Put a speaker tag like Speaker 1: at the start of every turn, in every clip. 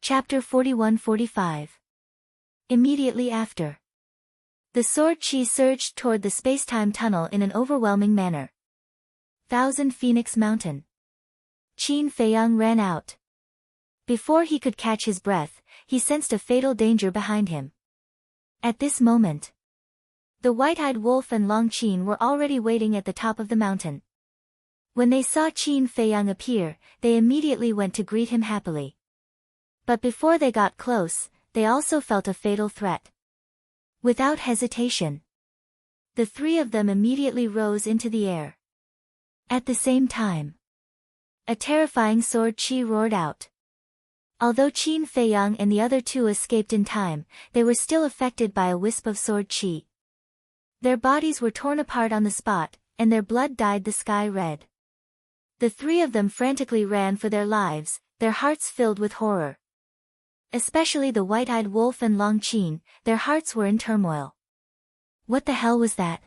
Speaker 1: Chapter 41-45. Immediately after. The sword chi surged toward the space-time tunnel in an overwhelming manner. Thousand Phoenix Mountain. Qin Feiyang ran out. Before he could catch his breath, he sensed a fatal danger behind him. At this moment, the white-eyed wolf and Long Qin were already waiting at the top of the mountain. When they saw Qin Feiyang appear, they immediately went to greet him happily. But before they got close, they also felt a fatal threat. Without hesitation, the three of them immediately rose into the air. At the same time, a terrifying sword chi roared out. Although Qin Feiyang and the other two escaped in time, they were still affected by a wisp of sword chi. Their bodies were torn apart on the spot, and their blood dyed the sky red. The three of them frantically ran for their lives, their hearts filled with horror. Especially the white-eyed wolf and Long Qin, their hearts were in turmoil. What the hell was that?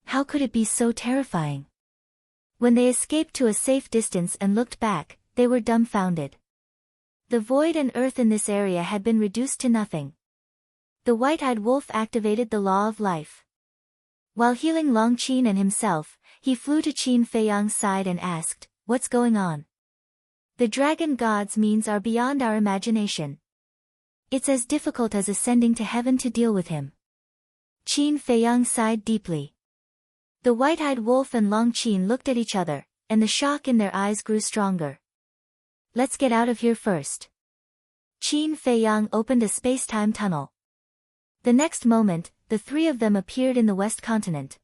Speaker 1: How could it be so terrifying? When they escaped to a safe distance and looked back, they were dumbfounded. The void and earth in this area had been reduced to nothing. The white-eyed wolf activated the law of life. While healing Long Qin and himself, he flew to Qin Feiyang's side and asked, "What's going on?" "The dragon god's means are beyond our imagination. It's as difficult as ascending to heaven to deal with him." Qin Feiyang sighed deeply. The white-eyed wolf and Long Qin looked at each other, and the shock in their eyes grew stronger. "Let's get out of here first." Qin Feiyang opened a space-time tunnel. The next moment, the three of them appeared in the West Continent.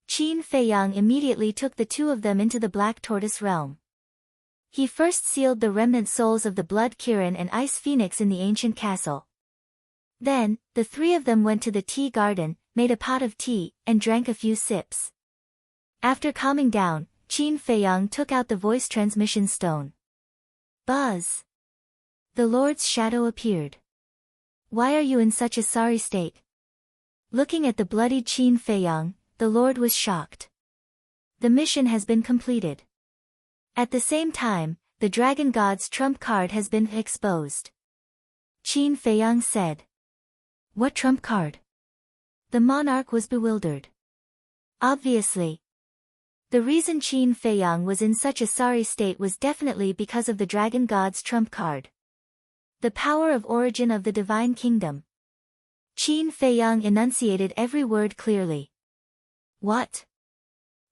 Speaker 1: Qin Feiyang immediately took the two of them into the Black Tortoise realm. He first sealed the remnant souls of the Blood Kirin and Ice Phoenix in the ancient castle. Then, the three of them went to the tea garden, made a pot of tea, and drank a few sips. After calming down, Qin Feiyang took out the voice transmission stone. Buzz! The Lord's shadow appeared. "Why are you in such a sorry state?" Looking at the bloodied Qin Feiyang, the Lord was shocked. "The mission has been completed. At the same time, the dragon god's trump card has been exposed." Qin Feiyang said. "What trump card?" The monarch was bewildered. Obviously, the reason Qin Feiyang was in such a sorry state was definitely because of the dragon god's trump card. The power of origin of the divine kingdom. Qin Feiyang enunciated every word clearly. "What?"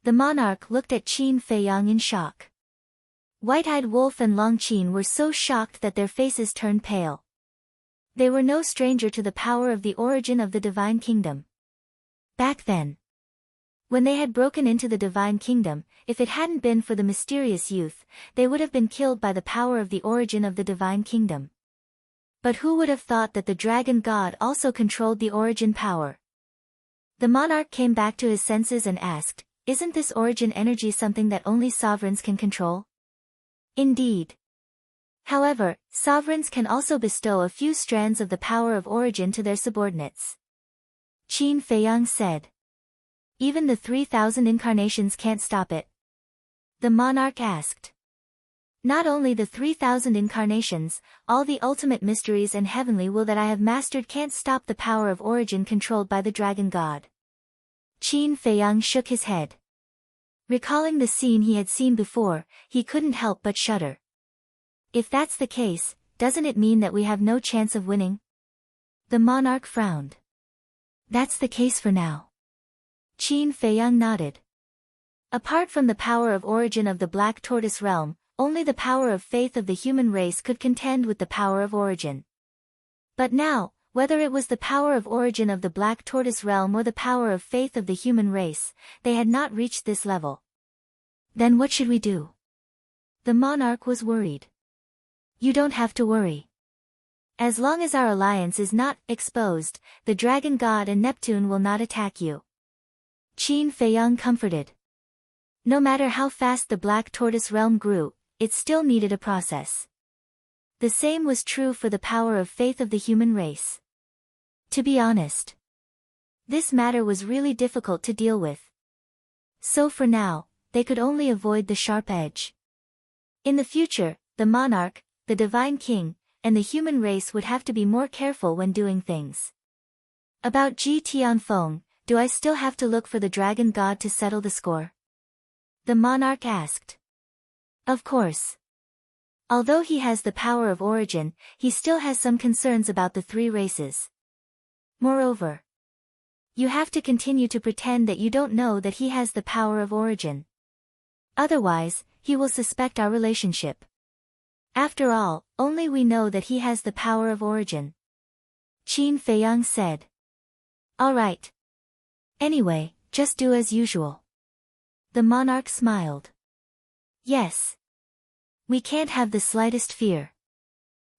Speaker 1: The monarch looked at Qin Feiyang in shock. White-eyed wolf and Long Qin were so shocked that their faces turned pale. They were no stranger to the power of the origin of the divine kingdom. Back then, when they had broken into the divine kingdom, if it hadn't been for the mysterious youth, they would have been killed by the power of the origin of the divine kingdom. But who would have thought that the dragon god also controlled the origin power? The monarch came back to his senses and asked, "Isn't this origin energy something that only sovereigns can control?" Indeed. However, sovereigns can also bestow a few strands of the power of origin to their subordinates. Qin Feiyang said. "Even the 3,000 incarnations can't stop it?" The monarch asked. "Not only the 3,000 incarnations, all the ultimate mysteries and heavenly will that I have mastered can't stop the power of origin controlled by the dragon god." Qin Feiyang shook his head. Recalling the scene he had seen before, he couldn't help but shudder. "If that's the case, doesn't it mean that we have no chance of winning?" The monarch frowned. "That's the case for now." Qin Feiyang nodded. Apart from the power of origin of the Black Tortoise realm, only the power of faith of the human race could contend with the power of origin. But now, whether it was the power of origin of the Black Tortoise realm or the power of faith of the human race, they had not reached this level. "Then what should we do?" The monarch was worried. "You don't have to worry. As long as our alliance is not exposed, the dragon god and Neptune will not attack you." Qin Feiyang comforted. No matter how fast the Black Tortoise realm grew, it still needed a process. The same was true for the power of faith of the human race. To be honest, this matter was really difficult to deal with. So for now, they could only avoid the sharp edge. In the future, the monarch, the divine king, and the human race would have to be more careful when doing things. About Ji Tianfeng, do I still have to look for the dragon god to settle the score? The monarch asked. Of course. Although he has the power of origin, he still has some concerns about the three races. Moreover, you have to continue to pretend that you don't know that he has the power of origin. Otherwise, he will suspect our relationship. After all, only we know that he has the power of origin. Qin Feiyang said. All right. Anyway, just do as usual. The monarch smiled. Yes. We can't have the slightest fear.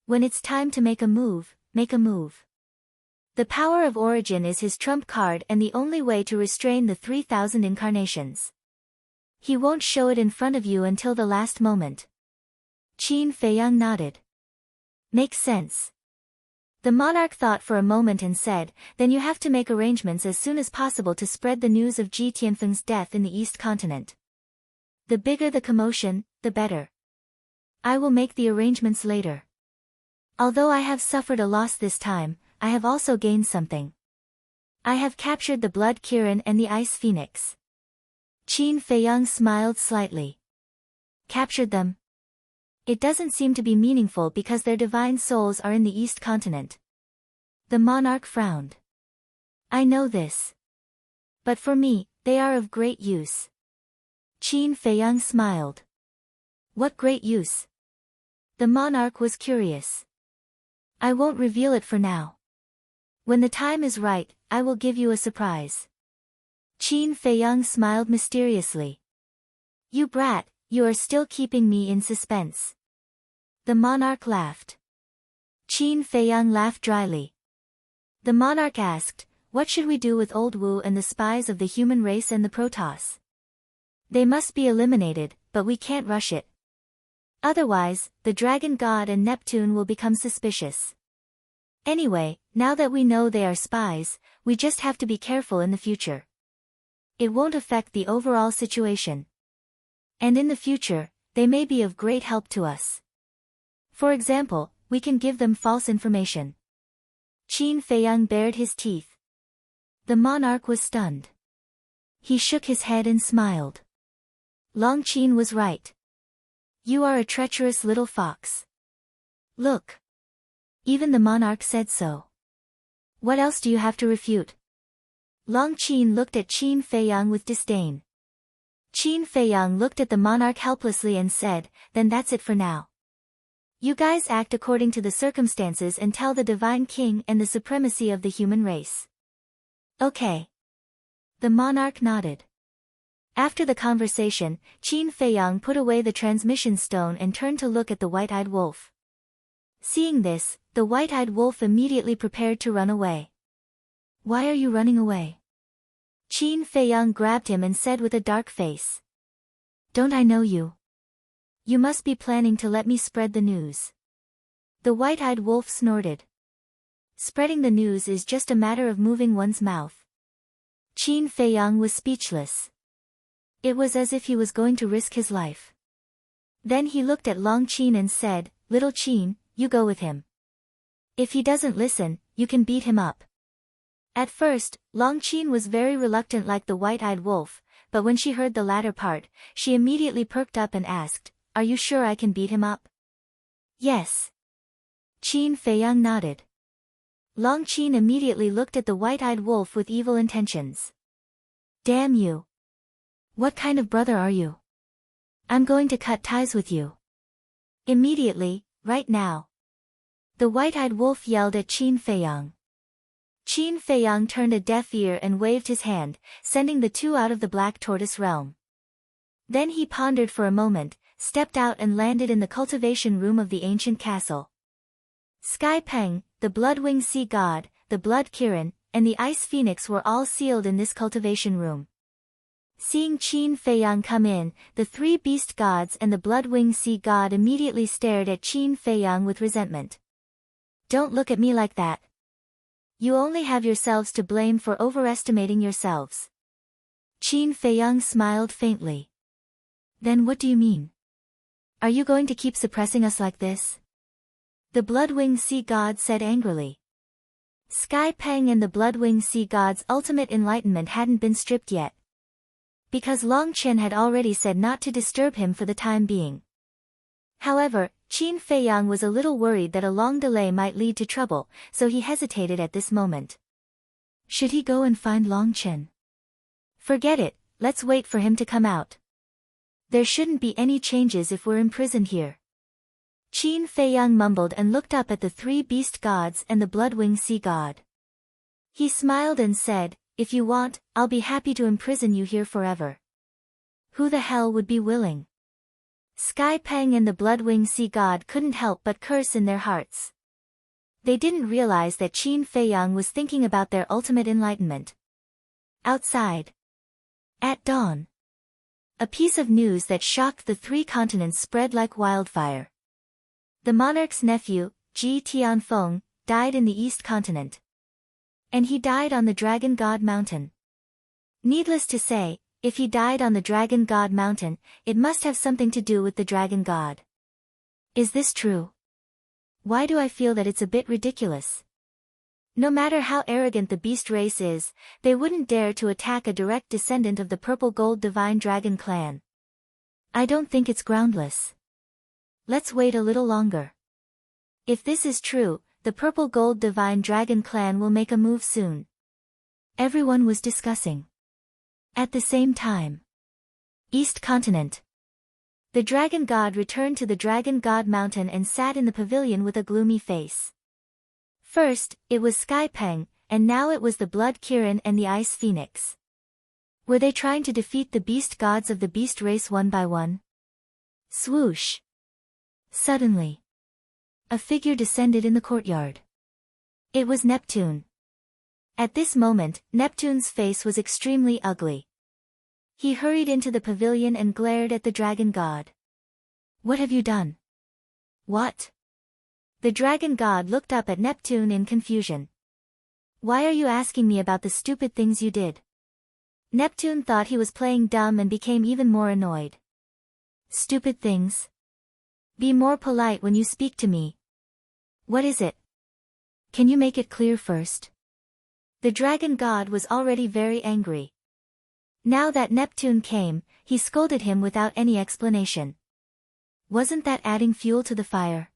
Speaker 1: When it's time to make a move, make a move. The power of origin is his trump card and the only way to restrain the 3,000 incarnations. He won't show it in front of you until the last moment. Qin Feiyang nodded. Makes sense. The monarch thought for a moment and said, then you have to make arrangements as soon as possible to spread the news of Ji Tianfeng's death in the East Continent. The bigger the commotion, the better. I will make the arrangements later. Although I have suffered a loss this time, I have also gained something. I have captured the Blood Kirin and the Ice Phoenix. Qin Feiyang smiled slightly. Captured them? It doesn't seem to be meaningful because their divine souls are in the East Continent. The monarch frowned. I know this. But for me, they are of great use. Qin Feiyang smiled. What great use? The monarch was curious. I won't reveal it for now. When the time is right, I will give you a surprise. Qin Feiyang smiled mysteriously. You brat, you are still keeping me in suspense. The monarch laughed. Qin Feiyang laughed dryly. The monarch asked, what should we do with Old Wu and the spies of the human race and the Protoss? They must be eliminated, but we can't rush it. Otherwise, the dragon god and Neptune will become suspicious. Anyway, now that we know they are spies, we just have to be careful in the future. It won't affect the overall situation. And in the future, they may be of great help to us. For example, we can give them false information. Qin Feiyang bared his teeth. The monarch was stunned. He shook his head and smiled. Long Qin was right. You are a treacherous little fox. Look. Even the monarch said so. What else do you have to refute? Long Qin looked at Qin Feiyang with disdain. Qin Feiyang looked at the monarch helplessly and said, then that's it for now. You guys act according to the circumstances and tell the Divine King and the supremacy of the human race. Okay. The monarch nodded. After the conversation, Qin Feiyang put away the transmission stone and turned to look at the white-eyed wolf. Seeing this, the white-eyed wolf immediately prepared to run away. Why are you running away? Qin Feiyang grabbed him and said with a dark face. Don't I know you? You must be planning to let me spread the news. The white-eyed wolf snorted. Spreading the news is just a matter of moving one's mouth. Qin Feiyang was speechless. It was as if he was going to risk his life. Then he looked at Long Qin and said, Little Qin, you go with him. If he doesn't listen, you can beat him up. At first, Long Qin was very reluctant like the white-eyed wolf, but when she heard the latter part, she immediately perked up and asked, Are you sure I can beat him up? Yes. Qin Feiyang nodded. Long Qin immediately looked at the white-eyed wolf with evil intentions. Damn you. What kind of brother are you? I'm going to cut ties with you. Immediately, right now. The white-eyed wolf yelled at Qin Feiyang. Qin Feiyang turned a deaf ear and waved his hand, sending the two out of the Black Tortoise realm. Then he pondered for a moment, stepped out and landed in the cultivation room of the ancient castle. Sky Peng, the Bloodwing Sea God, the Blood Kirin, and the Ice Phoenix were all sealed in this cultivation room. Seeing Qin Feiyang come in, the three beast gods and the Bloodwing Sea God immediately stared at Qin Feiyang with resentment. Don't look at me like that. You only have yourselves to blame for overestimating yourselves. Qin Feiyang smiled faintly. Then what do you mean? Are you going to keep suppressing us like this? the Bloodwing Sea God said angrily. Sky Peng and the Bloodwing Sea God's ultimate enlightenment hadn't been stripped yet, because Long Chen had already said not to disturb him for the time being. However, Qin Feiyang was a little worried that a long delay might lead to trouble, so he hesitated at this moment. Should he go and find Long Chen? Forget it, let's wait for him to come out. There shouldn't be any changes if we're imprisoned here. Qin Feiyang mumbled and looked up at the three beast gods and the Bloodwing Sea God. He smiled and said, if you want, I'll be happy to imprison you here forever. Who the hell would be willing? Sky Peng and the Bloodwing Sea God couldn't help but curse in their hearts. They didn't realize that Qin Feiyang was thinking about their ultimate enlightenment. Outside. At dawn. A piece of news that shocked the three continents spread like wildfire. The monarch's nephew, Ji Tianfeng, died in the East Continent. And he died on the Dragon God Mountain. Needless to say, if he died on the Dragon God Mountain, it must have something to do with the Dragon God. Is this true? Why do I feel that it's a bit ridiculous? No matter how arrogant the beast race is, they wouldn't dare to attack a direct descendant of the Purple Gold Divine Dragon clan. I don't think it's groundless. Let's wait a little longer. If this is true, the Purple Gold Divine Dragon clan will make a move soon. Everyone was discussing. At the same time. East Continent. The Dragon God returned to the Dragon God Mountain and sat in the pavilion with a gloomy face. First, it was Sky Peng, and now it was the Blood Kirin and the Ice Phoenix. Were they trying to defeat the beast gods of the beast race one by one? Swoosh. Suddenly, a figure descended in the courtyard. It was Neptune. At this moment, Neptune's face was extremely ugly. He hurried into the pavilion and glared at the Dragon God. What have you done? What? The Dragon God looked up at Neptune in confusion. Why are you asking me about the stupid things you did? Neptune thought he was playing dumb and became even more annoyed. Stupid things? Be more polite when you speak to me. What is it? Can you make it clear first? The Dragon God was already very angry. Now that Neptune came, he scolded him without any explanation. Wasn't that adding fuel to the fire?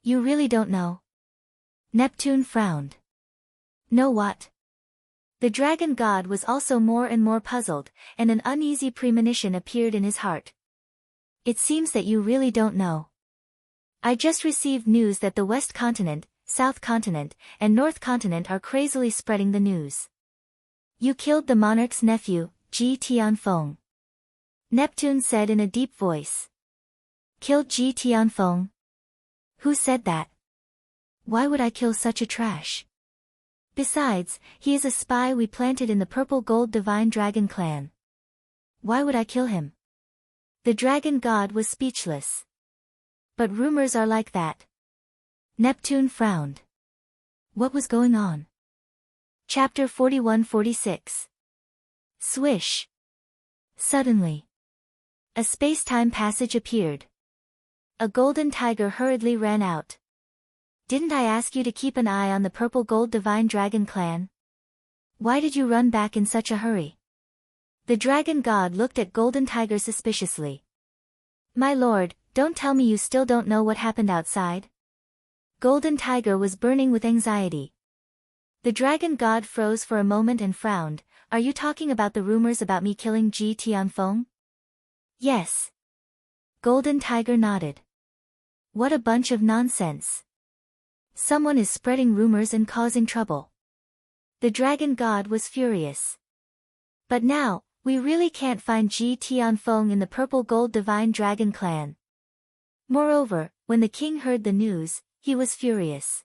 Speaker 1: You really don't know? Neptune frowned. Know what? The Dragon God was also more and more puzzled, and an uneasy premonition appeared in his heart. It seems that you really don't know. I just received news that the West Continent, South Continent, and North Continent are crazily spreading the news. You killed the monarch's nephew, Ji Tianfeng. Neptune said in a deep voice. Killed Ji Tianfeng? Who said that? Why would I kill such a trash? Besides, he is a spy we planted in the Purple Gold Divine Dragon clan. Why would I kill him? The Dragon God was speechless. But rumors are like that. Neptune frowned. What was going on? Chapter 41-46. Swish. Suddenly, a space-time passage appeared. A golden tiger hurriedly ran out. Didn't I ask you to keep an eye on the Purple Gold Divine Dragon clan? Why did you run back in such a hurry? The Dragon God looked at Golden Tiger suspiciously. My lord, don't tell me you still don't know what happened outside? Golden Tiger was burning with anxiety. The Dragon God froze for a moment and frowned. Are you talking about the rumors about me killing Ji Tianfeng? Yes. Golden Tiger nodded. What a bunch of nonsense. Someone is spreading rumors and causing trouble. The Dragon God was furious. But now, we really can't find Ji Tianfeng in the Purple Gold Divine Dragon clan. Moreover, when the king heard the news, he was furious.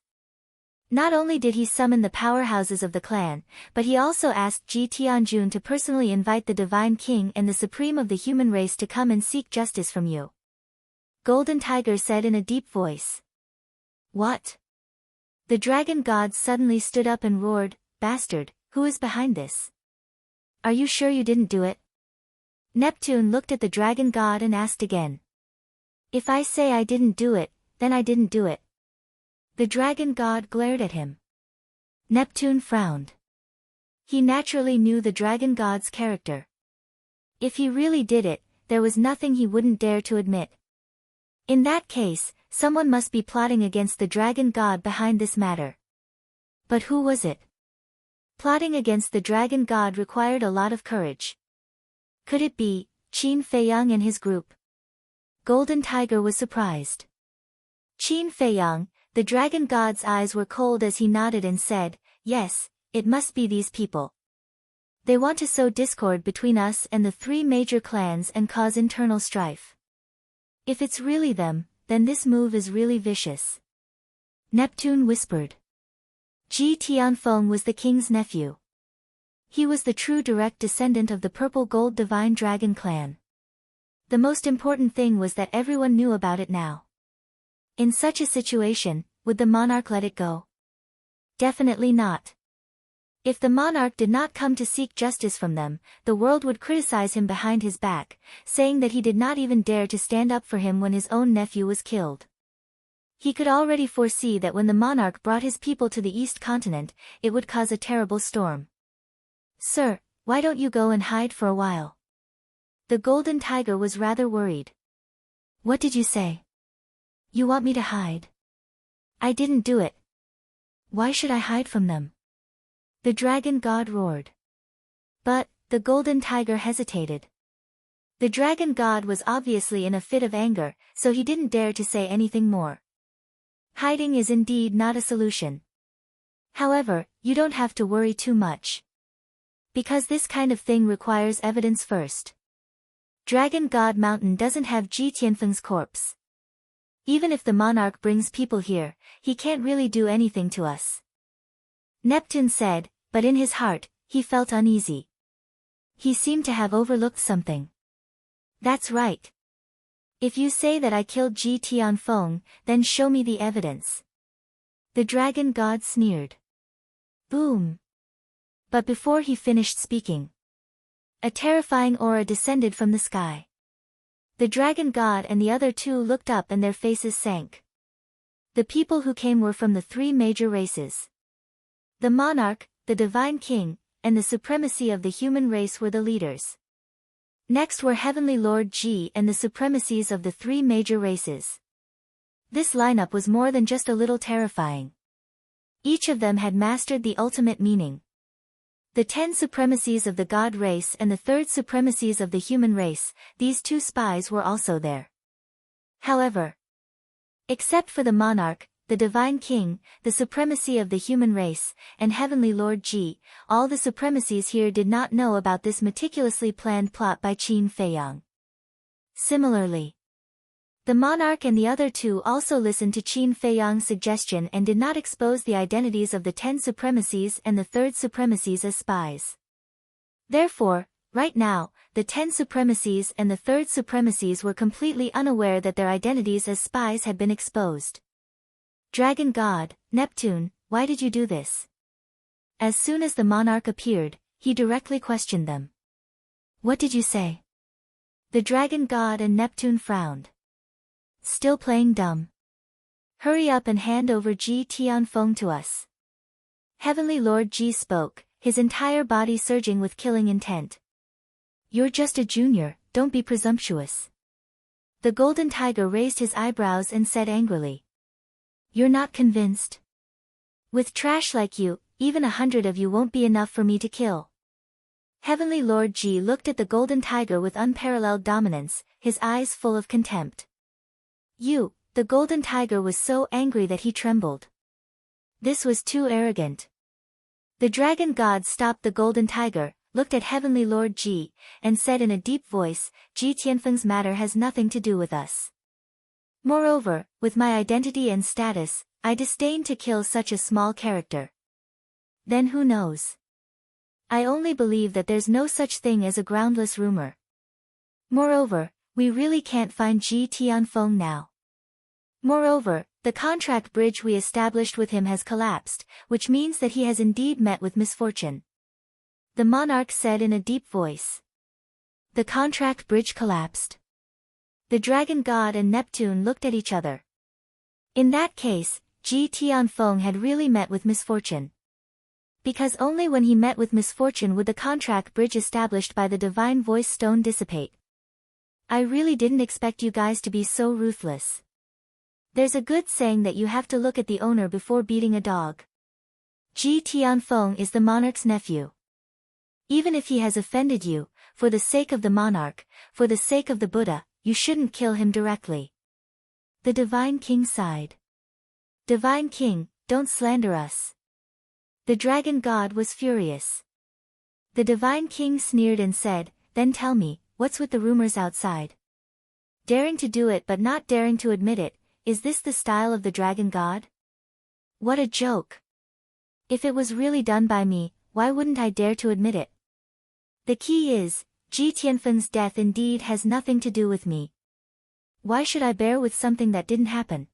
Speaker 1: Not only did he summon the powerhouses of the clan, but he also asked Ji Tianjun to personally invite the Divine King and the Supreme of the human race to come and seek justice from you. Golden Tiger said in a deep voice. What? The Dragon God suddenly stood up and roared, Bastard, who is behind this? Are you sure you didn't do it? Neptune looked at the Dragon God and asked again. If I say I didn't do it, then I didn't do it. The dragon god glared at him. Neptune frowned. He naturally knew the dragon god's character. If he really did it, there was nothing he wouldn't dare to admit. In that case, someone must be plotting against the dragon god behind this matter. But who was it? Plotting against the dragon god required a lot of courage. Could it be Qin Feiyang and his group? Golden Tiger was surprised. Qin Feiyang, the dragon god's eyes were cold as he nodded and said, "Yes, it must be these people. They want to sow discord between us and the three major clans and cause internal strife. If it's really them, then this move is really vicious." Neptune whispered. Ji Tianfeng was the king's nephew. He was the true direct descendant of the Purple Gold Divine Dragon clan. The most important thing was that everyone knew about it now. In such a situation, would the monarch let it go? Definitely not. If the monarch did not come to seek justice from them, the world would criticize him behind his back, saying that he did not even dare to stand up for him when his own nephew was killed. He could already foresee that when the monarch brought his people to the East Continent, it would cause a terrible storm. "Sir, why don't you go and hide for a while?" The Golden Tiger was rather worried. "What did you say? You want me to hide? I didn't do it. Why should I hide from them?" The dragon god roared. But the Golden Tiger hesitated. The dragon god was obviously in a fit of anger, so he didn't dare to say anything more. Hiding is indeed not a solution. However, you don't have to worry too much. Because this kind of thing requires evidence first. Dragon God Mountain doesn't have Ji Tianfeng's corpse. Even if the monarch brings people here, he can't really do anything to us. Neptune said, but in his heart, he felt uneasy. He seemed to have overlooked something. "That's right. If you say that I killed Ji Tianfeng, then show me the evidence." The dragon god sneered. Boom. But before he finished speaking, a terrifying aura descended from the sky. The dragon god and the other two looked up and their faces sank. The people who came were from the three major races. The monarch, the divine king, and the supremacy of the human race were the leaders. Next were Heavenly Lord Ji and the supremacies of the three major races. This lineup was more than just a little terrifying. Each of them had mastered the ultimate meaning. The 10 supremacies of the god race and the third supremacies of the human race, these two spies were also there. However, except for the monarch, the divine king, the supremacy of the human race, and Heavenly Lord Ji, all the supremacies here did not know about this meticulously planned plot by Qin Feiyang. Similarly, the monarch and the other two also listened to Qin Feiyang's suggestion and did not expose the identities of the 10 supremacies and the third supremacies as spies. Therefore, right now, the 10 supremacies and the third supremacies were completely unaware that their identities as spies had been exposed. Dragon God, Neptune, why did you do this? As soon as the monarch appeared, he directly questioned them. What did you say? The dragon god and Neptune frowned. Still playing dumb? Hurry up and hand over Ji Tianfeng to us. Heavenly Lord Ji spoke, his entire body surging with killing intent. You're just a junior, don't be presumptuous. The golden tiger raised his eyebrows and said angrily. You're not convinced? With trash like you, even 100 of you won't be enough for me to kill. Heavenly Lord Ji looked at the golden tiger with unparalleled dominance, his eyes full of contempt. The golden tiger was so angry that he trembled. This was too arrogant. The dragon god stopped the golden tiger, looked at Heavenly Lord Ji, and said in a deep voice, Ji Tianfeng's matter has nothing to do with us. Moreover, with my identity and status, I disdain to kill such a small character. Then who knows? I only believe that there's no such thing as a groundless rumor. Moreover, we really can't find Ji Tianfeng now. Moreover, the contract bridge we established with him has collapsed, which means that he has indeed met with misfortune. The monarch said in a deep voice. The contract bridge collapsed. The dragon god and Neptune looked at each other. In that case, Ji Tianfeng had really met with misfortune. Because only when he met with misfortune would the contract bridge established by the divine voice stone dissipate. I really didn't expect you guys to be so ruthless. There's a good saying that you have to look at the owner before beating a dog. Ji Tianfeng is the monarch's nephew. Even if he has offended you, for the sake of the monarch, for the sake of the Buddha, you shouldn't kill him directly. The divine king sighed. Divine king, don't slander us. The dragon god was furious. The divine king sneered and said, then tell me, what's with the rumors outside? Daring to do it but not daring to admit it, is this the style of the dragon god? What a joke. If it was really done by me, why wouldn't I dare to admit it? The key is, Ji Tianfen's death indeed has nothing to do with me. Why should I bear with something that didn't happen?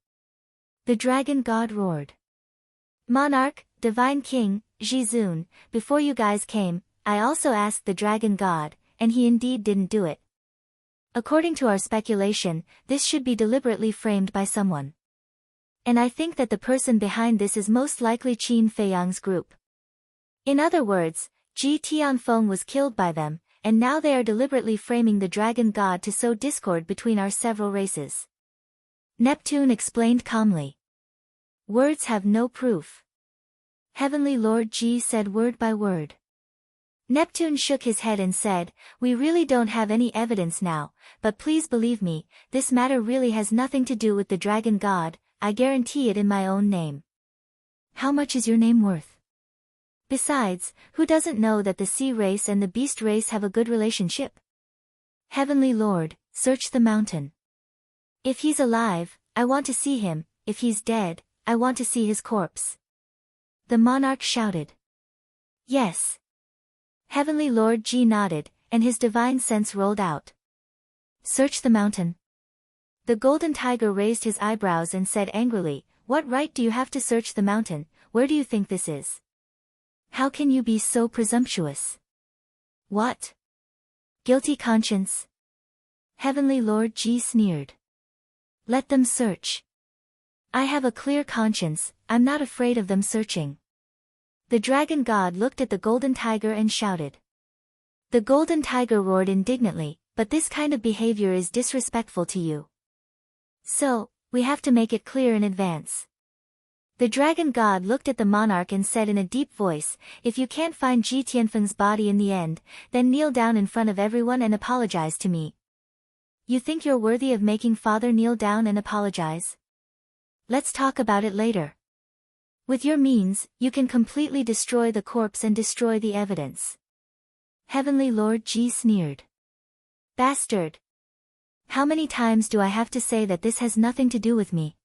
Speaker 1: The dragon god roared. Monarch, divine king, Jizun, before you guys came, I also asked the dragon god, and he indeed didn't do it. According to our speculation, this should be deliberately framed by someone. And I think that the person behind this is most likely Qin Feiyang's group. In other words, Ji Tianfeng was killed by them, and now they are deliberately framing the dragon god to sow discord between our several races. Neptune explained calmly. Words have no proof. Heavenly Lord Ji said word by word. Neptune shook his head and said, we really don't have any evidence now, but please believe me, this matter really has nothing to do with the dragon god, I guarantee it in my own name. How much is your name worth? Besides, who doesn't know that the sea race and the beast race have a good relationship? Heavenly Lord, search the mountain. If he's alive, I want to see him, if he's dead, I want to see his corpse. The monarch shouted. Yes. Heavenly Lord Ji nodded, and his divine sense rolled out. Search the mountain. The golden tiger raised his eyebrows and said angrily, what right do you have to search the mountain, where do you think this is? How can you be so presumptuous? What? Guilty conscience? Heavenly Lord Ji sneered. Let them search. I have a clear conscience, I'm not afraid of them searching. The dragon god looked at the golden tiger and shouted. The golden tiger roared indignantly, but this kind of behavior is disrespectful to you. So, we have to make it clear in advance. The dragon god looked at the monarch and said in a deep voice, if you can't find Ji Tianfeng's body in the end, then kneel down in front of everyone and apologize to me. You think you're worthy of making father kneel down and apologize? Let's talk about it later. With your means, you can completely destroy the corpse and destroy the evidence. Heavenly Lord Ji sneered. Bastard! How many times do I have to say that this has nothing to do with me?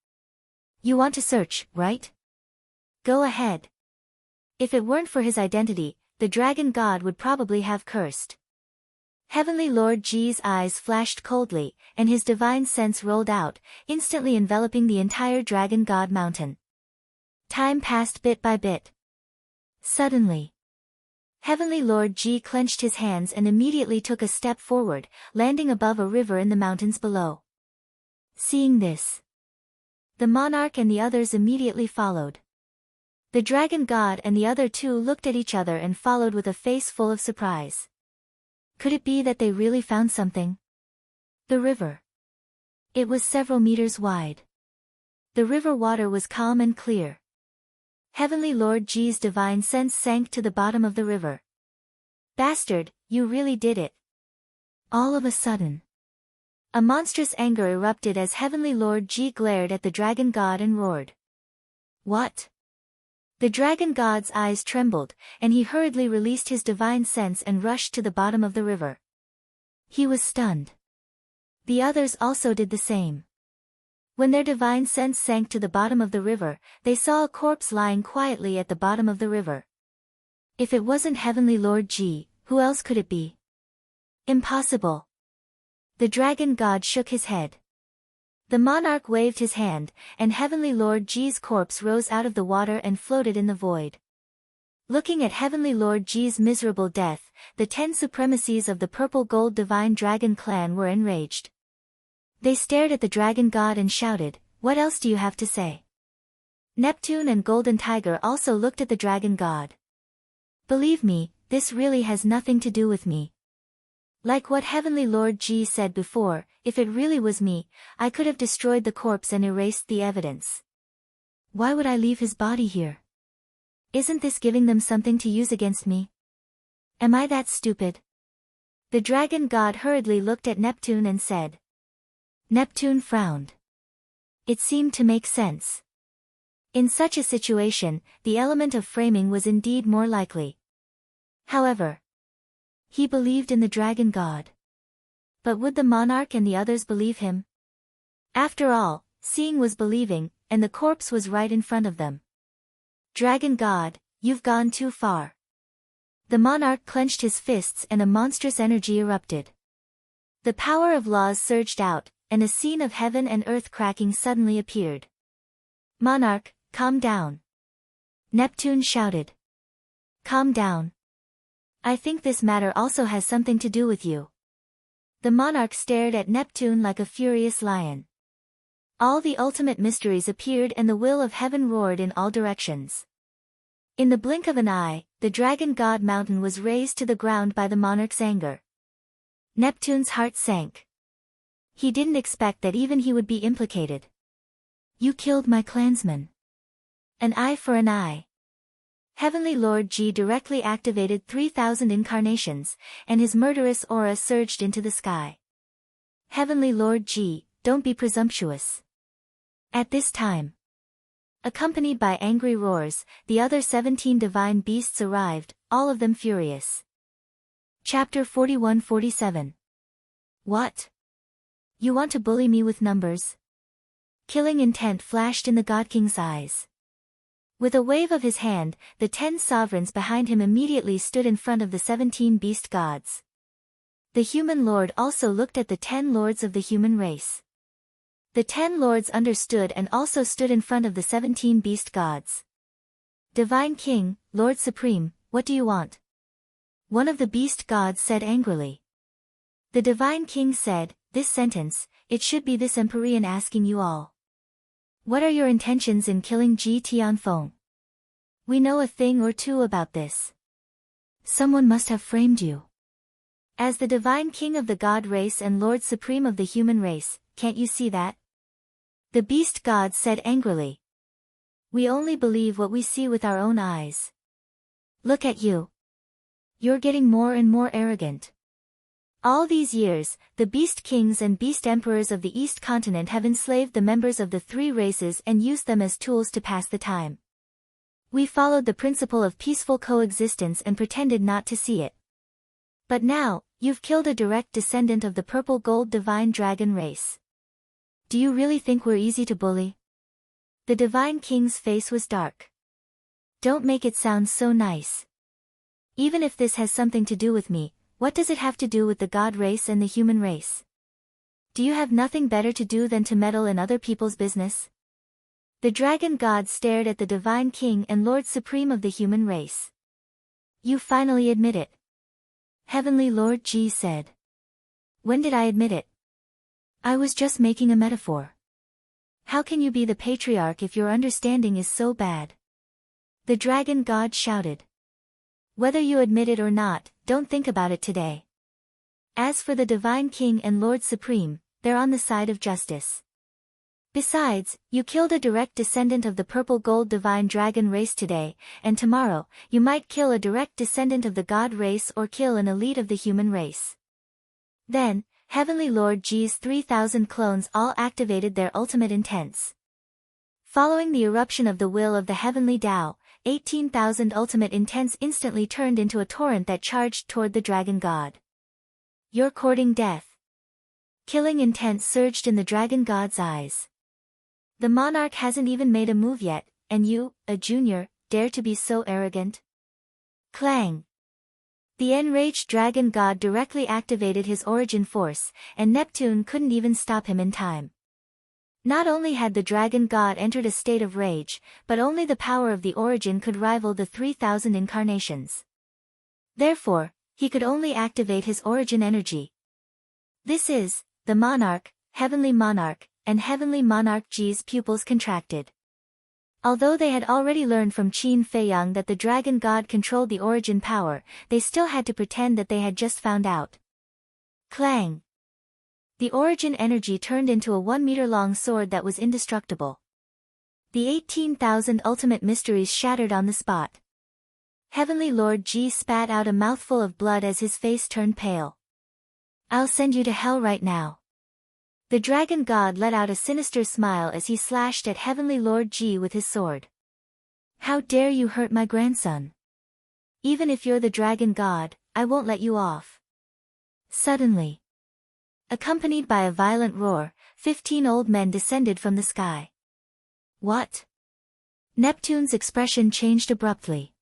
Speaker 1: You want to search, right? Go ahead. If it weren't for his identity, the dragon god would probably have cursed. Heavenly Lord Ji's eyes flashed coldly, and his divine sense rolled out, instantly enveloping the entire dragon god mountain. Time passed bit by bit. Suddenly, Heavenly Lord Ji clenched his hands and immediately took a step forward, landing above a river in the mountains below. Seeing this, the monarch and the others immediately followed. The dragon god and the other two looked at each other and followed with a face full of surprise. Could it be that they really found something? The river. It was several meters wide. The river water was calm and clear. Heavenly Lord Ji's divine sense sank to the bottom of the river. Bastard, you really did it. All of a sudden, a monstrous anger erupted as Heavenly Lord Ji glared at the dragon god and roared. What? The dragon god's eyes trembled, and he hurriedly released his divine sense and rushed to the bottom of the river. He was stunned. The others also did the same. When their divine sense sank to the bottom of the river, they saw a corpse lying quietly at the bottom of the river. If it wasn't Heavenly Lord Ji, who else could it be? Impossible. The dragon god shook his head. The monarch waved his hand, and Heavenly Lord Ji's corpse rose out of the water and floated in the void. Looking at Heavenly Lord Ji's miserable death, the 10 supremacies of the purple gold divine dragon clan were enraged. They stared at the dragon god and shouted, "What else do you have to say?" Neptune and Golden Tiger also looked at the dragon god. Believe me, this really has nothing to do with me. Like what Heavenly Lord G said before, if it really was me, I could have destroyed the corpse and erased the evidence. Why would I leave his body here? Isn't this giving them something to use against me? Am I that stupid? The dragon god hurriedly looked at Neptune and said. Neptune frowned. It seemed to make sense. In such a situation, the element of framing was indeed more likely. However, he believed in the dragon god. But would the monarch and the others believe him? After all, seeing was believing, and the corpse was right in front of them. Dragon god, you've gone too far. The monarch clenched his fists and a monstrous energy erupted. The power of laws surged out, and a scene of heaven and earth cracking suddenly appeared. Monarch, calm down. Neptune shouted. Calm down. I think this matter also has something to do with you. The monarch stared at Neptune like a furious lion. All the ultimate mysteries appeared and the will of heaven roared in all directions. In the blink of an eye, the dragon god mountain was razed to the ground by the monarch's anger. Neptune's heart sank. He didn't expect that even he would be implicated. You killed my clansmen. An eye for an eye. Heavenly Lord G directly activated 3,000 incarnations, and his murderous aura surged into the sky. Heavenly Lord G, don't be presumptuous. At this time, accompanied by angry roars, the other 17 divine beasts arrived, all of them furious. Chapter 41-47. What? You want to bully me with numbers? Killing intent flashed in the God King's eyes. With a wave of his hand, the 10 sovereigns behind him immediately stood in front of the 17 beast gods. The human lord also looked at the 10 lords of the human race. The 10 lords understood and also stood in front of the 17 beast gods. Divine King, Lord Supreme, what do you want? One of the beast gods said angrily. The Divine King said, this sentence, it should be this Empyrean asking you all. What are your intentions in killing Ji Tianfeng? We know a thing or two about this. Someone must have framed you. As the Divine King of the God race and Lord Supreme of the human race, can't you see that? The beast gods said angrily. We only believe what we see with our own eyes. Look at you. You're getting more and more arrogant. All these years, the beast kings and beast emperors of the East continent have enslaved the members of the 3 races and used them as tools to pass the time. We followed the principle of peaceful coexistence and pretended not to see it. But now, you've killed a direct descendant of the purple gold divine dragon race. Do you really think we're easy to bully? The Divine King's face was dark. Don't make it sound so nice. Even if this has something to do with me, what does it have to do with the God race and the human race? Do you have nothing better to do than to meddle in other people's business? The dragon god stared at the Divine King and Lord Supreme of the human race. You finally admit it. Heavenly Lord G said. When did I admit it? I was just making a metaphor. How can you be the patriarch if your understanding is so bad? The dragon god shouted. Whether you admit it or not, don't think about it today. As for the Divine King and Lord Supreme, they're on the side of justice. Besides, you killed a direct descendant of the purple gold divine dragon race today, and tomorrow, you might kill a direct descendant of the god race or kill an elite of the human race. Then, Heavenly Lord G's 3,000 clones all activated their ultimate intents. Following the eruption of the will of the heavenly Tao, 18,000 ultimate intents instantly turned into a torrent that charged toward the dragon god. You're courting death. Killing intent surged in the dragon god's eyes. The monarch hasn't even made a move yet, and you, a junior, dare to be so arrogant? Clang! The enraged dragon god directly activated his origin force, and Neptune couldn't even stop him in time. Not only had the dragon god entered a state of rage, but only the power of the origin could rival the 3,000 incarnations. Therefore, he could only activate his origin energy. This is, the monarch, heavenly monarch, and heavenly monarch G's pupils contracted. Although they had already learned from Qin Feiyang that the dragon god controlled the origin power, they still had to pretend that they had just found out. Clang! The origin energy turned into a 1-meter-long sword that was indestructible. The 18,000 ultimate mysteries shattered on the spot. Heavenly Lord Ji spat out a mouthful of blood as his face turned pale. I'll send you to hell right now. The dragon god let out a sinister smile as he slashed at Heavenly Lord Ji with his sword. How dare you hurt my grandson? Even if you're the dragon god, I won't let you off. Suddenly, accompanied by a violent roar, 15 old men descended from the sky. What? Neptune's expression changed abruptly.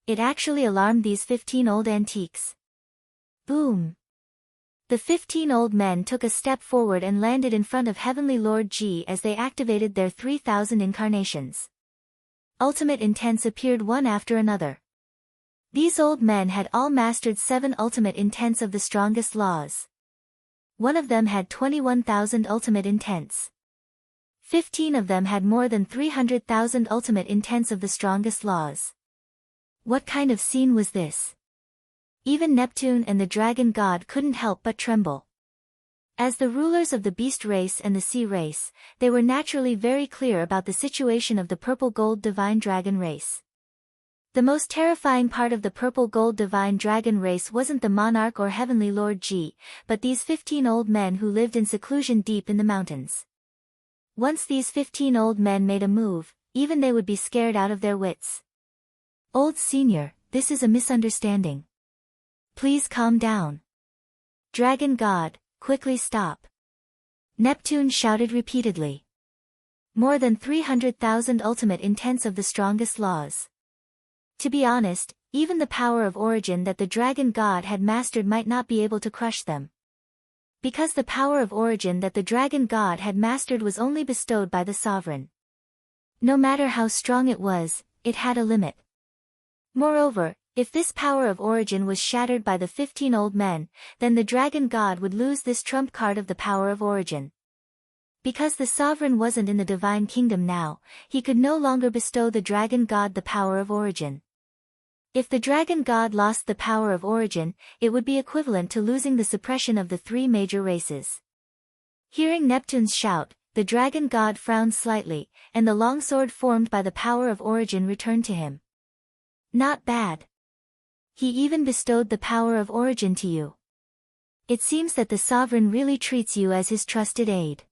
Speaker 1: It actually alarmed these 15 old antiques. Boom! The 15 old men took a step forward and landed in front of Heavenly Lord Ji as they activated their 3,000 incarnations. Ultimate intents appeared one after another. These old men had all mastered 7 ultimate intents of the strongest laws. One of them had 21,000 ultimate intents. 15 of them had more than 300,000 ultimate intents of the strongest laws. What kind of scene was this? Even Neptune and the dragon god couldn't help but tremble. As the rulers of the beast race and the sea race, they were naturally very clear about the situation of the purple-gold divine dragon race. The most terrifying part of the purple-gold divine dragon race wasn't the monarch or Heavenly Lord Ji, but these 15 old men who lived in seclusion deep in the mountains. Once these 15 old men made a move, even they would be scared out of their wits. Old senior, this is a misunderstanding. Please calm down. Dragon god, quickly stop. Neptune shouted repeatedly. More than 300,000 ultimate intents of the strongest laws. To be honest, even the power of origin that the dragon god had mastered might not be able to crush them. Because the power of origin that the dragon god had mastered was only bestowed by the sovereign. No matter how strong it was, it had a limit. Moreover, if this power of origin was shattered by the 15 old men, then the dragon god would lose this trump card of the power of origin. Because the sovereign wasn't in the divine kingdom now, he could no longer bestow the dragon god the power of origin. If the dragon god lost the power of origin, it would be equivalent to losing the suppression of the 3 major races. Hearing Neptune's shout, the dragon god frowned slightly, and the longsword formed by the power of origin returned to him. Not bad. He even bestowed the power of origin to you. It seems that the sovereign really treats you as his trusted aide.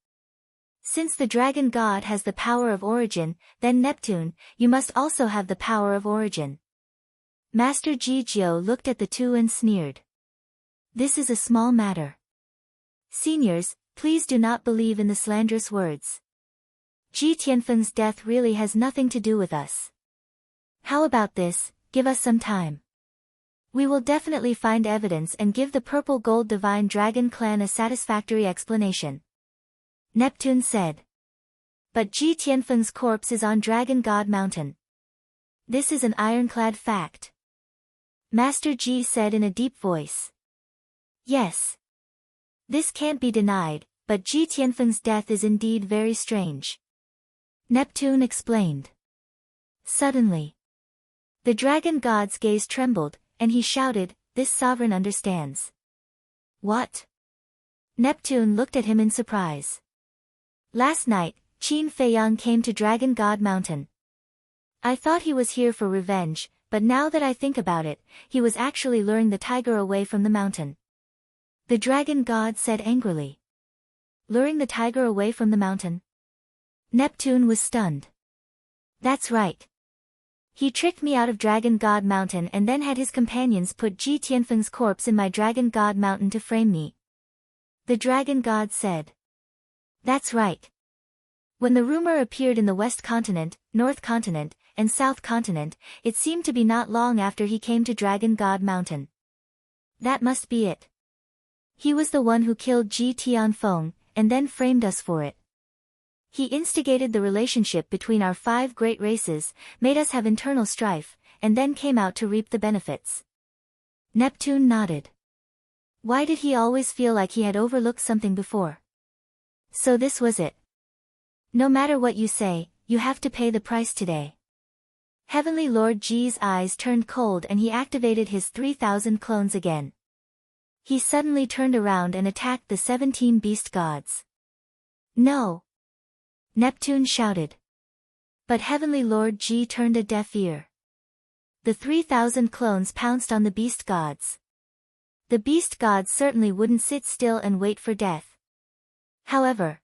Speaker 1: Since the dragon god has the power of origin, then Neptune, you must also have the power of origin. Master Ji Jiao looked at the two and sneered. This is a small matter. Seniors, please do not believe in the slanderous words. Ji Tianfeng's death really has nothing to do with us. How about this, give us some time. We will definitely find evidence and give the Purple Gold Divine Dragon clan a satisfactory explanation. Neptune said. But Ji Tianfeng's corpse is on Dragon God Mountain. This is an ironclad fact. Master Ji said in a deep voice. Yes. This can't be denied, but Ji Tianfeng's death is indeed very strange. Neptune explained. Suddenly, the dragon god's gaze trembled, and he shouted, "This sovereign understands." What? Neptune looked at him in surprise. Last night, Qin Feiyang came to Dragon God Mountain. I thought he was here for revenge, but now that I think about it, he was actually luring the tiger away from the mountain. The dragon god said angrily. Luring the tiger away from the mountain? Neptune was stunned. That's right. He tricked me out of Dragon God Mountain and then had his companions put Ji Tianfeng's corpse in my Dragon God Mountain to frame me. The dragon god said. That's right. When the rumor appeared in the West Continent, North Continent, and South Continent, it seemed to be not long after he came to Dragon God Mountain. That must be it. He was the one who killed Ji Tianfeng, and then framed us for it. He instigated the relationship between our 5 great races, made us have internal strife, and then came out to reap the benefits. Neptune nodded. Why did he always feel like he had overlooked something before? So this was it. No matter what you say, you have to pay the price today. Heavenly Lord G's eyes turned cold and he activated his 3,000 clones again. He suddenly turned around and attacked the 17 beast gods. No! Neptune shouted. But Heavenly Lord G turned a deaf ear. The 3,000 clones pounced on the beast gods. The beast gods certainly wouldn't sit still and wait for death. However,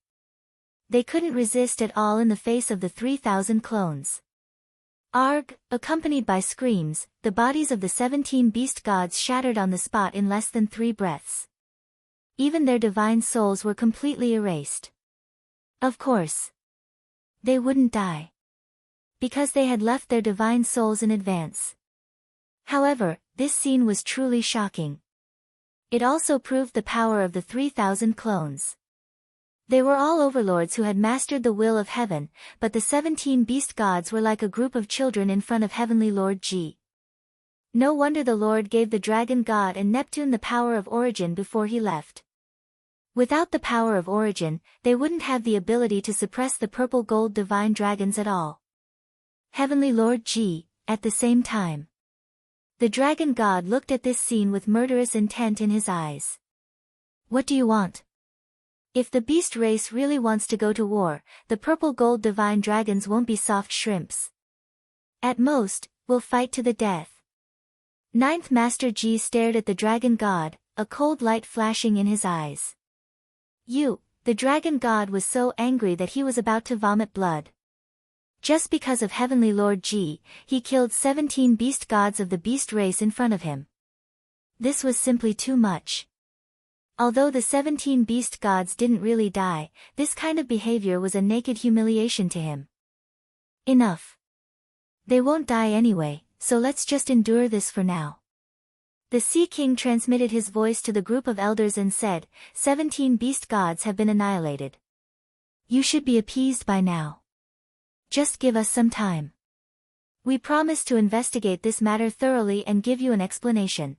Speaker 1: they couldn't resist at all in the face of the 3,000 clones. Arg! Accompanied by screams, the bodies of the 17 beast gods shattered on the spot in less than 3 breaths. Even their divine souls were completely erased. Of course, they wouldn't die, because they had left their divine souls in advance. However, this scene was truly shocking. It also proved the power of the 3,000 clones. They were all overlords who had mastered the will of heaven, but the 17 beast gods were like a group of children in front of Heavenly Lord G. No wonder the Lord gave the dragon god and Neptune the power of origin before he left. Without the power of origin, they wouldn't have the ability to suppress the purple gold divine dragons at all. Heavenly Lord G, at the same time. The dragon god looked at this scene with murderous intent in his eyes. What do you want? If the beast race really wants to go to war, the purple gold divine dragons won't be soft shrimps. At most, we'll fight to the death. Ninth Master G stared at the dragon god, a cold light flashing in his eyes. The dragon god was so angry that he was about to vomit blood. Just because of Heavenly Lord G, he killed 17 beast gods of the beast race in front of him. This was simply too much. Although the 17 beast gods didn't really die, this kind of behavior was a naked humiliation to him. Enough. They won't die anyway, so let's just endure this for now. The Sea King transmitted his voice to the group of elders and said, 17 beast gods have been annihilated. You should be appeased by now. Just give us some time. We promise to investigate this matter thoroughly and give you an explanation.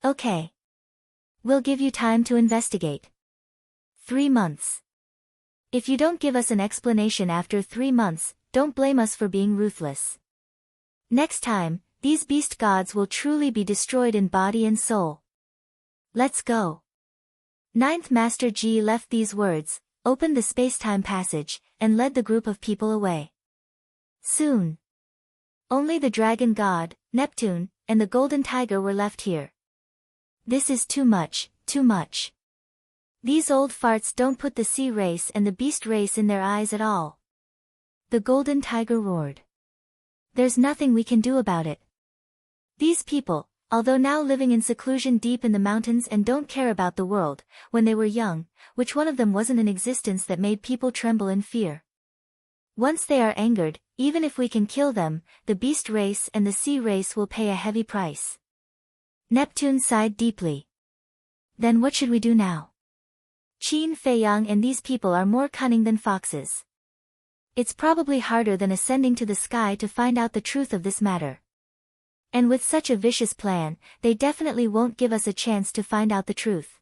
Speaker 1: Okay. We'll give you time to investigate. 3 months. If you don't give us an explanation after 3 months, don't blame us for being ruthless. Next time, these beast gods will truly be destroyed in body and soul. Let's go. Ninth Master G left these words, opened the space-time passage, and led the group of people away. Soon, only the dragon god, Neptune, and the golden tiger were left here. This is too much, too much. These old farts don't put the sea race and the beast race in their eyes at all. The golden tiger roared. There's nothing we can do about it. These people, although now living in seclusion deep in the mountains and don't care about the world, when they were young, which one of them wasn't in existence that made people tremble in fear? Once they are angered, even if we can kill them, the beast race and the sea race will pay a heavy price. Neptune sighed deeply. Then what should we do now? Qin Fei Yang and these people are more cunning than foxes. It's probably harder than ascending to the sky to find out the truth of this matter. And with such a vicious plan, they definitely won't give us a chance to find out the truth.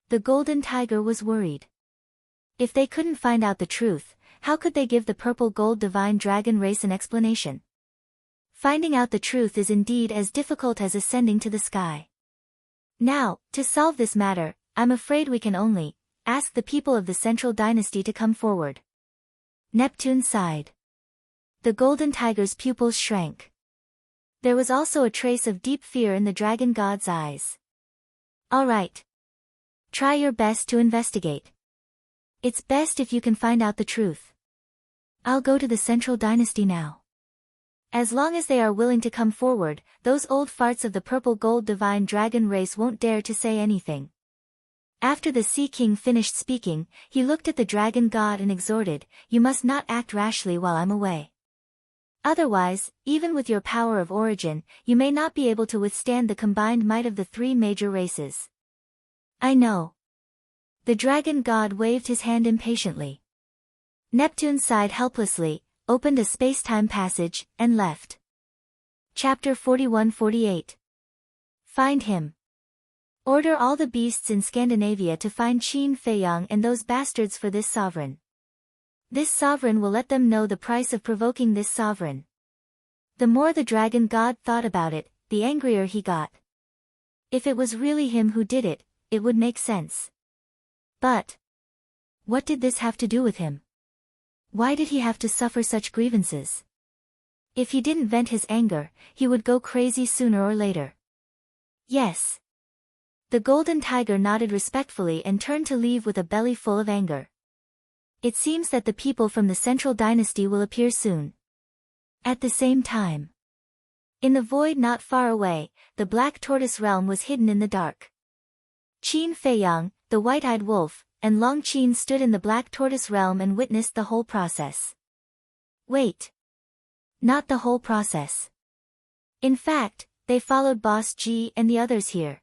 Speaker 1: The golden tiger was worried. If they couldn't find out the truth, how could they give the purple gold divine dragon race an explanation? Finding out the truth is indeed as difficult as ascending to the sky. Now, to solve this matter, I'm afraid we can only ask the people of the Central Dynasty to come forward. Neptune sighed. The golden tiger's pupils shrank. There was also a trace of deep fear in the dragon god's eyes. All right. Try your best to investigate. It's best if you can find out the truth. I'll go to the Central Dynasty now. As long as they are willing to come forward, those old farts of the purple gold divine dragon race won't dare to say anything. After the Sea King finished speaking, he looked at the dragon god and exhorted, you must not act rashly while I'm away. Otherwise, even with your power of origin, you may not be able to withstand the combined might of the 3 major races. I know. The dragon god waved his hand impatiently. Neptune sighed helplessly, opened a space-time passage, and left. Chapter 41-48. Find him. Order all the beasts in Scandinavia to find Qin Fei Yang and those bastards for this sovereign. This sovereign will let them know the price of provoking this sovereign. The more the dragon god thought about it, the angrier he got. If it was really him who did it, it would make sense. But what did this have to do with him? Why did he have to suffer such grievances? If he didn't vent his anger, he would go crazy sooner or later. Yes. The golden tiger nodded respectfully and turned to leave with a belly full of anger. It seems that the people from the central dynasty will appear soon. At the same time, in the void not far away, the black tortoise realm was hidden in the dark. Qin Feiyang, the white-eyed wolf, and Long Qin stood in the black tortoise realm and witnessed the whole process. Wait. Not the whole process. In fact, they followed Boss G and the others here.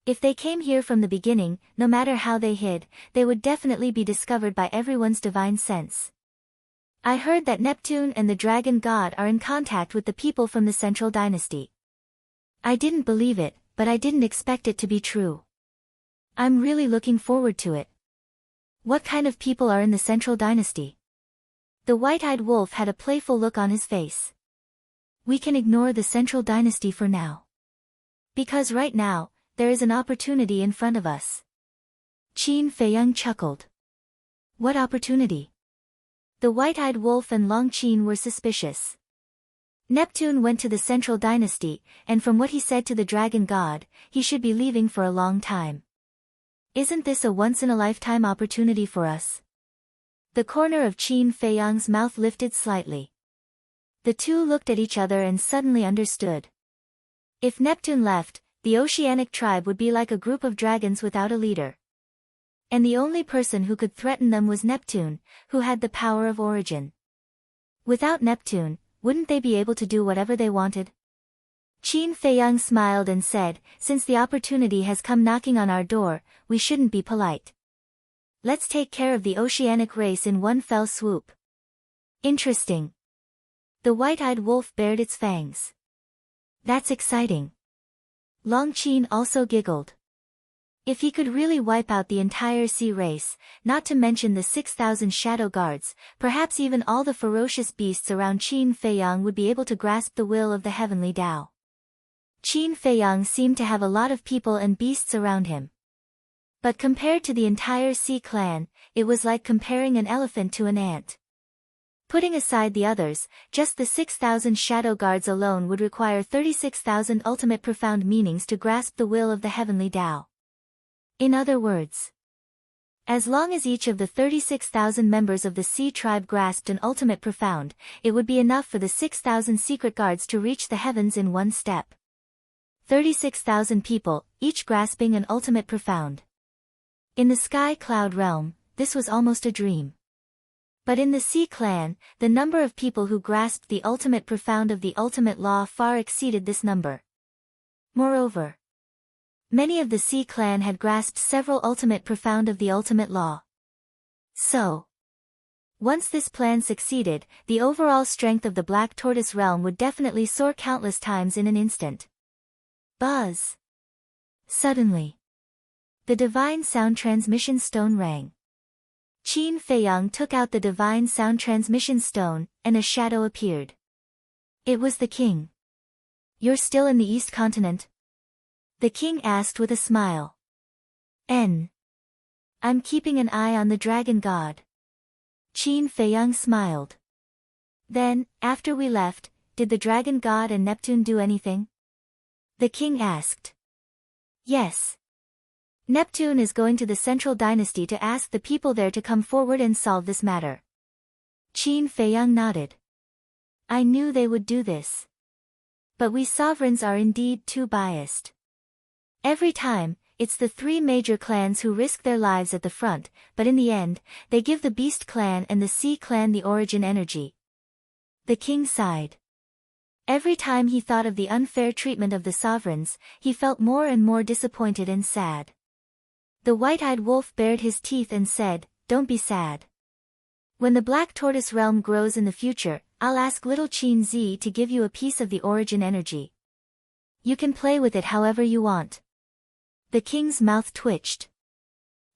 Speaker 1: If they came here from the beginning, no matter how they hid, they would definitely be discovered by everyone's divine sense. I heard that Neptune and the dragon god are in contact with the people from the central dynasty. I didn't believe it, but I didn't expect it to be true. I'm really looking forward to it. What kind of people are in the central dynasty? The white-eyed wolf had a playful look on his face. We can ignore the central dynasty for now. Because right now, there is an opportunity in front of us. Qin Feiyang chuckled. What opportunity? The white-eyed wolf and Long Qin were suspicious. Neptune went to the central dynasty, and from what he said to the dragon god, he should be leaving for a long time. Isn't this a once-in-a-lifetime opportunity for us? The corner of Qin Feiyang's mouth lifted slightly. The two looked at each other and suddenly understood. If Neptune left, the oceanic tribe would be like a group of dragons without a leader. And the only person who could threaten them was Neptune, who had the power of origin. Without Neptune, wouldn't they be able to do whatever they wanted? Qin Feiyang smiled and said, since the opportunity has come knocking on our door, we shouldn't be polite. Let's take care of the oceanic race in one fell swoop. Interesting. The white-eyed wolf bared its fangs. That's exciting. Long Qin also giggled. If he could really wipe out the entire sea race, not to mention the 6,000 shadow guards, perhaps even all the ferocious beasts around Qin Feiyang would be able to grasp the will of the heavenly Tao. Qin Feiyang seemed to have a lot of people and beasts around him. But compared to the entire Sea clan, it was like comparing an elephant to an ant. Putting aside the others, just the 6,000 shadow guards alone would require 36,000 ultimate profound meanings to grasp the will of the heavenly Tao. In other words, as long as each of the 36,000 members of the Sea tribe grasped an ultimate profound, it would be enough for the 6,000 secret guards to reach the heavens in one step. 36,000 people, each grasping an ultimate profound. In the Sky Cloud realm, this was almost a dream. But in the Sea clan, the number of people who grasped the ultimate profound of the ultimate law far exceeded this number. Moreover, many of the Sea clan had grasped several ultimate profound of the ultimate law. So, once this plan succeeded, the overall strength of the Black Tortoise realm would definitely soar countless times in an instant. Buzz! Suddenly, the divine sound transmission stone rang. Qin Feiyang took out the divine sound transmission stone, and a shadow appeared. It was the king. You're still in the East Continent? The king asked with a smile. I'm keeping an eye on the dragon god. Qin Feiyang smiled. Then, after we left, did the dragon god and Neptune do anything? The king asked. Yes. Neptune is going to the central dynasty to ask the people there to come forward and solve this matter. Qin Feiyang nodded. I knew they would do this. But we sovereigns are indeed too biased. Every time, it's the three major clans who risk their lives at the front, but in the end, they give the Beast clan and the Sea clan the origin energy. The king sighed. Every time he thought of the unfair treatment of the sovereigns, he felt more and more disappointed and sad. The white-eyed wolf bared his teeth and said, Don't be sad. When the Black Tortoise realm grows in the future, I'll ask little Qin Zi to give you a piece of the origin energy. You can play with it however you want. The king's mouth twitched.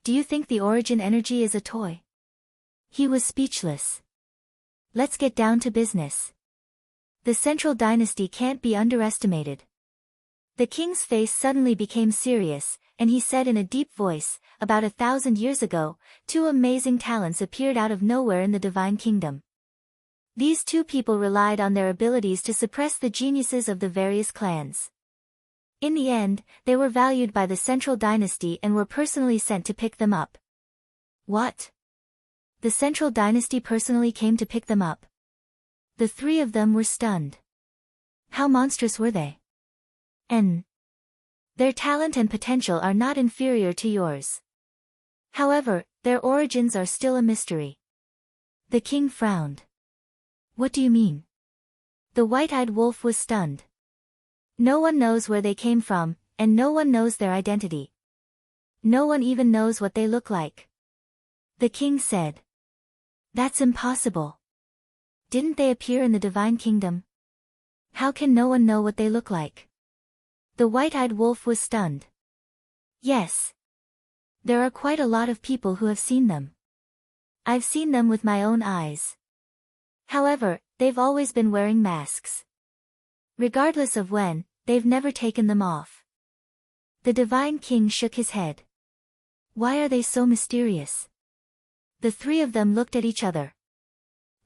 Speaker 1: Do you think the origin energy is a toy? He was speechless. Let's get down to business. The Central Dynasty can't be underestimated. The king's face suddenly became serious, and he said in a deep voice, about 1,000 years ago, two amazing talents appeared out of nowhere in the Divine Kingdom. These two people relied on their abilities to suppress the geniuses of the various clans. In the end, they were valued by the Central Dynasty and were personally sent to pick them up. What? The Central Dynasty personally came to pick them up? The three of them were stunned. How monstrous were they? Their talent and potential are not inferior to yours. However, their origins are still a mystery. The king frowned. What do you mean? The white-eyed wolf was stunned. No one knows where they came from, and no one knows their identity. No one even knows what they look like. The king said. That's impossible. Didn't they appear in the Divine Kingdom? How can no one know what they look like? The white-eyed wolf was stunned. Yes. There are quite a lot of people who have seen them. I've seen them with my own eyes. However, they've always been wearing masks. Regardless of when, they've never taken them off. The Divine King shook his head. Why are they so mysterious? The three of them looked at each other.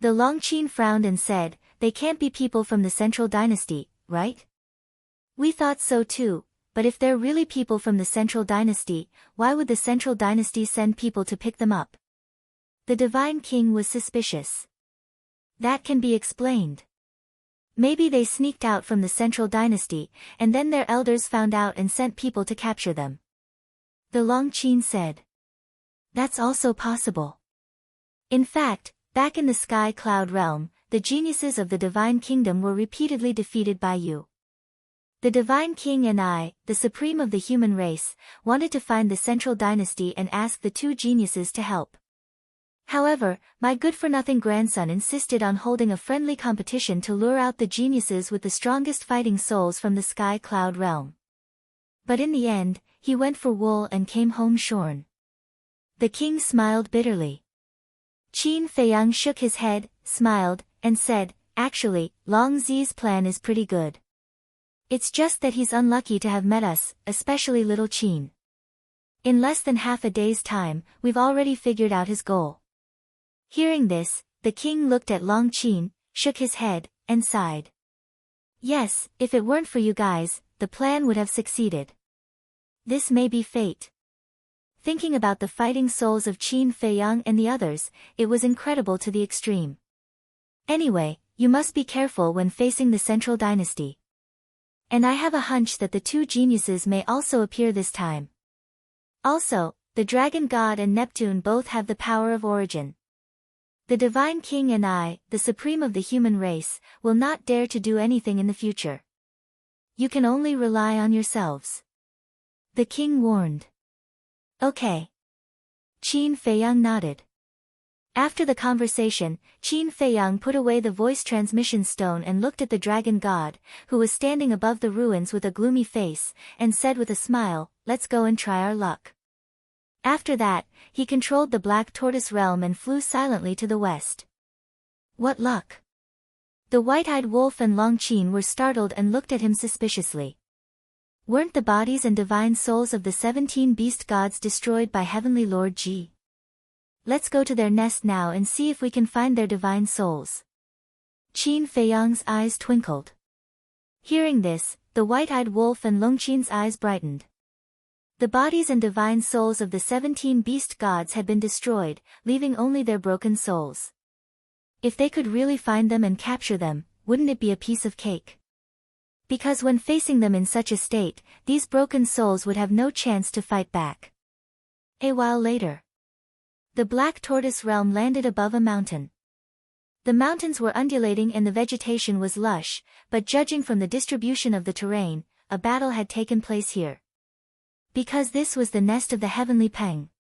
Speaker 1: The Longqin frowned and said, they can't be people from the Central Dynasty, right? We thought so too, but if they're really people from the Central Dynasty, why would the Central Dynasty send people to pick them up? The Divine King was suspicious. That can be explained. Maybe they sneaked out from the Central Dynasty, and then their elders found out and sent people to capture them. The Longqin said. That's also possible. In fact, back in the Sky Cloud realm, the geniuses of the Divine Kingdom were repeatedly defeated by you. The Divine King and I, the supreme of the human race, wanted to find the Central Dynasty and ask the two geniuses to help. However, my good-for-nothing grandson insisted on holding a friendly competition to lure out the geniuses with the strongest fighting souls from the Sky Cloud realm. But in the end, he went for wool and came home shorn. The king smiled bitterly. Qin Feiyang shook his head, smiled, and said, actually, Long Zi's plan is pretty good. It's just that he's unlucky to have met us, especially little Qin. In less than half a day's time, we've already figured out his goal. Hearing this, the king looked at Longqin, shook his head, and sighed. Yes, if it weren't for you guys, the plan would have succeeded. This may be fate. Thinking about the fighting souls of Qin Feiyang and the others, it was incredible to the extreme. Anyway, you must be careful when facing the Central Dynasty. And I have a hunch that the two geniuses may also appear this time. Also, the Dragon God and Neptune both have the power of origin. The Divine King and I, the supreme of the human race, will not dare to do anything in the future. You can only rely on yourselves. The king warned. Okay. Qin Feiyang nodded. After the conversation, Qin Feiyang put away the voice transmission stone and looked at the Dragon God, who was standing above the ruins with a gloomy face, and said with a smile, let's go and try our luck. After that, he controlled the Black Tortoise realm and flew silently to the west. What luck! The white-eyed wolf and Longqin were startled and looked at him suspiciously. Weren't the bodies and divine souls of the 17 beast gods destroyed by Heavenly Lord Ji? Let's go to their nest now and see if we can find their divine souls. Qin Feiyang's eyes twinkled. Hearing this, the white-eyed wolf and Longqin's eyes brightened. The bodies and divine souls of the 17 beast gods had been destroyed, leaving only their broken souls. If they could really find them and capture them, wouldn't it be a piece of cake? Because when facing them in such a state, these broken souls would have no chance to fight back. A while later, the Black Tortoise realm landed above a mountain. The mountains were undulating and the vegetation was lush, but judging from the distribution of the terrain, a battle had taken place here. Because this was the nest of the Heavenly Peng.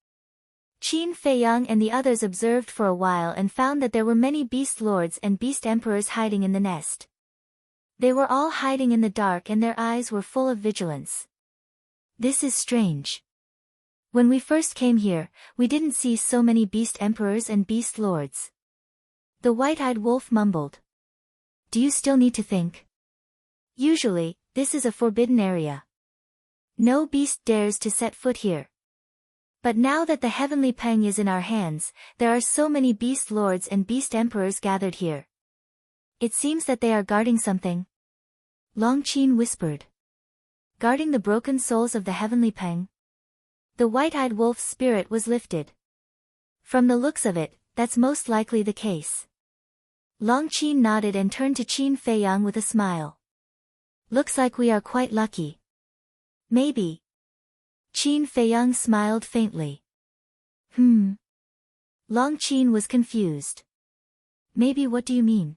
Speaker 1: Qin Feiyang and the others observed for a while and found that there were many beast lords and beast emperors hiding in the nest. They were all hiding in the dark and their eyes were full of vigilance. This is strange. When we first came here, we didn't see so many beast emperors and beast lords. The white-eyed wolf mumbled. Do you still need to think? Usually, this is a forbidden area. No beast dares to set foot here. But now that the heavenly peng is in our hands, there are so many beast lords and beast emperors gathered here. It seems that they are guarding something. Long Qin whispered. Guarding the broken souls of the heavenly peng? The white-eyed wolf's spirit was lifted. From the looks of it, that's most likely the case. Long Qin nodded and turned to Qin Feiyang with a smile. Looks like we are quite lucky. Maybe. Qin Feiyang smiled faintly. Long Qin was confused. Maybe, what do you mean?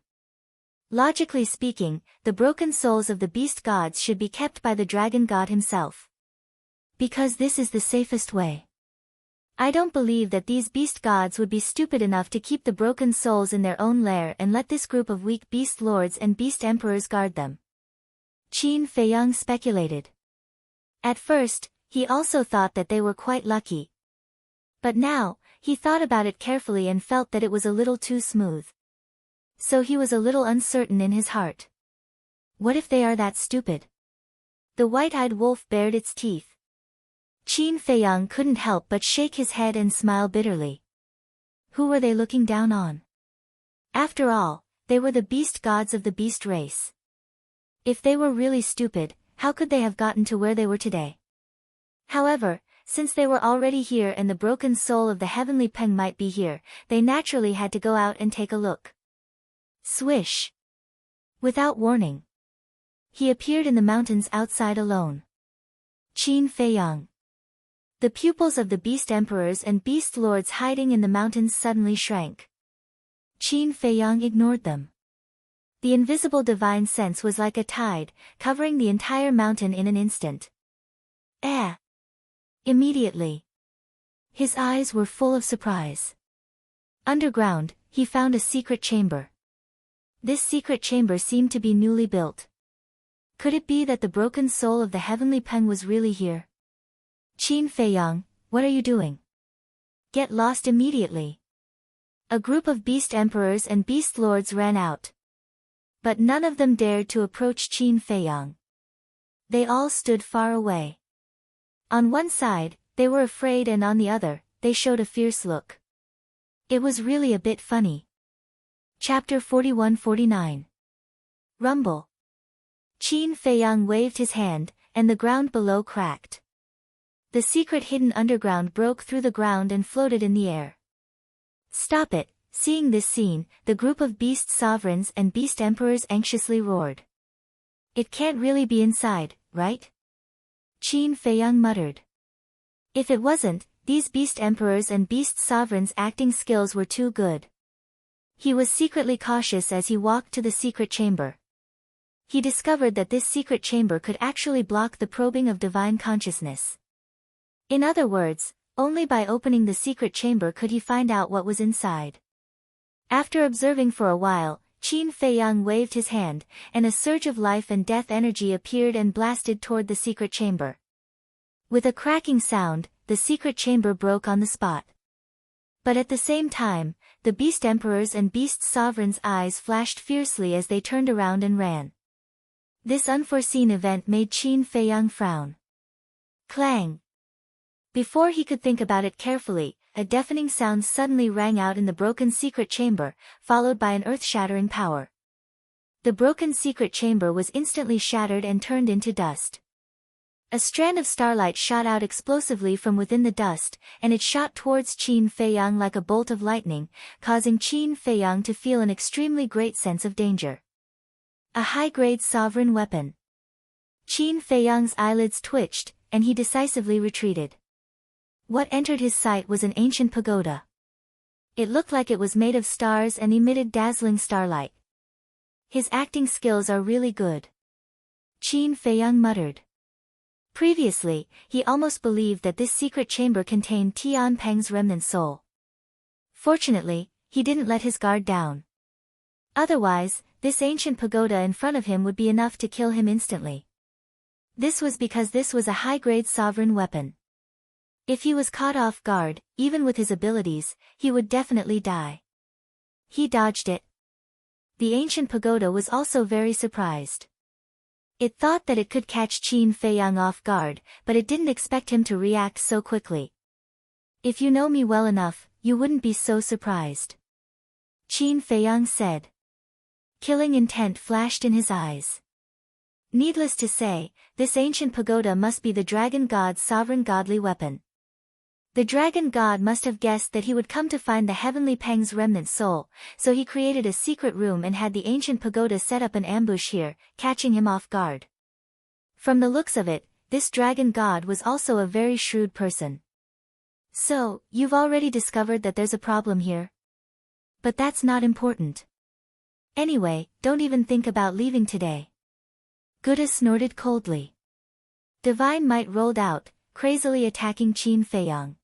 Speaker 1: Logically speaking, the broken souls of the beast gods should be kept by the dragon god himself. Because this is the safest way. I don't believe that these beast gods would be stupid enough to keep the broken souls in their own lair and let this group of weak beast lords and beast emperors guard them. Qin Feiyang speculated. At first, he also thought that they were quite lucky. But now, he thought about it carefully and felt that it was a little too smooth. So he was a little uncertain in his heart. What if they are that stupid? The white-eyed wolf bared its teeth. Qin Feiyang couldn't help but shake his head and smile bitterly. Who were they looking down on? After all, they were the beast gods of the beast race. If they were really stupid, how could they have gotten to where they were today? However, since they were already here and the broken soul of the heavenly peng might be here, they naturally had to go out and take a look. Swish! Without warning, he appeared in the mountains outside alone. Qin Feiyang. The pupils of the beast emperors and beast lords hiding in the mountains suddenly shrank. Qin Feiyang ignored them. The invisible divine sense was like a tide, covering the entire mountain in an instant. Immediately, his eyes were full of surprise. Underground, he found a secret chamber. This secret chamber seemed to be newly built. Could it be that the broken soul of the heavenly peng was really here? Qin Feiyang, what are you doing? Get lost immediately. A group of beast emperors and beast lords ran out. But none of them dared to approach Qin Feiyang. They all stood far away. On one side, they were afraid, and on the other, they showed a fierce look. It was really a bit funny. Chapter 41-49. Rumble. Qin Feiyang waved his hand, and the ground below cracked. The secret hidden underground broke through the ground and floated in the air. Stop it! Seeing this scene, the group of beast sovereigns and beast emperors anxiously roared. It can't really be inside, right? Qin Feiyang muttered. If it wasn't, these beast emperors and beast sovereigns' acting skills were too good. He was secretly cautious as he walked to the secret chamber. He discovered that this secret chamber could actually block the probing of divine consciousness. In other words, only by opening the secret chamber could he find out what was inside. After observing for a while, Qin Feiyang waved his hand, and a surge of life and death energy appeared and blasted toward the secret chamber. With a cracking sound, the secret chamber broke on the spot. But at the same time, the beast emperors and beast sovereigns' eyes flashed fiercely as they turned around and ran. This unforeseen event made Qin Feiyang frown. Clang! Before he could think about it carefully, a deafening sound suddenly rang out in the broken secret chamber, followed by an earth-shattering power. The broken secret chamber was instantly shattered and turned into dust. A strand of starlight shot out explosively from within the dust, and it shot towards Qin Feiyang like a bolt of lightning, causing Qin Feiyang to feel an extremely great sense of danger. A high-grade sovereign weapon. Qin Feiyang's eyelids twitched, and he decisively retreated. What entered his sight was an ancient pagoda. It looked like it was made of stars and emitted dazzling starlight. His acting skills are really good. Qin Feiyang muttered. Previously, he almost believed that this secret chamber contained Tian Peng's remnant soul. Fortunately, he didn't let his guard down. Otherwise, this ancient pagoda in front of him would be enough to kill him instantly. This was because this was a high-grade sovereign weapon. If he was caught off guard, even with his abilities, he would definitely die. He dodged it. The ancient pagoda was also very surprised. It thought that it could catch Qin Feiyang off guard, but it didn't expect him to react so quickly. If you know me well enough, you wouldn't be so surprised. Qin Feiyang said. Killing intent flashed in his eyes. Needless to say, this ancient pagoda must be the dragon god's sovereign godly weapon. The dragon god must have guessed that he would come to find the heavenly Peng's remnant soul, so he created a secret room and had the ancient pagoda set up an ambush here, catching him off guard. From the looks of it, this dragon god was also a very shrewd person. So, you've already discovered that there's a problem here? But that's not important. Anyway, don't even think about leaving today. Buddha snorted coldly. Divine might rolled out, crazily attacking Qin Feiyang.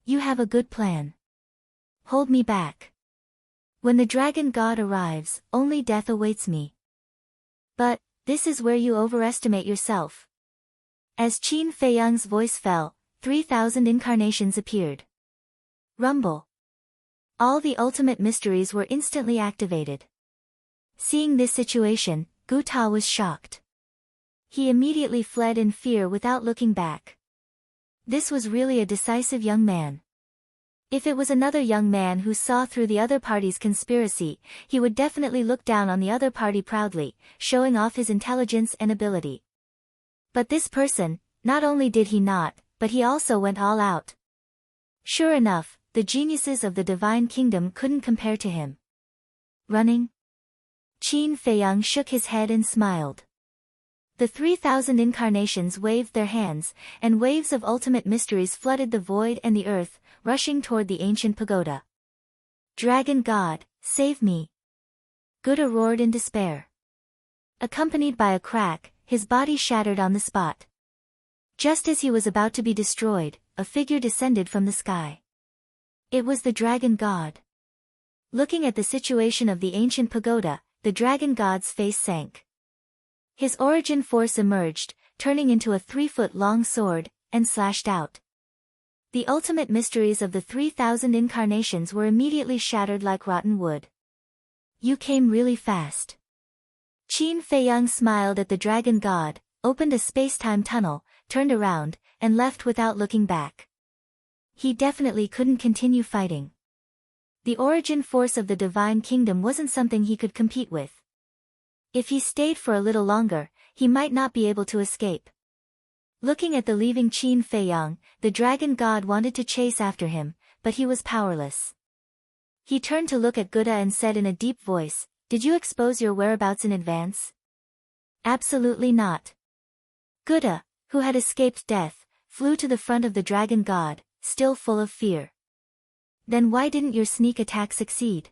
Speaker 1: You have a good plan. Hold me back. When the dragon god arrives, only death awaits me. But, this is where you overestimate yourself. As Qin Feiyang's voice fell, 3,000 incarnations appeared. Rumble. All the ultimate mysteries were instantly activated. Seeing this situation, Gu Ta was shocked. He immediately fled in fear without looking back. This was really a decisive young man. If it was another young man who saw through the other party's conspiracy, he would definitely look down on the other party proudly, showing off his intelligence and ability. But this person, not only did he not, but he also went all out. Sure enough, the geniuses of the divine kingdom couldn't compare to him. Running? Qin Feiyang shook his head and smiled. The 3,000 incarnations waved their hands, and waves of ultimate mysteries flooded the void and the earth, rushing toward the ancient pagoda. Dragon God, save me! Buddha roared in despair. Accompanied by a crack, his body shattered on the spot. Just as he was about to be destroyed, a figure descended from the sky. It was the dragon god. Looking at the situation of the ancient pagoda, the dragon god's face sank. His origin force emerged, turning into a 3-foot-long sword, and slashed out. The ultimate mysteries of the 3,000 incarnations were immediately shattered like rotten wood. You came really fast. Qin Feiyang smiled at the dragon god, opened a space-time tunnel, turned around, and left without looking back. He definitely couldn't continue fighting. The origin force of the divine kingdom wasn't something he could compete with. If he stayed for a little longer, he might not be able to escape. Looking at the leaving Qin Feiyang, the dragon god wanted to chase after him, but he was powerless. He turned to look at Buddha and said in a deep voice, "Did you expose your whereabouts in advance?" Absolutely not. Buddha, who had escaped death, flew to the front of the dragon god, still full of fear. Then why didn't your sneak attack succeed?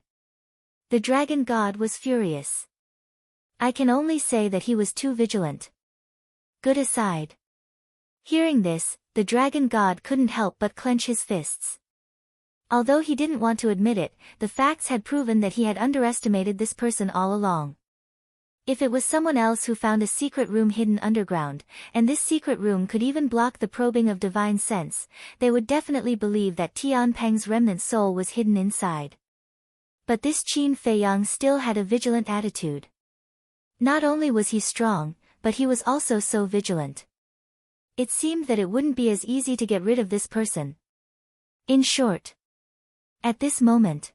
Speaker 1: The dragon god was furious. I can only say that he was too vigilant. Buddha sighed. Hearing this, the dragon god couldn't help but clench his fists. Although he didn't want to admit it, the facts had proven that he had underestimated this person all along. If it was someone else who found a secret room hidden underground, and this secret room could even block the probing of divine sense, they would definitely believe that Tian Peng's remnant soul was hidden inside. But this Qin Feiyang still had a vigilant attitude. Not only was he strong, but he was also so vigilant. It seemed that it wouldn't be as easy to get rid of this person. In short, at this moment,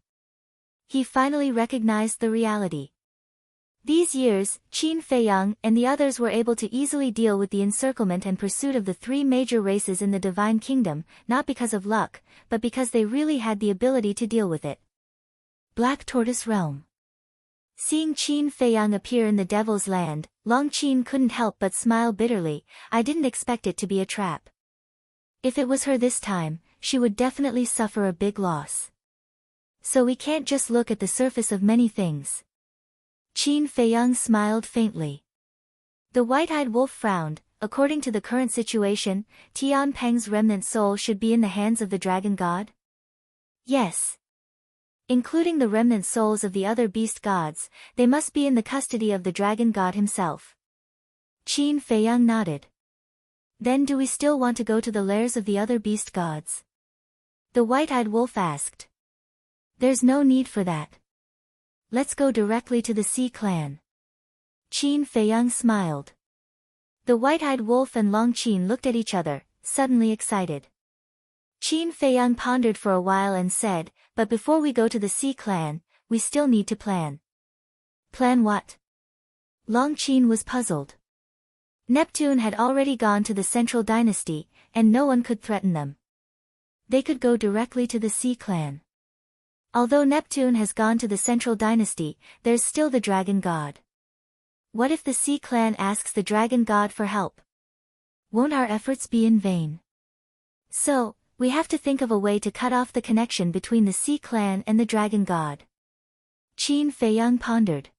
Speaker 1: he finally recognized the reality. These years, Qin Feiyang and the others were able to easily deal with the encirclement and pursuit of the 3 major races in the Divine Kingdom, not because of luck, but because they really had the ability to deal with it. Black Tortoise Realm. Seeing Qin Feiyang appear in the Devil's Land, Long Qin couldn't help but smile bitterly. I didn't expect it to be a trap. If it was her this time, she would definitely suffer a big loss. So we can't just look at the surface of many things. Qin Feiyang smiled faintly. The white-eyed wolf frowned. According to the current situation, Tian Peng's remnant soul should be in the hands of the dragon god? Yes. Including the remnant souls of the other beast gods, they must be in the custody of the dragon god himself. Qin Feiyang nodded. Then do we still want to go to the lairs of the other beast gods? The white-eyed wolf asked. There's no need for that. Let's go directly to the Sea Clan. Qin Feiyang smiled. The white-eyed wolf and Long Qin looked at each other, suddenly excited. Qin Feiyang pondered for a while and said, but before we go to the Sea Clan, we still need to plan. Plan what? Long Qin was puzzled. Neptune had already gone to the Central Dynasty, and no one could threaten them. They could go directly to the Sea Clan. Although Neptune has gone to the Central Dynasty, there's still the Dragon God. What if the Sea Clan asks the Dragon God for help? Won't our efforts be in vain? So, we have to think of a way to cut off the connection between the Sea Clan and the Dragon God. Qin Feiyang pondered.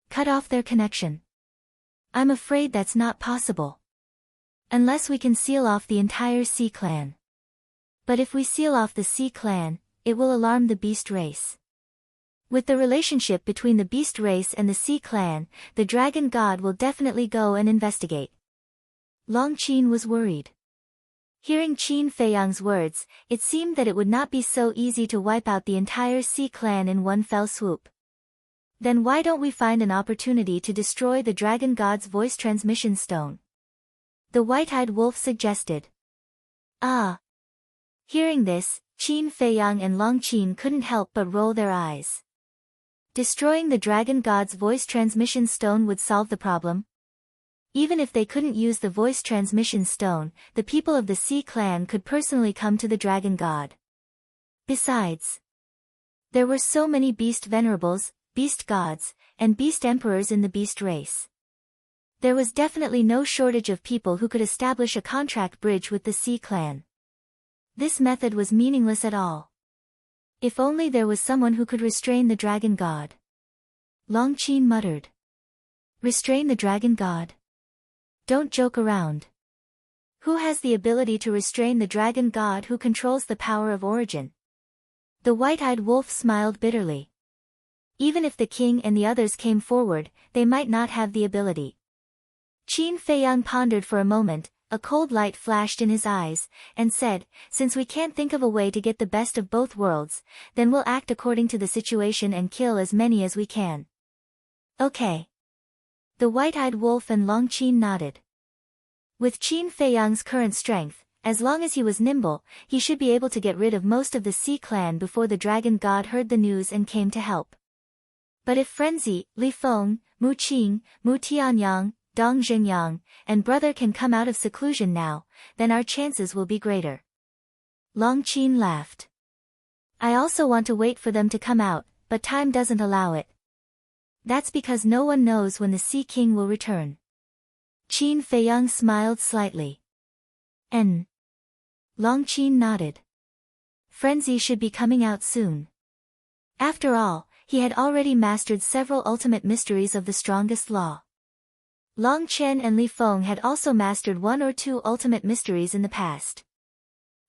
Speaker 1: Cut off their connection. I'm afraid that's not possible. Unless we can seal off the entire Sea Clan. But if we seal off the Sea Clan, it will alarm the beast race. With the relationship between the beast race and the Sea Clan, the Dragon God will definitely go and investigate. Long Qin was worried. Hearing Qin Feiyang's words, it seemed that it would not be so easy to wipe out the entire Sea Clan in one fell swoop. Then why don't we find an opportunity to destroy the Dragon God's voice transmission stone? The white-eyed wolf suggested. Ah! Hearing this, Qin Feiyang and Long Qin couldn't help but roll their eyes. Destroying the Dragon God's voice transmission stone would solve the problem? Even if they couldn't use the voice transmission stone, the people of the Sea Clan could personally come to the Dragon God. Besides, there were so many beast venerables, beast gods, and beast emperors in the beast race. There was definitely no shortage of people who could establish a contract bridge with the Sea Clan. This method was meaningless at all. If only there was someone who could restrain the Dragon God. Long Qin muttered. Restrain the Dragon God? Don't joke around. Who has the ability to restrain the Dragon God who controls the power of origin? The white-eyed wolf smiled bitterly. Even if the king and the others came forward, they might not have the ability. Qin Feiyang pondered for a moment, a cold light flashed in his eyes, and said, since we can't think of a way to get the best of both worlds, then we'll act according to the situation and kill as many as we can. Okay. The white-eyed wolf and Long Qin nodded. With Qin Feiyang's current strength, as long as he was nimble, he should be able to get rid of most of the Sea Clan before the Dragon God heard the news and came to help. But if Frenzy, Li Feng, Mu Qing, Mu Tianyang, Dong Zhengyang, and brother can come out of seclusion now, then our chances will be greater. Long Qin laughed. I also want to wait for them to come out, but time doesn't allow it. That's because no one knows when the Sea King will return. Qin Feiyang smiled slightly. Long Qin nodded. Frenzy should be coming out soon. After all, he had already mastered several ultimate mysteries of the strongest law. Long Chen and Li Feng had also mastered one or two ultimate mysteries in the past.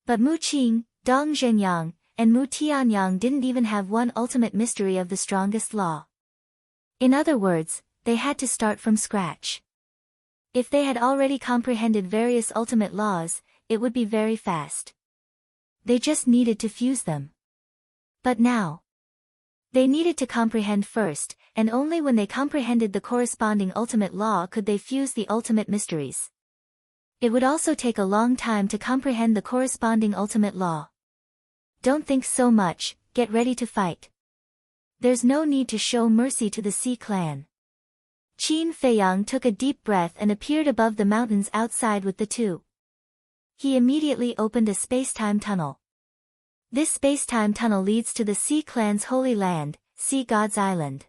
Speaker 1: But Mu Qing, Dong Zhengyang, and Mu Tianyang didn't even have one ultimate mystery of the strongest law. In other words, they had to start from scratch. If they had already comprehended various ultimate laws, it would be very fast. They just needed to fuse them. But now, they needed to comprehend first, and only when they comprehended the corresponding ultimate law could they fuse the ultimate mysteries. It would also take a long time to comprehend the corresponding ultimate law. Don't think so much, get ready to fight. There's no need to show mercy to the Sea Clan. Qin Feiyang took a deep breath and appeared above the mountains outside with the two. He immediately opened a space-time tunnel. This space-time tunnel leads to the Sea Clan's holy land, Sea God's Island.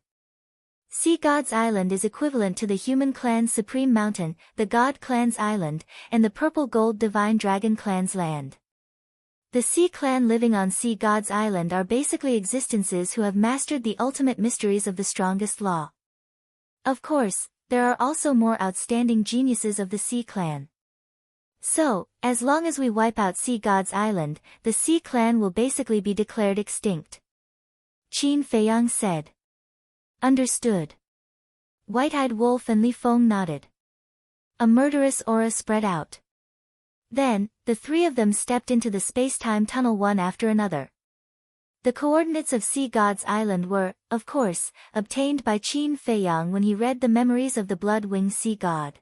Speaker 1: Sea God's Island is equivalent to the Human Clan's Supreme Mountain, the God Clan's Island, and the Purple Gold Divine Dragon Clan's land. The Sea Clan living on Sea God's Island are basically existences who have mastered the ultimate mysteries of the strongest law. Of course, there are also more outstanding geniuses of the Sea Clan. So, as long as we wipe out Sea God's Island, the Sea Clan will basically be declared extinct. Qin Feiyang said. Understood. White-eyed wolf and Li Feng nodded. A murderous aura spread out. Then, the three of them stepped into the space-time tunnel one after another. The coordinates of Sea God's Island were, of course, obtained by Qin Feiyang when he read the memories of the blood-winged sea god.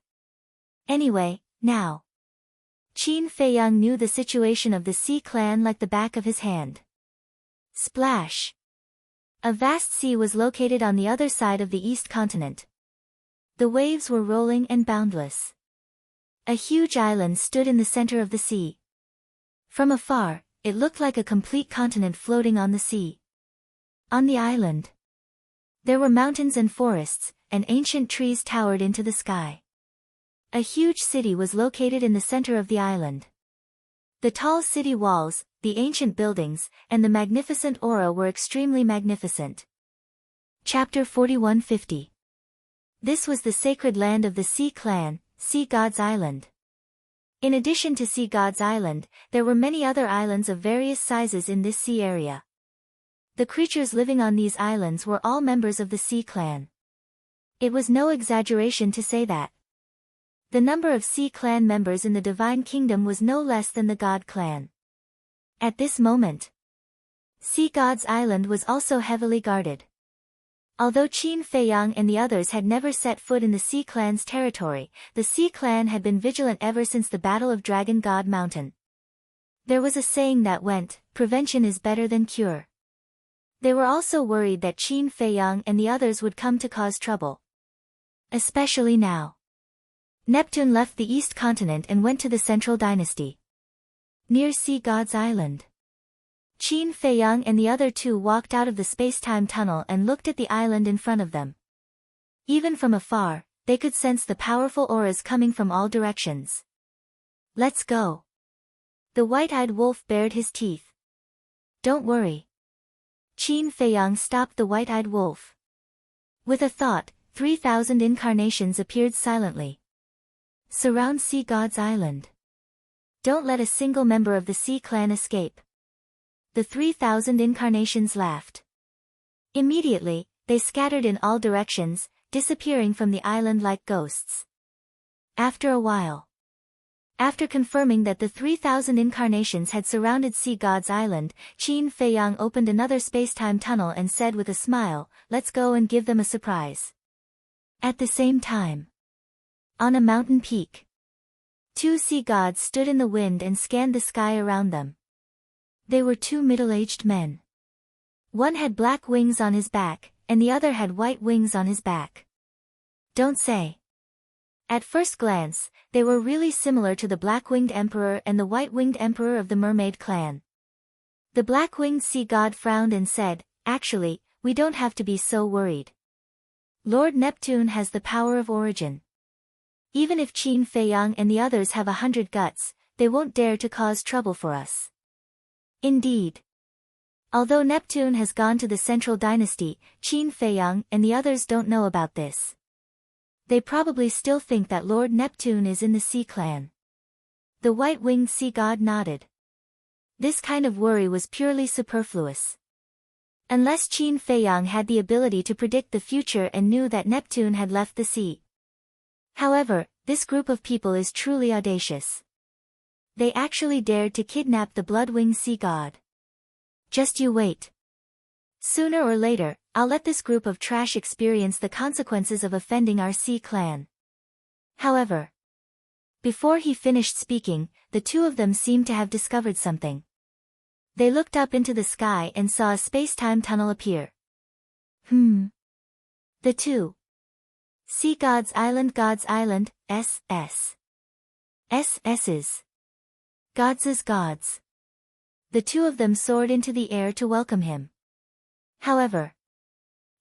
Speaker 1: Anyway, now. Qin Feiyang knew the situation of the Sea clan like the back of his hand. Splash! A vast sea was located on the other side of the East continent. The waves were rolling and boundless. A huge island stood in the center of the sea. From afar, it looked like a complete continent floating on the sea. On the island, there were mountains and forests, and ancient trees towered into the sky. A huge city was located in the center of the island. The tall city walls, the ancient buildings, and the magnificent aura were extremely magnificent. Chapter 4150. This was the sacred land of the Sea clan, Sea God's Island. In addition to Sea God's Island, there were many other islands of various sizes in this sea area. The creatures living on these islands were all members of the Sea clan. It was no exaggeration to say that the number of Sea clan members in the Divine Kingdom was no less than the God clan. At this moment, Sea God's Island was also heavily guarded. Although Qin Feiyang and the others had never set foot in the Sea clan's territory, the Sea clan had been vigilant ever since the Battle of Dragon God Mountain. There was a saying that went, "Prevention is better than cure." They were also worried that Qin Feiyang and the others would come to cause trouble. Especially now. Neptune left the East continent and went to the Central Dynasty. Near Sea God's Island, Qin Feiyang and the other two walked out of the space-time tunnel and looked at the island in front of them. Even from afar, they could sense the powerful auras coming from all directions. "Let's go." The white-eyed wolf bared his teeth. "Don't worry." Qin Feiyang stopped the white-eyed wolf. With a thought, 3,000 incarnations appeared silently. Surround Sea God's Island. Don't let a single member of the Sea clan escape. The 3,000 incarnations laughed. Immediately, they scattered in all directions, disappearing from the island like ghosts. After a while, after confirming that the 3,000 incarnations had surrounded Sea God's Island, Qin Feiyang opened another space-time tunnel and said with a smile, "Let's go and give them a surprise." At the same time, on a mountain peak, two sea gods stood in the wind and scanned the sky around them. They were two middle-aged men. One had black wings on his back, and the other had white wings on his back. Don't say. At first glance, they were really similar to the black-winged emperor and the white-winged emperor of the mermaid clan. The black-winged sea god frowned and said, "Actually, we don't have to be so worried. Lord Neptune has the power of origin. Even if Qin Feiyang and the others have 100 guts, they won't dare to cause trouble for us." Indeed. Although Neptune has gone to the Central Dynasty, Qin Feiyang and the others don't know about this. They probably still think that Lord Neptune is in the Sea clan. The white-winged sea god nodded. This kind of worry was purely superfluous. Unless Qin Feiyang had the ability to predict the future and knew that Neptune had left the sea. However, this group of people is truly audacious. They actually dared to kidnap the blood-winged sea god. Just you wait. Sooner or later, I'll let this group of trash experience the consequences of offending our Sea clan. However, before he finished speaking, the two of them seemed to have discovered something. They looked up into the sky and saw a space-time tunnel appear. The two. Sea God's Island, SS. SS's. Gods' gods. The two of them soared into the air to welcome him. However,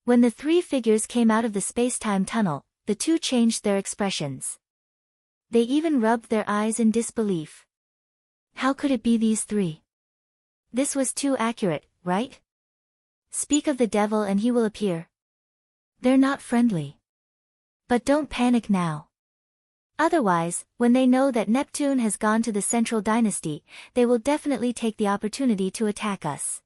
Speaker 1: when the three figures came out of the space-time tunnel, the two changed their expressions. They even rubbed their eyes in disbelief. How could it be these three? This was too accurate, right? Speak of the devil and he will appear. They're not friendly. But don't panic now. Otherwise, when they know that Neptune has gone to the Central Dynasty, they will definitely take the opportunity to attack us.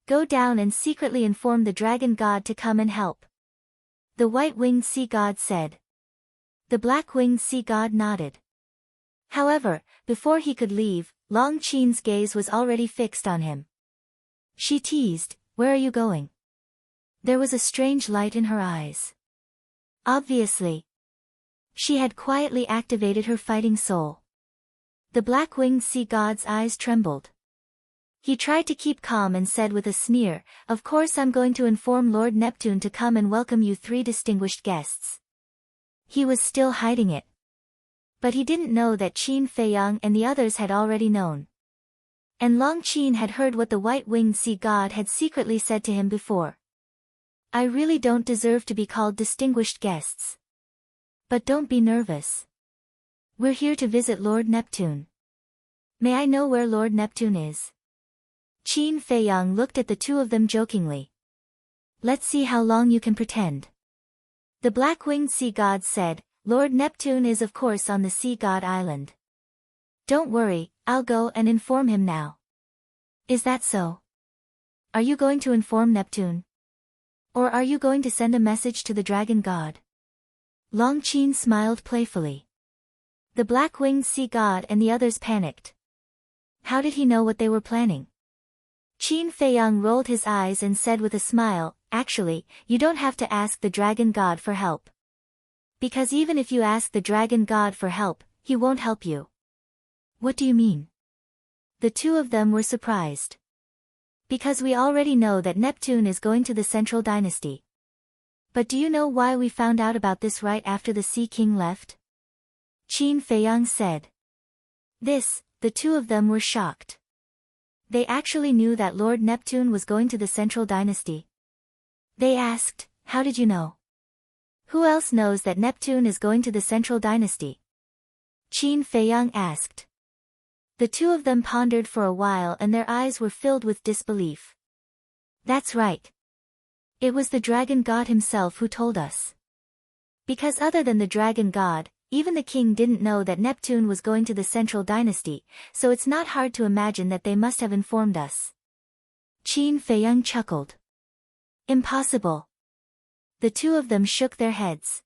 Speaker 1: Go down and secretly inform the dragon god to come and help. The white-winged sea god said. The black-winged sea god nodded. However, before he could leave, Long Qin's gaze was already fixed on him. She teased, "Where are you going?" There was a strange light in her eyes. Obviously, she had quietly activated her fighting soul. The black-winged sea god's eyes trembled. He tried to keep calm and said with a sneer, "Of course I'm going to inform Lord Neptune to come and welcome you three distinguished guests." He was still hiding it. But he didn't know that Qin Feiyang and the others had already known. And Long Qin had heard what the white-winged sea god had secretly said to him before. "I really don't deserve to be called distinguished guests. But don't be nervous. We're here to visit Lord Neptune. May I know where Lord Neptune is?" Qin Feiyang looked at the two of them jokingly. "Let's see how long you can pretend." The black-winged sea god said, "Lord Neptune is of course on the Sea God Island. Don't worry, I'll go and inform him now." "Is that so? Are you going to inform Neptune? Or are you going to send a message to the dragon god?" Long Qin smiled playfully. The black-winged sea god and the others panicked. How did he know what they were planning? Qin Feiyang rolled his eyes and said with a smile, "Actually, you don't have to ask the dragon god for help. Because even if you ask the dragon god for help, he won't help you." "What do you mean?" The two of them were surprised. "Because we already know that Neptune is going to the Central Dynasty. But do you know why we found out about this right after the Sea King left?" Qin Feiyang said. The two of them were shocked. They actually knew that Lord Neptune was going to the Central Dynasty. They asked, "How did you know? Who else knows that Neptune is going to the Central Dynasty?" Qin Feiyang asked. The two of them pondered for a while and their eyes were filled with disbelief. "That's right. It was the dragon god himself who told us. Because other than the dragon god, even the king didn't know that Neptune was going to the Central Dynasty, so it's not hard to imagine that they must have informed us." Qin Feiyang chuckled. "Impossible." The two of them shook their heads.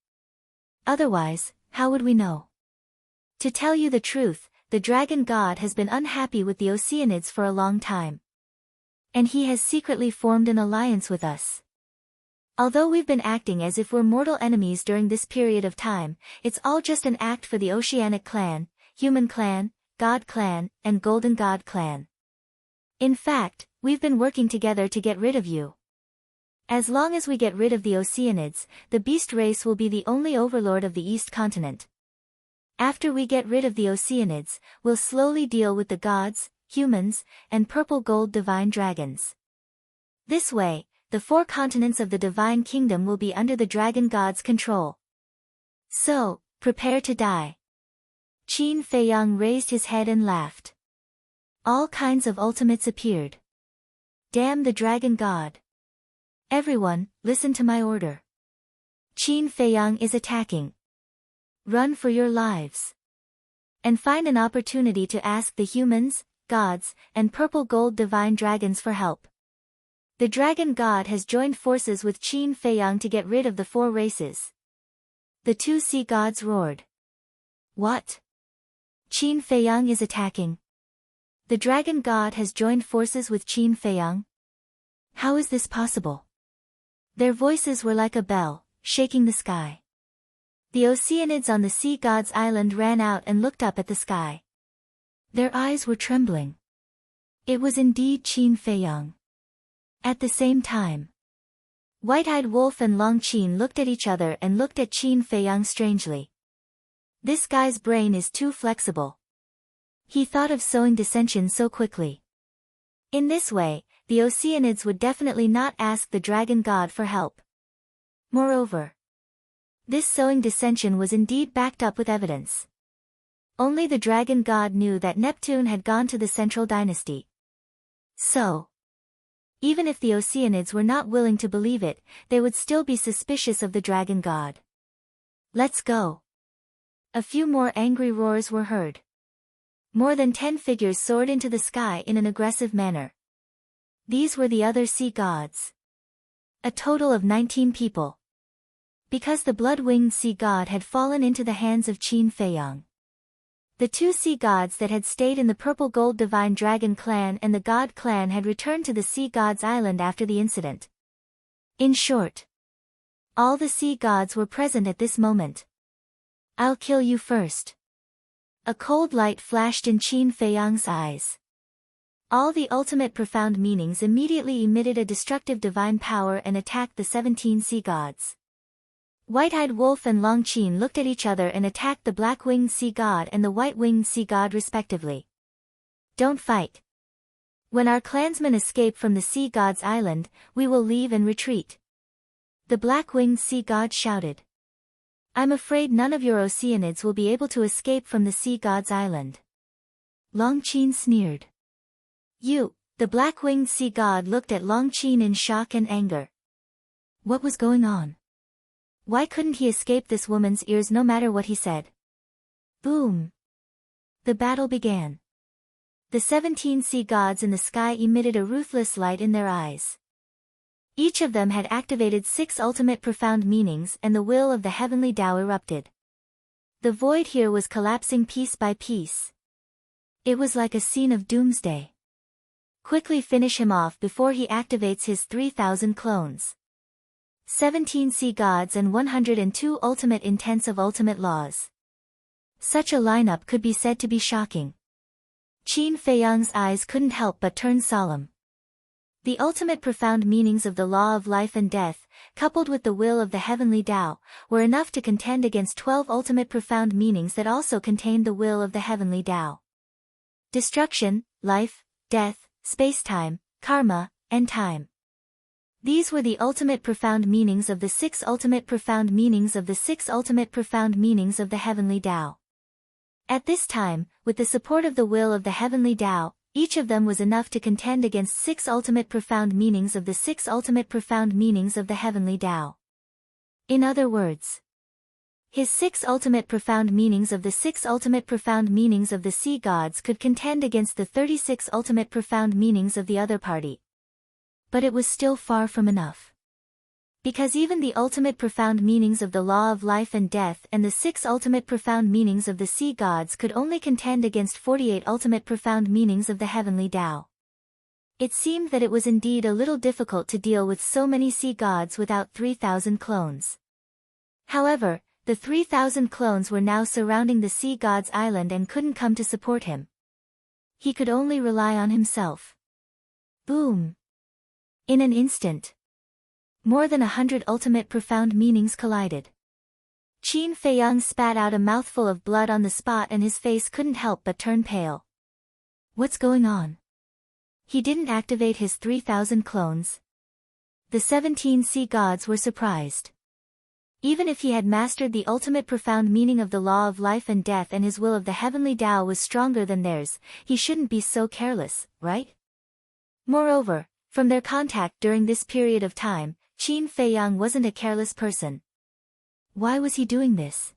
Speaker 1: "Otherwise, how would we know? To tell you the truth, the dragon god has been unhappy with the Oceanids for a long time. And he has secretly formed an alliance with us. Although we've been acting as if we're mortal enemies during this period of time, it's all just an act for the Oceanic clan, Human clan, God clan, and Golden God clan. In fact, we've been working together to get rid of you. As long as we get rid of the Oceanids, the beast race will be the only overlord of the East continent. After we get rid of the Oceanids, we'll slowly deal with the gods, humans, and purple gold divine dragons. This way, the 4 continents of the divine kingdom will be under the dragon god's control. So, prepare to die." Qin Feiyang raised his head and laughed. All kinds of ultimates appeared. "Damn the dragon god. Everyone, listen to my order. Qin Feiyang is attacking. Run for your lives. And find an opportunity to ask the humans, gods, and purple gold divine dragons for help. The dragon god has joined forces with Qin Feiyang to get rid of the 4 races." The 2 sea gods roared. "What? Qin Feiyang is attacking? The dragon god has joined forces with Qin Feiyang? How is this possible?" Their voices were like a bell, shaking the sky. The Oceanids on the sea god's island ran out and looked up at the sky. Their eyes were trembling. It was indeed Qin Feiyang. At the same time, White-Eyed Wolf and Long Qin looked at each other and looked at Qin Feiyang strangely. This guy's brain is too flexible. He thought of sowing dissension so quickly. In this way, the Oceanids would definitely not ask the dragon god for help. Moreover, this sowing dissension was indeed backed up with evidence. Only the dragon god knew that Neptune had gone to the Central Dynasty. So, even if the Oceanids were not willing to believe it, they would still be suspicious of the dragon god. "Let's go." A few more angry roars were heard. More than 10 figures soared into the sky in an aggressive manner. These were the other sea gods. A total of 19 people. Because the blood-winged sea god had fallen into the hands of Qin Feiyang. The two sea gods that had stayed in the purple gold divine dragon clan and the god clan had returned to the sea gods island after the incident. In short, all the sea gods were present at this moment. I'll kill you first. A cold light flashed in Qin Feiyang's eyes. All the ultimate profound meanings immediately emitted a destructive divine power and attacked the 17 sea gods. White-eyed wolf and Long Qin looked at each other and attacked the black-winged sea god and the white-winged sea god respectively. Don't fight. When our clansmen escape from the sea god's island, we will leave and retreat. The black-winged sea god shouted. I'm afraid none of your Oceanids will be able to escape from the sea god's island. Long Qin sneered. The black-winged sea god looked at Long Qin in shock and anger. What was going on? Why couldn't he escape this woman's ears no matter what he said? Boom! The battle began. The 17 sea gods in the sky emitted a ruthless light in their eyes. Each of them had activated 6 ultimate profound meanings and the will of the heavenly Tao erupted. The void here was collapsing piece by piece. It was like a scene of doomsday. Quickly finish him off before he activates his 3,000 clones. 17 sea gods and 102 ultimate intents of ultimate laws. Such a lineup could be said to be shocking. Qin Feiyang's eyes couldn't help but turn solemn. The ultimate profound meanings of the law of life and death, coupled with the will of the heavenly Tao, were enough to contend against 12 ultimate profound meanings that also contained the will of the heavenly Tao. Destruction, life, death, space-time, karma, and time. These were the ultimate profound meanings of the 6 ultimate profound meanings of the 6 ultimate profound meanings of the heavenly Tao. At this time, with the support of the will of the heavenly Tao, each of them was enough to contend against 6 ultimate profound meanings of the 6 ultimate profound meanings of the heavenly Tao. In other words, his 6 ultimate profound meanings of the 6 ultimate profound meanings of the sea gods could contend against the 36 ultimate profound meanings of the other party. But it was still far from enough. Because even the ultimate profound meanings of the law of life and death and the 6 ultimate profound meanings of the sea gods could only contend against 48 ultimate profound meanings of the heavenly Tao. It seemed that it was indeed a little difficult to deal with so many sea gods without 3,000 clones. However, the 3,000 clones were now surrounding the sea god's island and couldn't come to support him. He could only rely on himself. Boom! In an instant, more than 100 ultimate profound meanings collided. Qin Feiyang spat out a mouthful of blood on the spot and his face couldn't help but turn pale. What's going on? He didn't activate his 3,000 clones. The 17 sea gods were surprised. Even if he had mastered the ultimate profound meaning of the law of life and death and his will of the heavenly Tao was stronger than theirs, he shouldn't be so careless, right? Moreover, from their contact during this period of time, Qin Feiyang wasn't a careless person. Why was he doing this?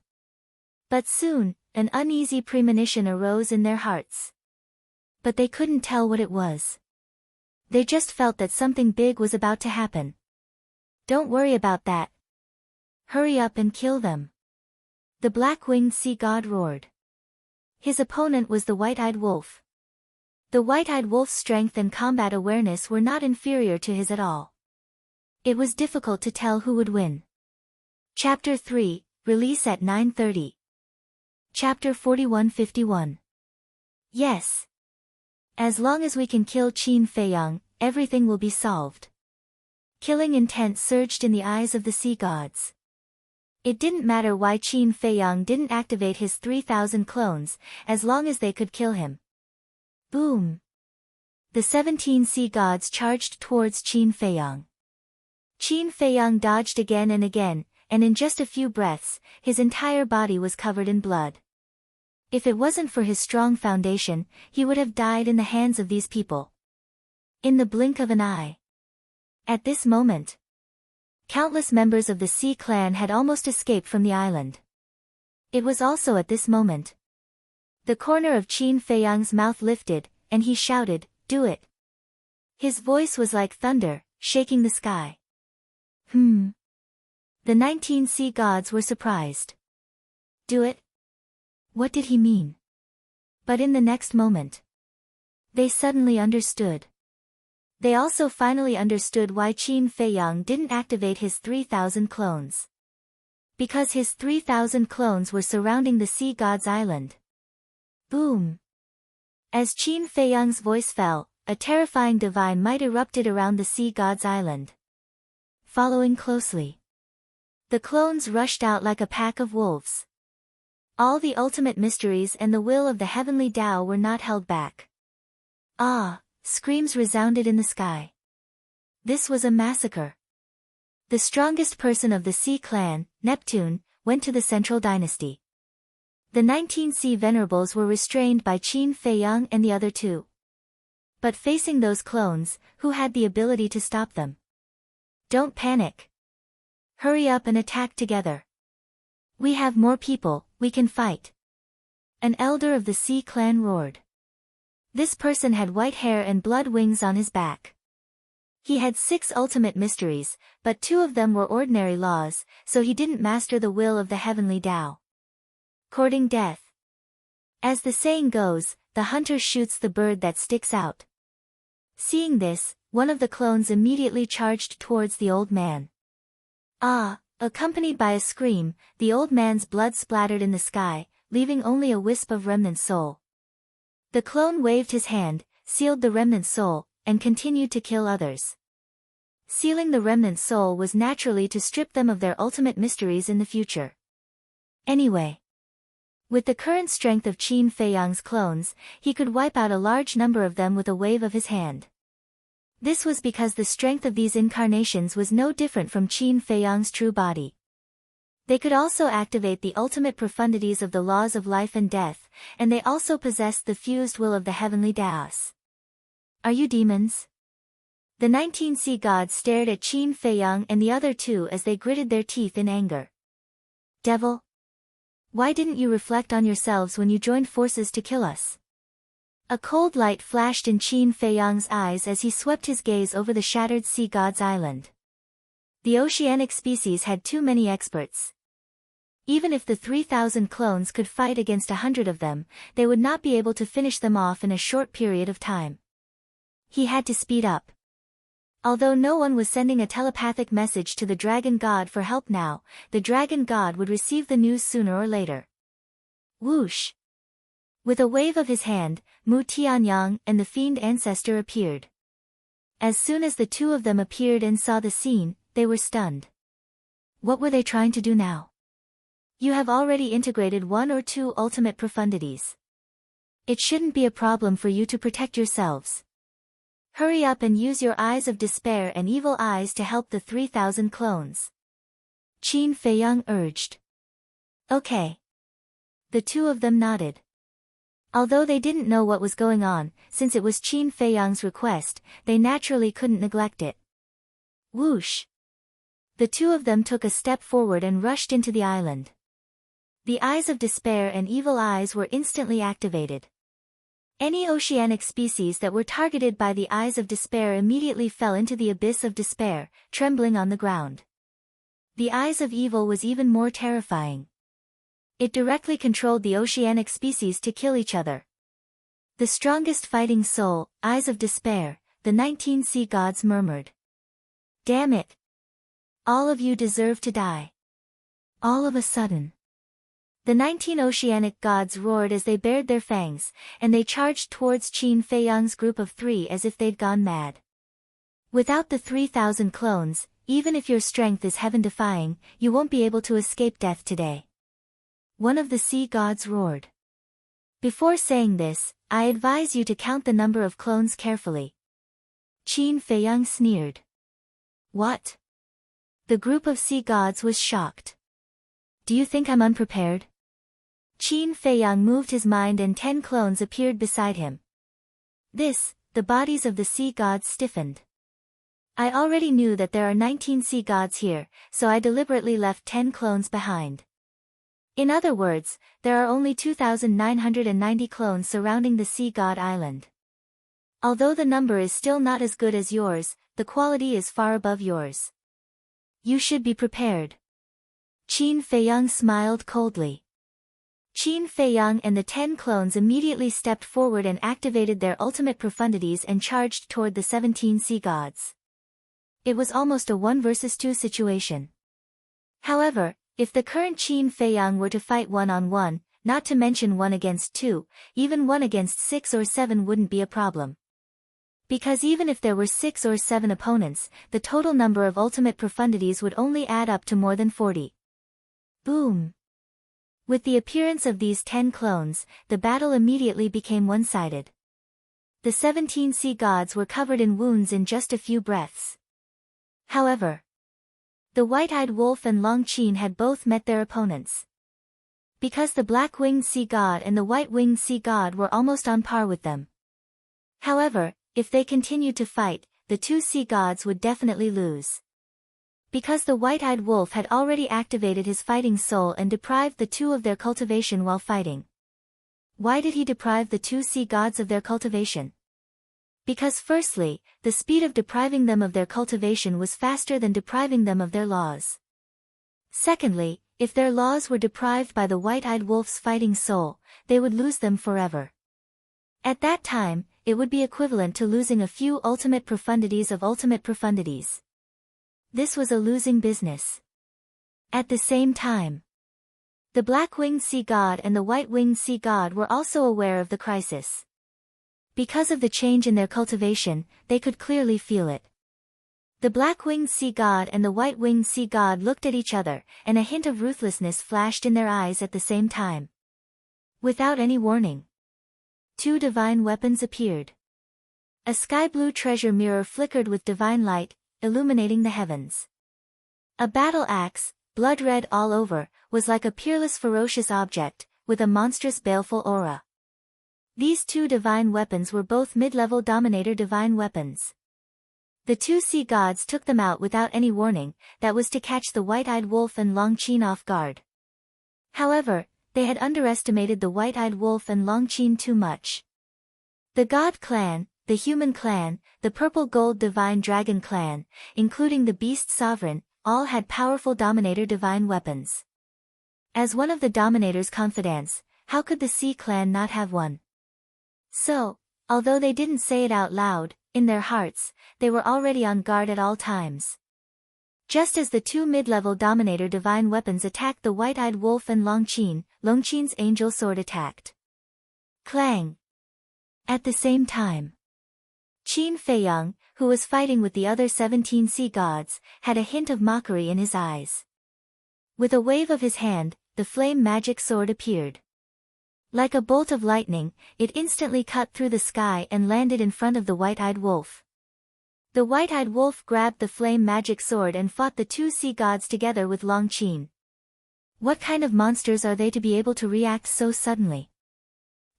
Speaker 1: But soon, an uneasy premonition arose in their hearts. But they couldn't tell what it was. They just felt that something big was about to happen. Don't worry about that. Hurry up and kill them. The black-winged sea god roared. His opponent was the white-eyed wolf. The white-eyed wolf's strength and combat awareness were not inferior to his at all. It was difficult to tell who would win. Chapter 3, Release at 9:30. Chapter 41-51. Yes. As long as we can kill Qin Feiyang, everything will be solved. Killing intent surged in the eyes of the sea gods. It didn't matter why Qin Feiyang didn't activate his 3,000 clones, as long as they could kill him. Boom! The 17 sea gods charged towards Qin Feiyang. Qin Feiyang dodged again and again, and in just a few breaths, his entire body was covered in blood. If it wasn't for his strong foundation, he would have died in the hands of these people. In the blink of an eye. At this moment, countless members of the Sea clan had almost escaped from the island. It was also at this moment. The corner of Qin Feiyang's mouth lifted, and he shouted, "Do it!" His voice was like thunder, shaking the sky. The 19 sea gods were surprised. Do it? What did he mean? But in the next moment, they suddenly understood. They also finally understood why Qin Feiyang didn't activate his 3,000 clones. Because his 3,000 clones were surrounding the sea god's island. Boom! As Qin Feiyang's voice fell, a terrifying divine might erupted around the sea god's island. Following closely, the clones rushed out like a pack of wolves. All the ultimate mysteries and the will of the heavenly Tao were not held back. Ah! Screams resounded in the sky. This was a massacre. The strongest person of the Sea clan, Neptune, went to the central dynasty. The 19 Sea venerables were restrained by Qin Feiyang and the other two. But facing those clones, who had the ability to stop them? Don't panic. Hurry up and attack together. We have more people, we can fight. An elder of the Sea clan roared. This person had white hair and blood wings on his back. He had 6 ultimate mysteries, but 2 of them were ordinary laws, so he didn't master the will of the heavenly Tao. Courting death. As the saying goes, the hunter shoots the bird that sticks out. Seeing this, one of the clones immediately charged towards the old man. Ah! Accompanied by a scream, the old man's blood splattered in the sky, leaving only a wisp of remnant soul. The clone waved his hand, sealed the remnant soul, and continued to kill others. Sealing the remnant soul was naturally to strip them of their ultimate mysteries in the future. Anyway, with the current strength of Qin Feiyang's clones, he could wipe out a large number of them with a wave of his hand. This was because the strength of these incarnations was no different from Qin Feiyang's true body. They could also activate the ultimate profundities of the laws of life and death, and they also possessed the fused will of the heavenly Taos. Are you demons? The 19 Sea gods stared at Qin Feiyang and the other two as they gritted their teeth in anger. Devil! Why didn't you reflect on yourselves when you joined forces to kill us? A cold light flashed in Qin Feiyang's eyes as he swept his gaze over the shattered sea god's island. The oceanic species had too many experts. Even if the 3,000 clones could fight against 100 of them, they would not be able to finish them off in a short period of time. He had to speed up. Although no one was sending a telepathic message to the dragon god for help now, the dragon god would receive the news sooner or later. Whoosh! With a wave of his hand, Mu Tianyang and the fiend ancestor appeared. As soon as the two of them appeared and saw the scene, they were stunned. What were they trying to do now? You have already integrated 1 or 2 ultimate profundities. It shouldn't be a problem for you to protect yourselves. Hurry up and use your eyes of despair and evil eyes to help the 3,000 clones. Qin Feiyang urged. Okay. The two of them nodded. Although they didn't know what was going on, since it was Qin Feiyang's request, they naturally couldn't neglect it. Whoosh! The two of them took a step forward and rushed into the island. The eyes of despair and evil eyes were instantly activated. Any oceanic species that were targeted by the eyes of despair immediately fell into the abyss of despair, trembling on the ground. The eyes of evil was even more terrifying. It directly controlled the oceanic species to kill each other. The strongest fighting soul, eyes of despair, the 19 sea gods murmured. Damn it! All of you deserve to die. All of a sudden, the 19 oceanic gods roared as they bared their fangs, and they charged towards Qin Feiyang's group of 3 as if they'd gone mad. Without the 3,000 clones, even if your strength is heaven-defying, you won't be able to escape death today. One of the sea gods roared. Before saying this, I advise you to count the number of clones carefully. Qin Feiyang sneered. What? The group of sea gods was shocked. Do you think I'm unprepared? Qin Feiyang moved his mind and 10 clones appeared beside him. The bodies of the sea gods stiffened. I already knew that there are 19 sea gods here, so I deliberately left 10 clones behind. In other words, there are only 2,990 clones surrounding the sea god island. Although the number is still not as good as yours, the quality is far above yours. You should be prepared. Qin Feiyang smiled coldly. Qin Feiyang and the 10 clones immediately stepped forward and activated their ultimate profundities and charged toward the 17 sea gods. It was almost a 1 versus 2 situation. However, if the current Qin Feiyang were to fight 1-on-1, not to mention 1 against 2, even 1 against 6 or 7 wouldn't be a problem. Because even if there were 6 or 7 opponents, the total number of ultimate profundities would only add up to more than 40. Boom! With the appearance of these 10 clones, the battle immediately became one-sided. The 17 sea gods were covered in wounds in just a few breaths. However, the white-eyed wolf and Long Qin had both met their opponents. Because the black-winged sea god and the white-winged sea god were almost on par with them. However, if they continued to fight, the 2 sea gods would definitely lose. Because the white-eyed wolf had already activated his fighting soul and deprived the 2 of their cultivation while fighting. Why did he deprive the 2 sea gods of their cultivation? Because firstly, the speed of depriving them of their cultivation was faster than depriving them of their laws. Secondly, if their laws were deprived by the white-eyed wolf's fighting soul, they would lose them forever. At that time, it would be equivalent to losing a few ultimate profundities of ultimate profundities. This was a losing business. At the same time, the black-winged sea god and the white-winged sea god were also aware of the crisis. Because of the change in their cultivation, they could clearly feel it. The black-winged sea god and the white-winged sea god looked at each other, and a hint of ruthlessness flashed in their eyes at the same time. Without any warning, 2 divine weapons appeared. A sky-blue treasure mirror flickered with divine light, illuminating the heavens. A battle axe, blood-red all over, was like a peerless ferocious object, with a monstrous baleful aura. These 2 divine weapons were both mid-level Dominator divine weapons. The 2 sea gods took them out without any warning, that was to catch the white-eyed wolf and Long Qin off guard. However, they had underestimated the white-eyed wolf and Long Qin too much. The God Clan, the Human Clan, the Purple Gold Divine Dragon Clan, including the Beast Sovereign, all had powerful Dominator divine weapons. As one of the Dominator's confidants, how could the Sea Clan not have one? So, although they didn't say it out loud, in their hearts, they were already on guard at all times. Just as the 2 mid-level Dominator divine weapons attacked the white-eyed wolf and Long Qin's angel sword attacked. Clang! At the same time, Qin Feiyang, who was fighting with the other 17 sea gods, had a hint of mockery in his eyes. With a wave of his hand, the flame magic sword appeared. Like a bolt of lightning, it instantly cut through the sky and landed in front of the white-eyed wolf. The white-eyed wolf grabbed the flame magic sword and fought the 2 sea gods together with Long Qin. What kind of monsters are they to be able to react so suddenly?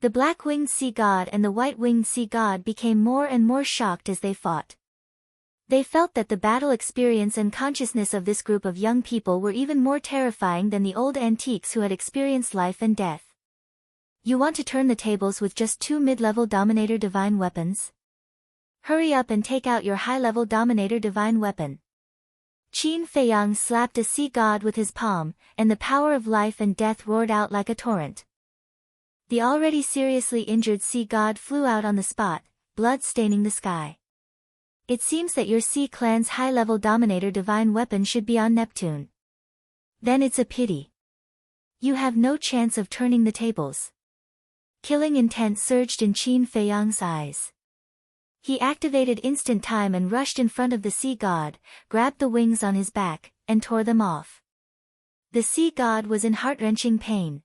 Speaker 1: The black-winged sea god and the white-winged sea god became more and more shocked as they fought. They felt that the battle experience and consciousness of this group of young people were even more terrifying than the old antiques who had experienced life and death. You want to turn the tables with just 2 mid-level Dominator divine weapons? Hurry up and take out your high-level Dominator divine weapon. Qin Feiyang slapped a sea god with his palm, and the power of life and death roared out like a torrent. The already seriously injured sea god flew out on the spot, blood staining the sky. It seems that your Sea Clan's high-level Dominator divine weapon should be on Neptune. Then it's a pity. You have no chance of turning the tables. Killing intent surged in Qin Feiyang's eyes. He activated instant time and rushed in front of the sea god, grabbed the wings on his back, and tore them off. The sea god was in heart-wrenching pain.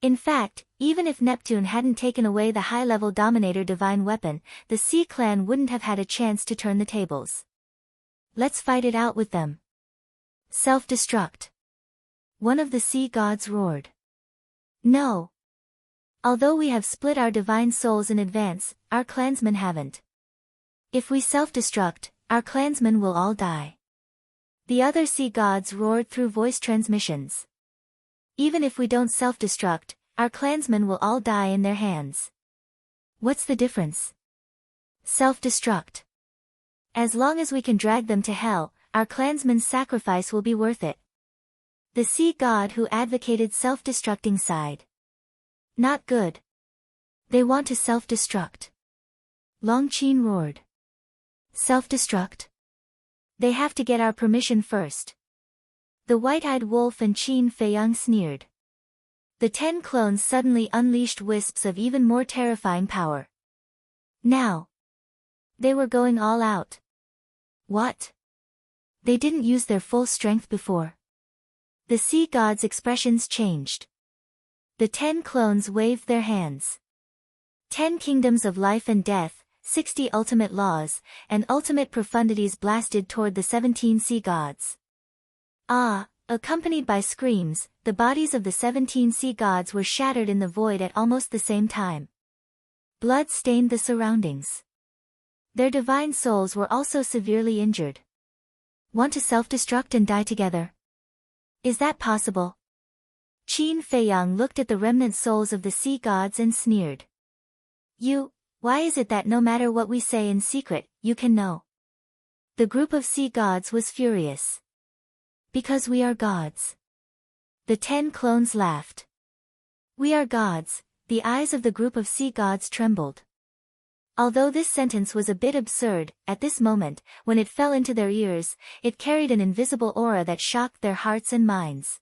Speaker 1: In fact, even if Neptune hadn't taken away the high-level Dominator divine weapon, the Sea Clan wouldn't have had a chance to turn the tables. Let's fight it out with them. Self-destruct. One of the sea gods roared. No. Although we have split our divine souls in advance, our clansmen haven't. If we self-destruct, our clansmen will all die. The other sea gods roared through voice transmissions. Even if we don't self-destruct, our clansmen will all die in their hands. What's the difference? Self-destruct. As long as we can drag them to hell, our clansmen's sacrifice will be worth it. The sea god who advocated self-destructing sighed. Not good. They want to self-destruct. Longqin roared. Self-destruct? They have to get our permission first. The white-eyed wolf and Qin Feiyang sneered. The 10 clones suddenly unleashed wisps of even more terrifying power. Now. They were going all out. What? They didn't use their full strength before. The sea god's expressions changed. The 10 clones waved their hands. 10 kingdoms of life and death, 60 ultimate laws, and ultimate profundities blasted toward the 17 sea gods. Ah, accompanied by screams, the bodies of the 17 sea gods were shattered in the void at almost the same time. Blood stained the surroundings. Their divine souls were also severely injured. Want to self-destruct and die together? Is that possible? Qin Feiyang looked at the remnant souls of the sea gods and sneered. Why is it that no matter what we say in secret, you can know? The group of sea gods was furious. Because we are gods. The 10 clones laughed. We are gods. The eyes of the group of sea gods trembled. Although this sentence was a bit absurd, at this moment, when it fell into their ears, it carried an invisible aura that shocked their hearts and minds.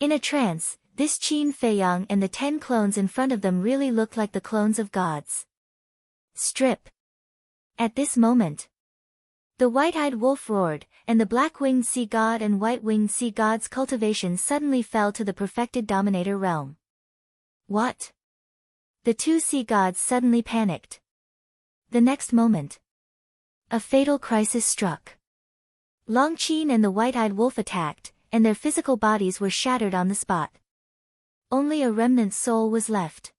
Speaker 1: In a trance, this Qin Feiyang and the 10 clones in front of them really looked like the clones of gods. Strip. At this moment, the white-eyed wolf roared, and the black-winged sea god and white-winged sea god's cultivation suddenly fell to the perfected dominator realm. What? The 2 sea gods suddenly panicked. The next moment, a fatal crisis struck. Longqin and the white-eyed wolf attacked, and their physical bodies were shattered on the spot. Only a remnant soul was left.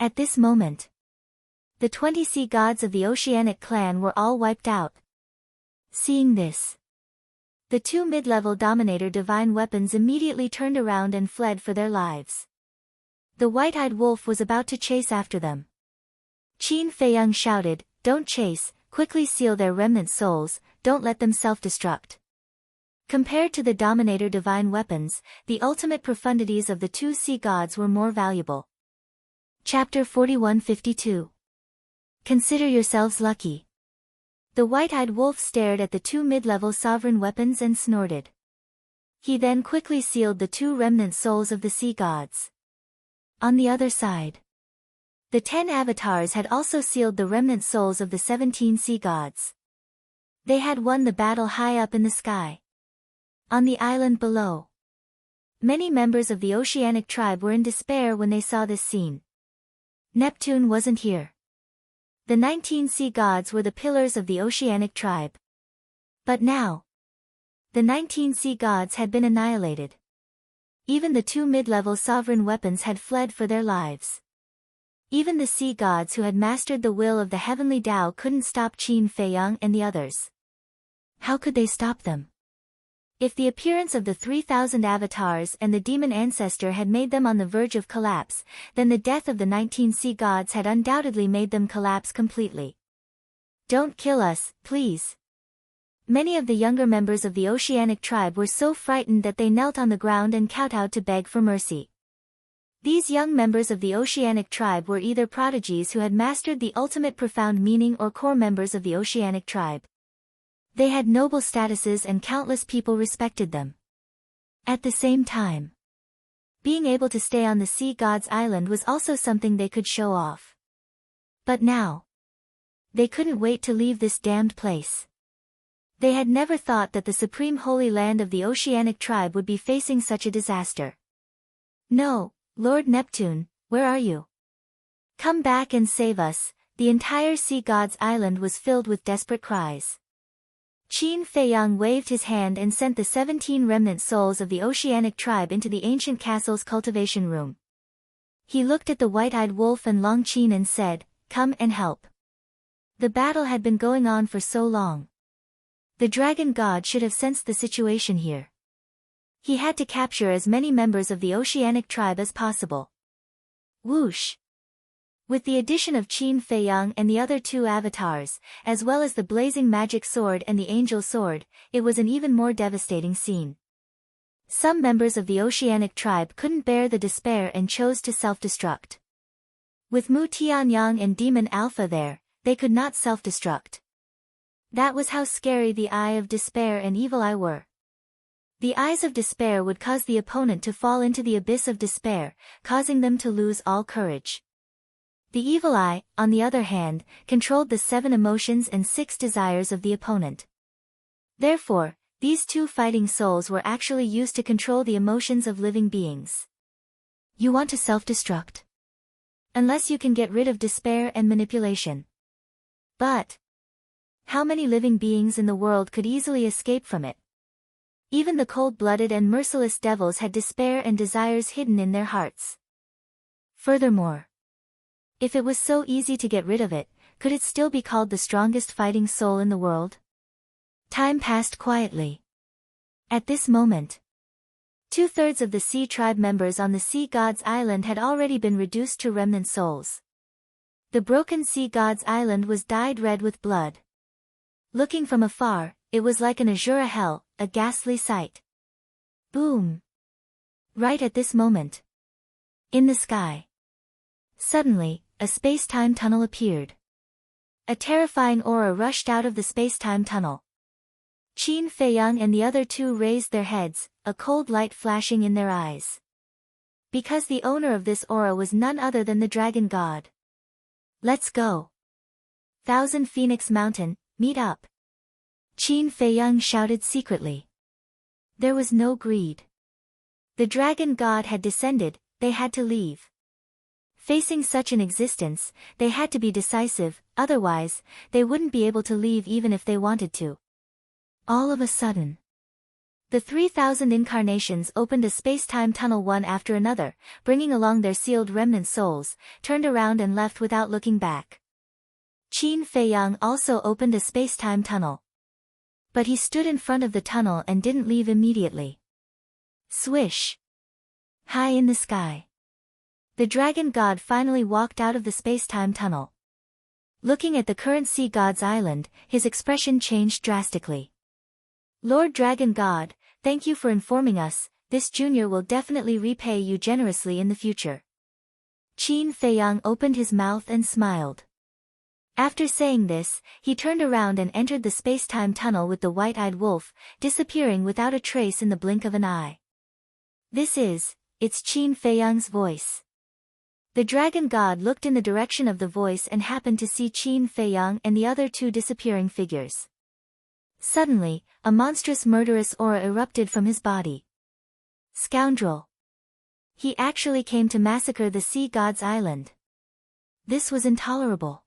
Speaker 1: At this moment, the 20 sea gods of the Oceanic clan were all wiped out. Seeing this, the 2 mid-level dominator divine weapons immediately turned around and fled for their lives. The white-eyed wolf was about to chase after them. Qin Feiyang shouted, "Don't chase, quickly seal their remnant souls, don't let them self-destruct." Compared to the dominator divine weapons, the ultimate profundities of the 2 sea gods were more valuable. Chapter 4152. Consider yourselves lucky. The white-eyed wolf stared at the 2 mid-level sovereign weapons and snorted. He then quickly sealed the 2 remnant souls of the sea gods. On the other side, the 10 avatars had also sealed the remnant souls of the 17 sea gods. They had won the battle high up in the sky. On the island below, many members of the Oceanic tribe were in despair when they saw this scene. Neptune wasn't here. The 19 sea gods were the pillars of the Oceanic tribe. But now, the 19 sea gods had been annihilated. Even the 2 mid-level sovereign weapons had fled for their lives. Even the sea gods who had mastered the will of the heavenly Tao couldn't stop Qin Feiyang and the others. How could they stop them? If the appearance of the 3,000 avatars and the demon ancestor had made them on the verge of collapse, then the death of the 19 sea gods had undoubtedly made them collapse completely. Don't kill us, please. Many of the younger members of the Oceanic tribe were so frightened that they knelt on the ground and kowtowed to beg for mercy. These young members of the Oceanic tribe were either prodigies who had mastered the ultimate profound meaning or core members of the Oceanic tribe. They had noble statuses and countless people respected them. At the same time, being able to stay on the sea god's island was also something they could show off. But now, they couldn't wait to leave this damned place. They had never thought that the supreme holy land of the Oceanic tribe would be facing such a disaster. No, Lord Neptune, where are you? Come back and save us. The entire sea god's island was filled with desperate cries. Qin Feiyang waved his hand and sent the 17 remnant souls of the Oceanic tribe into the ancient castle's cultivation room. He looked at the white-eyed wolf and Longqin and said, "Come and help." The battle had been going on for so long. The dragon god should have sensed the situation here. He had to capture as many members of the Oceanic tribe as possible. Whoosh! With the addition of Qin Feiyang and the other 2 avatars, as well as the blazing magic sword and the angel sword, it was an even more devastating scene. Some members of the oceanic tribe couldn't bear the despair and chose to self-destruct. With Mu Tianyang and Demon Alpha there, they could not self-destruct. That was how scary the Eye of Despair and Evil Eye were. The Eyes of Despair would cause the opponent to fall into the abyss of despair, causing them to lose all courage. The Evil Eye, on the other hand, controlled the 7 emotions and 6 desires of the opponent. Therefore, these two fighting souls were actually used to control the emotions of living beings. You want to self-destruct? Unless you can get rid of despair and manipulation. But how many living beings in the world could easily escape from it? Even the cold-blooded and merciless devils had despair and desires hidden in their hearts. Furthermore, if it was so easy to get rid of it, could it still be called the strongest fighting soul in the world? Time passed quietly. At this moment, 2/3 of the Sea Tribe members on the Sea God's Island had already been reduced to remnant souls. The broken Sea God's Island was dyed red with blood. Looking from afar, it was like an azure hell, a ghastly sight. Boom! Right at this moment, in the sky, suddenly, a space-time tunnel appeared. A terrifying aura rushed out of the space-time tunnel. Qin Feiyang and the other two raised their heads, a cold light flashing in their eyes. Because the owner of this aura was none other than the Dragon God. Let's go. 1,000 Phoenix Mountain, meet up. Qin Feiyang shouted secretly. There was no greed. The Dragon God had descended, they had to leave. Facing such an existence, they had to be decisive, otherwise, they wouldn't be able to leave even if they wanted to. All of a sudden, the 3,000 incarnations opened a space-time tunnel one after another, bringing along their sealed remnant souls, turned around and left without looking back. Qin Feiyang also opened a space-time tunnel. But he stood in front of the tunnel and didn't leave immediately. Swish! High in the sky, the Dragon God finally walked out of the space-time tunnel. Looking at the current Sea God's Island, his expression changed drastically. Lord Dragon God, thank you for informing us, this junior will definitely repay you generously in the future. Qin Feiyang opened his mouth and smiled. After saying this, he turned around and entered the space-time tunnel with the white-eyed wolf, disappearing without a trace in the blink of an eye. It's Qin Feiyang's voice. The Dragon God looked in the direction of the voice and happened to see Qin Feiyang and the other two disappearing figures. Suddenly, a monstrous murderous aura erupted from his body. Scoundrel! He actually came to massacre the Sea God's Island. This was intolerable.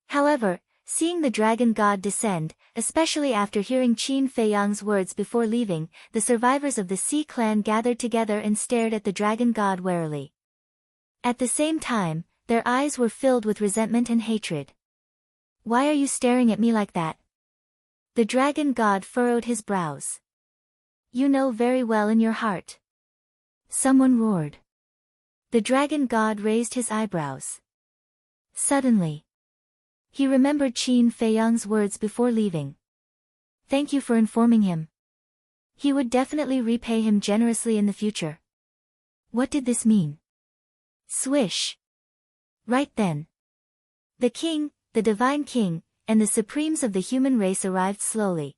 Speaker 1: However, seeing the Dragon God descend, especially after hearing Qin Feiyang's words before leaving, the survivors of the Sea Clan gathered together and stared at the Dragon God warily. At the same time, their eyes were filled with resentment and hatred. Why are you staring at me like that? The Dragon God furrowed his brows. You know very well in your heart. Someone roared. The Dragon God raised his eyebrows. Suddenly, he remembered Qin Feiyang's words before leaving. Thank you for informing him. He would definitely repay him generously in the future. What did this mean? Swish! Right then, the king, the divine king, and the supremes of the human race arrived slowly.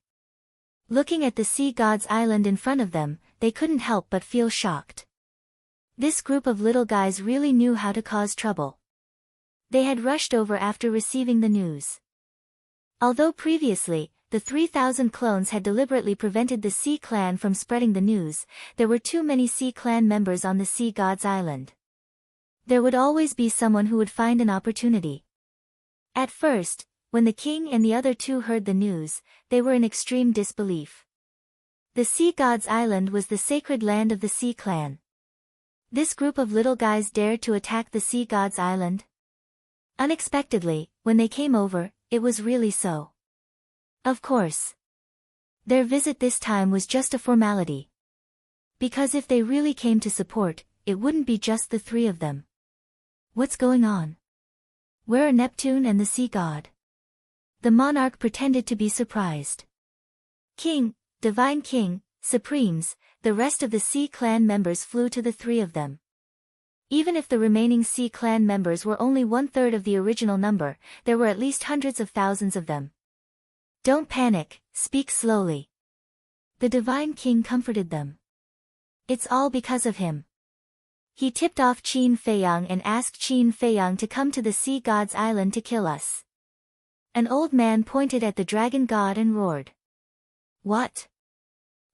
Speaker 1: Looking at the Sea God's Island in front of them, they couldn't help but feel shocked. This group of little guys really knew how to cause trouble. They had rushed over after receiving the news. Although previously, the 3,000 clones had deliberately prevented the Sea Clan from spreading the news, there were too many Sea Clan members on the Sea God's Island. There would always be someone who would find an opportunity. At first, when the king and the other two heard the news, they were in extreme disbelief. The Sea God's Island was the sacred land of the Sea Clan. This group of little guys dared to attack the Sea God's Island? Unexpectedly, when they came over, it was really so. Of course. Their visit this time was just a formality. Because if they really came to support, it wouldn't be just the three of them. What's going on? Where are Neptune and the Sea God? The monarch pretended to be surprised. King, Divine King, Supremes, the rest of the Sea Clan members flew to the three of them. Even if the remaining Sea Clan members were only 1/3 of the original number, there were at least hundreds of thousands of them. Don't panic, speak slowly. The Divine King comforted them. It's all because of him. He tipped off Qin Feiyang and asked Qin Feiyang to come to the Sea God's Island to kill us. An old man pointed at the dragon god and roared. What?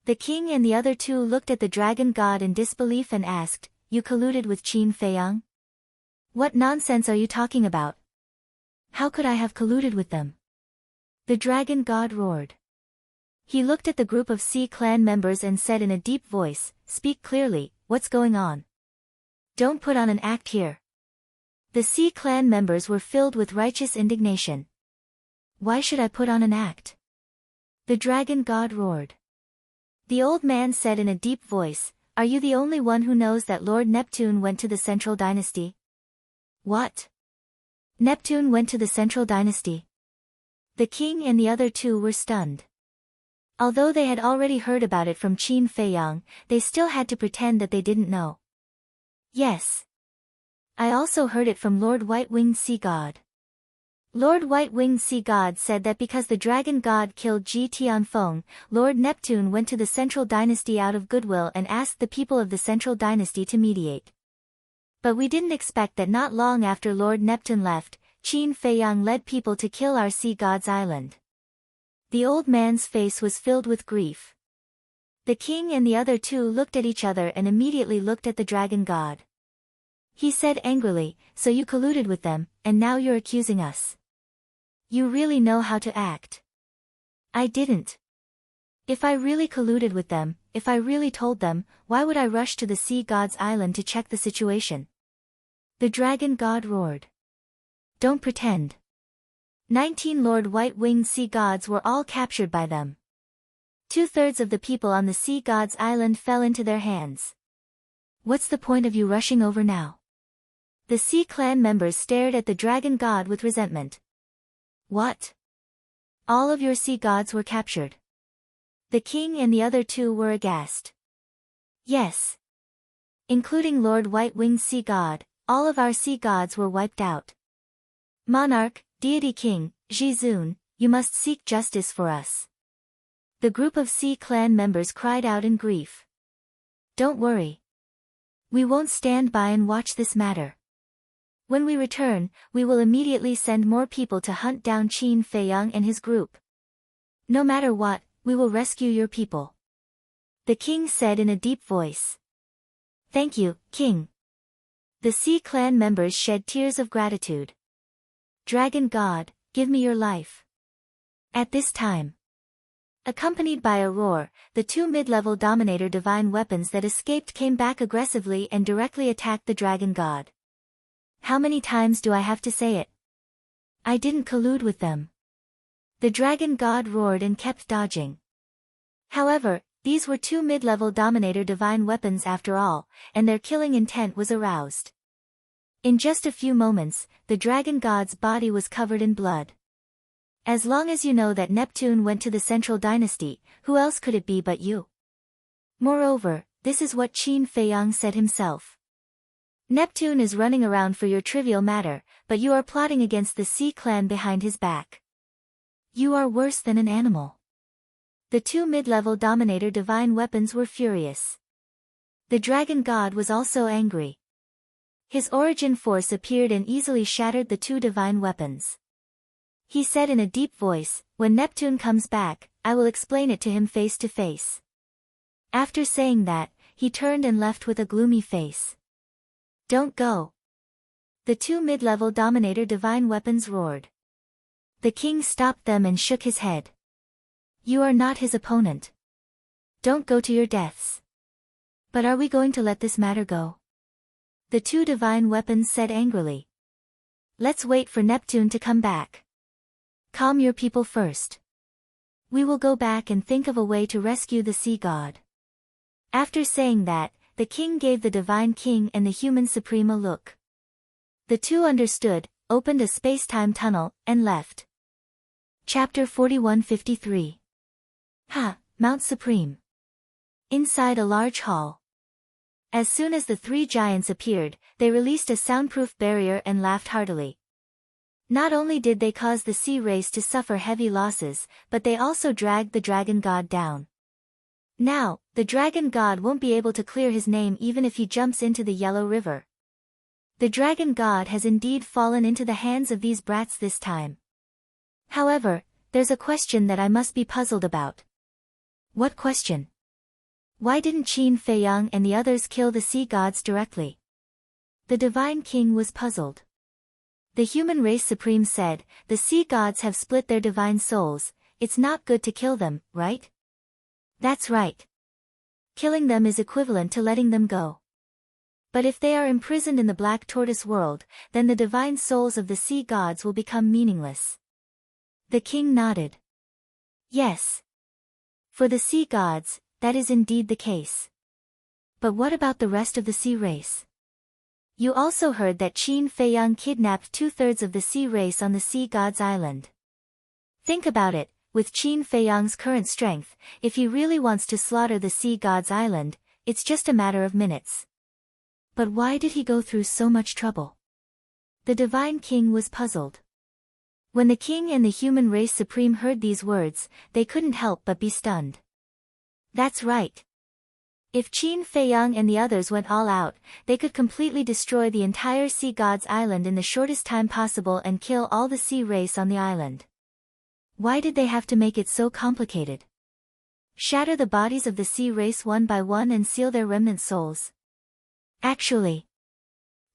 Speaker 1: The king and the other two looked at the dragon god in disbelief and asked, You colluded with Qin Feiyang? What nonsense are you talking about? How could I have colluded with them? The dragon god roared. He looked at the group of Sea Clan members and said in a deep voice, Speak clearly, what's going on? Don't put on an act here. The Sea Clan members were filled with righteous indignation. Why should I put on an act? The dragon god roared. The old man said in a deep voice, Are you the only one who knows that Lord Neptune went to the Central Dynasty? What? Neptune went to the Central Dynasty? The king and the other two were stunned. Although they had already heard about it from Qin Feiyang, they still had to pretend that they didn't know. Yes. I also heard it from Lord White-Winged Sea God. Lord White-Winged Sea God said that because the dragon god killed Ji Tianfeng, Lord Neptune went to the Central Dynasty out of goodwill and asked the people of the Central Dynasty to mediate. But we didn't expect that not long after Lord Neptune left, Qin Feiyang led people to kill our Sea God's Island. The old man's face was filled with grief. The king and the other two looked at each other and immediately looked at the dragon god. He said angrily, So you colluded with them, and now you're accusing us. You really know how to act. I didn't. If I really colluded with them, if I really told them, why would I rush to the Sea God's Island to check the situation? The dragon god roared. Don't pretend. 19 Lord White-Winged Sea Gods were all captured by them. 2/3 of the people on the Sea God's Island fell into their hands. What's the point of you rushing over now? The Sea Clan members stared at the dragon god with resentment. What? All of your sea gods were captured? The king and the other two were aghast. Yes. Including Lord White-Winged Sea God, all of our sea gods were wiped out. Monarch, Deity King, Jizun, you must seek justice for us. The group of Sea Clan members cried out in grief. Don't worry. We won't stand by and watch this matter. When we return, we will immediately send more people to hunt down Qin Feiyang and his group. No matter what, we will rescue your people. The king said in a deep voice. Thank you, king. The Sea Clan members shed tears of gratitude. Dragon God, give me your life. At this time, accompanied by a roar, the two mid-level Dominator divine weapons that escaped came back aggressively and directly attacked the dragon god. How many times do I have to say it? I didn't collude with them. The dragon god roared and kept dodging. However, these were two mid-level Dominator divine weapons after all, and their killing intent was aroused. In just a few moments, the dragon god's body was covered in blood. As long as you know that Neptune went to the Central Dynasty, who else could it be but you? Moreover, this is what Qin Feiyang said himself. Neptune is running around for your trivial matter, but you are plotting against the Sea Clan behind his back. You are worse than an animal. The two mid-level Dominator divine weapons were furious. The dragon god was also angry. His origin force appeared and easily shattered the two divine weapons. He said in a deep voice, When Neptune comes back, I will explain it to him face to face. After saying that, he turned and left with a gloomy face. Don't go. The two mid-level Dominator divine weapons roared. The king stopped them and shook his head. You are not his opponent. Don't go to your deaths. But are we going to let this matter go? The two divine weapons said angrily. Let's wait for Neptune to come back. Calm your people first. We will go back and think of a way to rescue the sea god. After saying that, the king gave the divine king and the human supreme a look. The two understood, opened a space-time tunnel, and left. Chapter 4153. Ha, Mount Supreme. Inside a large hall. As soon as the three giants appeared, they released a soundproof barrier and laughed heartily. Not only did they cause the sea race to suffer heavy losses, but they also dragged the dragon god down. Now, the dragon god won't be able to clear his name even if he jumps into the Yellow River. The dragon god has indeed fallen into the hands of these brats this time. However, there's a question that I must be puzzled about. What question? Why didn't Qin Feiyang and the others kill the sea gods directly? The divine king was puzzled. The human race supreme said, the sea gods have split their divine souls, it's not good to kill them, right? That's right. Killing them is equivalent to letting them go. But if they are imprisoned in the black tortoise world, then the divine souls of the sea gods will become meaningless. The king nodded. Yes. For the sea gods, that is indeed the case. But what about the rest of the sea race? You also heard that Qin Feiyang kidnapped 2/3 of the sea race on the sea gods' island. Think about it, with Qin Feiyang's current strength, if he really wants to slaughter the sea gods' island, it's just a matter of minutes. But why did he go through so much trouble? The divine king was puzzled. When the king and the human race supreme heard these words, they couldn't help but be stunned. That's right. If Qin Feiyang and the others went all out, they could completely destroy the entire sea gods' island in the shortest time possible and kill all the sea race on the island. Why did they have to make it so complicated? Shatter the bodies of the sea race one by one and seal their remnant souls? Actually,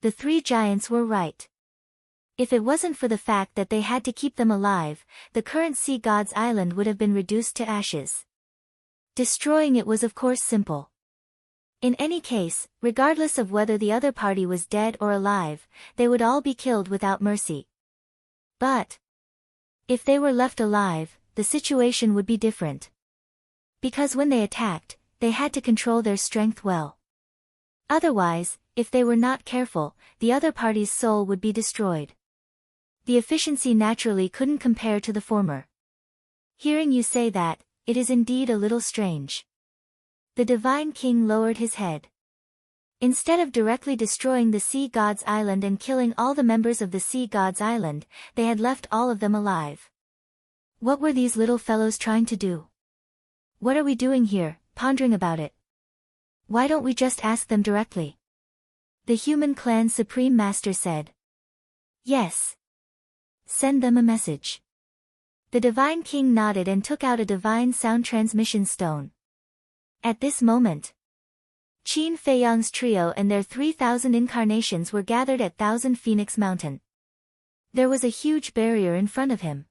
Speaker 1: the three giants were right. If it wasn't for the fact that they had to keep them alive, the current sea gods' island would have been reduced to ashes. Destroying it was of course simple. In any case, regardless of whether the other party was dead or alive, they would all be killed without mercy. But if they were left alive, the situation would be different. Because when they attacked, they had to control their strength well. Otherwise, if they were not careful, the other party's soul would be destroyed. The efficiency naturally couldn't compare to the former. Hearing you say that, it is indeed a little strange. The divine king lowered his head. Instead of directly destroying the sea gods' island and killing all the members of the sea gods' island, they had left all of them alive. What were these little fellows trying to do? What are we doing here, pondering about it? Why don't we just ask them directly? The human clan's supreme master said. Yes. Send them a message. The divine king nodded and took out a divine sound transmission stone. At this moment, Qin Feiyang's trio and their 3,000 incarnations were gathered at Thousand Phoenix Mountain. There was a huge barrier in front of him.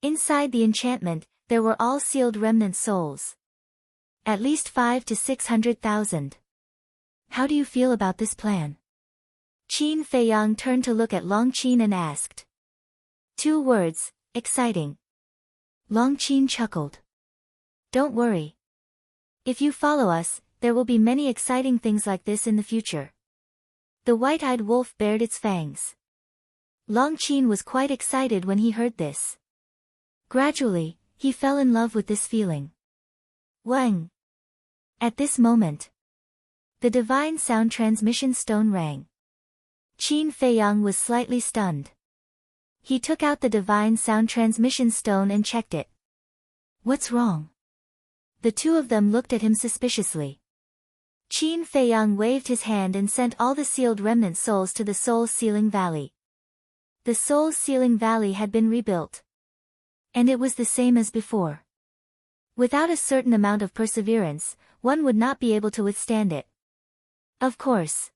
Speaker 1: Inside the enchantment, there were all sealed remnant souls. At least 500,000 to 600,000. How do you feel about this plan? Qin Feiyang turned to look at Long Qin and asked. 2 words, exciting. Long Qin chuckled. Don't worry. If you follow us, there will be many exciting things like this in the future. The white-eyed wolf bared its fangs. Long Qin was quite excited when he heard this. Gradually, he fell in love with this feeling. Wang. At this moment, the divine sound transmission stone rang. Qin Feiyang was slightly stunned. He took out the divine sound transmission stone and checked it. What's wrong? The two of them looked at him suspiciously. Qin Feiyang waved his hand and sent all the sealed remnant souls to the Soul Sealing Valley. The Soul Sealing Valley had been rebuilt. And it was the same as before. Without a certain amount of perseverance, one would not be able to withstand it. Of course.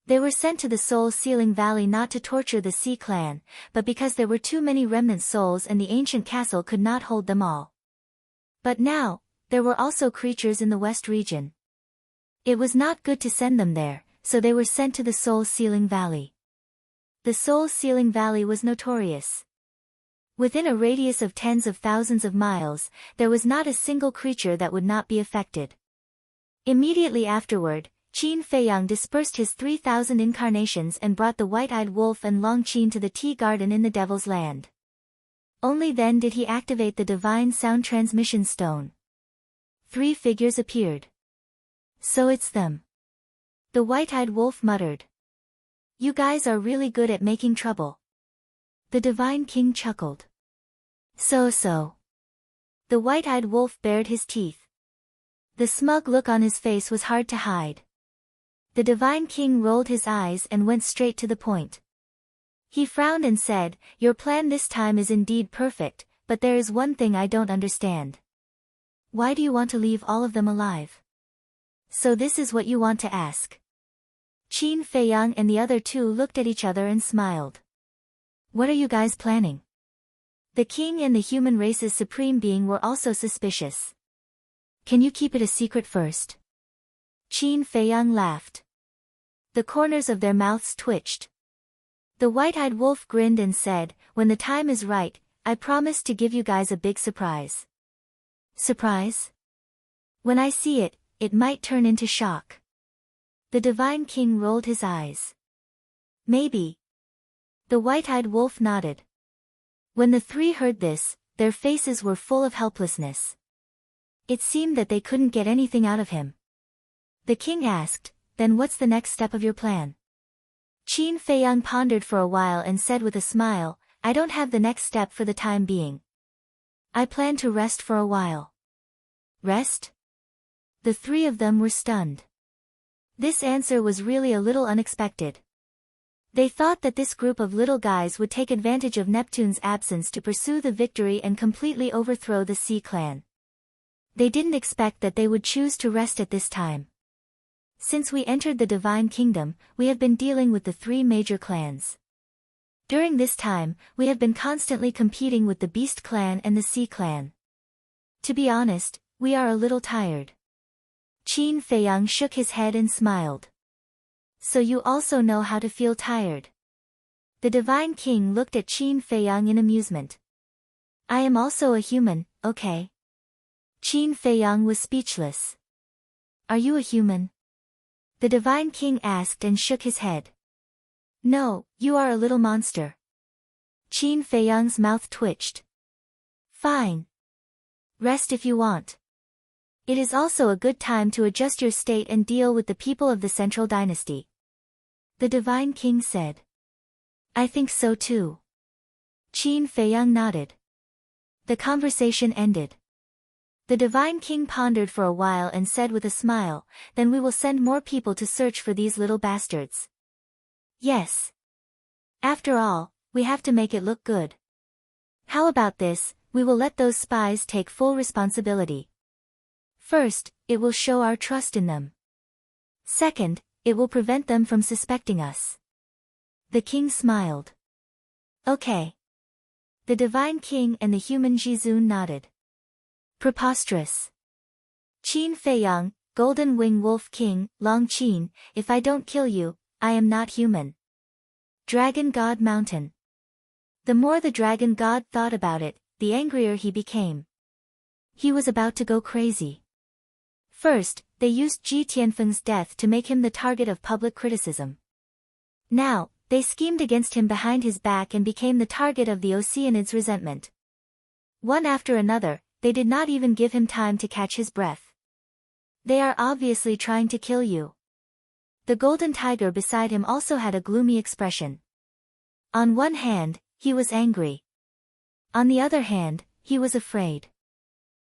Speaker 1: They were sent to the Soul Sealing Valley not to torture the Sea Clan, but because there were too many remnant souls and the ancient castle could not hold them all. But now, there were also creatures in the West region. It was not good to send them there, so they were sent to the Soul Sealing Valley. The Soul Sealing Valley was notorious. Within a radius of tens of thousands of miles, there was not a single creature that would not be affected. Immediately afterward, Qin Feiyang dispersed his 3,000 incarnations and brought the white-eyed wolf and Long Qin to the tea garden in the Devil's Land. Only then did he activate the divine sound transmission stone. 3 figures appeared. So it's them. The white-eyed wolf muttered. You guys are really good at making trouble. The divine king chuckled. So. The white-eyed wolf bared his teeth. The smug look on his face was hard to hide. The divine king rolled his eyes and went straight to the point. He frowned and said, Your plan this time is indeed perfect, but there is one thing I don't understand. Why do you want to leave all of them alive? So this is what you want to ask. Qin Feiyang and the other 2 looked at each other and smiled. What are you guys planning? The king and the human race's supreme being were also suspicious. Can you keep it a secret first? Qin Feiyang laughed. The corners of their mouths twitched. The white-eyed wolf grinned and said, When the time is right, I promise to give you guys a big surprise. Surprise? When I see it, it might turn into shock. The divine king rolled his eyes. Maybe. The white-eyed wolf nodded. When the 3 heard this, their faces were full of helplessness. It seemed that they couldn't get anything out of him. The king asked, Then what's the next step of your plan? Qin Feiyang pondered for a while and said with a smile, I don't have the next step for the time being. I plan to rest for a while. Rest? The 3 of them were stunned. This answer was really a little unexpected. They thought that this group of little guys would take advantage of Neptune's absence to pursue the victory and completely overthrow the Sea Clan. They didn't expect that they would choose to rest at this time. Since we entered the Divine Kingdom, we have been dealing with the 3 major clans. During this time, we have been constantly competing with the Beast Clan and the Sea Clan. To be honest, we are a little tired. Qin Feiyang shook his head and smiled. So you also know how to feel tired. The Divine King looked at Qin Feiyang in amusement. I am also a human, okay? Qin Feiyang was speechless. Are you a human? The Divine King asked and shook his head. No, you are a little monster. Qin Feiyang's mouth twitched. Fine. Rest if you want. It is also a good time to adjust your state and deal with the people of the Central Dynasty. The Divine King said. I think so too. Qin Feiyang nodded. The conversation ended. The Divine King pondered for a while and said with a smile, Then we will send more people to search for these little bastards. Yes. After all, we have to make it look good. How about this, we will let those spies take full responsibility. First, it will show our trust in them. Second, it will prevent them from suspecting us. The king smiled. Okay. The Divine King and the human Jizun nodded. Preposterous. Qin Feiyang, Golden Wing Wolf King, Long Qin, if I don't kill you, I am not human. Dragon God Mountain. The more the Dragon God thought about it, the angrier he became. He was about to go crazy. First, they used Ji Tianfeng's death to make him the target of public criticism. Now, they schemed against him behind his back and became the target of the Oceanids' resentment. One after another, they did not even give him time to catch his breath. They are obviously trying to kill you. The golden tiger beside him also had a gloomy expression. On one hand, he was angry. On the other hand, he was afraid.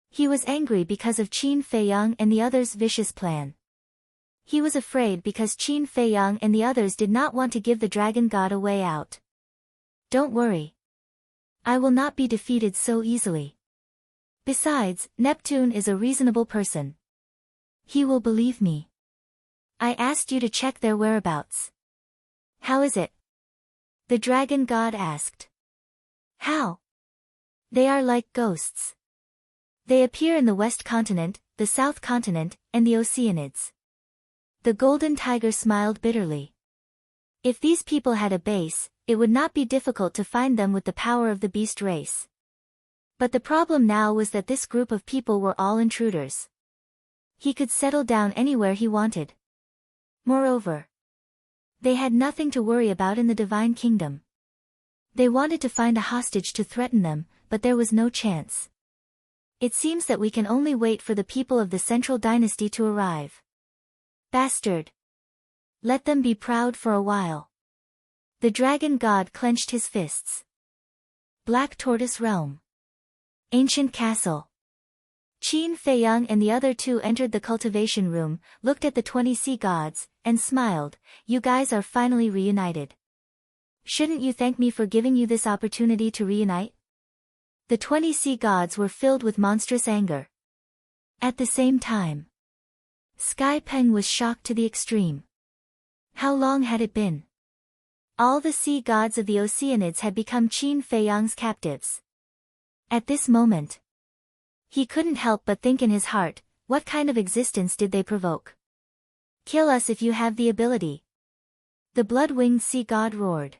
Speaker 1: He was angry because of Qin Feiyang and the others' vicious plan. He was afraid because Qin Feiyang and the others did not want to give the dragon god a way out. Don't worry. I will not be defeated so easily. Besides, Neptune is a reasonable person. He will believe me. I asked you to check their whereabouts. How is it? The dragon god asked. How? They are like ghosts. They appear in the West Continent, the South Continent, and the Oceanids. The golden tiger smiled bitterly. If these people had a base, it would not be difficult to find them with the power of the beast race. But the problem now was that this group of people were all intruders. He could settle down anywhere he wanted. Moreover, they had nothing to worry about in the Divine Kingdom. They wanted to find a hostage to threaten them, but there was no chance. It seems that we can only wait for the people of the Central Dynasty to arrive. Bastard! Let them be proud for a while. The dragon god clenched his fists. Black Tortoise Realm. Ancient Castle. Qin Feiyang and the other two entered the cultivation room, looked at the 20 sea gods, and smiled. You guys are finally reunited. Shouldn't you thank me for giving you this opportunity to reunite? The 20 sea gods were filled with monstrous anger. At the same time, Sky Peng was shocked to the extreme. How long had it been? All the sea gods of the Oceanids had become Qin Feiyang's captives. At this moment, he couldn't help but think in his heart, what kind of existence did they provoke? Kill us if you have the ability. The blood-winged sea god roared.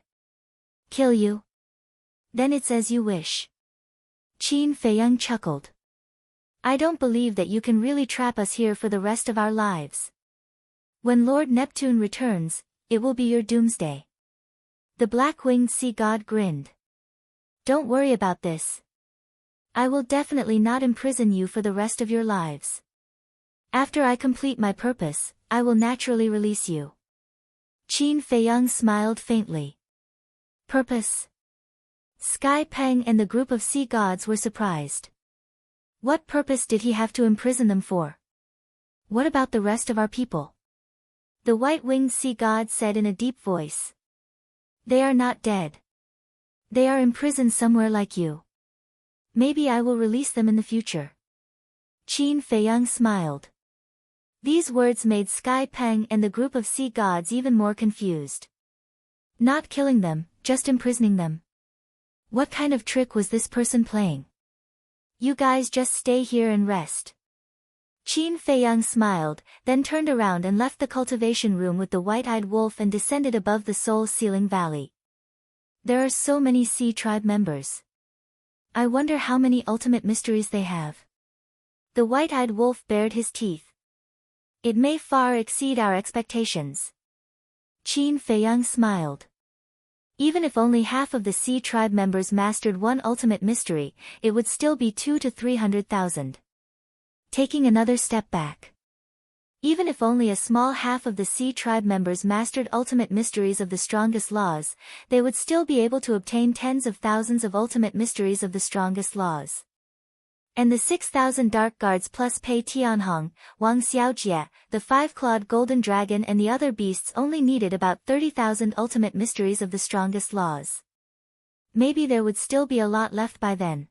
Speaker 1: Kill you? Then it's as you wish. Qin Feiyang chuckled. I don't believe that you can really trap us here for the rest of our lives. When Lord Neptune returns, it will be your doomsday. The black-winged sea god grinned. Don't worry about this. I will definitely not imprison you for the rest of your lives. After I complete my purpose, I will naturally release you. Qin Feiyang smiled faintly. Purpose? Sky Peng and the group of sea gods were surprised. What purpose did he have to imprison them for? What about the rest of our people? The white-winged sea god said in a deep voice. They are not dead. They are imprisoned somewhere like you. Maybe I will release them in the future. Qin Feiyang smiled. These words made Sky Peng and the group of sea gods even more confused. Not killing them, just imprisoning them. What kind of trick was this person playing? You guys just stay here and rest. Qin Feiyang smiled, then turned around and left the cultivation room with the white-eyed wolf and descended above the soul-sealing valley. There are so many sea tribe members. I wonder how many ultimate mysteries they have. The white-eyed wolf bared his teeth. It may far exceed our expectations. Qin Feiyang smiled. Even if only half of the sea tribe members mastered one ultimate mystery, it would still be 200,000 to 300,000. Taking another step back. Even if only a small half of the sea tribe members mastered ultimate mysteries of the strongest laws, they would still be able to obtain tens of thousands of ultimate mysteries of the strongest laws. And the 6,000 dark guards plus Pei Tianhong, Wang Xiaojie, the five-clawed golden dragon and the other beasts only needed about 30,000 ultimate mysteries of the strongest laws. Maybe there would still be a lot left by then.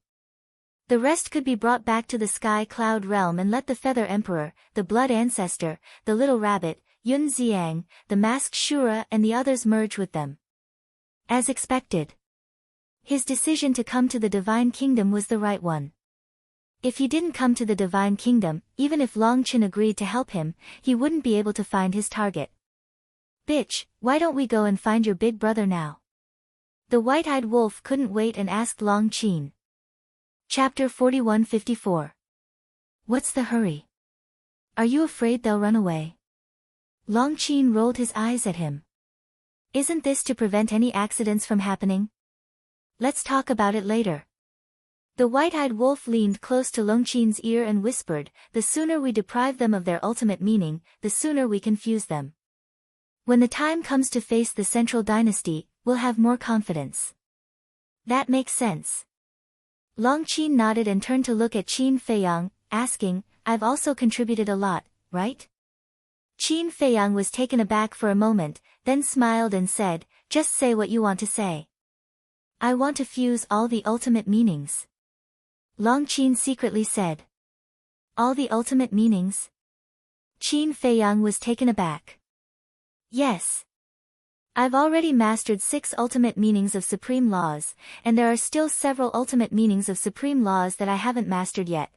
Speaker 1: The rest could be brought back to the Sky Cloud Realm and let the Feather Emperor, the Blood Ancestor, the Little Rabbit, Yun Xiang, the Masked Shura and the others merge with them. As expected. His decision to come to the Divine Kingdom was the right one. If he didn't come to the Divine Kingdom, even if Long Qin agreed to help him, he wouldn't be able to find his target. Bitch, why don't we go and find your big brother now? The white-eyed wolf couldn't wait and asked Long Qin. Chapter 4154. What's the hurry? Are you afraid they'll run away? Long Qin rolled his eyes at him. Isn't this to prevent any accidents from happening? Let's talk about it later. The white-eyed wolf leaned close to Long Qin's ear and whispered, the sooner we deprive them of their ultimate meaning, the sooner we confuse them. When the time comes to face the Central Dynasty, we'll have more confidence. That makes sense. Long Qin nodded and turned to look at Qin Feiyang, asking, I've also contributed a lot, right? Qin Feiyang was taken aback for a moment, then smiled and said, just say what you want to say. I want to fuse all the ultimate meanings. Long Qin secretly said. All the ultimate meanings? Qin Feiyang was taken aback. Yes. I've already mastered 6 ultimate meanings of supreme laws, and there are still several ultimate meanings of supreme laws that I haven't mastered yet.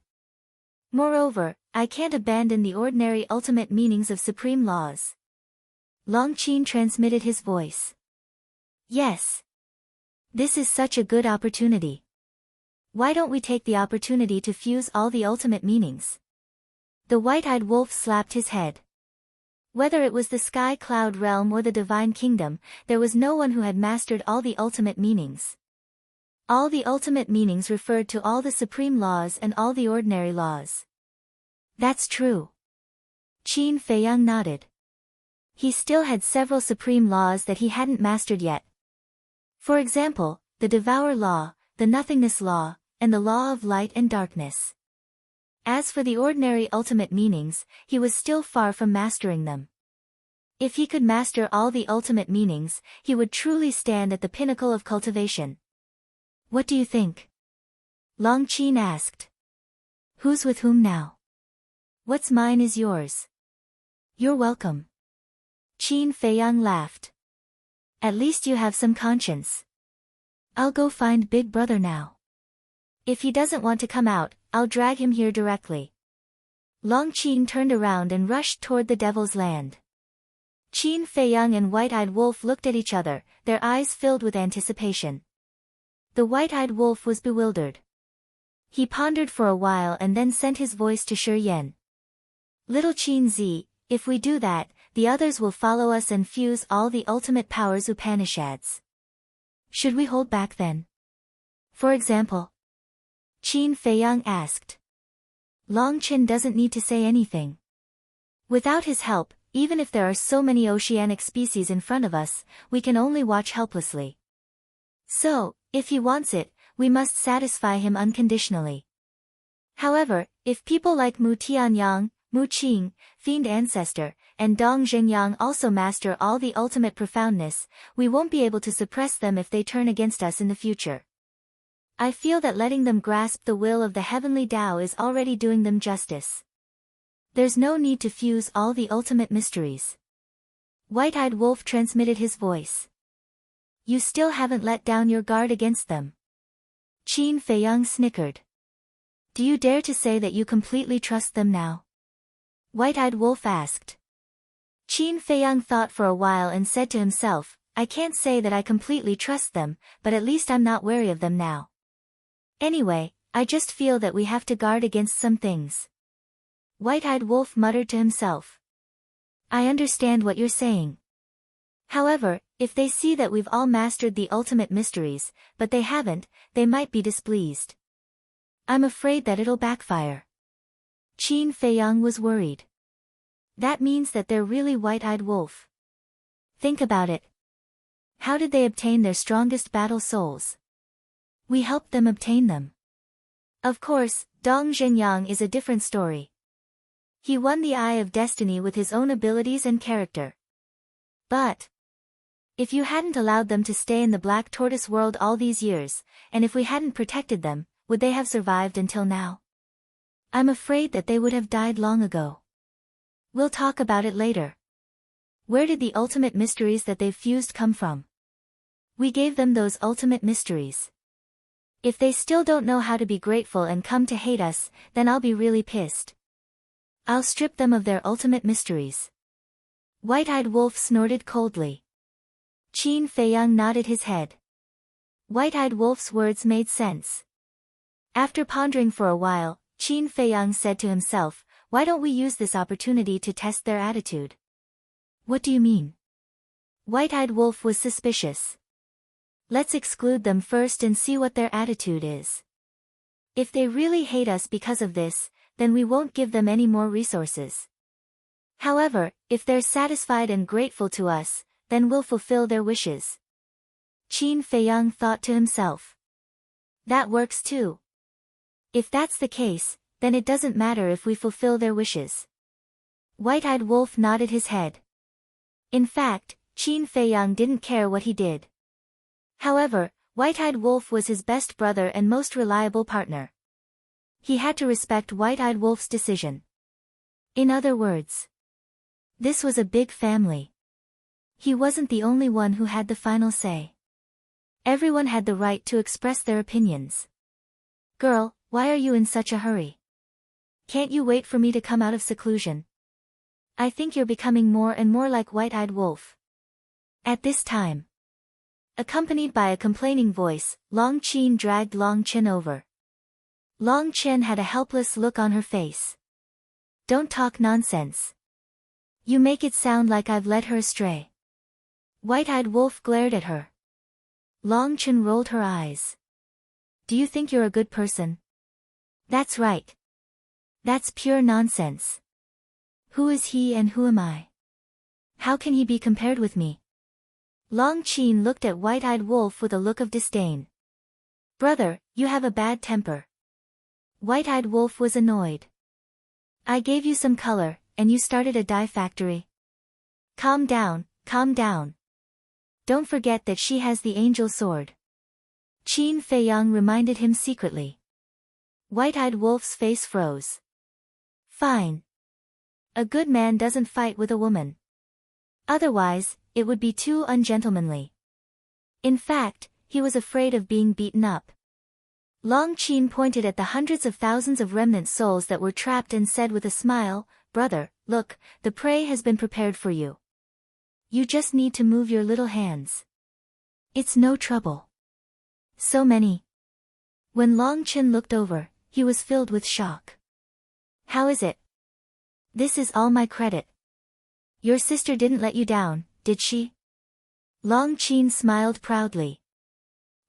Speaker 1: Moreover, I can't abandon the ordinary ultimate meanings of supreme laws. Long Qin transmitted his voice. Yes. This is such a good opportunity. Why don't we take the opportunity to fuse all the ultimate meanings? The white-eyed wolf slapped his head. Whether it was the Sky Cloud Realm or the Divine Kingdom, there was no one who had mastered all the ultimate meanings. All the ultimate meanings referred to all the supreme laws and all the ordinary laws. That's true. Qin Feiyang nodded. He still had several supreme laws that he hadn't mastered yet. For example, the Devour Law, the Nothingness Law, and the Law of Light and Darkness. As for the ordinary ultimate meanings, he was still far from mastering them. If he could master all the ultimate meanings, he would truly stand at the pinnacle of cultivation. What do you think? Long Qin asked. Who's with whom now? What's mine is yours. You're welcome. Qin Feiyang laughed. At least you have some conscience. I'll go find Big Brother now. If he doesn't want to come out, I'll drag him here directly. Long Qin turned around and rushed toward the Devil's Land. Qin Feiyang and White-Eyed Wolf looked at each other, their eyes filled with anticipation. The White-Eyed Wolf was bewildered. He pondered for a while and then sent his voice to Shi Yan. Little Qin Zi, if we do that, the others will follow us and fuse all the ultimate powers Upanishads. Should we hold back then? For example? Qin Feiyang asked. Long Qin doesn't need to say anything. Without his help, even if there are so many oceanic species in front of us, we can only watch helplessly. So, if he wants it, we must satisfy him unconditionally. However, if people like Mu Tianyang, Mu Qing, Fiend Ancestor, and Dong Zhengyang also master all the ultimate profoundness, we won't be able to suppress them if they turn against us in the future. I feel that letting them grasp the will of the heavenly Tao is already doing them justice. There's no need to fuse all the ultimate mysteries. White-Eyed Wolf transmitted his voice. You still haven't let down your guard against them. Qin Feiyang snickered. Do you dare to say that you completely trust them now? White-Eyed Wolf asked. Qin Feiyang thought for a while and said to himself, I can't say that I completely trust them, but at least I'm not wary of them now. Anyway, I just feel that we have to guard against some things. White-Eyed Wolf muttered to himself. I understand what you're saying. However, if they see that we've all mastered the ultimate mysteries, but they haven't, they might be displeased. I'm afraid that it'll backfire. Qin Feiyang was worried. That means that they're really White-Eyed Wolf. Think about it. How did they obtain their strongest battle souls? We helped them obtain them. Of course, Dong Zhengyang is a different story. He won the Eye of Destiny with his own abilities and character. But if you hadn't allowed them to stay in the Black Tortoise world all these years, and if we hadn't protected them, would they have survived until now? I'm afraid that they would have died long ago. We'll talk about it later. Where did the ultimate mysteries that they've fused come from? We gave them those ultimate mysteries. If they still don't know how to be grateful and come to hate us, then I'll be really pissed. I'll strip them of their ultimate mysteries. White-Eyed Wolf snorted coldly. Qin Feiyang nodded his head. White-Eyed Wolf's words made sense. After pondering for a while, Qin Feiyang said to himself, why don't we use this opportunity to test their attitude? What do you mean? White-Eyed Wolf was suspicious. Let's exclude them first and see what their attitude is. If they really hate us because of this, then we won't give them any more resources. However, if they're satisfied and grateful to us, then we'll fulfill their wishes. Qin Feiyang thought to himself. That works too. If that's the case, then it doesn't matter if we fulfill their wishes. White-Eyed Wolf nodded his head. In fact, Qin Feiyang didn't care what he did. However, White-Eyed Wolf was his best brother and most reliable partner. He had to respect White-Eyed Wolf's decision. In other words, this was a big family. He wasn't the only one who had the final say. Everyone had the right to express their opinions. Girl, why are you in such a hurry? Can't you wait for me to come out of seclusion? I think you're becoming more and more like White-Eyed Wolf. At this time, accompanied by a complaining voice, Long Qin dragged Long Qin over. Long Qin had a helpless look on her face. Don't talk nonsense. You make it sound like I've led her astray. White-Eyed Wolf glared at her. Long Qin rolled her eyes. Do you think you're a good person? That's right. That's pure nonsense. Who is he and who am I? How can he be compared with me? Long Qin looked at White-Eyed Wolf with a look of disdain. Brother, you have a bad temper. White-Eyed Wolf was annoyed. I gave you some color, and you started a dye factory. Calm down, calm down. Don't forget that she has the angel sword. Qin Feiyang reminded him secretly. White-Eyed Wolf's face froze. Fine. A good man doesn't fight with a woman. Otherwise, it would be too ungentlemanly. In fact, he was afraid of being beaten up. Long Qin pointed at the hundreds of thousands of remnant souls that were trapped and said with a smile, Brother, look, the prey has been prepared for you. You just need to move your little hands. It's no trouble. So many. When Long Qin looked over, he was filled with shock. How is it? This is all my credit. Your sister didn't let you down, did she? Long Qin smiled proudly.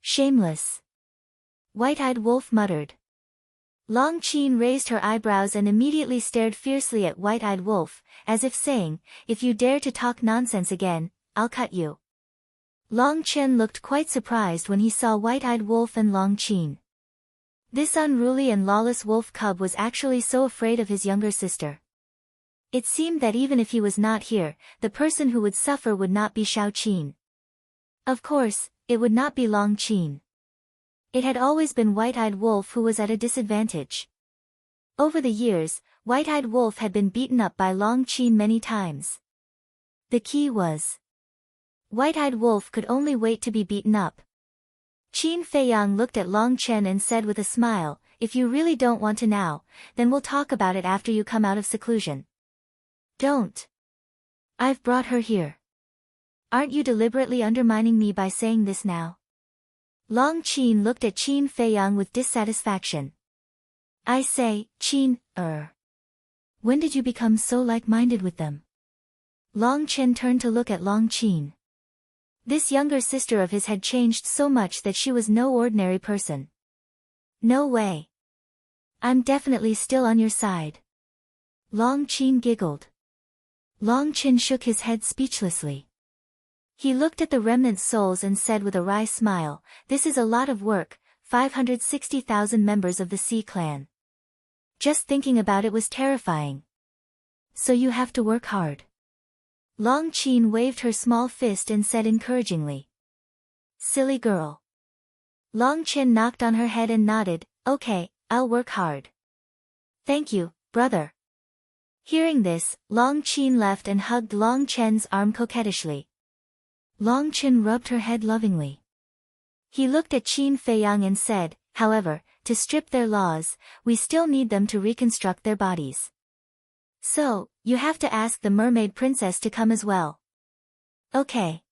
Speaker 1: Shameless. White-Eyed Wolf muttered. Long Qin raised her eyebrows and immediately stared fiercely at White-Eyed Wolf, as if saying, if you dare to talk nonsense again, I'll cut you. Long Qin looked quite surprised when he saw White-Eyed Wolf and Long Qin. This unruly and lawless wolf cub was actually so afraid of his younger sister. It seemed that even if he was not here, the person who would suffer would not be Shao Qin. Of course, it would not be Long Qin. It had always been White-Eyed Wolf who was at a disadvantage. Over the years, White-Eyed Wolf had been beaten up by Long Qin many times. The key was, White-Eyed Wolf could only wait to be beaten up. Qin Feiyang looked at Long Chen and said with a smile, if you really don't want to now, then we'll talk about it after you come out of seclusion. Don't. I've brought her here. Aren't you deliberately undermining me by saying this now? Long Qin looked at Qin Feiyang with dissatisfaction. I say, Qin, when did you become so like-minded with them? Long Chen turned to look at Long Qin. This younger sister of his had changed so much that she was no ordinary person. No way. I'm definitely still on your side. Long Qin giggled. Long Qin shook his head speechlessly. He looked at the remnant souls and said with a wry smile, this is a lot of work, 560,000 members of the Sea clan. Just thinking about it was terrifying. So you have to work hard. Long Qin waved her small fist and said encouragingly. Silly girl. Long Qin knocked on her head and nodded, okay, I'll work hard. Thank you, brother. Hearing this, Long Qin left and hugged Long Chen's arm coquettishly. Long Qin rubbed her head lovingly. He looked at Qin Feiyang and said, however, to strip their laws, we still need them to reconstruct their bodies. So, you have to ask the mermaid princess to come as well. Okay.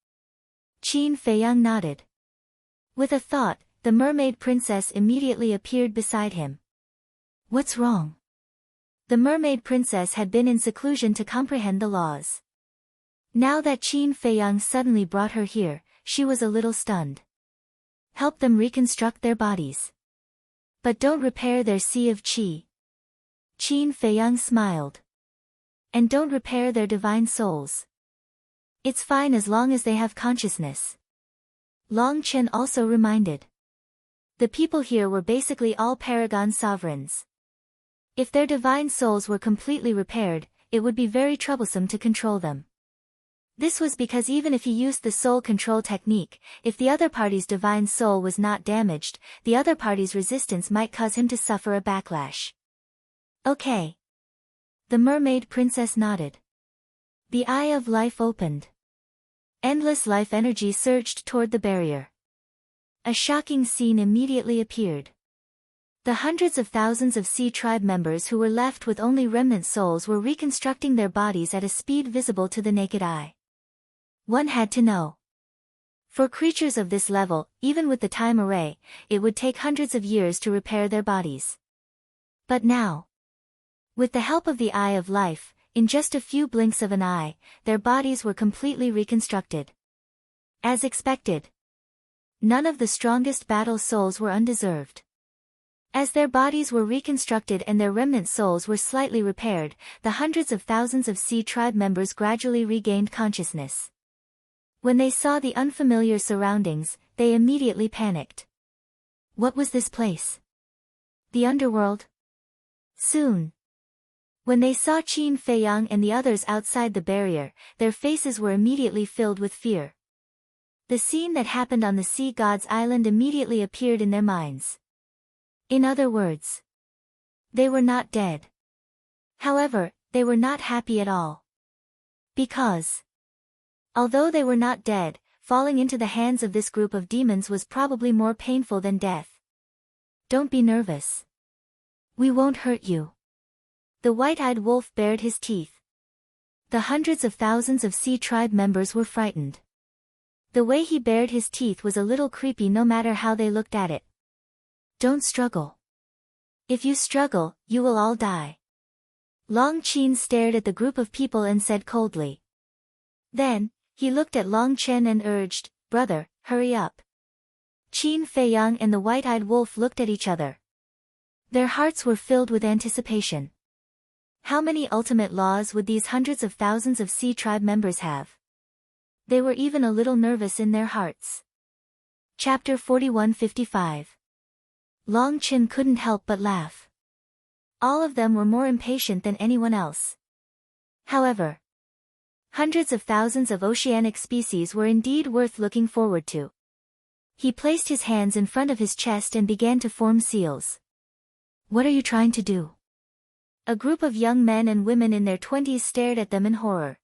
Speaker 1: Qin Feiyang nodded. With a thought, the mermaid princess immediately appeared beside him. What's wrong? The mermaid princess had been in seclusion to comprehend the laws. Now that Qin Feiyang suddenly brought her here, she was a little stunned. Help them reconstruct their bodies. But don't repair their sea of qi. Qin Feiyang smiled. And don't repair their divine souls. It's fine as long as they have consciousness. Long Chen also reminded. The people here were basically all paragon sovereigns. If their divine souls were completely repaired, it would be very troublesome to control them. This was because even if he used the soul control technique, if the other party's divine soul was not damaged, the other party's resistance might cause him to suffer a backlash. Okay. The mermaid princess nodded. The eye of life opened. Endless life energy surged toward the barrier. A shocking scene immediately appeared. The hundreds of thousands of Sea Tribe members who were left with only remnant souls were reconstructing their bodies at a speed visible to the naked eye. One had to know. For creatures of this level, even with the time array, it would take hundreds of years to repair their bodies. But now, with the help of the Eye of Life, in just a few blinks of an eye, their bodies were completely reconstructed. As expected. None of the strongest battle souls were undeserved. As their bodies were reconstructed and their remnant souls were slightly repaired, the hundreds of thousands of Sea Tribe members gradually regained consciousness. When they saw the unfamiliar surroundings, they immediately panicked. What was this place? The underworld? Soon. When they saw Qin Feiyang and the others outside the barrier, their faces were immediately filled with fear. The scene that happened on the Sea God's Island immediately appeared in their minds. In other words, they were not dead. However, they were not happy at all. Because, although they were not dead, falling into the hands of this group of demons was probably more painful than death. Don't be nervous. We won't hurt you. The white-eyed wolf bared his teeth. The hundreds of thousands of Sea Tribe members were frightened. The way he bared his teeth was a little creepy no matter how they looked at it. Don't struggle. If you struggle, you will all die. Long Chen stared at the group of people and said coldly. Then, he looked at Long Chen and urged, "Brother, hurry up." Qin Feiyang and the white-eyed wolf looked at each other. Their hearts were filled with anticipation. How many ultimate laws would these hundreds of thousands of Sea Tribe members have? They were even a little nervous in their hearts. Chapter 4155. Long Chen couldn't help but laugh. All of them were more impatient than anyone else. However, hundreds of thousands of oceanic species were indeed worth looking forward to. He placed his hands in front of his chest and began to form seals. What are you trying to do? A group of young men and women in their 20s stared at them in horror.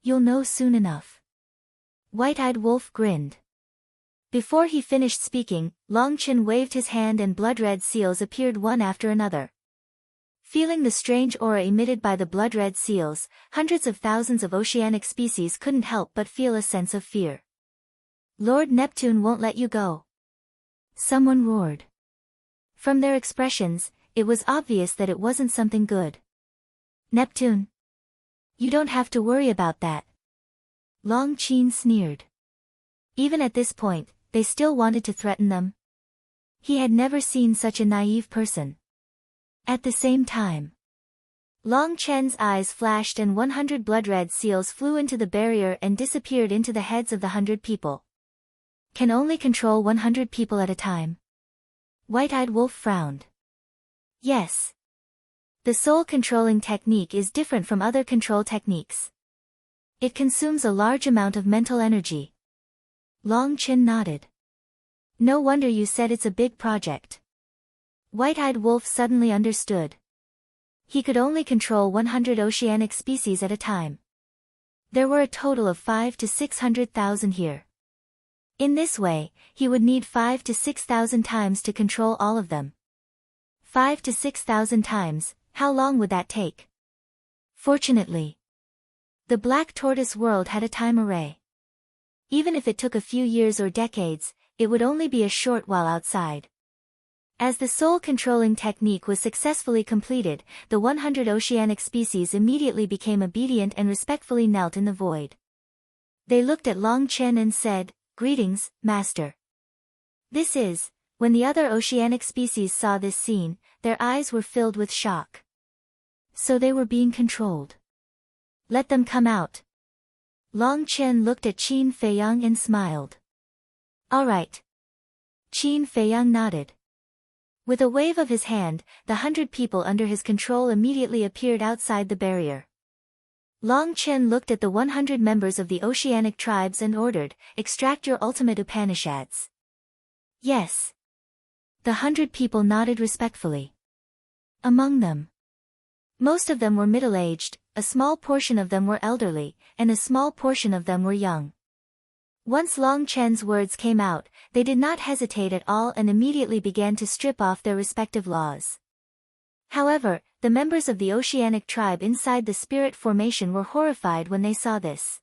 Speaker 1: You'll know soon enough. White-eyed wolf grinned. Before he finished speaking, Long Chen waved his hand and blood-red seals appeared one after another. Feeling the strange aura emitted by the blood-red seals, hundreds of thousands of oceanic species couldn't help but feel a sense of fear. Lord Neptune won't let you go. Someone roared. From their expressions, it was obvious that it wasn't something good. Neptune. You don't have to worry about that. Long Chen sneered. Even at this point, they still wanted to threaten them. He had never seen such a naive person. At the same time, Long Chen's eyes flashed and 100 blood-red seals flew into the barrier and disappeared into the heads of the 100 people. Can only control 100 people at a time. White-eyed wolf frowned. Yes. The soul controlling technique is different from other control techniques. It consumes a large amount of mental energy. Long Chen nodded. No wonder you said it's a big project. White-eyed wolf suddenly understood. He could only control 100 oceanic species at a time. There were a total of 5 to 600,000 here. In this way, he would need 5 to 6,000 times to control all of them. 5 to 6,000 times, how long would that take? Fortunately, the Black Tortoise world had a time array. Even if it took a few years or decades, it would only be a short while outside. As the soul-controlling technique was successfully completed, the 100 oceanic species immediately became obedient and respectfully knelt in the void. They looked at Long Chen and said, "Greetings, Master." When the other oceanic species saw this scene, their eyes were filled with shock. So they were being controlled. Let them come out. Long Chen looked at Qin Feiyang and smiled. All right. Qin Feiyang nodded. With a wave of his hand, the 100 people under his control immediately appeared outside the barrier. Long Chen looked at the 100 members of the oceanic tribes and ordered, "Extract your ultimate Upanishads." Yes. The 100 people nodded respectfully. Among them, most of them were middle-aged, a small portion of them were elderly, and a small portion of them were young. Once Long Chen's words came out, they did not hesitate at all and immediately began to strip off their respective laws. However, the members of the oceanic tribe inside the spirit formation were horrified when they saw this.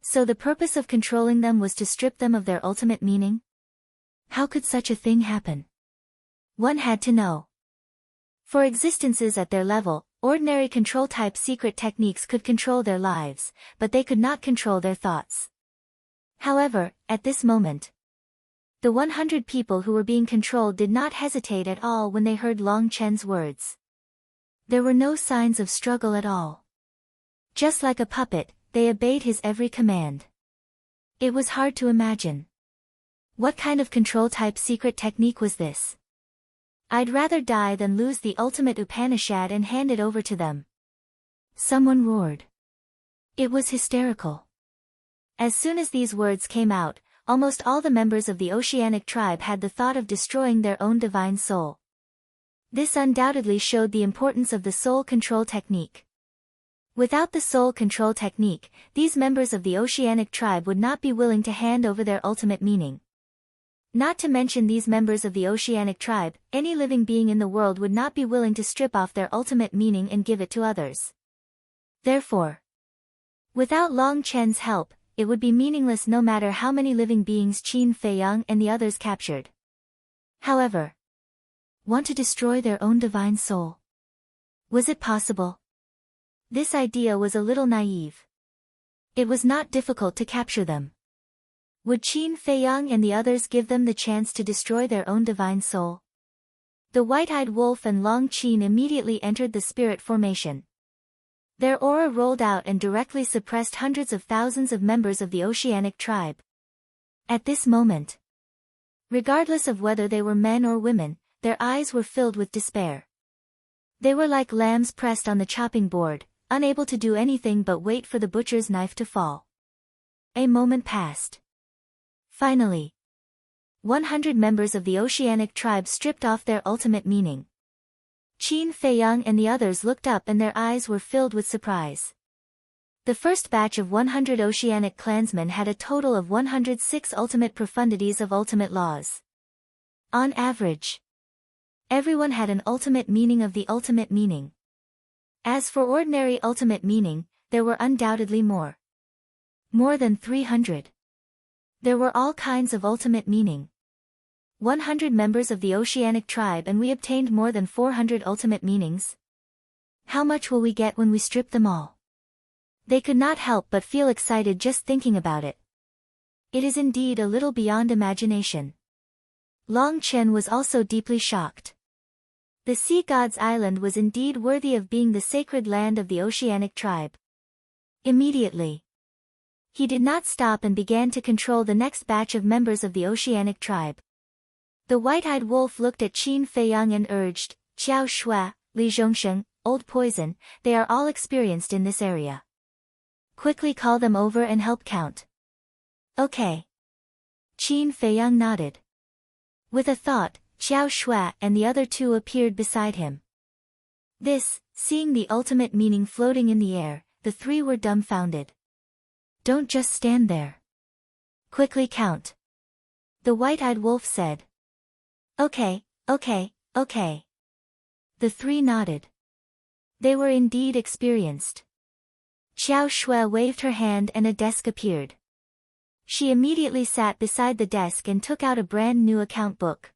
Speaker 1: So the purpose of controlling them was to strip them of their ultimate meaning? How could such a thing happen? One had to know. For existences at their level, ordinary control-type secret techniques could control their lives, but they could not control their thoughts. However, at this moment, The 100 people who were being controlled did not hesitate at all when they heard Long Chen's words. There were no signs of struggle at all. Just like a puppet, they obeyed his every command. It was hard to imagine. What kind of control-type secret technique was this? I'd rather die than lose the ultimate Upanishad and hand it over to them. Someone roared. It was hysterical. As soon as these words came out, almost all the members of the Oceanic tribe had the thought of destroying their own divine soul. This undoubtedly showed the importance of the soul control technique. Without the soul control technique, these members of the Oceanic tribe would not be willing to hand over their ultimate meaning. Not to mention these members of the Oceanic tribe, any living being in the world would not be willing to strip off their ultimate meaning and give it to others. Therefore, without Long Chen's help, it would be meaningless no matter how many living beings Qin Feiyang and the others captured. However, want to destroy their own divine soul? Was it possible? This idea was a little naive. It was not difficult to capture them. Would Qin Feiyang and the others give them the chance to destroy their own divine soul? The white-eyed wolf and Long Qin immediately entered the spirit formation. Their aura rolled out and directly suppressed hundreds of thousands of members of the Oceanic tribe. At this moment, regardless of whether they were men or women, their eyes were filled with despair. They were like lambs pressed on the chopping board, unable to do anything but wait for the butcher's knife to fall. A moment passed. Finally, 100 members of the Oceanic tribe stripped off their ultimate meaning. Qin Feiyang and the others looked up and their eyes were filled with surprise. The first batch of 100 Oceanic clansmen had a total of 106 ultimate profundities of ultimate laws. On average, everyone had an ultimate meaning of the ultimate meaning. As for ordinary ultimate meaning, there were undoubtedly more. More than 300. There were all kinds of ultimate meaning. 100 members of the Oceanic tribe and we obtained more than 400 ultimate meanings. How much will we get when we strip them all? They could not help but feel excited just thinking about it. It is indeed a little beyond imagination. Long Chen was also deeply shocked. The sea god's island was indeed worthy of being the sacred land of the Oceanic tribe. Immediately, he did not stop and began to control the next batch of members of the Oceanic tribe. The white-eyed wolf looked at Qin Feiyang and urged, Xiao Shui, Li Zhongsheng, Old Poison, they are all experienced in this area. Quickly call them over and help count. Okay. Qin Feiyang nodded. With a thought, Xiao Shui and the other two appeared beside him. Seeing the ultimate meaning floating in the air, the three were dumbfounded. Don't just stand there. Quickly count. The white-eyed wolf said. Okay. The three nodded. They were indeed experienced. Xiao Shui waved her hand and a desk appeared. She immediately sat beside the desk and took out a brand new account book.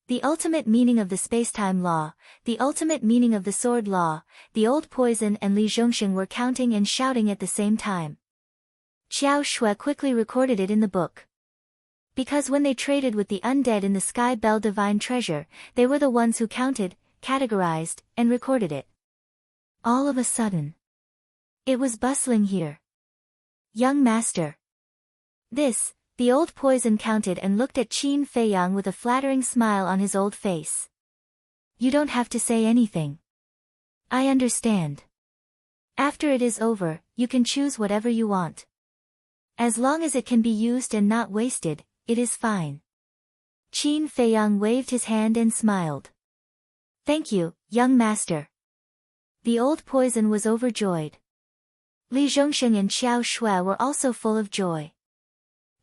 Speaker 1: The ultimate meaning of the spacetime law, the ultimate meaning of the sword law, the old poison and Li Zhongsheng were counting and shouting at the same time. Xiao Shui quickly recorded it in the book. Because when they traded with the undead in the Sky Bell Divine Treasure, they were the ones who counted, categorized, and recorded it. All of a sudden, it was bustling here. Young master. The old poison counted and looked at Qin Feiyang with a flattering smile on his old face. You don't have to say anything. I understand. After it is over, you can choose whatever you want. As long as it can be used and not wasted, it is fine. Qin Feiyang waved his hand and smiled. Thank you, young master. The old poison was overjoyed. Li Zhongsheng and Xiao Shui were also full of joy.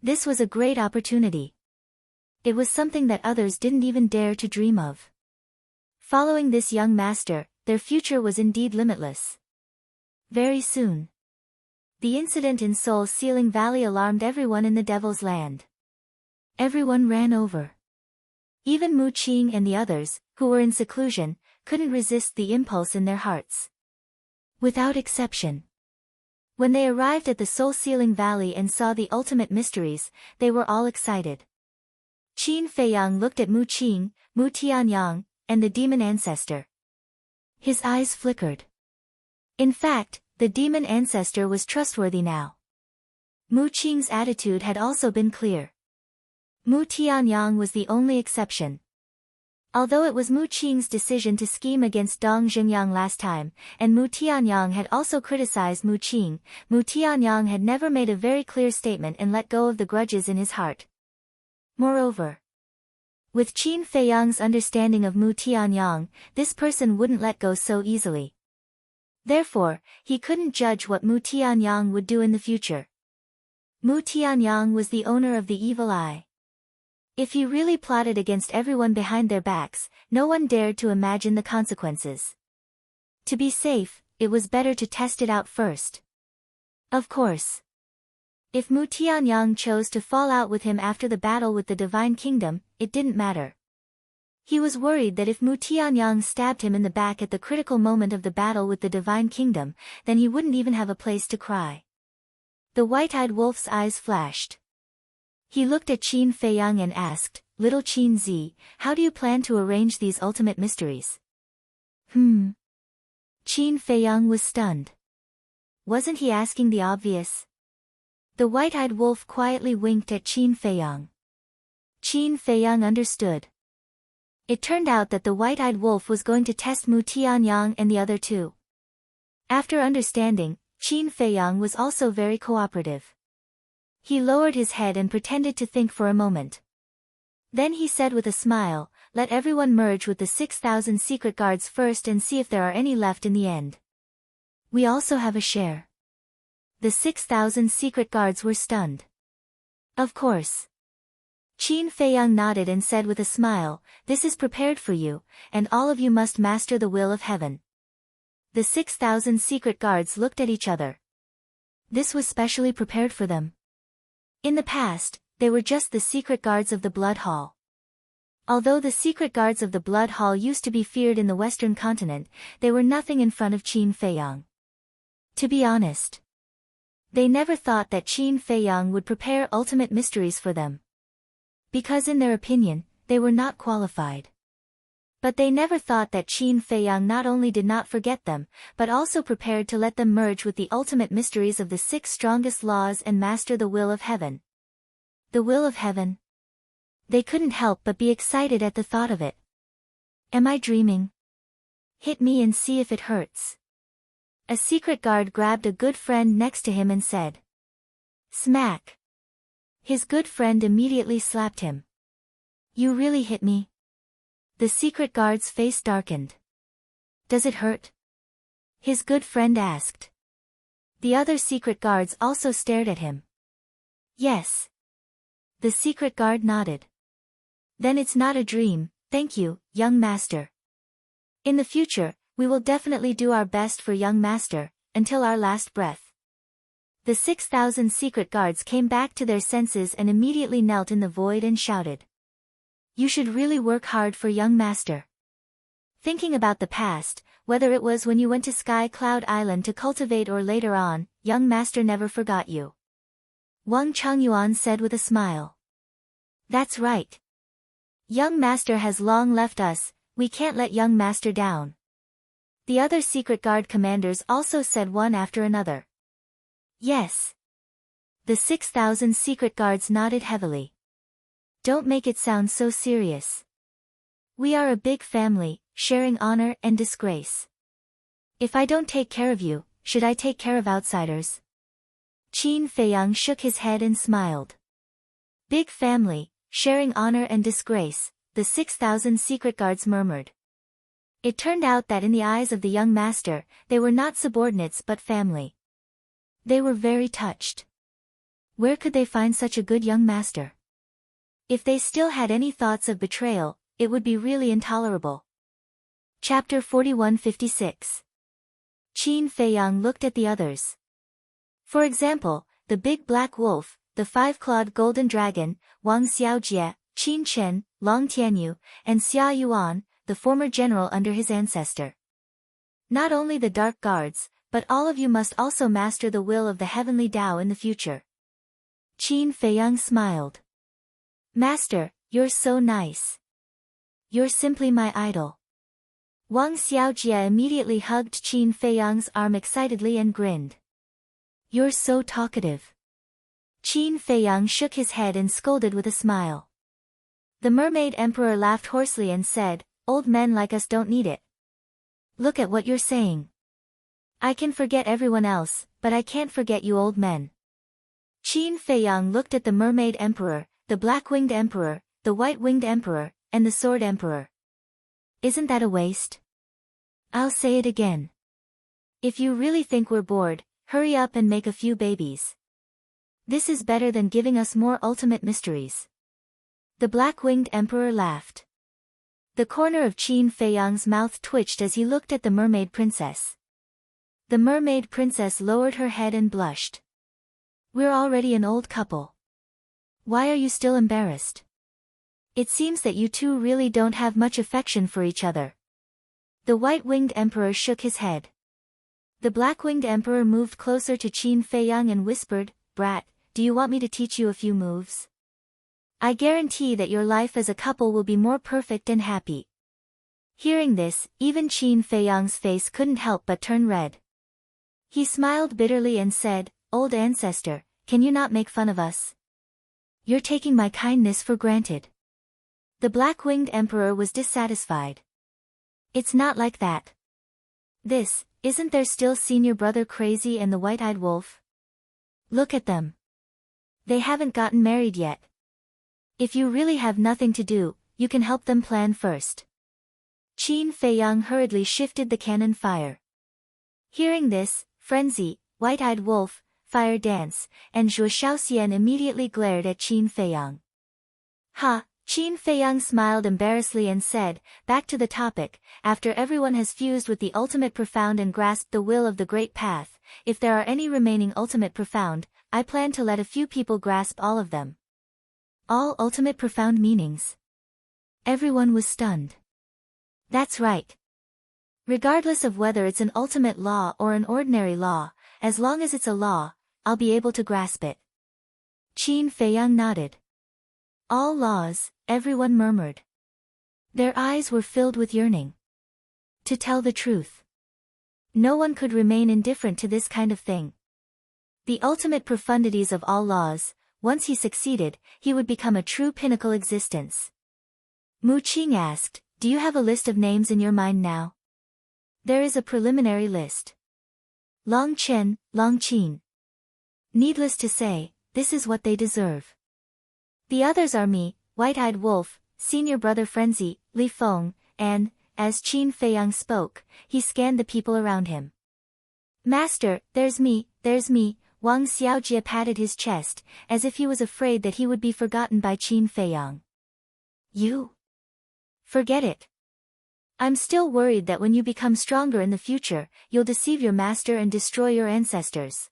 Speaker 1: This was a great opportunity. It was something that others didn't even dare to dream of. Following this young master, their future was indeed limitless. Very soon, the incident in Soul Sealing Valley alarmed everyone in the Devil's Land. Everyone ran over. Even Mu Qing and the others, who were in seclusion, couldn't resist the impulse in their hearts. Without exception. When they arrived at the Soul Sealing Valley and saw the ultimate mysteries, they were all excited. Qin Feiyang looked at Mu Qing, Mu Tianyang, and the demon ancestor. His eyes flickered. In fact, the demon ancestor was trustworthy now. Mu Qing's attitude had also been clear. Mu Tianyang was the only exception. Although it was Mu Qing's decision to scheme against Dong Xingyang last time, and Mu Tianyang had also criticized Mu Qing, Mu Tianyang had never made a very clear statement and let go of the grudges in his heart. Moreover, with Qin Feiyang's understanding of Mu Tianyang, this person wouldn't let go so easily. Therefore, he couldn't judge what Mu Tianyang would do in the future. Mu Tianyang was the owner of the evil eye. If he really plotted against everyone behind their backs, no one dared to imagine the consequences. To be safe, it was better to test it out first. Of course, if Mu Tianyang chose to fall out with him after the battle with the Divine Kingdom, it didn't matter. He was worried that if Mu Tianyang stabbed him in the back at the critical moment of the battle with the Divine Kingdom, then he wouldn't even have a place to cry. The white-eyed wolf's eyes flashed. He looked at Qin Feiyang and asked, "Little Qin Zi, how do you plan to arrange these ultimate mysteries?" Qin Feiyang was stunned. Wasn't he asking the obvious? The white-eyed wolf quietly winked at Qin Feiyang. Qin Feiyang understood. It turned out that the white-eyed wolf was going to test Mu Tianyang and the other two. After understanding, Qin Feiyang was also very cooperative. He lowered his head and pretended to think for a moment. Then he said with a smile, "Let everyone merge with the 6,000 secret guards first and see if there are any left in the end. We also have a share." The 6,000 secret guards were stunned. Of course. Qin Feiyang nodded and said with a smile, "This is prepared for you, and all of you must master the will of heaven." The 6,000 secret guards looked at each other. This was specially prepared for them. In the past, they were just the secret guards of the Blood Hall. Although the secret guards of the Blood Hall used to be feared in the Western continent, they were nothing in front of Qin Feiyang. To be honest, they never thought that Qin Feiyang would prepare ultimate mysteries for them. Because in their opinion, they were not qualified. But they never thought that Qin Feiyang not only did not forget them, but also prepared to let them merge with the ultimate mysteries of the 6 strongest laws and master the will of heaven. The will of heaven. They couldn't help but be excited at the thought of it. Am I dreaming? Hit me and see if it hurts. A secret guard grabbed a good friend next to him and said. Smack. His good friend immediately slapped him. You really hit me? The secret guard's face darkened. Does it hurt? His good friend asked. The other secret guards also stared at him. Yes. The secret guard nodded. Then it's not a dream, thank you, young master. In the future, we will definitely do our best for young master, until our last breath. The 6,000 secret guards came back to their senses and immediately knelt in the void and shouted. You should really work hard for young master. Thinking about the past, whether it was when you went to Sky Cloud Island to cultivate or later on, young master never forgot you. Wang Changyuan said with a smile. That's right. Young master has long left us, we can't let young master down. The other secret guard commanders also said one after another. Yes. The 6,000 secret guards nodded heavily. Don't make it sound so serious. We are a big family, sharing honor and disgrace. If I don't take care of you, should I take care of outsiders? Qin Feiyang shook his head and smiled. Big family, sharing honor and disgrace, the 6,000 secret guards murmured. It turned out that in the eyes of the young master, they were not subordinates but family. They were very touched. Where could they find such a good young master? If they still had any thoughts of betrayal, it would be really intolerable. Chapter 4156. Qin Feiyang looked at the others. For example, the big black wolf, the 5-clawed golden dragon, Wang Xiaojie, Qin Chen, Long Tianyu, and Xia Yuan, the former general under his ancestor. Not only the dark guards, but all of you must also master the will of the heavenly Tao in the future. Qin Feiyang smiled. Master, You're so nice. You're simply my idol. Wang Xiaojie immediately hugged Qin Feiyang's arm excitedly and grinned. You're so talkative. Qin Feiyang shook his head and scolded with a smile. The mermaid emperor laughed hoarsely and said, old men like us don't need it. Look at what you're saying. I can forget everyone else, but I can't forget you old men. Qin Feiyang looked at the mermaid emperor, the black-winged emperor, the white-winged emperor, and the sword emperor. Isn't that a waste? I'll say it again. If you really think we're bored, hurry up and make a few babies. This is better than giving us more ultimate mysteries. The black-winged emperor laughed. The corner of Qin Feiyang's mouth twitched as he looked at the mermaid princess. The mermaid princess lowered her head and blushed. We're already an old couple. Why are you still embarrassed? It seems that you two really don't have much affection for each other. The white-winged emperor shook his head. The black-winged emperor moved closer to Qin Feiyang and whispered, Brat, do you want me to teach you a few moves? I guarantee that your life as a couple will be more perfect and happy. Hearing this, even Qin Feiyang's face couldn't help but turn red. He smiled bitterly and said, Old ancestor, can you not make fun of us? You're taking my kindness for granted. The black-winged emperor was dissatisfied. It's not like that. Isn't there still senior brother Crazy and the white-eyed wolf? Look at them. They haven't gotten married yet. If you really have nothing to do, you can help them plan first. Qin Feiyang hurriedly shifted the cannon fire. Hearing this, Frenzy, White-Eyed Wolf, Fire Dance, and Zhuo Shaoxian immediately glared at Qin Feiyang. Ha! Qin Feiyang smiled embarrassedly and said, back to the topic, after everyone has fused with the ultimate profound and grasped the will of the great path, if there are any remaining ultimate profound, I plan to let a few people grasp all of them. All ultimate profound meanings. Everyone was stunned. That's right. Regardless of whether it's an ultimate law or an ordinary law, as long as it's a law, I'll be able to grasp it. Qin Feiyang nodded. All laws, everyone murmured. Their eyes were filled with yearning. To tell the truth, no one could remain indifferent to this kind of thing. The ultimate profundities of all laws, once he succeeded, he would become a true pinnacle existence. Mu Qing asked, do you have a list of names in your mind now? There is a preliminary list. Long Chen, Long Qin. Needless to say, this is what they deserve. The others are me, White-Eyed Wolf, Senior Brother Frenzy, Li Feng, and, as Qin Feiyang spoke, he scanned the people around him. Master, there's me, Wang Xiaojie patted his chest, as if he was afraid that he would be forgotten by Qin Feiyang. You? Forget it. I'm still worried that when you become stronger in the future, you'll deceive your master and destroy your ancestors.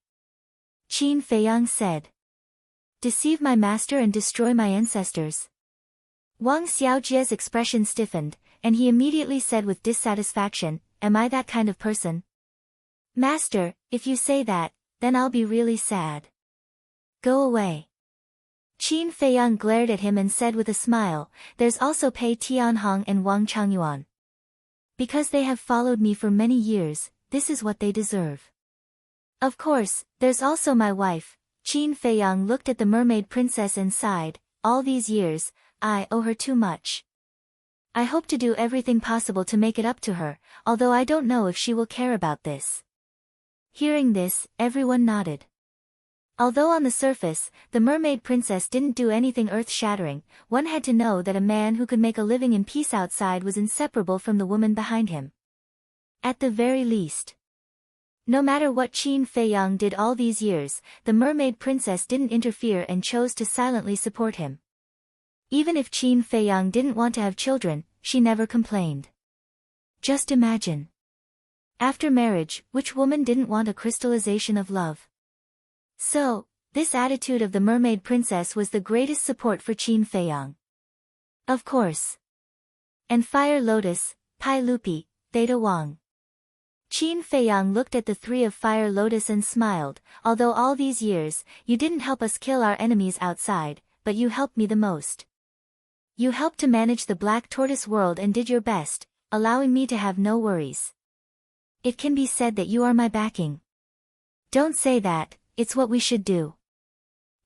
Speaker 1: Qin Feiyang said. Deceive my master and destroy my ancestors. Wang Xiaojie's expression stiffened, and he immediately said with dissatisfaction, am I that kind of person? Master, if you say that, then I'll be really sad. Go away. Qin Feiyang glared at him and said with a smile, there's also Pei Tianhong and Wang Changyuan. Because they have followed me for many years, this is what they deserve. Of course, there's also my wife. Qin Feiyang looked at the mermaid princess and sighed, all these years, I owe her too much. I hope to do everything possible to make it up to her, although I don't know if she will care about this. Hearing this, everyone nodded. Although on the surface, the mermaid princess didn't do anything earth-shattering, one had to know that a man who could make a living in peace outside was inseparable from the woman behind him. At the very least. No matter what Qin Feiyang did all these years, the mermaid princess didn't interfere and chose to silently support him. Even if Qin Feiyang didn't want to have children, she never complained. Just imagine. After marriage, which woman didn't want a crystallization of love? So, this attitude of the mermaid princess was the greatest support for Qin Feiyang. Of course. And Fire Lotus, Pai Lupi, Theta Wang. Qin Feiyang looked at the three of Fire Lotus and smiled, although all these years, you didn't help us kill our enemies outside, but you helped me the most. You helped to manage the Black Tortoise world and did your best, allowing me to have no worries. It can be said that you are my backing. Don't say that, it's what we should do.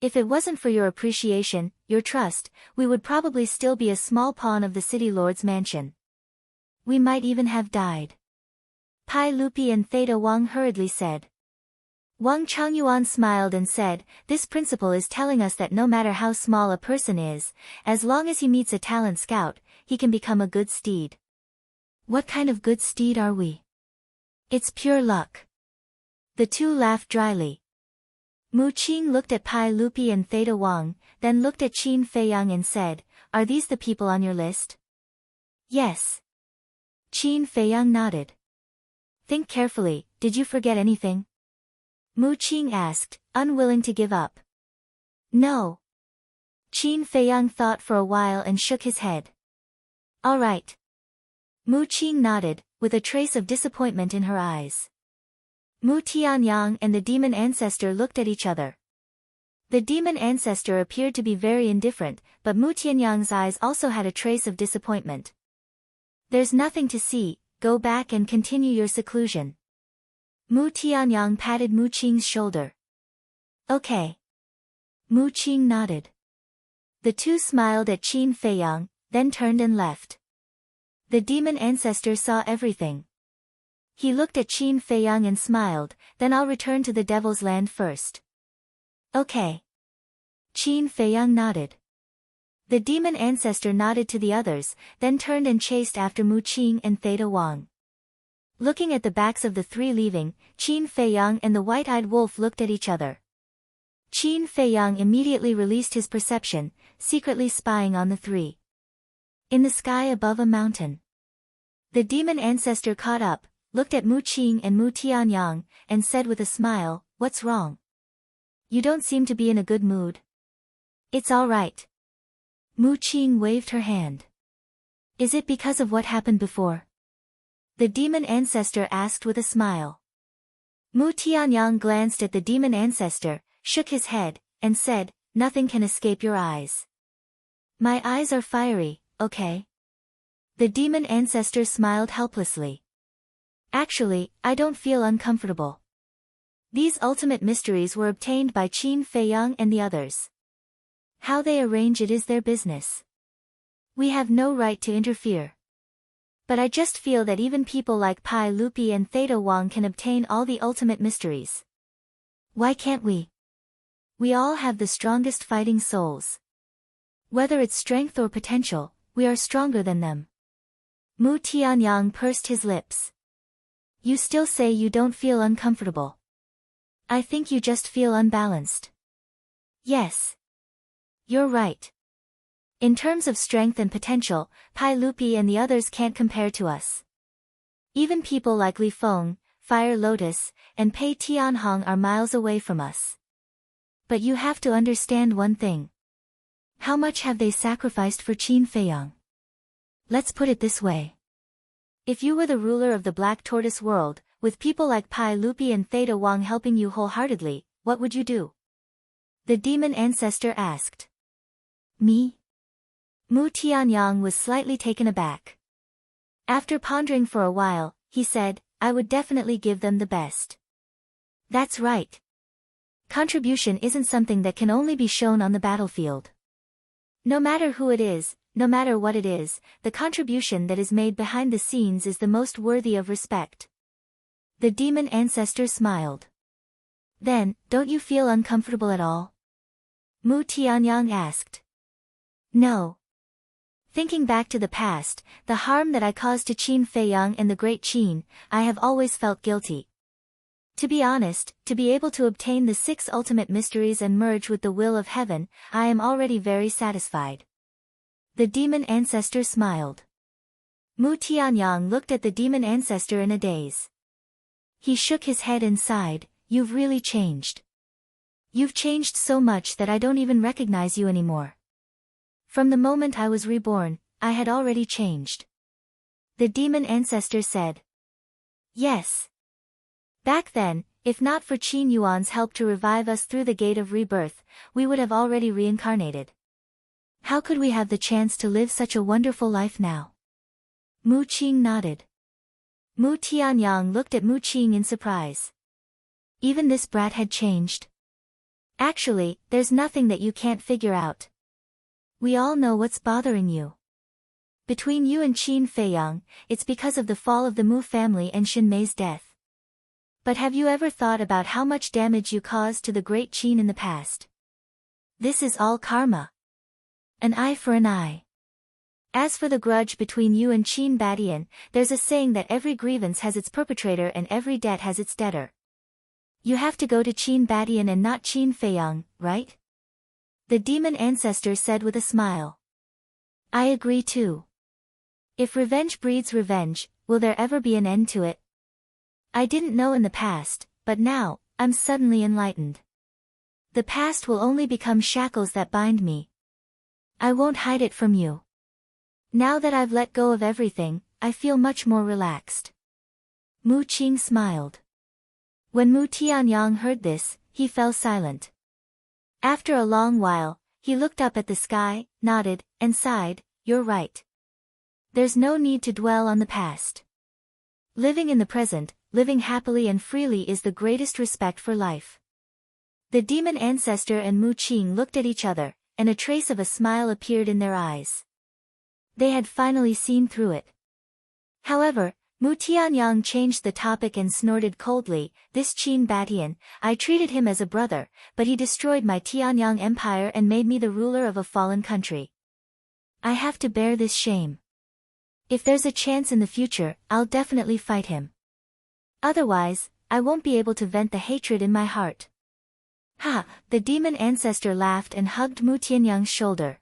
Speaker 1: If it wasn't for your appreciation, your trust, we would probably still be a small pawn of the City Lord's mansion. We might even have died. Pai Lupi and Theta Wang hurriedly said. Wang Changyuan smiled and said, this principle is telling us that no matter how small a person is, as long as he meets a talent scout, he can become a good steed. What kind of good steed are we? It's pure luck. The two laughed dryly. Mu Qing looked at Pai Lupi and Theta Wang, then looked at Qin Feiyang and said, are these the people on your list? Yes. Qin Feiyang nodded. Think carefully, did you forget anything? Mu Qing asked, unwilling to give up. No. Qin Feiyang thought for a while and shook his head. All right. Mu Qing nodded, with a trace of disappointment in her eyes. Mu Tianyang and the demon ancestor looked at each other. The demon ancestor appeared to be very indifferent, but Mu Tianyang's eyes also had a trace of disappointment. There's nothing to see, go back and continue your seclusion. Mu Tianyang patted Mu Qing's shoulder. Okay. Mu Qing nodded. The two smiled at Qin Feiyang, then turned and left. The demon ancestor saw everything. He looked at Qin Feiyang and smiled, then I'll return to the Devil's Land first. Okay. Qin Feiyang nodded. The demon ancestor nodded to the others, then turned and chased after Mu Qing and Theta Wang. Looking at the backs of the three leaving, Qin Feiyang and the white-eyed wolf looked at each other. Qin Feiyang immediately released his perception, secretly spying on the three. In the sky above a mountain. The demon ancestor caught up, looked at Mu Qing and Mu Tianyang, and said with a smile, what's wrong? You don't seem to be in a good mood. It's all right. Mu Qing waved her hand. Is it because of what happened before? The demon ancestor asked with a smile. Mu Tianyang glanced at the demon ancestor, shook his head, and said, nothing can escape your eyes. My eyes are fiery, okay? The demon ancestor smiled helplessly. Actually, I don't feel uncomfortable. These ultimate mysteries were obtained by Qin Feiyang and the others. How they arrange it is their business. We have no right to interfere. But I just feel that even people like Pai Lupi and Theta Wang can obtain all the ultimate mysteries. Why can't we? We all have the strongest fighting souls. Whether it's strength or potential, we are stronger than them. Mu Tianyang pursed his lips. You still say you don't feel uncomfortable. I think you just feel unbalanced. Yes. You're right. In terms of strength and potential, Pai Lupi and the others can't compare to us. Even people like Li Feng, Fire Lotus, and Pei Tianhong are miles away from us. But you have to understand one thing. How much have they sacrificed for Qin Feiyang? Let's put it this way. If you were the ruler of the Black Tortoise world, with people like Pai Lupi and Theta Wang helping you wholeheartedly, what would you do? The demon ancestor asked. Me? Mu Tianyang was slightly taken aback. After pondering for a while, he said, I would definitely give them the best. That's right. Contribution isn't something that can only be shown on the battlefield. No matter who it is, no matter what it is, the contribution that is made behind the scenes is the most worthy of respect. The demon ancestor smiled. Then, don't you feel uncomfortable at all? Mu Tianyang asked. No. Thinking back to the past, the harm that I caused to Qin Feiyang and the great Qin, I have always felt guilty. To be honest, to be able to obtain the 6 ultimate mysteries and merge with the will of heaven, I am already very satisfied. The demon ancestor smiled. Mu Tianyang looked at the demon ancestor in a daze. He shook his head and sighed, you've really changed. You've changed so much that I don't even recognize you anymore. From the moment I was reborn, I had already changed. The demon ancestor said. Yes. Back then, if not for Qin Yuan's help to revive us through the gate of rebirth, we would have already reincarnated. How could we have the chance to live such a wonderful life now? Mu Qing nodded. Mu Tianyang looked at Mu Qing in surprise. Even this brat had changed. Actually, there's nothing that you can't figure out. We all know what's bothering you. Between you and Qin Feiyang, it's because of the fall of the Mu family and Xin Mei's death. But have you ever thought about how much damage you caused to the great Qin in the past? This is all karma. An eye for an eye. As for the grudge between you and Qin Badian, there's a saying that every grievance has its perpetrator and every debt has its debtor. You have to go to Qin Badian and not Qin Feiyang, right? The demon ancestor said with a smile. I agree too. If revenge breeds revenge, will there ever be an end to it? I didn't know in the past, but now, I'm suddenly enlightened. The past will only become shackles that bind me. I won't hide it from you. Now that I've let go of everything, I feel much more relaxed. Mu Qing smiled. When Mu Tianyang heard this, he fell silent. After a long while, he looked up at the sky, nodded, and sighed, You're right. There's no need to dwell on the past. Living in the present, living happily and freely is the greatest respect for life. The demon ancestor and Mu Qing looked at each other, and a trace of a smile appeared in their eyes. They had finally seen through it. However, Mu Tianyang changed the topic and snorted coldly, This Qin Badian, I treated him as a brother, but he destroyed my Tianyang empire and made me the ruler of a fallen country. I have to bear this shame. If there's a chance in the future, I'll definitely fight him. Otherwise, I won't be able to vent the hatred in my heart. Ha! The demon ancestor laughed and hugged Mu Tianyang's shoulder.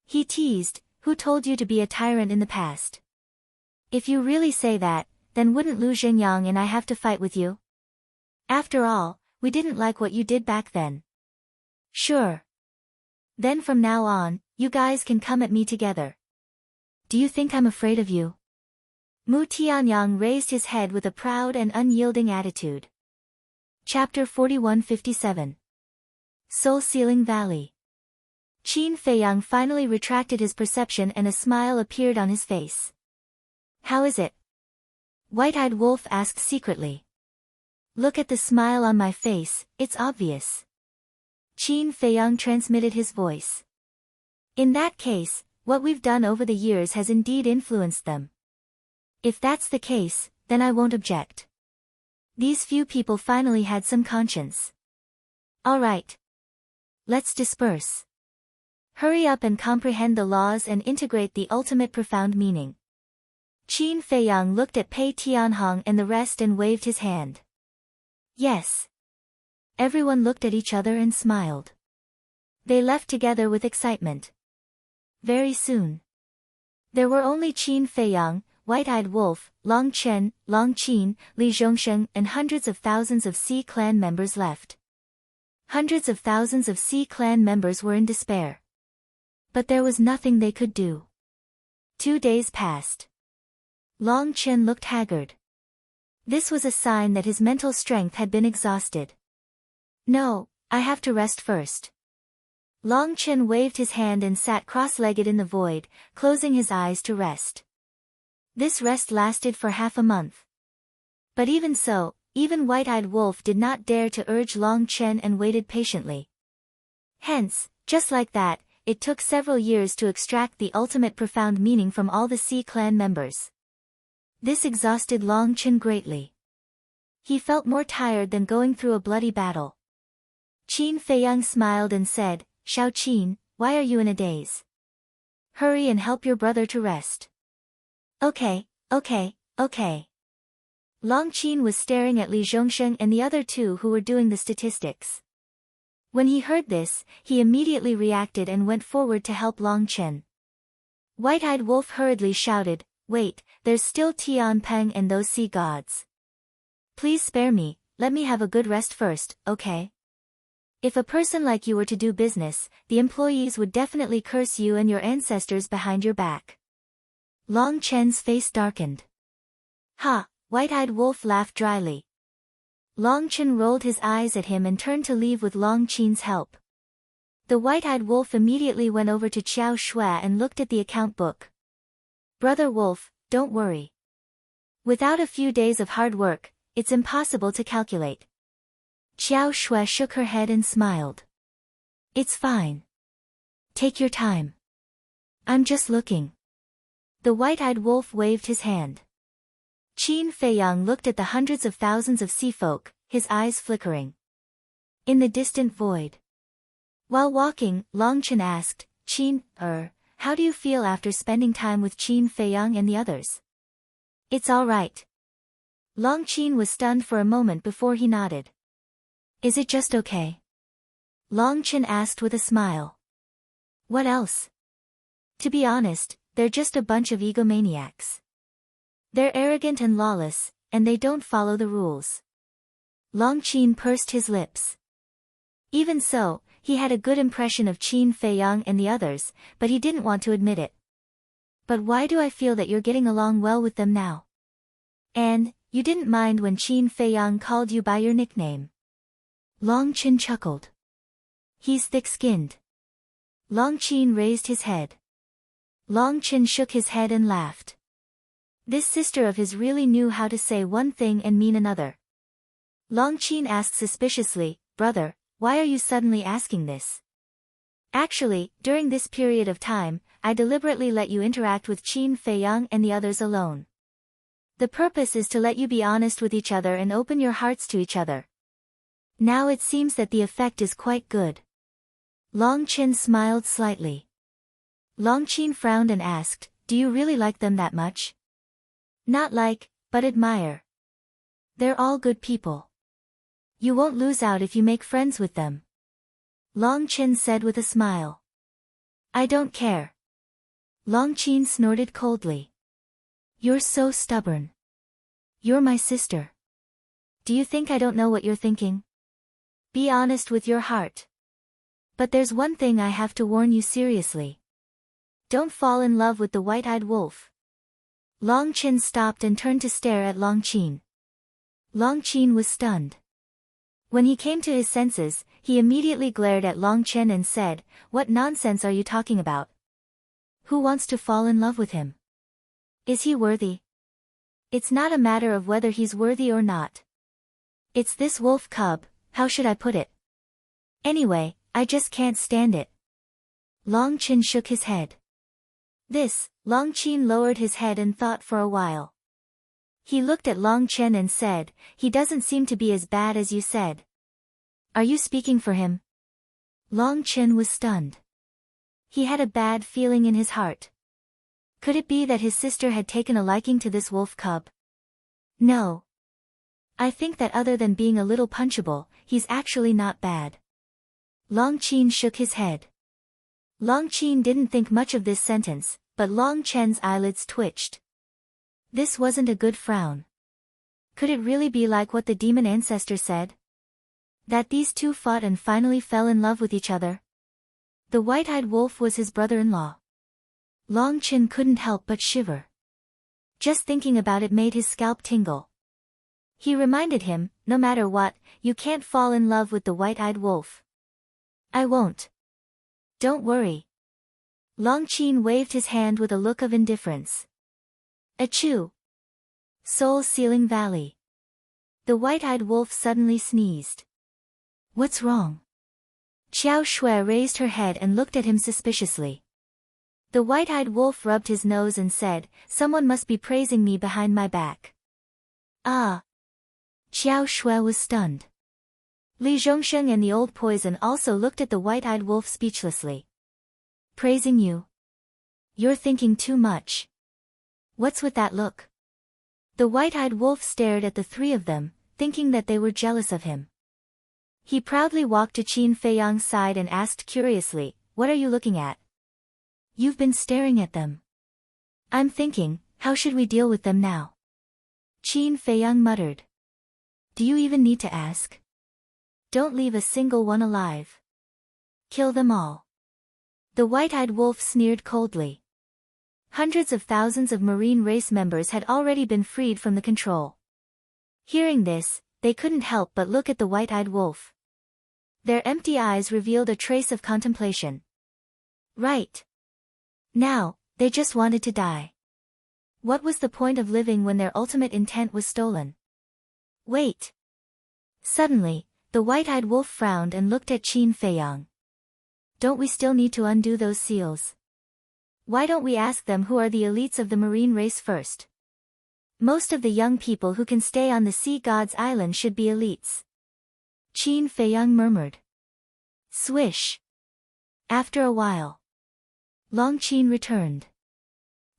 Speaker 1: He teased, Who told you to be a tyrant in the past? If you really say that, then wouldn't Lu Zhenyang and I have to fight with you? After all, we didn't like what you did back then. Sure. Then from now on, you guys can come at me together. Do you think I'm afraid of you? Mu Tianyang raised his head with a proud and unyielding attitude. Chapter 4157. Soul-Sealing Valley. Qin Feiyang finally retracted his perception and a smile appeared on his face. How is it? White-Eyed Wolf asked secretly. Look at the smile on my face, it's obvious. Qin Feiyang transmitted his voice. In that case, what we've done over the years has indeed influenced them. If that's the case, then I won't object. These few people finally had some conscience. All right. Let's disperse. Hurry up and comprehend the laws and integrate the ultimate profound meaning. Qin Feiyang looked at Pei Tianhong and the rest and waved his hand. Yes. Everyone looked at each other and smiled. They left together with excitement. Very soon. There were only Qin Feiyang, White-Eyed Wolf, Long Chen, Long Qin, Li Zhongsheng and hundreds of thousands of Sea Clan members left. Hundreds of thousands of Sea Clan members were in despair. But there was nothing they could do. 2 days passed. Long Chen looked haggard. This was a sign that his mental strength had been exhausted. No, I have to rest first. Long Chen waved his hand and sat cross-legged in the void, closing his eyes to rest. This rest lasted for half a month. But even so, even White-Eyed Wolf did not dare to urge Long Chen and waited patiently. Hence, just like that, it took several years to extract the ultimate profound meaning from all the Sea Clan members. This exhausted Long Chen greatly. He felt more tired than going through a bloody battle. Qin Feiyang smiled and said, Shao Qin, why are you in a daze? Hurry and help your brother to rest. Okay. Long Qin was staring at Li Zhongsheng and the other two who were doing the statistics. When he heard this, he immediately reacted and went forward to help Long Chen. White-Eyed Wolf hurriedly shouted, Wait, there's still Tian Peng and those sea gods. Please spare me, let me have a good rest first, okay? If a person like you were to do business, the employees would definitely curse you and your ancestors behind your back. Long Chen's face darkened. Ha! White-Eyed Wolf laughed dryly. Long Chen rolled his eyes at him and turned to leave with Long Qin's help. The white-eyed wolf immediately went over to Xiao Shui and looked at the account book. Brother Wolf, don't worry. Without a few days of hard work, it's impossible to calculate. Xiao Shui shook her head and smiled. It's fine. Take your time. I'm just looking. The white-eyed wolf waved his hand. Qin Feiyang looked at the hundreds of thousands of sea folk, his eyes flickering. In the distant void. While walking, Long Chen asked, Qin, how do you feel after spending time with Qin Feiyang and the others? It's all right. Long Qin was stunned for a moment before he nodded. Is it just okay? Long Chen asked with a smile. What else? To be honest, they're just a bunch of egomaniacs. They're arrogant and lawless, and they don't follow the rules. Long Qin pursed his lips. Even so, he had a good impression of Qin Feiyang and the others, but he didn't want to admit it. But why do I feel that you're getting along well with them now? And, you didn't mind when Qin Feiyang called you by your nickname. Long Chen chuckled. He's thick-skinned. Long Qin raised his head. Long Chen shook his head and laughed. This sister of his really knew how to say one thing and mean another. Long Qin asked suspiciously, Brother, why are you suddenly asking this? Actually, during this period of time, I deliberately let you interact with Qin Feiyang and the others alone. The purpose is to let you be honest with each other and open your hearts to each other. Now it seems that the effect is quite good. Long Chen smiled slightly. Long Qin frowned and asked, Do you really like them that much? Not like, but admire. They're all good people. You won't lose out if you make friends with them. Long Chen said with a smile. I don't care. Long Qin snorted coldly. You're so stubborn. You're my sister. Do you think I don't know what you're thinking? Be honest with your heart. But there's one thing I have to warn you seriously. Don't fall in love with the white-eyed wolf. Long Chen stopped and turned to stare at Long Qin. Long Qin was stunned. When he came to his senses, he immediately glared at Long Chen and said, What nonsense are you talking about? Who wants to fall in love with him? Is he worthy? It's not a matter of whether he's worthy or not. It's this wolf cub, how should I put it? Anyway, I just can't stand it. Long Chen shook his head. Long Qin lowered his head and thought for a while. He looked at Long Chen and said, He doesn't seem to be as bad as you said. Are you speaking for him? Long Chen was stunned. He had a bad feeling in his heart. Could it be that his sister had taken a liking to this wolf cub? No. I think that other than being a little punchable, he's actually not bad. Long Qin shook his head. Long Qin didn't think much of this sentence, but Long Chen's eyelids twitched. This wasn't a good frown. Could it really be like what the demon ancestor said? That these two fought and finally fell in love with each other? The white-eyed wolf was his brother-in-law. Long Chen couldn't help but shiver. Just thinking about it made his scalp tingle. He reminded him, no matter what, you can't fall in love with the white-eyed wolf. I won't. Don't worry. Long Qin waved his hand with a look of indifference. Achoo! Soul-Sealing Valley. The white-eyed wolf suddenly sneezed. What's wrong? Xiao Shui raised her head and looked at him suspiciously. The white-eyed wolf rubbed his nose and said, Someone must be praising me behind my back. Ah! Xiao Shui was stunned. Li Zhongsheng and the old poison also looked at the white-eyed wolf speechlessly. Praising you? You're thinking too much. What's with that look? The white-eyed wolf stared at the three of them, thinking that they were jealous of him. He proudly walked to Qin Feiyang's side and asked curiously, What are you looking at? You've been staring at them. I'm thinking, how should we deal with them now? Qin Feiyang muttered. Do you even need to ask? Don't leave a single one alive. Kill them all. The white-eyed wolf sneered coldly. Hundreds of thousands of marine race members had already been freed from the control. Hearing this, they couldn't help but look at the white-eyed wolf. Their empty eyes revealed a trace of contemplation. Right. Now, they just wanted to die. What was the point of living when their ultimate intent was stolen? Wait. Suddenly, the white-eyed wolf frowned and looked at Qin Feiyang. Don't we still need to undo those seals? Why don't we ask them who are the elites of the marine race first? Most of the young people who can stay on the sea god's island should be elites. Qin Feiyang murmured. Swish. After a while, Long Qin returned.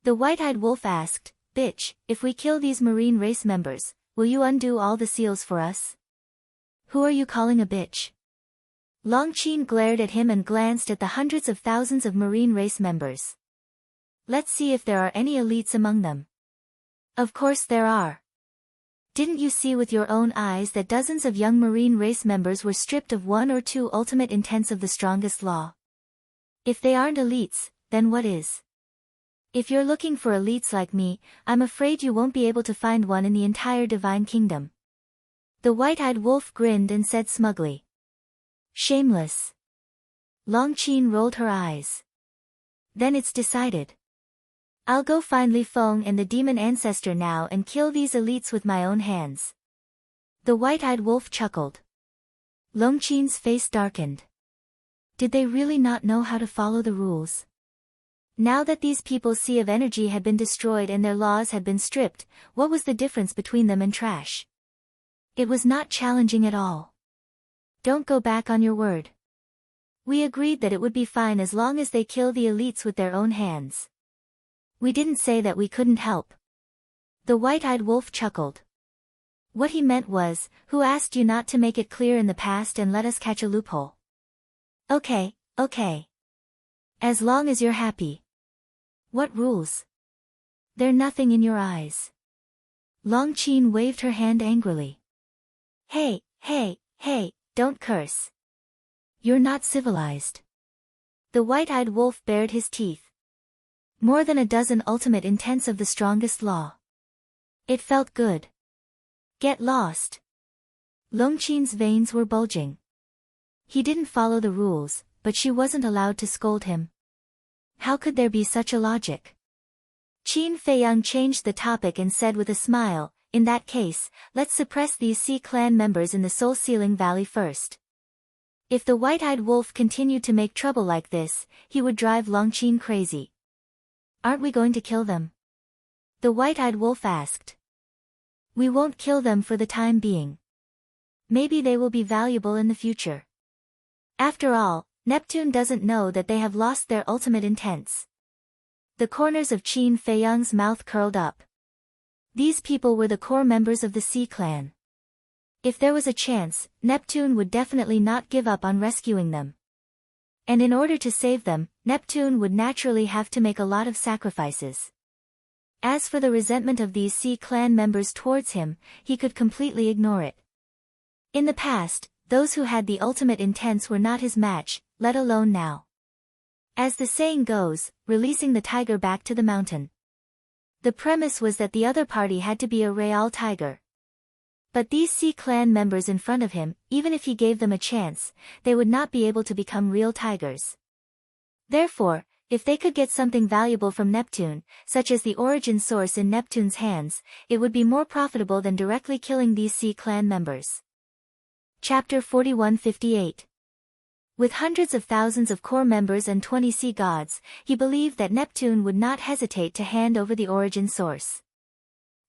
Speaker 1: The white-eyed wolf asked, Bitch, if we kill these marine race members, will you undo all the seals for us? Who are you calling a bitch? Long Qin glared at him and glanced at the hundreds of thousands of marine race members. Let's see if there are any elites among them. Of course there are. Didn't you see with your own eyes that dozens of young marine race members were stripped of one or two ultimate intents of the strongest law? If they aren't elites, then what is? If you're looking for elites like me, I'm afraid you won't be able to find one in the entire divine kingdom. The white-eyed wolf grinned and said smugly. Shameless. Long Qin rolled her eyes. Then it's decided. I'll go find Li Feng and the demon ancestor now and kill these elites with my own hands. The white-eyed wolf chuckled. Long Qin's face darkened. Did they really not know how to follow the rules? Now that these people's sea of energy had been destroyed and their laws had been stripped, what was the difference between them and trash? It was not challenging at all. Don't go back on your word. We agreed that it would be fine as long as they kill the elites with their own hands. We didn't say that we couldn't help. The white-eyed wolf chuckled. What he meant was, who asked you not to make it clear in the past and let us catch a loophole? Okay. As long as you're happy. What rules? They're nothing in your eyes. Long Qin waved her hand angrily. Hey, don't curse. You're not civilized. The white-eyed wolf bared his teeth. More than a dozen ultimate intents of the strongest law. It felt good. Get lost. Long Qin's veins were bulging. He didn't follow the rules, but she wasn't allowed to scold him. How could there be such a logic? Qin Feiyang changed the topic and said with a smile, in that case, let's suppress these Sea clan members in the soul-sealing valley first. If the white-eyed wolf continued to make trouble like this, he would drive Long Qin crazy. Aren't we going to kill them? The white-eyed wolf asked. We won't kill them for the time being. Maybe they will be valuable in the future. After all, Neptune doesn't know that they have lost their ultimate intents. The corners of Qin Feiyang's mouth curled up. These people were the core members of the Sea clan. If there was a chance, Neptune would definitely not give up on rescuing them. And in order to save them, Neptune would naturally have to make a lot of sacrifices. As for the resentment of these Sea clan members towards him, he could completely ignore it. In the past, those who had the ultimate intents were not his match, let alone now. As the saying goes, releasing the tiger back to the mountain. The premise was that the other party had to be a real tiger. But these Sea clan members in front of him, even if he gave them a chance, they would not be able to become real tigers. Therefore, if they could get something valuable from Neptune, such as the origin source in Neptune's hands, it would be more profitable than directly killing these Sea clan members. Chapter 4158. With hundreds of thousands of core members and 20 sea gods, he believed that Neptune would not hesitate to hand over the origin source.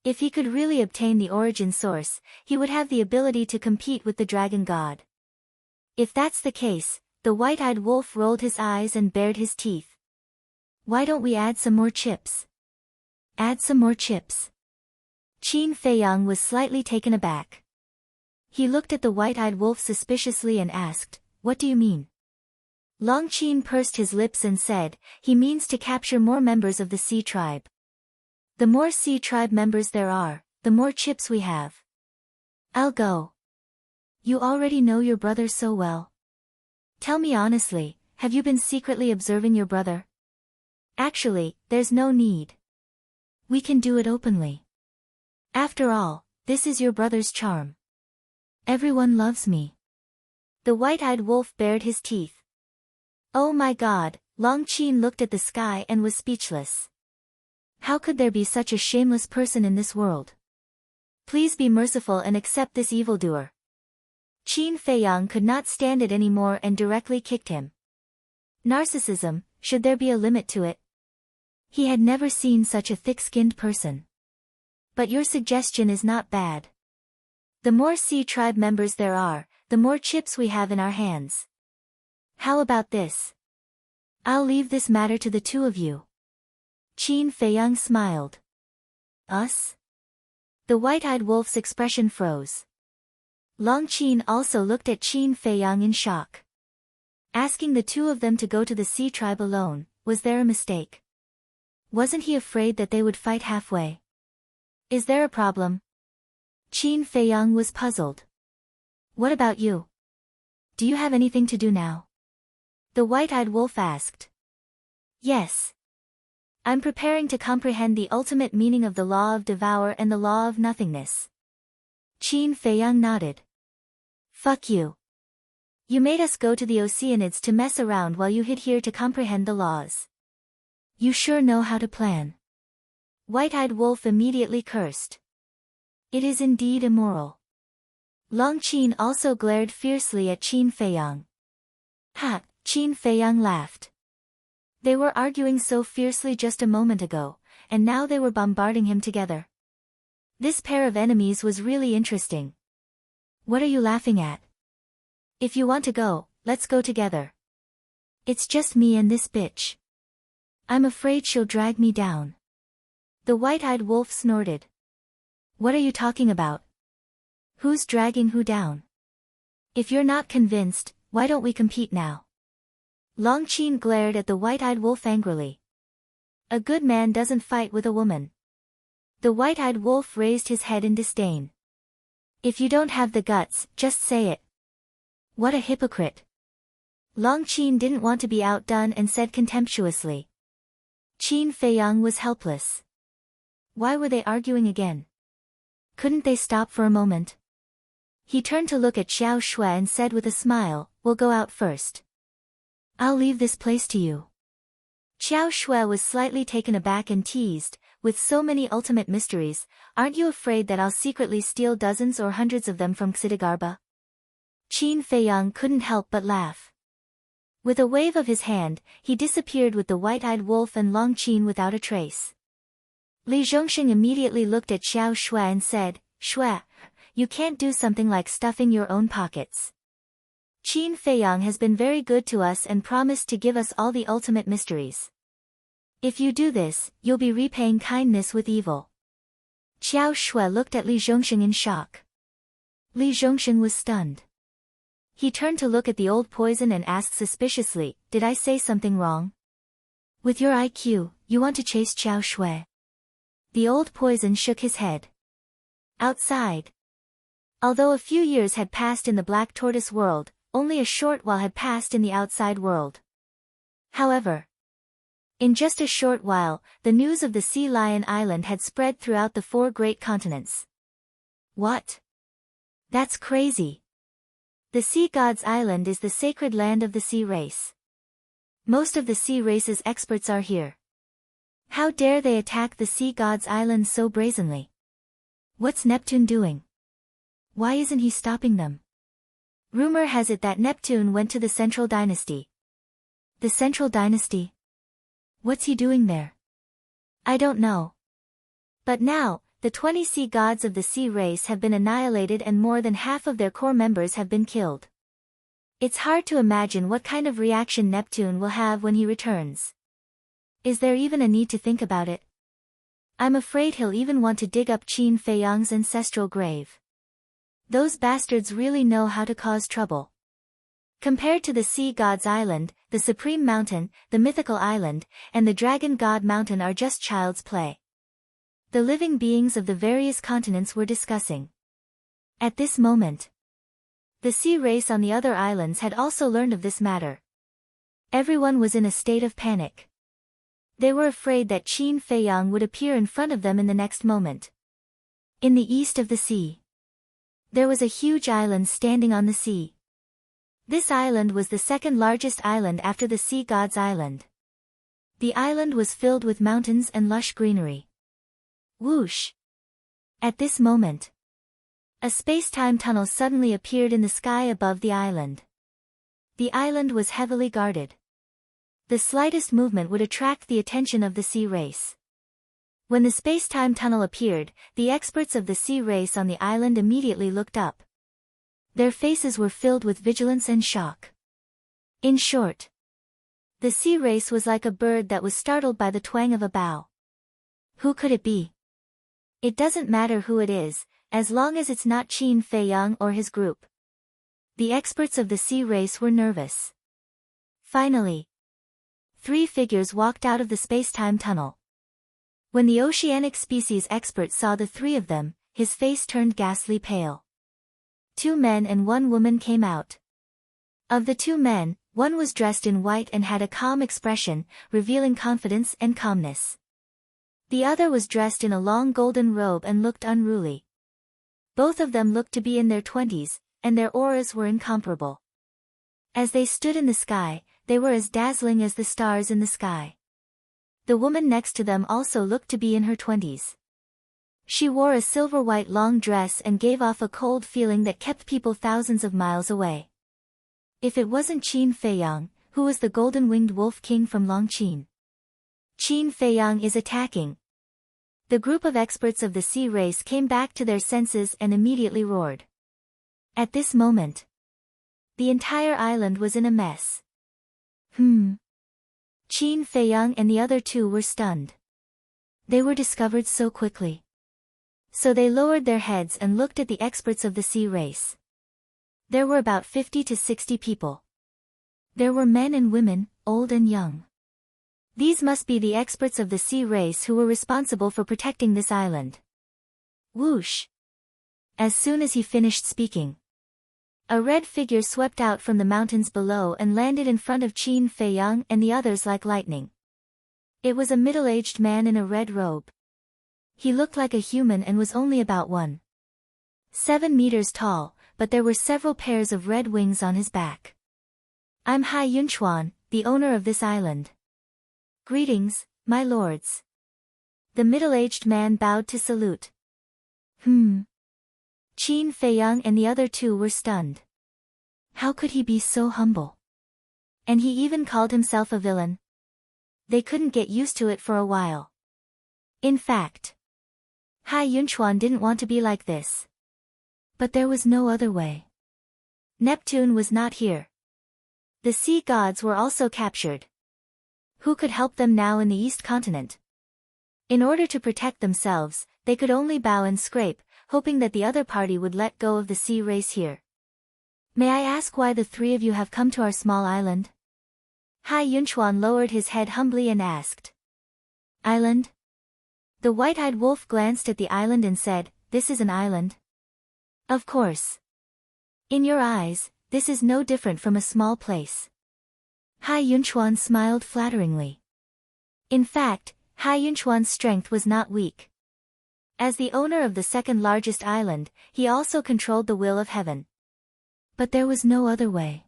Speaker 1: If he could really obtain the origin source, he would have the ability to compete with the dragon god. If that's the case, the white-eyed wolf rolled his eyes and bared his teeth. Why don't we add some more chips? Add some more chips. Qin Feiyang was slightly taken aback. He looked at the white-eyed wolf suspiciously and asked, What do you mean? Long Qin pursed his lips and said, he means to capture more members of the Sea tribe. The more Sea tribe members there are, the more chips we have. I'll go. You already know your brother so well. Tell me honestly, have you been secretly observing your brother? Actually, there's no need. We can do it openly. After all, this is your brother's charm. Everyone loves me. The white-eyed wolf bared his teeth. Oh my God, Long Qin looked at the sky and was speechless. How could there be such a shameless person in this world? Please be merciful and accept this evildoer. Qin Feiyang could not stand it anymore and directly kicked him. Narcissism, should there be a limit to it? He had never seen such a thick-skinned person. But your suggestion is not bad. The more Sea Tribe members there are, the more chips we have in our hands. How about this? I'll leave this matter to the two of you. Qin Feiyang smiled. Us? The white-eyed wolf's expression froze. Long Qin also looked at Qin Feiyang in shock. Asking the two of them to go to the Sea Tribe alone, was there a mistake? Wasn't he afraid that they would fight halfway? Is there a problem? Qin Feiyang was puzzled. What about you? Do you have anything to do now? The white-eyed wolf asked. Yes. I'm preparing to comprehend the ultimate meaning of the law of devour and the law of nothingness. Qin Feiyang nodded. Fuck you. You made us go to the Oceanids to mess around while you hid here to comprehend the laws. You sure know how to plan. White-eyed wolf immediately cursed. It is indeed immoral. Long Qin also glared fiercely at Qin Feiyang. Ha, Qin Feiyang laughed. They were arguing so fiercely just a moment ago, and now they were bombarding him together. This pair of enemies was really interesting. What are you laughing at? If you want to go, let's go together. It's just me and this bitch. I'm afraid she'll drag me down. The white-eyed wolf snorted. What are you talking about? Who's dragging who down? If you're not convinced, why don't we compete now? Long Qin glared at the white-eyed wolf angrily. A good man doesn't fight with a woman. The white-eyed wolf raised his head in disdain. If you don't have the guts, just say it. What a hypocrite. Long Qin didn't want to be outdone and said contemptuously. Qin Feiyang was helpless. Why were they arguing again? Couldn't they stop for a moment? He turned to look at Xiao Shui and said with a smile, "We'll go out first. I'll leave this place to you." Xiao Shui was slightly taken aback and teased, "With so many ultimate mysteries, aren't you afraid that I'll secretly steal dozens or hundreds of them from Xidagarba?" Qin Feiyang couldn't help but laugh. With a wave of his hand, he disappeared with the white-eyed wolf and Long Qin without a trace. Li Zhongxing immediately looked at Xiao Shui and said, "Shui, you can't do something like stuffing your own pockets. Qin Feiyang has been very good to us and promised to give us all the ultimate mysteries. If you do this, you'll be repaying kindness with evil." Xiao Shui looked at Li Zhongxing in shock. Li Zhongxing was stunned. He turned to look at the old poison and asked suspiciously, "Did I say something wrong? With your IQ, you want to chase Xiao Shui?" The old poison shook his head. Outside. Although a few years had passed in the Black Tortoise world, only a short while had passed in the outside world. However, in just a short while, the news of the Sea Lion Island had spread throughout the 4 great continents. What? That's crazy. The Sea God's Island is the sacred land of the sea race. Most of the sea race's experts are here. How dare they attack the Sea God's Island so brazenly? What's Neptune doing? Why isn't he stopping them? Rumor has it that Neptune went to the Central Dynasty. The Central Dynasty? What's he doing there? I don't know. But now, the 20 sea gods of the sea race have been annihilated and more than half of their core members have been killed. It's hard to imagine what kind of reaction Neptune will have when he returns. Is there even a need to think about it? I'm afraid he'll even want to dig up Qin Feiyang's ancestral grave. Those bastards really know how to cause trouble. Compared to the Sea God's Island, the Supreme Mountain, the Mythical Island, and the Dragon God Mountain are just child's play. The living beings of the various continents were discussing. At this moment, the sea race on the other islands had also learned of this matter. Everyone was in a state of panic. They were afraid that Qin Feiyang would appear in front of them in the next moment. In the east of the sea, there was a huge island standing on the sea. This island was the second largest island after the sea god's island. The island was filled with mountains and lush greenery. Whoosh! At this moment, a space-time tunnel suddenly appeared in the sky above the island. The island was heavily guarded. The slightest movement would attract the attention of the sea race. When the space-time tunnel appeared, the experts of the sea race on the island immediately looked up. Their faces were filled with vigilance and shock. In short, the sea race was like a bird that was startled by the twang of a bow. Who could it be? It doesn't matter who it is, as long as it's not Qin Fei Yang or his group. The experts of the sea race were nervous. Finally, 3 figures walked out of the space-time tunnel. When the oceanic species expert saw the 3 of them, his face turned ghastly pale. 2 men and 1 woman came out. Of the 2 men, one was dressed in white and had a calm expression, revealing confidence and calmness. The other was dressed in a long golden robe and looked unruly. Both of them looked to be in their 20s, and their auras were incomparable. As they stood in the sky, they were as dazzling as the stars in the sky. The woman next to them also looked to be in her 20s. She wore a silver-white long dress and gave off a cold feeling that kept people thousands of miles away. If it wasn't Qin Fei Yang, who was the golden-winged wolf king from Longqin? Qin Fei Yang is attacking. The group of experts of the sea race came back to their senses and immediately roared. At this moment, the entire island was in a mess. Qin Fei Yang and the other 2 were stunned. They were discovered so quickly. So they lowered their heads and looked at the experts of the sea race. There were about 50 to 60 people. There were men and women, old and young. These must be the experts of the sea race who were responsible for protecting this island. Whoosh! As soon as he finished speaking, a red figure swept out from the mountains below and landed in front of Qin Fei Yang and the others like lightning. It was a middle-aged man in a red robe. He looked like a human and was only about 1.7 meters tall, but there were several pairs of red wings on his back. I'm Hai Yunchuan, the owner of this island. Greetings, my lords. The middle-aged man bowed to salute. Qin Fei Yang and the other 2 were stunned. How could he be so humble? And he even called himself a villain. They couldn't get used to it for a while. In fact, Hai Yunchuan didn't want to be like this. But there was no other way. Neptune was not here. The sea gods were also captured. Who could help them now in the East Continent? In order to protect themselves, they could only bow and scrape, hoping that the other party would let go of the sea race here. May I ask why the 3 of you have come to our small island? Hai Yunchuan lowered his head humbly and asked. Island? The white-eyed wolf glanced at the island and said, This is an island? Of course. In your eyes, this is no different from a small place. Hai Yunchuan smiled flatteringly. In fact, Hai Yunchuan's strength was not weak. As the owner of the second largest island, he also controlled the will of heaven. But there was no other way.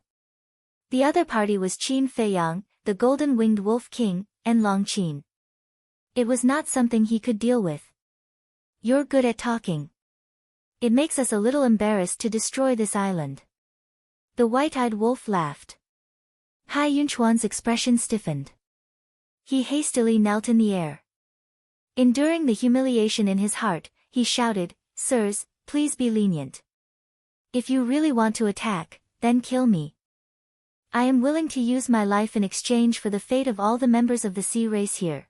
Speaker 1: The other party was Qin Fei Yang, the golden-winged wolf king, and Longqin. It was not something he could deal with. You're good at talking. It makes us a little embarrassed to destroy this island. The white-eyed wolf laughed. Hai Yunchuan's expression stiffened. He hastily knelt in the air. Enduring the humiliation in his heart, he shouted, Sirs, please be lenient. If you really want to attack, then kill me. I am willing to use my life in exchange for the fate of all the members of the sea race here.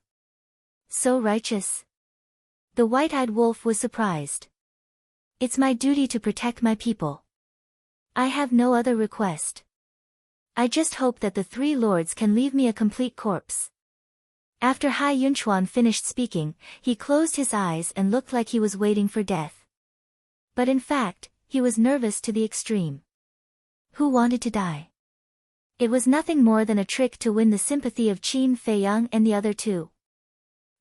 Speaker 1: So righteous. The white-eyed wolf was surprised. It's my duty to protect my people. I have no other request. I just hope that the 3 lords can leave me a complete corpse. After Hai Yunchuan finished speaking, he closed his eyes and looked like he was waiting for death. But in fact, he was nervous to the extreme. Who wanted to die? It was nothing more than a trick to win the sympathy of Qin Fei Yang and the other 2.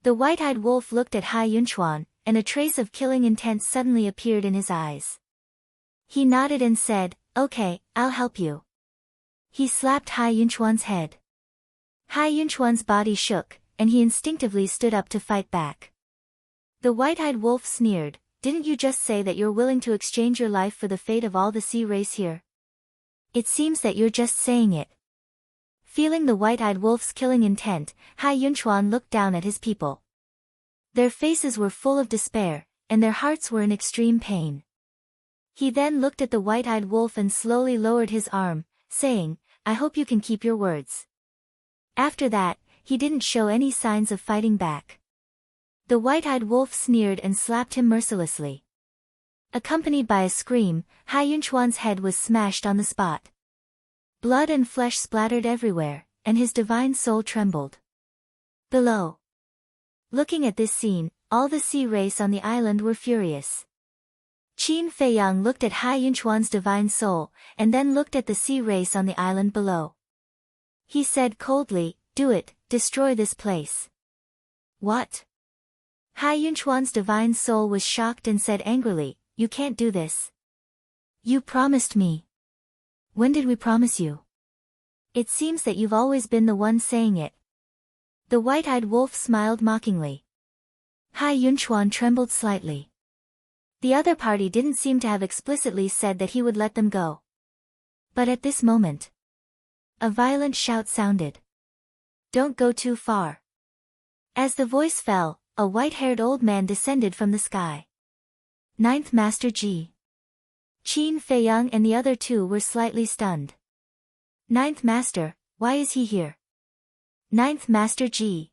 Speaker 1: The white-eyed wolf looked at Hai Yunchuan, and a trace of killing intent suddenly appeared in his eyes. He nodded and said, Okay, I'll help you. He slapped Hai Yunchuan's head. Hai Yunchuan's body shook, and he instinctively stood up to fight back. The white-eyed wolf sneered, "Didn't you just say that you're willing to exchange your life for the fate of all the sea race here? It seems that you're just saying it." Feeling the white-eyed wolf's killing intent, Hai Yunchuan looked down at his people. Their faces were full of despair, and their hearts were in extreme pain. He then looked at the white-eyed wolf and slowly lowered his arm, saying, "I hope you can keep your words." After that, he didn't show any signs of fighting back. The white-eyed wolf sneered and slapped him mercilessly. Accompanied by a scream, Hai Yunchuan's head was smashed on the spot. Blood and flesh splattered everywhere, and his divine soul trembled. Below. Looking at this scene, all the sea race on the island were furious. Qin Feiyang looked at Hai Yunchuan's divine soul, and then looked at the sea race on the island below. He said coldly, "Do it, destroy this place." "What?" Hai Yunchuan's divine soul was shocked and said angrily, "You can't do this. You promised me." "When did we promise you? It seems that you've always been the one saying it." The white-eyed wolf smiled mockingly. Hai Yunchuan trembled slightly. The other party didn't seem to have explicitly said that he would let them go. But at this moment, a violent shout sounded. "Don't go too far." As the voice fell, a white-haired old man descended from the sky. Ninth Master Ji. Qin Feiyang and the other two were slightly stunned. "Ninth Master, why is he here?" "Ninth Master Ji.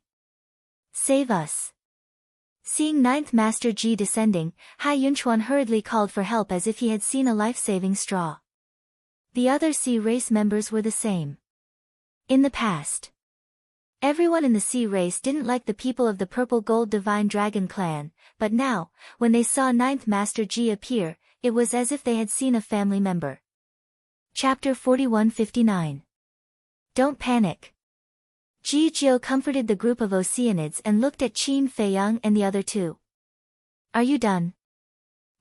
Speaker 1: Save us." Seeing Ninth Master Ji descending, Hai Yunchuan hurriedly called for help as if he had seen a life-saving straw. The other sea race members were the same. In the past, everyone in the sea race didn't like the people of the Purple Gold Divine Dragon clan, but now, when they saw Ninth Master Ji appear, it was as if they had seen a family member. Chapter 4159. Don't panic. Ji Jiu comforted the group of Oceanids and looked at Qin Feiyang and the other two. "Are you done?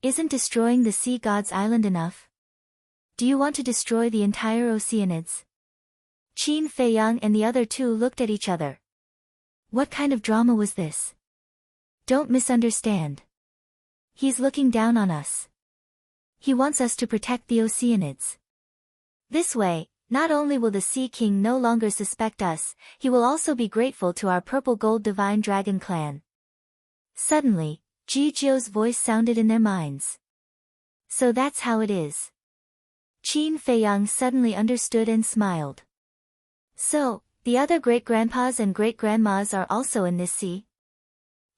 Speaker 1: Isn't destroying the sea god's island enough? Do you want to destroy the entire Oceanids?" Qin Feiyang and the other two looked at each other. What kind of drama was this? Don't misunderstand. He's looking down on us. He wants us to protect the Oceanids. This way, not only will the Sea King no longer suspect us, he will also be grateful to our Purple Gold Divine Dragon clan. Suddenly, Ji Jiu's voice sounded in their minds. So that's how it is. Qin Feiyang suddenly understood and smiled. So, the other great-grandpas and great-grandmas are also in this sea?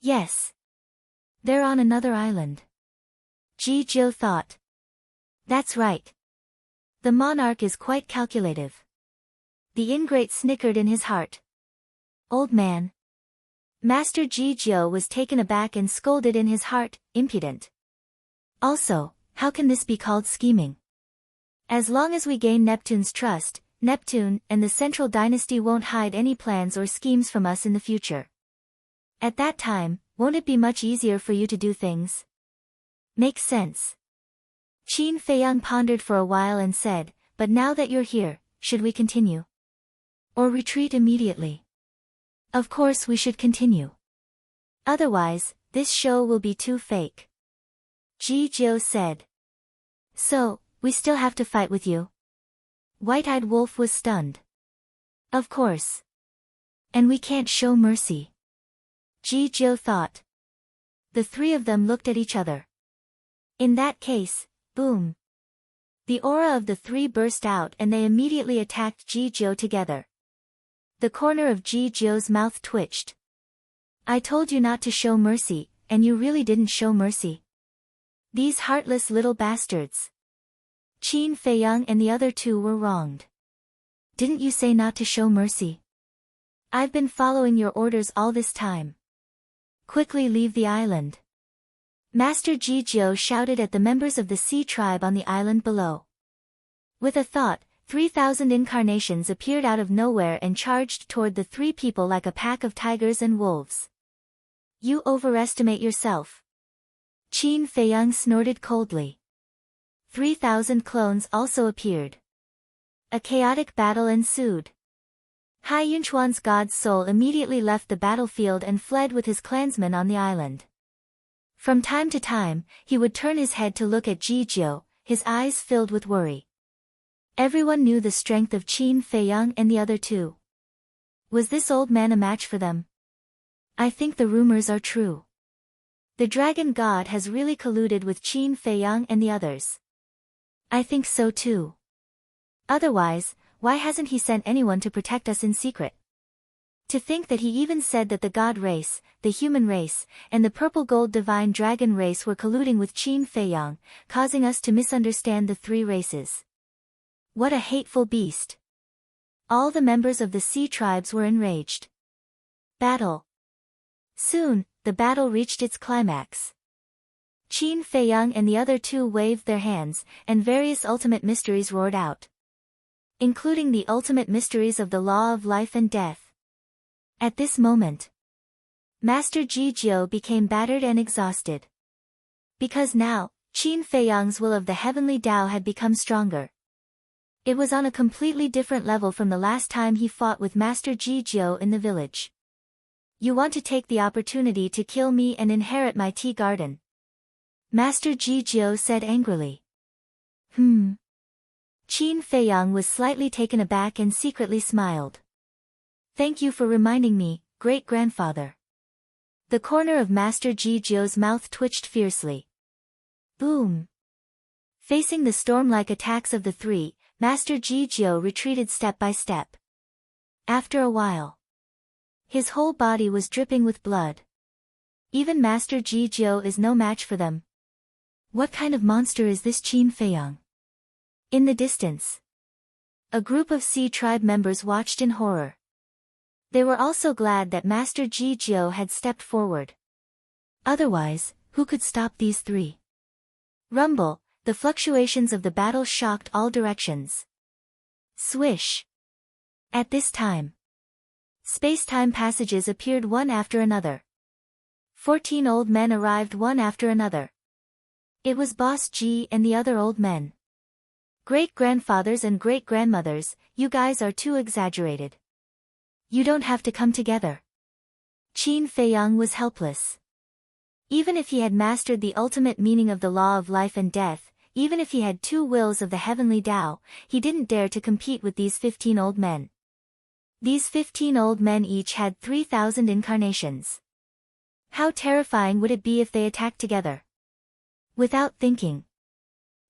Speaker 1: Yes. They're on another island. Ji Jiu thought. That's right. The monarch is quite calculative. The ingrate snickered in his heart. Old man. Master Ji Jiu was taken aback and scolded in his heart, impudent. Also, how can this be called scheming? As long as we gain Neptune's trust, Neptune and the Central Dynasty won't hide any plans or schemes from us in the future. At that time, won't it be much easier for you to do things? Makes sense. Qin Feiyang pondered for a while and said, but now that you're here, should we continue? Or retreat immediately? Of course we should continue. Otherwise, this show will be too fake. Ji Jiu said. So, we still have to fight with you? White-eyed Wolf was stunned. Of course. And we can't show mercy. Ji Jiu thought. The three of them looked at each other. In that case, boom. The aura of the three burst out and they immediately attacked Ji Jiu together. The corner of Ji Jiu's mouth twitched. I told you not to show mercy, and you really didn't show mercy. These heartless little bastards. Qin Feiyang and the other two were wronged. Didn't you say not to show mercy? I've been following your orders all this time. Quickly leave the island. Master Ji Jiu shouted at the members of the sea tribe on the island below. With a thought, 3,000 incarnations appeared out of nowhere and charged toward the three people like a pack of tigers and wolves. You overestimate yourself. Qin Feiyang snorted coldly. 3,000 clones also appeared. A chaotic battle ensued. Hai Yunchuan's god's soul immediately left the battlefield and fled with his clansmen on the island. From time to time, he would turn his head to look at Jijiu, his eyes filled with worry. Everyone knew the strength of Qin Feiyang and the other two. Was this old man a match for them? I think the rumors are true. The dragon god has really colluded with Qin Feiyang and the others. I think so too. Otherwise, why hasn't he sent anyone to protect us in secret? To think that he even said that the god race, the human race, and the purple-gold divine dragon race were colluding with Qin Feiyang, causing us to misunderstand the three races. What a hateful beast. All the members of the sea tribes were enraged. Battle. Soon, the battle reached its climax. Qin Feiyang and the other two waved their hands, and various ultimate mysteries roared out. Including the ultimate mysteries of the law of life and death. At this moment, Master Jijiu became battered and exhausted. Because now, Qin Feiyang's will of the heavenly Tao had become stronger. It was on a completely different level from the last time he fought with Master Jijiu in the village. You want to take the opportunity to kill me and inherit my tea garden? Master Jijiu said angrily. Qin Feiyang was slightly taken aback and secretly smiled. Thank you for reminding me, great-grandfather. The corner of Master Jijiu's mouth twitched fiercely. Boom! Facing the storm-like attacks of the three, Master Jijiu retreated step by step. After a while, his whole body was dripping with blood. Even Master Jijiu is no match for them. What kind of monster is this Qin Feiyang? In the distance, a group of sea tribe members watched in horror. They were also glad that Master Jijiu had stepped forward. Otherwise, who could stop these three? Rumble, the fluctuations of the battle shocked all directions. Swish. At this time, space-time passages appeared one after another. 14 old men arrived one after another. It was Boss Ji and the other old men. Great-grandfathers and great-grandmothers, you guys are too exaggerated. You don't have to come together. Qin Feiyang was helpless. Even if he had mastered the ultimate meaning of the law of life and death, even if he had two wills of the heavenly Tao, he didn't dare to compete with these 15 old men. These 15 old men each had 3,000 incarnations. How terrifying would it be if they attacked together? Without thinking,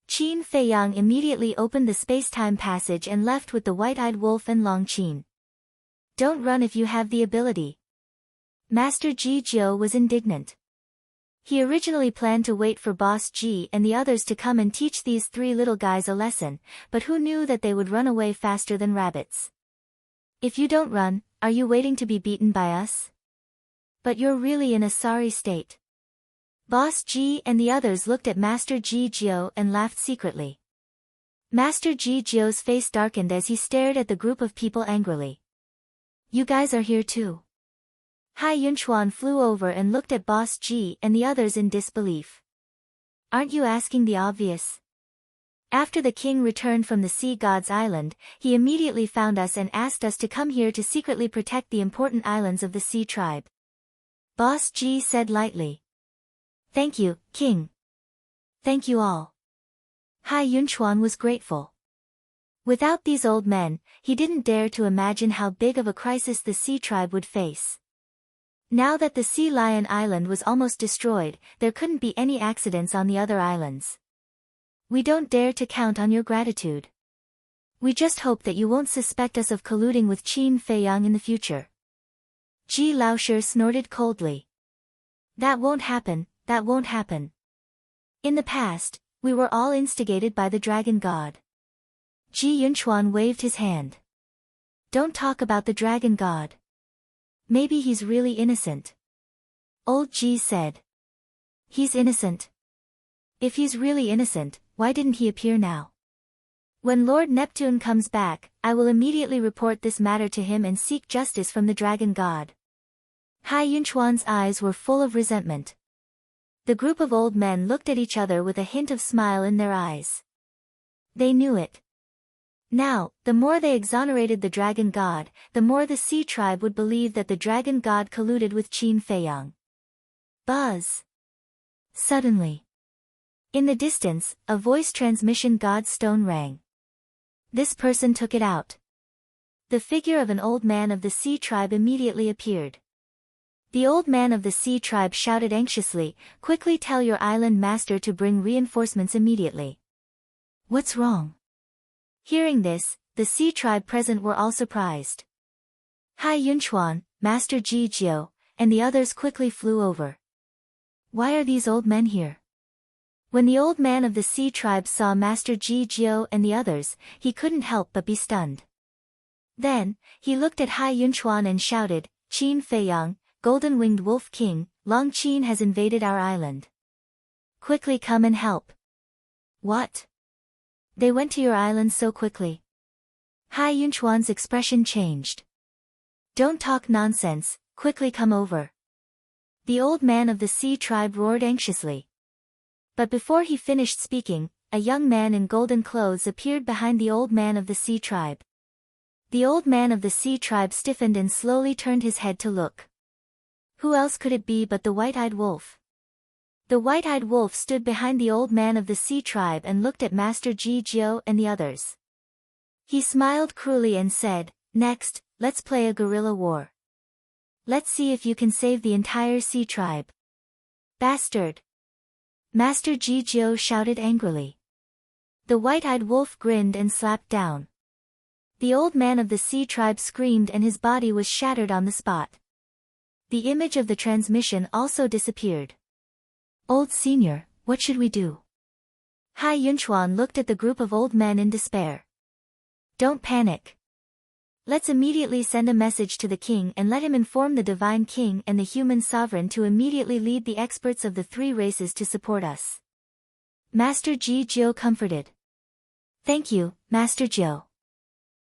Speaker 1: Qin Feiyang immediately opened the space-time passage and left with the white-eyed wolf and Long Qin. Don't run if you have the ability. Master Jijiu was indignant. He originally planned to wait for Boss Ji and the others to come and teach these three little guys a lesson, but who knew that they would run away faster than rabbits? If you don't run, are you waiting to be beaten by us? But you're really in a sorry state. Boss Ji and the others looked at Master Jijiu and laughed secretly. Master Jijiu's face darkened as he stared at the group of people angrily. You guys are here too. Hai Yunchuan flew over and looked at Boss Ji and the others in disbelief. Aren't you asking the obvious? After the king returned from the sea god's island, he immediately found us and asked us to come here to secretly protect the important islands of the sea tribe. Boss Ji said lightly. Thank you, king. Thank you all. Hai Yunchuan was grateful. Without these old men, he didn't dare to imagine how big of a crisis the sea tribe would face. Now that the Sea Lion Island was almost destroyed, there couldn't be any accidents on the other islands. We don't dare to count on your gratitude. We just hope that you won't suspect us of colluding with Qin Feiyang in the future. Ji Laoshi snorted coldly. That won't happen, that won't happen. In the past, we were all instigated by the dragon god. Ji Yunchuan waved his hand. Don't talk about the dragon god. Maybe he's really innocent. Old Ji said. He's innocent. If he's really innocent, why didn't he appear now? When Lord Neptune comes back, I will immediately report this matter to him and seek justice from the dragon god. Hai Yunchuan's eyes were full of resentment. The group of old men looked at each other with a hint of smile in their eyes. They knew it. Now, the more they exonerated the dragon god, the more the sea tribe would believe that the dragon god colluded with Qin Feiyang. Buzz. Suddenly, in the distance, a voice transmission god stone rang. This person took it out. The figure of an old man of the sea tribe immediately appeared. The old man of the sea tribe shouted anxiously, "Quickly tell your island master to bring reinforcements immediately." What's wrong? Hearing this, the sea tribe present were all surprised. Hai Yunchuan, Master Ji Jiu, and the others quickly flew over. Why are these old men here? When the old man of the sea tribe saw Master Ji Jiu and the others, he couldn't help but be stunned. Then, he looked at Hai Yunchuan and shouted, "Qin Feiyang, Golden-Winged Wolf King, Long Qin has invaded our island. Quickly come and help." What? They went to your island so quickly? Hai Yunchuan's expression changed. Don't talk nonsense, quickly come over. The old man of the sea tribe roared anxiously. But before he finished speaking, a young man in golden clothes appeared behind the old man of the sea tribe. The old man of the sea tribe stiffened and slowly turned his head to look. Who else could it be but the white-eyed wolf? The white-eyed wolf stood behind the old man of the sea tribe and looked at Master Ji Jiu and the others. He smiled cruelly and said, "Next, let's play a guerrilla war. Let's see if you can save the entire sea tribe." Bastard! Master Ji Jiu shouted angrily. The white-eyed wolf grinned and slapped down. The old man of the sea tribe screamed and his body was shattered on the spot. The image of the transmission also disappeared. Old senior, what should we do? Hai Yunchuan looked at the group of old men in despair. Don't panic. Let's immediately send a message to the king and let him inform the divine king and the human sovereign to immediately lead the experts of the three races to support us. Master Ji Jiu comforted. Thank you, Master Jiu.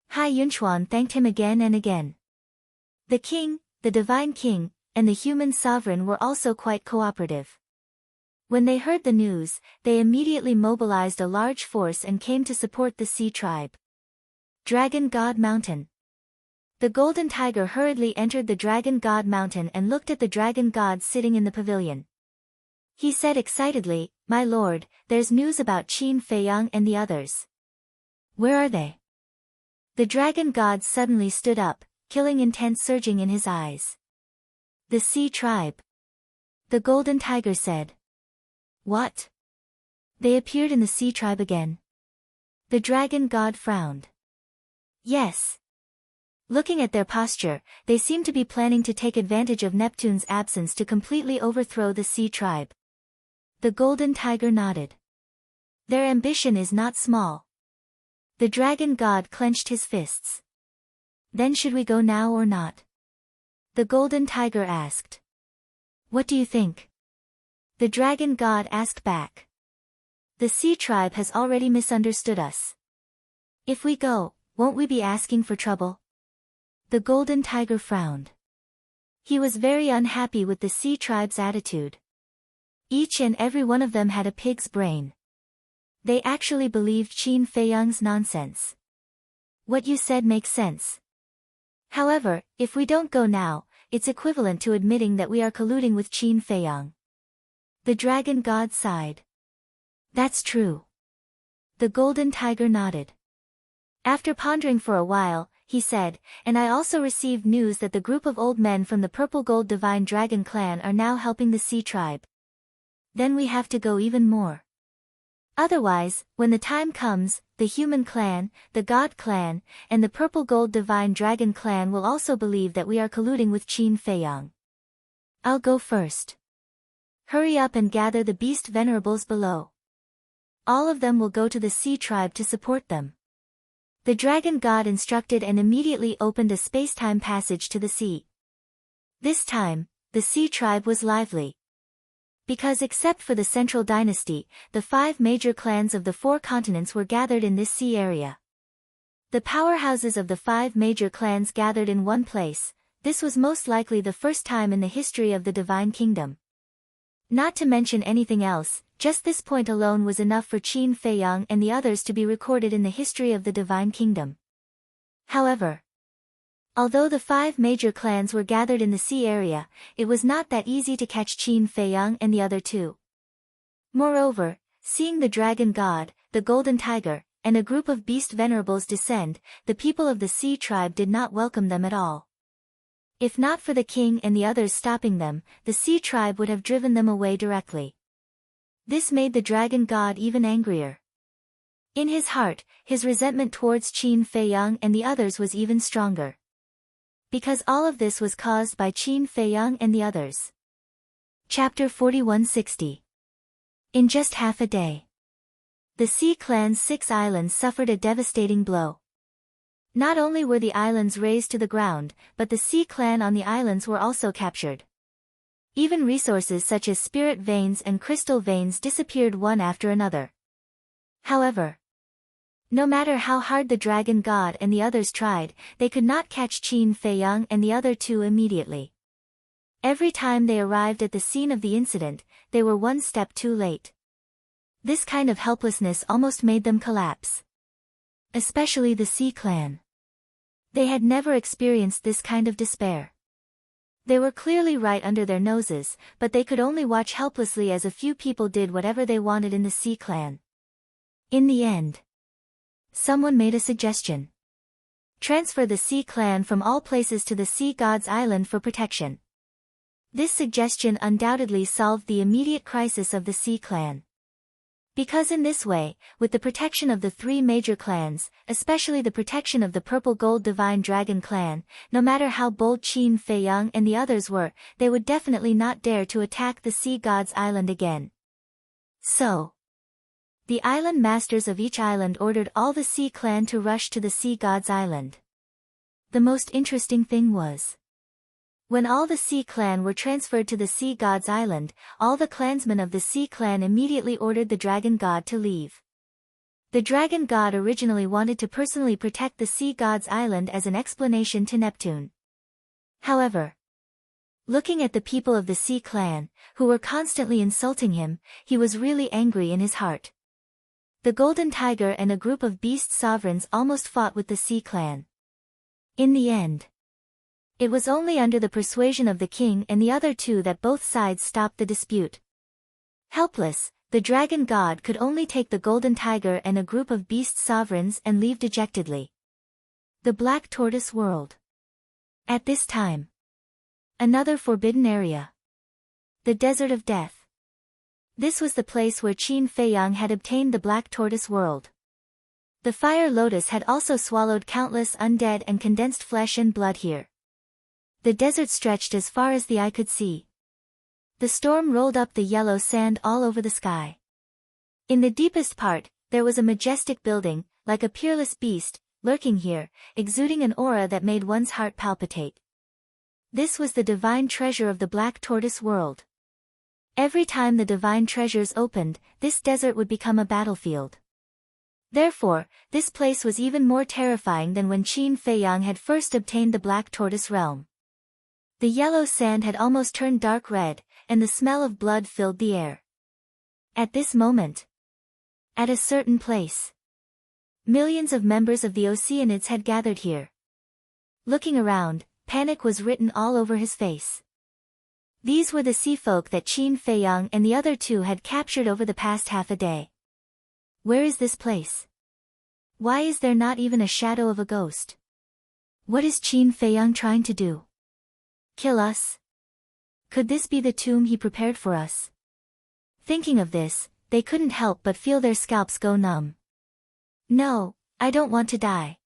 Speaker 1: Hai Yunchuan thanked him again and again. The king, the divine king, and the human sovereign were also quite cooperative. When they heard the news, they immediately mobilized a large force and came to support the sea tribe. Dragon God Mountain. The golden tiger hurriedly entered the Dragon God Mountain and looked at the dragon god sitting in the pavilion. He said excitedly, "My lord, there's news about Qin Feiyang and the others." "Where are they?" The dragon god suddenly stood up, killing intent surging in his eyes. "The sea tribe." The golden tiger said. "What? They appeared in the sea tribe again?" The dragon god frowned. "Yes. Looking at their posture, they seem to be planning to take advantage of Neptune's absence to completely overthrow the sea tribe." The golden tiger nodded. "Their ambition is not small." The dragon god clenched his fists. "Then should we go now or not?" The golden tiger asked. "What do you think?" The dragon god asked back. "The sea tribe has already misunderstood us. If we go, won't we be asking for trouble?" The golden tiger frowned. He was very unhappy with the sea tribe's attitude. Each and every one of them had a pig's brain. They actually believed Qin Feiyang's nonsense. "What you said makes sense. However, if we don't go now, it's equivalent to admitting that we are colluding with Qin Feiyang." The dragon god sighed. "That's true." The golden tiger nodded. After pondering for a while, he said, "And I also received news that the group of old men from the Purple Gold Divine Dragon clan are now helping the sea tribe. Then we have to go even more. Otherwise, when the time comes, the human clan, the god clan, and the Purple Gold Divine Dragon clan will also believe that we are colluding with Qin Feiyang. I'll go first. Hurry up and gather the beast venerables below. All of them will go to the sea tribe to support them." The dragon god instructed and immediately opened a space-time passage to the sea. This time, the sea tribe was lively. Because except for the Central Dynasty, the 5 major clans of the 4 continents were gathered in this sea area. The powerhouses of the 5 major clans gathered in one place. This was most likely the first time in the history of the Divine Kingdom. Not to mention anything else, just this point alone was enough for Qin Feiyang and the others to be recorded in the history of the Divine Kingdom. However, although the 5 major clans were gathered in the sea area, it was not that easy to catch Qin Feiyang and the other 2. Moreover, seeing the dragon god, the golden tiger, and a group of beast venerables descend, the people of the sea tribe did not welcome them at all. If not for the king and the others stopping them, the sea tribe would have driven them away directly. This made the dragon god even angrier. In his heart, his resentment towards Qin Feiyang and the others was even stronger. Because all of this was caused by Qin Feiyang and the others. Chapter 4160. In just half a day, the Sea Clan's 6 islands suffered a devastating blow. Not only were the islands razed to the ground, but the Sea Clan on the islands were also captured. Even resources such as spirit veins and crystal veins disappeared one after another. However, no matter how hard the dragon god and the others tried, they could not catch Qin Feiyang and the other 2 immediately. Every time they arrived at the scene of the incident, they were one step too late. This kind of helplessness almost made them collapse. Especially the Sea Clan. They had never experienced this kind of despair. They were clearly right under their noses, but they could only watch helplessly as a few people did whatever they wanted in the Sea Clan. In the end, someone made a suggestion. Transfer the Sea Clan from all places to the Sea God's Island for protection. This suggestion undoubtedly solved the immediate crisis of the Sea Clan. Because in this way, with the protection of the 3 major clans, especially the protection of the Purple Gold Divine Dragon Clan, no matter how bold Qin Feiyang and the others were, they would definitely not dare to attack the Sea God's Island again. So, the island masters of each island ordered all the Sea Clan to rush to the Sea God's Island. The most interesting thing was, when all the Sea Clan were transferred to the Sea God's Island, all the clansmen of the Sea Clan immediately ordered the Dragon God to leave. The Dragon God originally wanted to personally protect the Sea God's Island as an explanation to Neptune. However, looking at the people of the Sea Clan, who were constantly insulting him, he was really angry in his heart. The Golden Tiger and a group of beast sovereigns almost fought with the Sea Clan. In the end, it was only under the persuasion of the king and the other 2 that both sides stopped the dispute. Helpless, the dragon god could only take the golden tiger and a group of beast sovereigns and leave dejectedly. The Black Tortoise World. At this time, another forbidden area. The Desert of Death. This was the place where Qin Feiyang had obtained the Black Tortoise World. The Fire Lotus had also swallowed countless undead and condensed flesh and blood here. The desert stretched as far as the eye could see. The storm rolled up the yellow sand all over the sky. In the deepest part, there was a majestic building, like a peerless beast, lurking here, exuding an aura that made one's heart palpitate. This was the divine treasure of the Black Tortoise World. Every time the divine treasures opened, this desert would become a battlefield. Therefore, this place was even more terrifying than when Qin Feiyang had first obtained the Black Tortoise Realm. The yellow sand had almost turned dark red, and the smell of blood filled the air. At this moment, at a certain place, millions of members of the Oceanids had gathered here. Looking around, panic was written all over his face. These were the sea folk that Qin Feiyang and the other 2 had captured over the past half a day. Where is this place? Why is there not even a shadow of a ghost? What is Qin Feiyang trying to do? Kill us? Could this be the tomb he prepared for us? Thinking of this, they couldn't help but feel their scalps go numb. No, I don't want to die.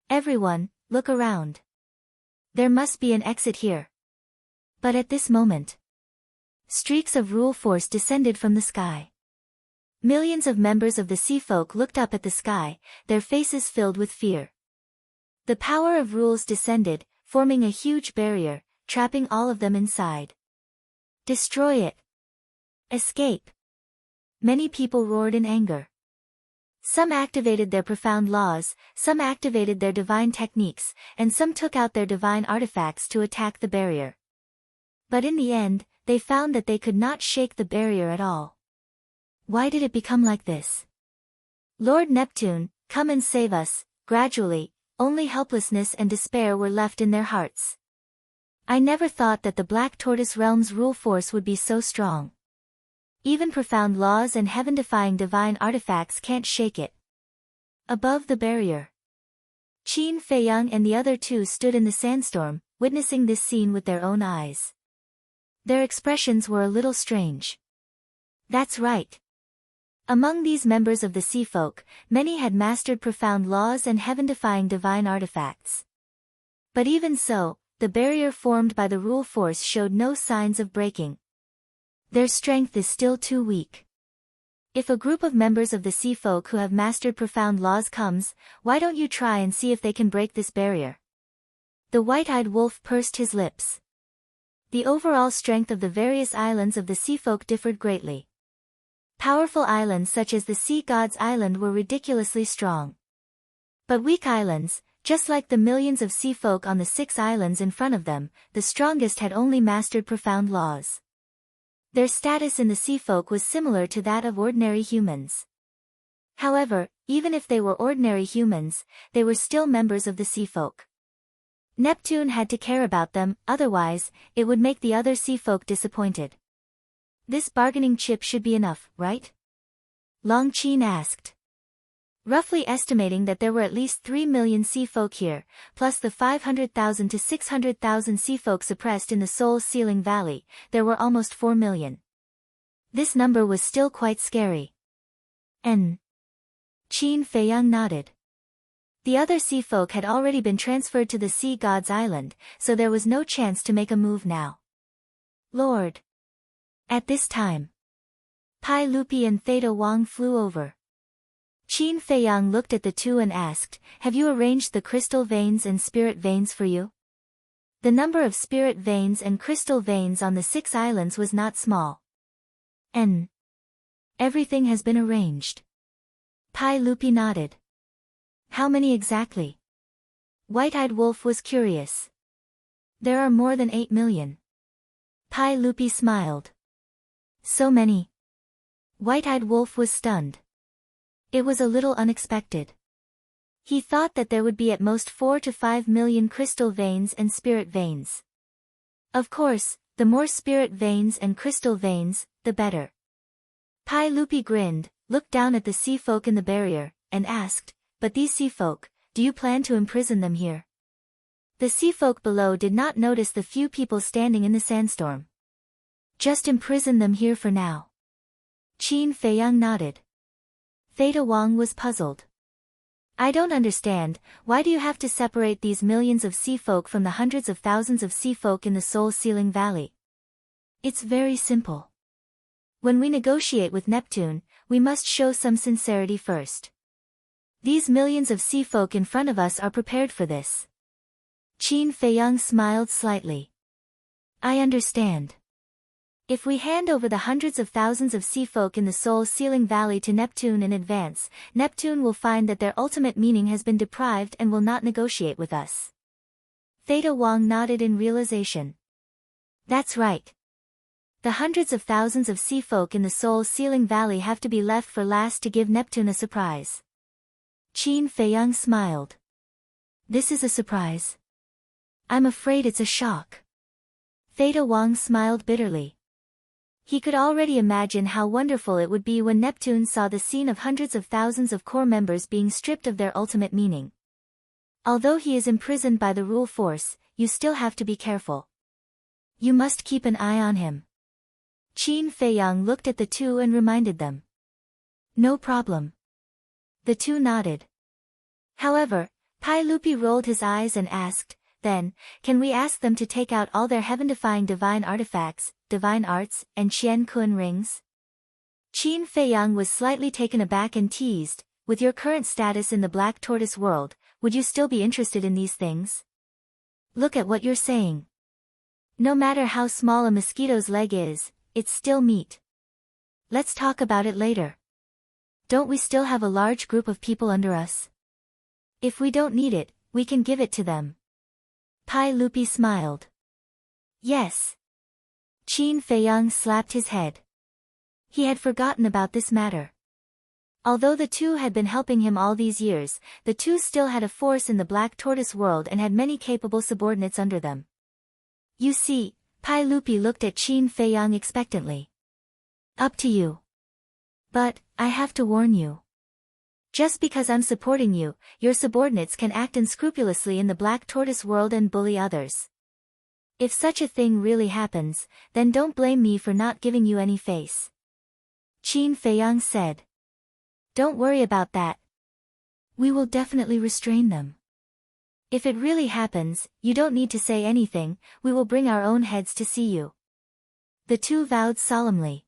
Speaker 1: Everyone, look around. There must be an exit here. But at this moment, streaks of rule force descended from the sky. Millions of members of the sea folk looked up at the sky, their faces filled with fear. The power of rules descended, forming a huge barrier, trapping all of them inside. Destroy it. Escape. Many people roared in anger. Some activated their profound laws, some activated their divine techniques, and some took out their divine artifacts to attack the barrier. But in the end, they found that they could not shake the barrier at all. Why did it become like this? Lord Neptune, come and save us. Gradually, only helplessness and despair were left in their hearts. I never thought that the Black Tortoise Realm's rule force would be so strong. Even profound laws and heaven-defying divine artifacts can't shake it. Above the barrier, Qin Feiyang and the other two stood in the sandstorm, witnessing this scene with their own eyes. Their expressions were a little strange. That's right. Among these members of the Sea Folk, many had mastered profound laws and heaven-defying divine artifacts. But even so, the barrier formed by the rule force showed no signs of breaking. Their strength is still too weak. If a group of members of the Sea Folk who have mastered profound laws comes, why don't you try and see if they can break this barrier? The white-eyed wolf pursed his lips. The overall strength of the various islands of the Sea Folk differed greatly. Powerful islands such as the Sea God's Island were ridiculously strong. But weak islands, just like the millions of sea folk on the 6 islands in front of them, the strongest had only mastered profound laws. Their status in the sea folk was similar to that of ordinary humans. However, even if they were ordinary humans, they were still members of the sea folk. Neptune had to care about them, otherwise, it would make the other sea folk disappointed. This bargaining chip should be enough, right? Long Qin asked. Roughly estimating that there were at least 3 million sea folk here, plus the 500,000 to 600,000 sea folk suppressed in the Soul Ceiling Valley, there were almost 4 million. This number was still quite scary. Qin Feiyang nodded. The other sea folk had already been transferred to the Sea God's Island, so there was no chance to make a move now. Lord. At this time, Pai Lupi and Theta Wang flew over. Qin Feiyang looked at the two and asked, "Have you arranged the crystal veins and spirit veins for you?" The number of spirit veins and crystal veins on the 6 islands was not small. Everything has been arranged. Pai Lupi nodded. How many exactly? White-eyed Wolf was curious. There are more than 8 million. Pai Lupi smiled. So many. White-eyed Wolf was stunned. It was a little unexpected. He thought that there would be at most 4 to 5 million crystal veins and spirit veins. Of course, the more spirit veins and crystal veins, the better. Pai Lupi grinned, looked down at the sea folk in the barrier, and asked, "But these sea folk, do you plan to imprison them here?" The sea folk below did not notice the few people standing in the sandstorm. Just imprison them here for now. Qin Feiyang nodded. Theta Wang was puzzled. I don't understand, why do you have to separate these millions of sea folk from the hundreds of thousands of sea folk in the Soul Ceiling Valley? It's very simple. When we negotiate with Neptune, we must show some sincerity first. These millions of sea folk in front of us are prepared for this. Qin Feiyang smiled slightly. I understand. If we hand over the hundreds of thousands of sea folk in the Soul Ceiling Valley to Neptune in advance, Neptune will find that their ultimate meaning has been deprived and will not negotiate with us. Theta Wang nodded in realization. That's right. The hundreds of thousands of sea folk in the Soul Ceiling Valley have to be left for last to give Neptune a surprise. Qin Feiyang smiled. This is a surprise. I'm afraid it's a shock. Theta Wang smiled bitterly. He could already imagine how wonderful it would be when Neptune saw the scene of hundreds of thousands of core members being stripped of their ultimate meaning. Although he is imprisoned by the rule force, you still have to be careful. You must keep an eye on him. Qin Feiyang looked at the two and reminded them. No problem. The two nodded. However, Pai Lupi rolled his eyes and asked, then, can we ask them to take out all their heaven-defying divine artifacts, divine arts, and Qian Kun rings? Qin Feiyang was slightly taken aback and teased, with your current status in the Black Tortoise world, would you still be interested in these things? Look at what you're saying. No matter how small a mosquito's leg is, it's still meat. Let's talk about it later. Don't we still have a large group of people under us? If we don't need it, we can give it to them. Pai Lupi smiled. Yes. Qin Feiyang slapped his head. He had forgotten about this matter. Although the two had been helping him all these years, the two still had a force in the Black Tortoise world and had many capable subordinates under them. You see, Pai Lupi looked at Qin Feiyang expectantly. Up to you. But, I have to warn you. Just because I'm supporting you, your subordinates can act unscrupulously in the Black Tortoise world and bully others. If such a thing really happens, then don't blame me for not giving you any face. Qin Feiyang said. Don't worry about that. We will definitely restrain them. If it really happens, you don't need to say anything, we will bring our own heads to see you. The two vowed solemnly.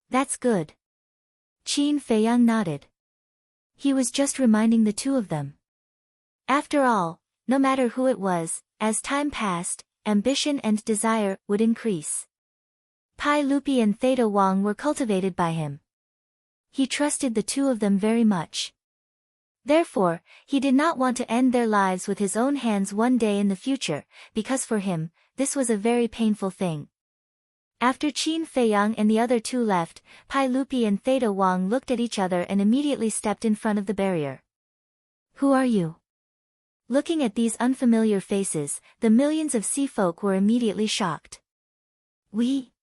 Speaker 1: That's good. Qin Feiyang nodded. He was just reminding the two of them. After all, no matter who it was, as time passed, ambition and desire would increase. Pai Lupi and Theta Wang were cultivated by him. He trusted the two of them very much. Therefore, he did not want to end their lives with his own hands one day in the future, because for him, this was a very painful thing. After Qin Feiyang and the other two left, Pai Lupi and Theta Wang looked at each other and immediately stepped in front of the barrier. Who are you? Looking at these unfamiliar faces, the millions of sea folk were immediately shocked. We?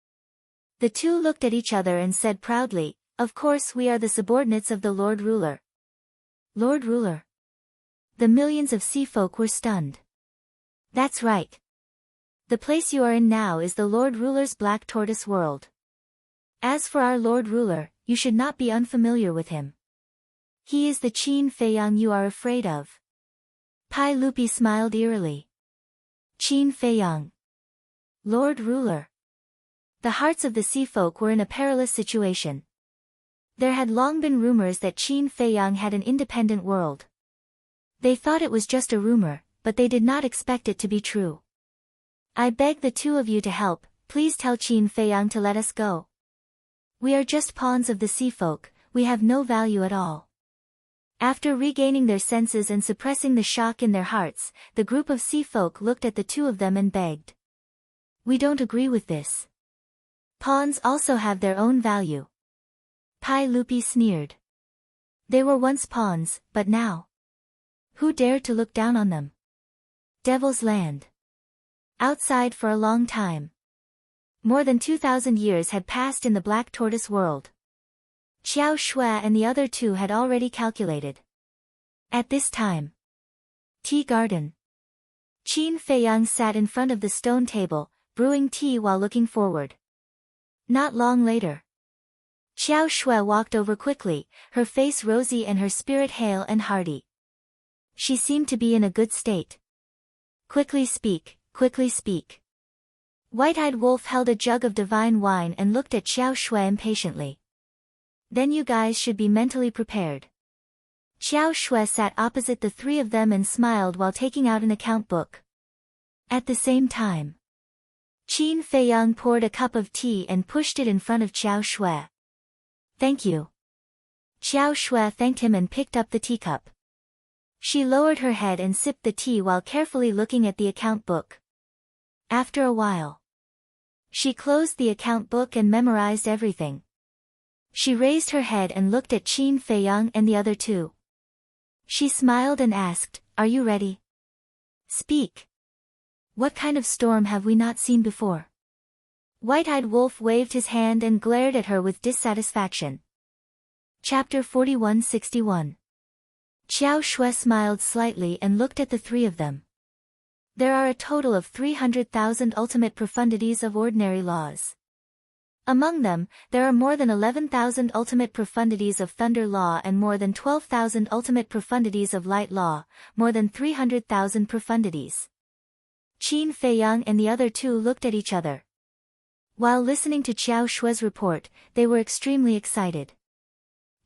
Speaker 1: The two looked at each other and said proudly, of course we are the subordinates of the Lord Ruler. Lord Ruler? The millions of sea folk were stunned. That's right. The place you are in now is the Lord Ruler's Black Tortoise world. As for our Lord Ruler, you should not be unfamiliar with him. He is the Qin Feiyang you are afraid of. Pai Lupi smiled eerily. Qin Feiyang. Lord Ruler. The hearts of the sea folk were in a perilous situation. There had long been rumors that Qin Feiyang had an independent world. They thought it was just a rumor, but they did not expect it to be true. I beg the two of you to help, please tell Qin Feiyang to let us go. We are just pawns of the sea folk, we have no value at all. After regaining their senses and suppressing the shock in their hearts, the group of sea folk looked at the two of them and begged. We don't agree with this. Pawns also have their own value. Pai Lupi sneered. They were once pawns, but now? Who dared to look down on them? Devil's Land. Outside for a long time. More than 2,000 years had passed in the Black Tortoise world. Xiao Shui and the other two had already calculated. At this time. Tea garden. Qin Feiyang sat in front of the stone table, brewing tea while looking forward. Not long later. Xiao Shui walked over quickly, her face rosy and her spirit hale and hearty. She seemed to be in a good state. Quickly speak, quickly speak. White-eyed Wolf held a jug of divine wine and looked at Xiao Shui impatiently. Then you guys should be mentally prepared. Xiao Shui sat opposite the three of them and smiled while taking out an account book. At the same time, Qin Feiyang poured a cup of tea and pushed it in front of Xiao Shui. Thank you. Xiao Shui thanked him and picked up the teacup. She lowered her head and sipped the tea while carefully looking at the account book. After a while, she closed the account book and memorized everything. She raised her head and looked at Qin Feiyang and the other two. She smiled and asked, Are you ready? Speak. What kind of storm have we not seen before? White-eyed Wolf waved his hand and glared at her with dissatisfaction. Chapter 4161. Xiao Shui smiled slightly and looked at the three of them. There are a total of 300,000 ultimate profundities of ordinary laws. Among them, there are more than 11,000 ultimate profundities of thunder law and more than 12,000 ultimate profundities of light law, more than 300,000 profundities. Qin Feiyang and the other two looked at each other. While listening to Xiao Shui's report, they were extremely excited.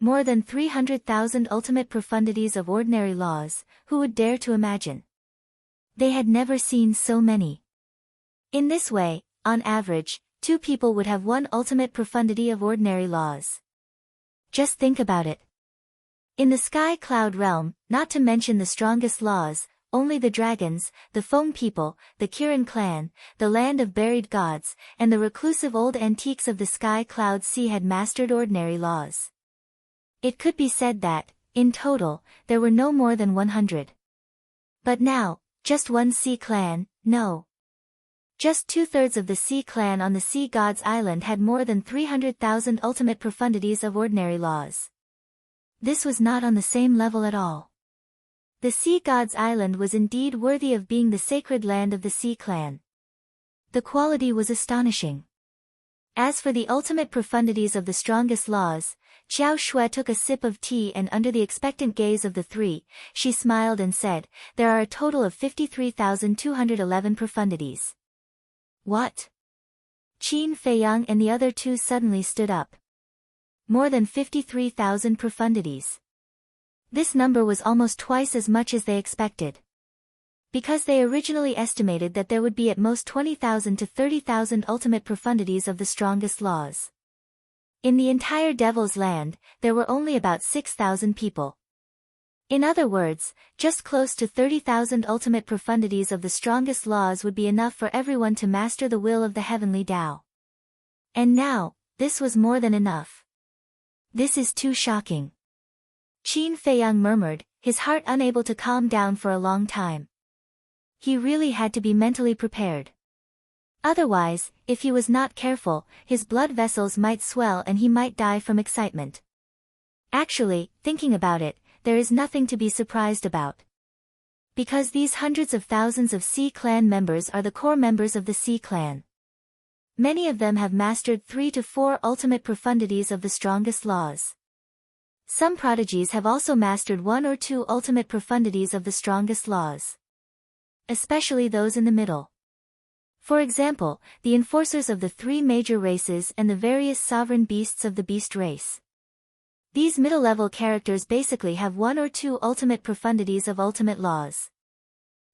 Speaker 1: More than 300,000 ultimate profundities of ordinary laws, who would dare to imagine? They had never seen so many. In this way, on average, two people would have one ultimate profundity of ordinary laws. Just think about it. In the sky cloud realm, not to mention the strongest laws, only the dragons, the foam people, the Kirin clan, the land of buried gods, and the reclusive old antiques of the sky cloud sea had mastered ordinary laws. It could be said that, in total, there were no more than 100. But now, just one sea clan, no. Just 2/3 of the sea clan on the sea gods island had more than 300,000 ultimate profundities of ordinary laws. This was not on the same level at all. The sea gods island was indeed worthy of being the sacred land of the sea clan. The quality was astonishing. As for the ultimate profundities of the strongest laws, Xiao Shui took a sip of tea and under the expectant gaze of the three, she smiled and said, there are a total of 53,211 profundities. What? Qin Feiyang and the other two suddenly stood up. More than 53,000 profundities. This number was almost twice as much as they expected. Because they originally estimated that there would be at most 20,000 to 30,000 ultimate profundities of the strongest laws. In the entire Devil's Land, there were only about 6,000 people. In other words, just close to 30,000 ultimate profundities of the strongest laws would be enough for everyone to master the will of the heavenly Tao. And now, this was more than enough. This is too shocking. Qin Feiyang murmured, his heart unable to calm down for a long time. He really had to be mentally prepared. Otherwise, if he was not careful, his blood vessels might swell and he might die from excitement. Actually, thinking about it, there is nothing to be surprised about. Because these hundreds of thousands of Sea Clan members are the core members of the Sea Clan. Many of them have mastered 3 to 4 ultimate profundities of the strongest laws. Some prodigies have also mastered 1 or 2 ultimate profundities of the strongest laws. Especially those in the middle. For example, the enforcers of the 3 major races and the various sovereign beasts of the beast race. These middle-level characters basically have 1 or 2 ultimate profundities of ultimate laws.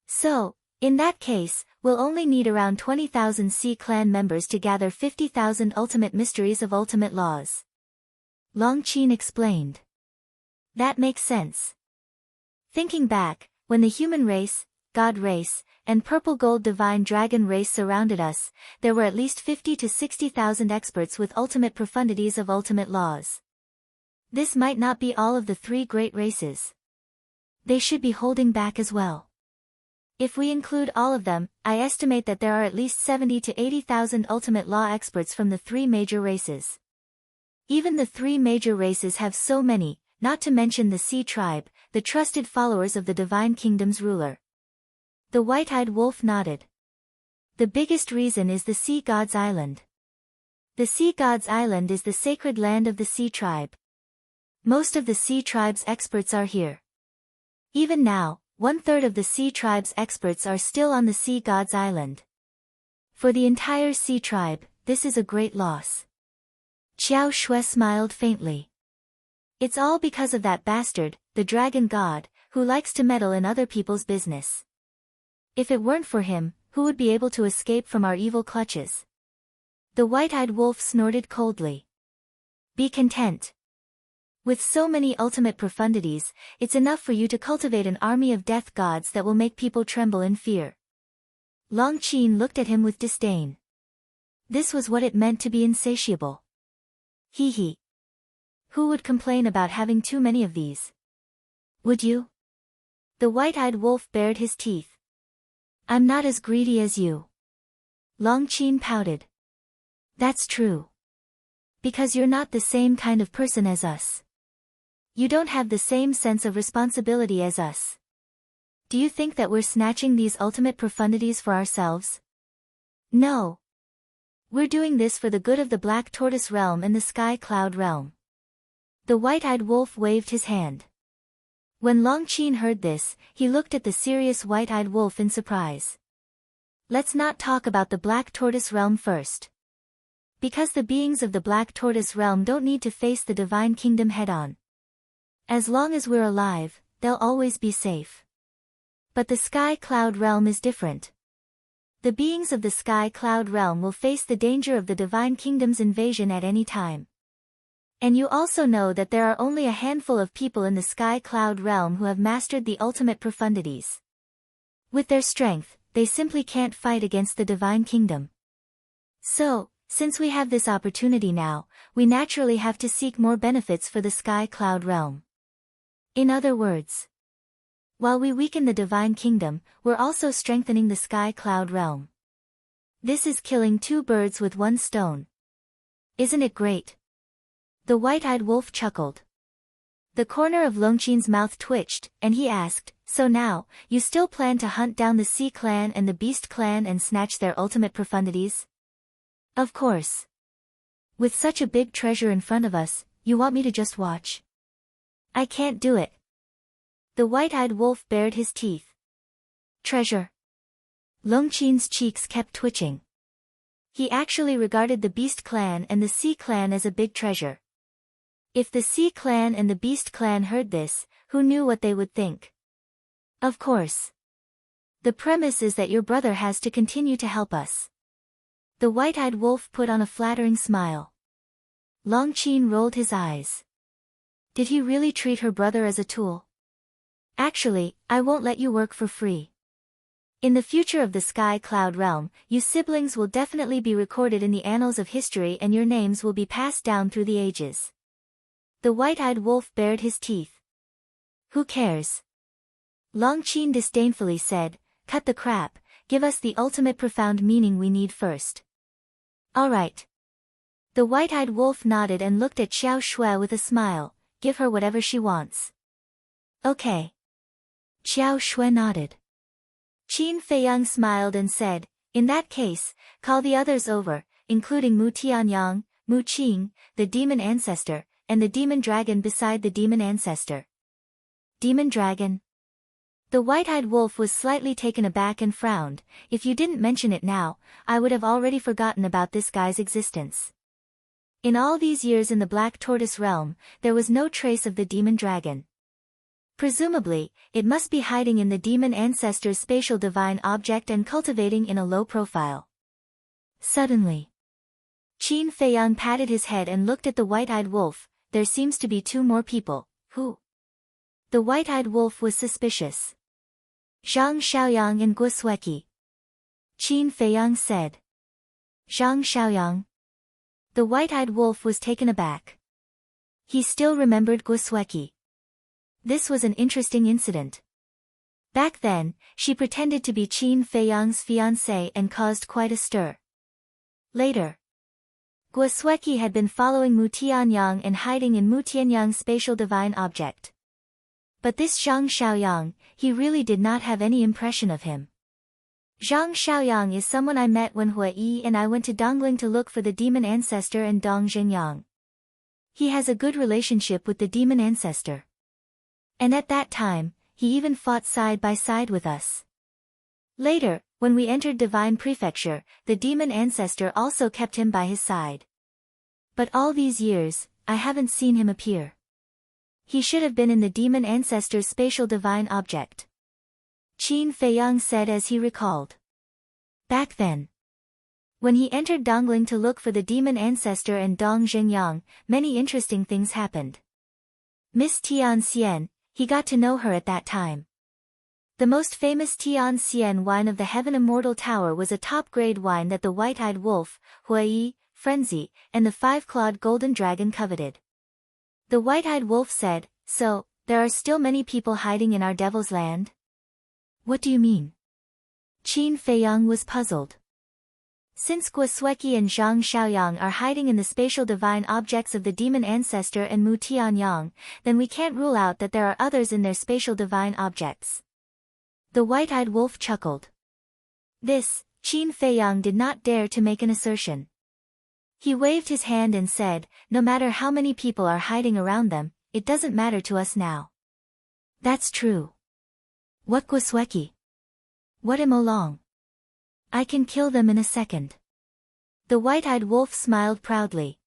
Speaker 1: So, in that case, we'll only need around 20,000 Sea Clan members to gather 50,000 ultimate mysteries of ultimate laws. Long Qin explained. That makes sense. Thinking back, when the human race, God race, and purple gold divine dragon race surrounded us, there were at least 50 to 60,000 experts with ultimate profundities of ultimate laws. This might not be all of the 3 great races. They should be holding back as well. If we include all of them, I estimate that there are at least 70 to 80,000 ultimate law experts from the 3 major races. Even the 3 major races have so many, not to mention the Sea Tribe, the trusted followers of the Divine Kingdom's ruler. The white-eyed wolf nodded. The biggest reason is the Sea God's Island. The Sea God's Island is the sacred land of the Sea Tribe. Most of the Sea Tribe's experts are here. Even now, 1/3 of the Sea Tribe's experts are still on the Sea God's Island. For the entire Sea Tribe, this is a great loss. Xiao Shui smiled faintly. It's all because of that bastard, the dragon god, who likes to meddle in other people's business. If it weren't for him, who would be able to escape from our evil clutches? The white-eyed wolf snorted coldly. Be content. With so many ultimate profundities, it's enough for you to cultivate an army of death gods that will make people tremble in fear. Long Qin looked at him with disdain. This was what it meant to be insatiable. Hee hee. Who would complain about having too many of these? Would you? The white-eyed wolf bared his teeth. I'm not as greedy as you. Long Qin pouted. That's true. Because you're not the same kind of person as us. You don't have the same sense of responsibility as us. Do you think that we're snatching these ultimate profundities for ourselves? No. We're doing this for the good of the Black Tortoise realm and the Sky Cloud realm. The white-eyed wolf waved his hand. When Long Qin heard this, he looked at the serious white-eyed wolf in surprise. Let's not talk about the Black Tortoise realm first. Because the beings of the Black Tortoise realm don't need to face the Divine Kingdom head-on. As long as we're alive, they'll always be safe. But the Sky Cloud realm is different. The beings of the Sky Cloud realm will face the danger of the Divine Kingdom's invasion at any time. And you also know that there are only a handful of people in the Sky Cloud realm who have mastered the ultimate profundities. With their strength, they simply can't fight against the divine kingdom. So, since we have this opportunity now, we naturally have to seek more benefits for the Sky Cloud realm. In other words, while we weaken the divine kingdom, we're also strengthening the Sky Cloud realm. This is killing two birds with one stone. Isn't it great? The white-eyed wolf chuckled. The corner of Longqin's mouth twitched, and he asked, "So now, you still plan to hunt down the Sea Clan and the Beast Clan and snatch their ultimate profundities?" "Of course. With such a big treasure in front of us, you want me to just watch?" "I can't do it." The white-eyed wolf bared his teeth. "Treasure?" Longqin's cheeks kept twitching. He actually regarded the Beast Clan and the Sea Clan as a big treasure. If the Sea Clan and the Beast Clan heard this, who knew what they would think? "Of course. The premise is that your brother has to continue to help us." The white-eyed wolf put on a flattering smile. Longqin rolled his eyes. Did he really treat her brother as a tool? "Actually, I won't let you work for free. In the future of the Sky Cloud realm, you siblings will definitely be recorded in the annals of history and your names will be passed down through the ages." The white-eyed wolf bared his teeth. "Who cares?" Longqin disdainfully said, "Cut the crap, give us the ultimate profound meaning we need first." "All right." The white-eyed wolf nodded and looked at Xiao Shui with a smile. "Give her whatever she wants." "Okay." Xiao Shui nodded. Qin Feiyang smiled and said, "In that case, call the others over, including Mu Tianyang, Mu Qing, the demon ancestor, and the demon dragon beside the demon ancestor." "Demon dragon?" The white-eyed wolf was slightly taken aback and frowned. "If you didn't mention it now, I would have already forgotten about this guy's existence." In all these years in the Black Tortoise realm, there was no trace of the demon dragon. Presumably, it must be hiding in the demon ancestor's spatial divine object and cultivating in a low profile. Suddenly, Qin Feiyang patted his head and looked at the white-eyed wolf. "There seems to be two more people. Who?" The white-eyed wolf was suspicious. "Zhang Xiaoyang and Guo Sueki." Qin Feiyang said. "Zhang Xiaoyang?" The white-eyed wolf was taken aback. He still remembered Guo Sueki. This was an interesting incident. Back then, she pretended to be Qin Feiyang's fiancée and caused quite a stir. Later, Guo Sueki had been following Mu Tianyang and hiding in Mu Tianyang's spatial divine object. But this Zhang Xiaoyang, he really did not have any impression of him. Zhang Xiaoyang is someone I met when Hua Yi and I went to Dongling to look for the demon ancestor and Dong Zhengyang. He has a good relationship with the demon ancestor. And at that time, he even fought side by side with us. Later, when we entered Divine Prefecture, the demon ancestor also kept him by his side. But all these years, I haven't seen him appear. He should have been in the demon ancestor's spatial divine object. Qin Feiyang said as he recalled. Back then, when he entered Dongling to look for the demon ancestor and Dong Zhengyang, many interesting things happened. Miss Tian Xian, he got to know her at that time. The most famous Tian Xian wine of the Heaven Immortal Tower was a top-grade wine that the White-Eyed Wolf, Hua Yi, Frenzy, and the Five-Clawed Golden Dragon coveted. The White-Eyed Wolf said, "So, there are still many people hiding in our Devil's Land?" "What do you mean?" Qin Feiyang was puzzled. Since Guo Sueki and Zhang Xiaoyang are hiding in the spatial divine objects of the demon ancestor and Mu Tianyang, then we can't rule out that there are others in their spatial divine objects. The White-Eyed Wolf chuckled. This, Qin Feiyang did not dare to make an assertion. He waved his hand and said, "No matter how many people are hiding around them, it doesn't matter to us now." "That's true." "What Guo Sueki? What am Long? I can kill them in a second." The White-Eyed Wolf smiled proudly.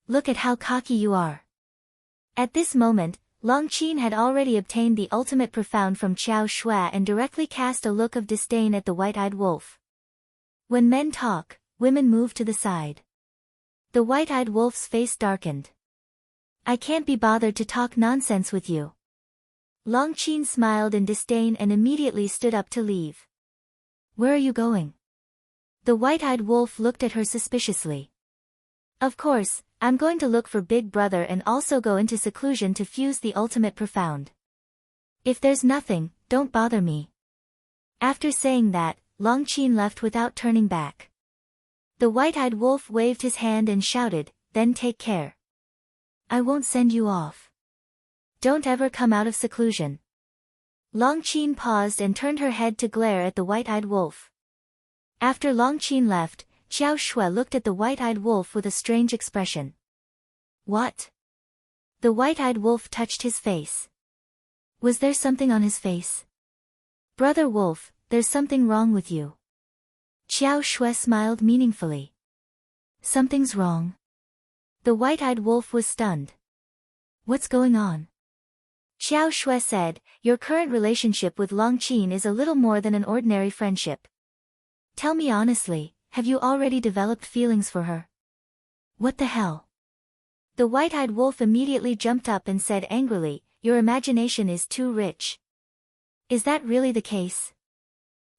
Speaker 1: "Look at how cocky you are." At this moment, Longqin had already obtained the ultimate profound from Xiao Shui and directly cast a look of disdain at the White-Eyed Wolf. When men talk, women move to the side. The White-Eyed Wolf's face darkened. "I can't be bothered to talk nonsense with you." Long Qin smiled in disdain and immediately stood up to leave. Where are you going? The white-eyed wolf looked at her suspiciously. Of course, I'm going to look for Big Brother and also go into seclusion to fuse the ultimate profound. If there's nothing, don't bother me. After saying that, Long Qin left without turning back. The white-eyed wolf waved his hand and shouted, then take care. I won't send you off. Don't ever come out of seclusion. Long Qin paused and turned her head to glare at the white-eyed wolf. After Long Qin left, Xiao Shui looked at the white-eyed wolf with a strange expression. What? The white-eyed wolf touched his face. Was there something on his face? Brother Wolf, there's something wrong with you. Xiao Shui smiled meaningfully. Something's wrong. The white-eyed wolf was stunned. What's going on? Xiao Shui said, your current relationship with Long Qin is a little more than an ordinary friendship. Tell me honestly, have you already developed feelings for her? What the hell? The white-eyed wolf immediately jumped up and said angrily, your imagination is too rich. Is that really the case?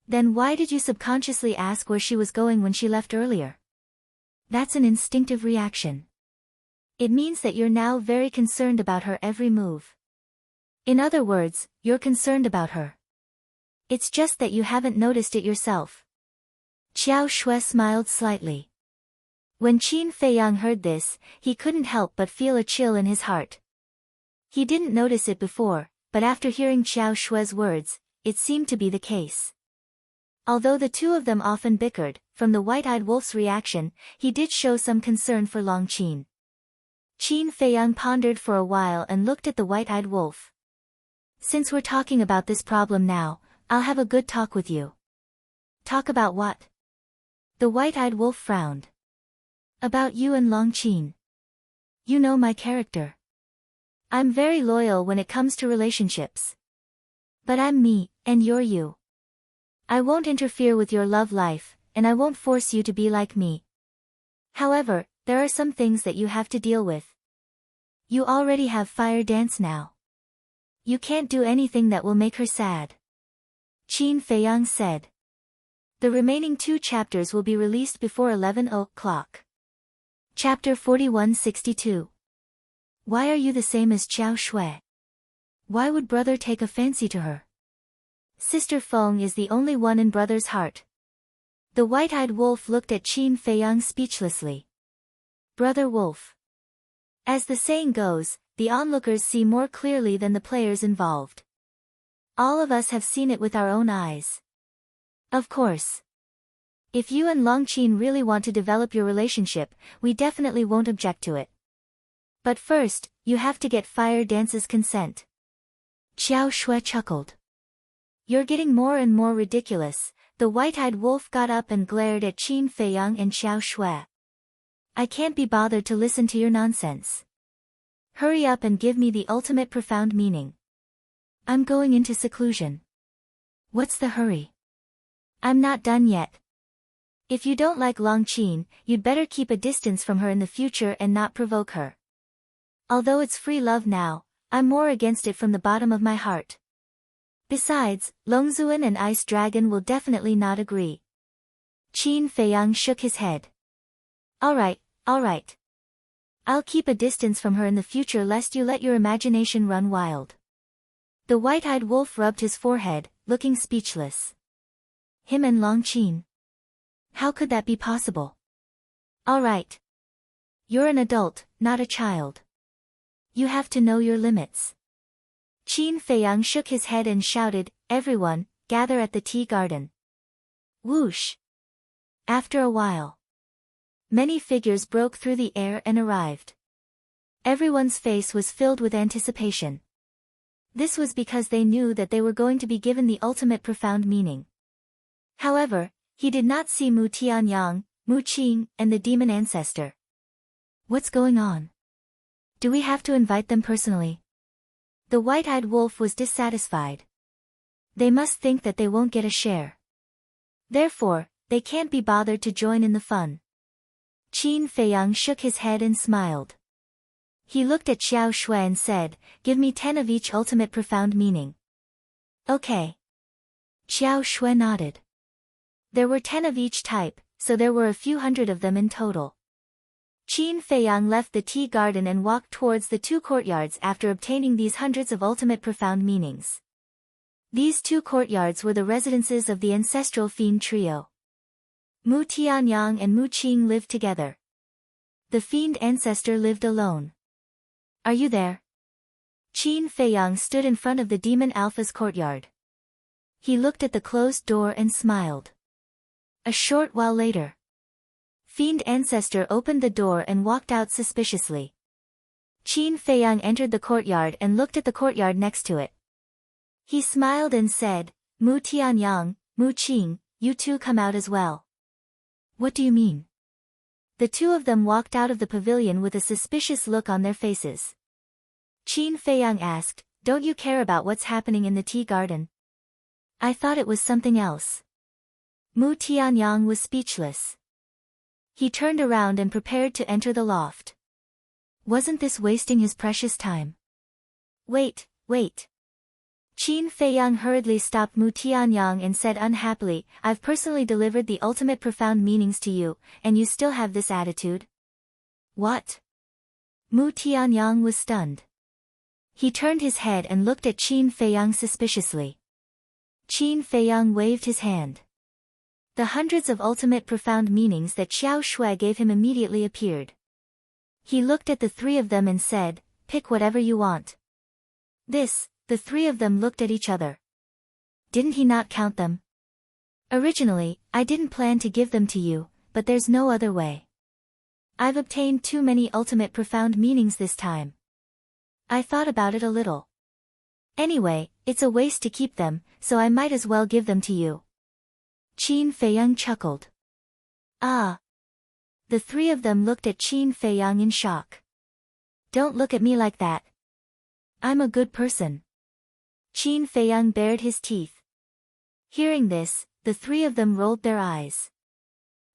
Speaker 1: Then why did you subconsciously ask where she was going when she left earlier? That's an instinctive reaction. It means that you're now very concerned about her every move. In other words, you're concerned about her. It's just that you haven't noticed it yourself. Xiao Shui smiled slightly. When Qin Feiyang heard this, he couldn't help but feel a chill in his heart. He didn't notice it before, but after hearing Xiao Shui's words, it seemed to be the case. Although the two of them often bickered, from the white-eyed wolf's reaction, he did show some concern for Long Qin. Qin Feiyang pondered for a while and looked at the white-eyed wolf. Since we're talking about this problem now, I'll have a good talk with you. Talk about what? The white-eyed wolf frowned. About you and Long Qin. You know my character. I'm very loyal when it comes to relationships. But I'm me, and you're you. I won't interfere with your love life, and I won't force you to be like me. However, there are some things that you have to deal with. You already have fire dance now. You can't do anything that will make her sad. Qin Feiyang said. The remaining 2 chapters will be released before 11 o'clock. Chapter 4162. Why are you the same as Xiao Shui? Why would brother take a fancy to her? Sister Feng is the only one in brother's heart. The white-eyed wolf looked at Qin Feiyang speechlessly. Brother Wolf. As the saying goes, the onlookers see more clearly than the players involved. All of us have seen it with our own eyes. Of course. If you and Long Qin really want to develop your relationship, we definitely won't object to it. But first, you have to get Fire Dance's consent. Xiao Shui chuckled. You're getting more and more ridiculous. The white-eyed wolf got up and glared at Qin Feiyang and Xiao Shui. I can't be bothered to listen to your nonsense. Hurry up and give me the ultimate profound meaning. I'm going into seclusion. What's the hurry? I'm not done yet. If you don't like Long Qin, you'd better keep a distance from her in the future and not provoke her. Although it's free love now, I'm more against it from the bottom of my heart. Besides, Longzuan and Ice Dragon will definitely not agree. Qin Feiyang shook his head. Alright. I'll keep a distance from her in the future lest you let your imagination run wild. The white-eyed wolf rubbed his forehead, looking speechless. Him and Long Qin. How could that be possible? Alright. You're an adult, not a child. You have to know your limits. Qin Feiyang shook his head and shouted, everyone, gather at the tea garden. Whoosh. After a while, many figures broke through the air and arrived. Everyone's face was filled with anticipation. This was because they knew that they were going to be given the ultimate profound meaning. However, he did not see Mu Tianyang, Mu Qing, and the demon ancestor. What's going on? Do we have to invite them personally? The white-eyed wolf was dissatisfied. They must think that they won't get a share. Therefore, they can't be bothered to join in the fun. Qin Feiyang shook his head and smiled. He looked at Xiao Shui and said, give me 10 of each ultimate profound meaning. Okay. Xiao Shui nodded. There were 10 of each type, so there were a few hundred of them in total. Qin Feiyang left the tea garden and walked towards the 2 courtyards after obtaining these hundreds of ultimate profound meanings. These 2 courtyards were the residences of the ancestral fiend trio. Mu Tianyang and Mu Qing lived together. The fiend ancestor lived alone. Are you there? Qin Feiyang stood in front of the demon alpha's courtyard. He looked at the closed door and smiled. A short while later, fiend ancestor opened the door and walked out suspiciously. Qin Feiyang entered the courtyard and looked at the courtyard next to it. He smiled and said, Mu Tianyang, Mu Qing, you two come out as well. What do you mean? The 2 of them walked out of the pavilion with a suspicious look on their faces. Qin Feiyang asked, don't you care about what's happening in the tea garden? I thought it was something else. Mu Tianyang was speechless. He turned around and prepared to enter the loft. Wasn't this wasting his precious time? Wait. Qin Feiyang hurriedly stopped Mu Tianyang and said unhappily, I've personally delivered the ultimate profound meanings to you, and you still have this attitude? What? Mu Tianyang was stunned. He turned his head and looked at Qin Feiyang suspiciously. Qin Feiyang waved his hand. The hundreds of ultimate profound meanings that Xiao Shui gave him immediately appeared. He looked at the 3 of them and said, pick whatever you want. The 3 of them looked at each other. Didn't he not count them? Originally, I didn't plan to give them to you, but there's no other way. I've obtained too many ultimate profound meanings this time. I thought about it a little. Anyway, it's a waste to keep them, so I might as well give them to you. Qin Feiyang chuckled. Ah. The 3 of them looked at Qin Feiyang in shock. Don't look at me like that. I'm a good person. Qin Feiyang bared his teeth. Hearing this, the 3 of them rolled their eyes.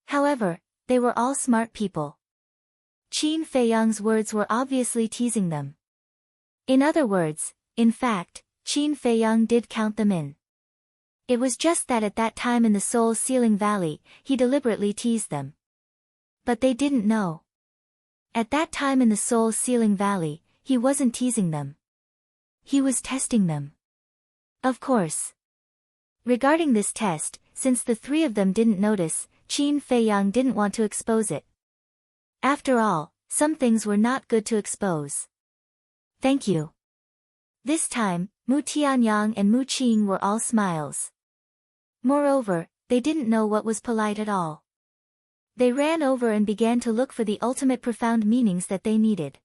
Speaker 1: However, they were all smart people. Qin Feiyang's words were obviously teasing them. In other words, in fact, Qin Feiyang did count them in. It was just that at that time in the Soul Sealing Valley, he deliberately teased them. But they didn't know. At that time in the Soul Sealing Valley, he wasn't teasing them. He was testing them. Of course. Regarding this test, since the 3 of them didn't notice, Qin Feiyang didn't want to expose it. After all, some things were not good to expose. Thank you. This time, Mu Tianyang and Mu Qing were all smiles. Moreover, they didn't know what was polite at all. They ran over and began to look for the ultimate profound meanings that they needed.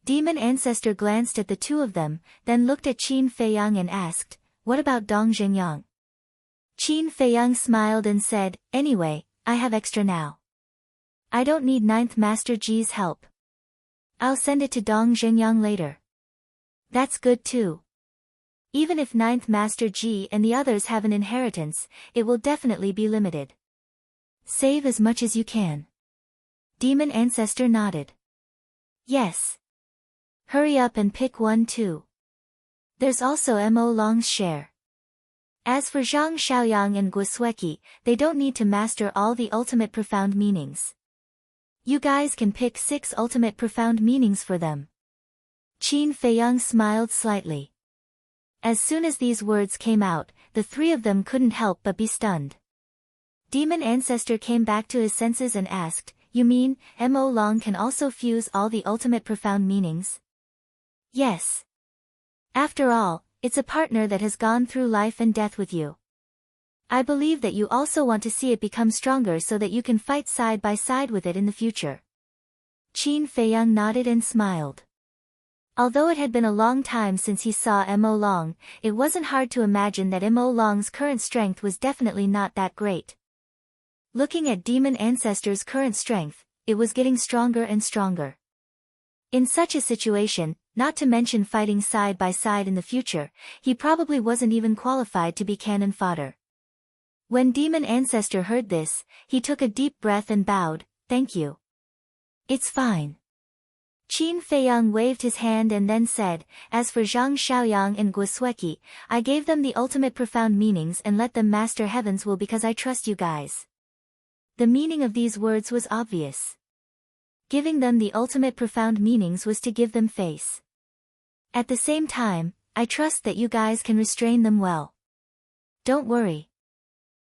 Speaker 1: Demon Ancestor glanced at the 2 of them, then looked at Qin Feiyang and asked, what about Dong Zhengyang? Qin Feiyang smiled and said, anyway, I have extra now. I don't need 9th Master Ji's help. I'll send it to Dong Zhengyang later. That's good too. Even if 9th Master Ji and the others have an inheritance, it will definitely be limited. Save as much as you can. Demon Ancestor nodded. Yes. Hurry up and pick one too. There's also Mo Long's share. As for Zhang Xiaoyang and Guisueki, they don't need to master all the ultimate profound meanings. You guys can pick 6 ultimate profound meanings for them. Qin Feiyang smiled slightly. As soon as these words came out, the 3 of them couldn't help but be stunned. Demon Ancestor came back to his senses and asked, you mean, Mo Long can also fuse all the ultimate profound meanings? Yes. After all, it's a partner that has gone through life and death with you. I believe that you also want to see it become stronger so that you can fight side by side with it in the future. Qin Feiyang nodded and smiled. Although it had been a long time since he saw Mo Long, it wasn't hard to imagine that Mo Long's current strength was definitely not that great. Looking at Demon Ancestor's current strength, it was getting stronger and stronger. In such a situation, not to mention fighting side by side in the future, he probably wasn't even qualified to be cannon fodder. When Demon Ancestor heard this, he took a deep breath and bowed, thank you. It's fine. Qin Feiyang waved his hand and then said, "As for Zhang Xiaoyang and Guosweki, I gave them the ultimate profound meanings and let them master heaven's will because I trust you guys." The meaning of these words was obvious. Giving them the ultimate profound meanings was to give them face. At the same time, I trust that you guys can restrain them well. Don't worry.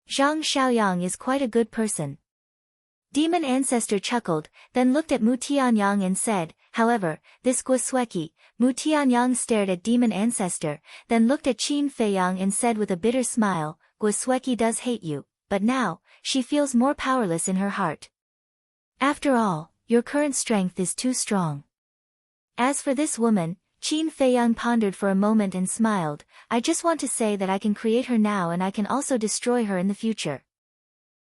Speaker 1: Zhang Xiaoyang is quite a good person. Demon Ancestor chuckled, then looked at Mu Tianyang and said, "However, this Guosweki." Mu Tianyang stared at Demon Ancestor, then looked at Qin Feiyang and said with a bitter smile, "Guosweki does hate you, but now, she feels more powerless in her heart. After all, your current strength is too strong." As for this woman, Qin Feiyang pondered for a moment and smiled, "I just want to say that I can create her now and I can also destroy her in the future."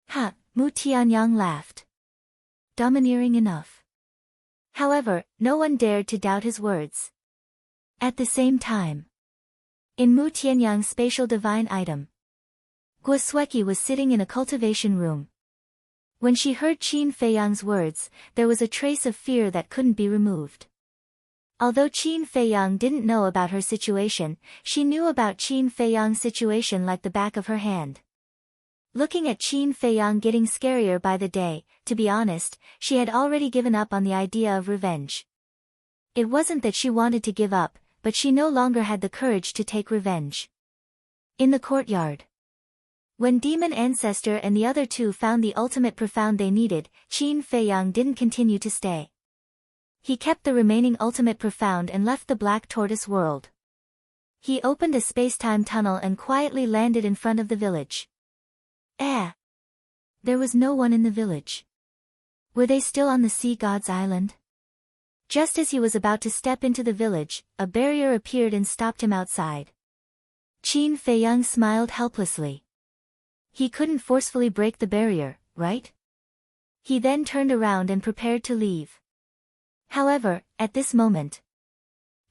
Speaker 1: "Ha," Mu Tianyang laughed. Domineering enough. However, no one dared to doubt his words. At the same time, in Mu Tianyang's spatial divine item, Guosweki was sitting in a cultivation room. When she heard Qin Feiyang's words, there was a trace of fear that couldn't be removed. Although Qin Feiyang didn't know about her situation, she knew about Qin Feiyang's situation like the back of her hand. Looking at Qin Feiyang getting scarier by the day, to be honest, she had already given up on the idea of revenge. It wasn't that she wanted to give up, but she no longer had the courage to take revenge. In the courtyard, when Demon Ancestor and the other two found the ultimate profound they needed, Qin Feiyang didn't continue to stay. He kept the remaining ultimate profound and left the Black Tortoise world. He opened a space-time tunnel and quietly landed in front of the village. There was no one in the village. Were they still on the Sea God's Island? Just as he was about to step into the village, a barrier appeared and stopped him outside. Qin Feiyang smiled helplessly. He couldn't forcefully break the barrier, right? He then turned around and prepared to leave. However, at this moment,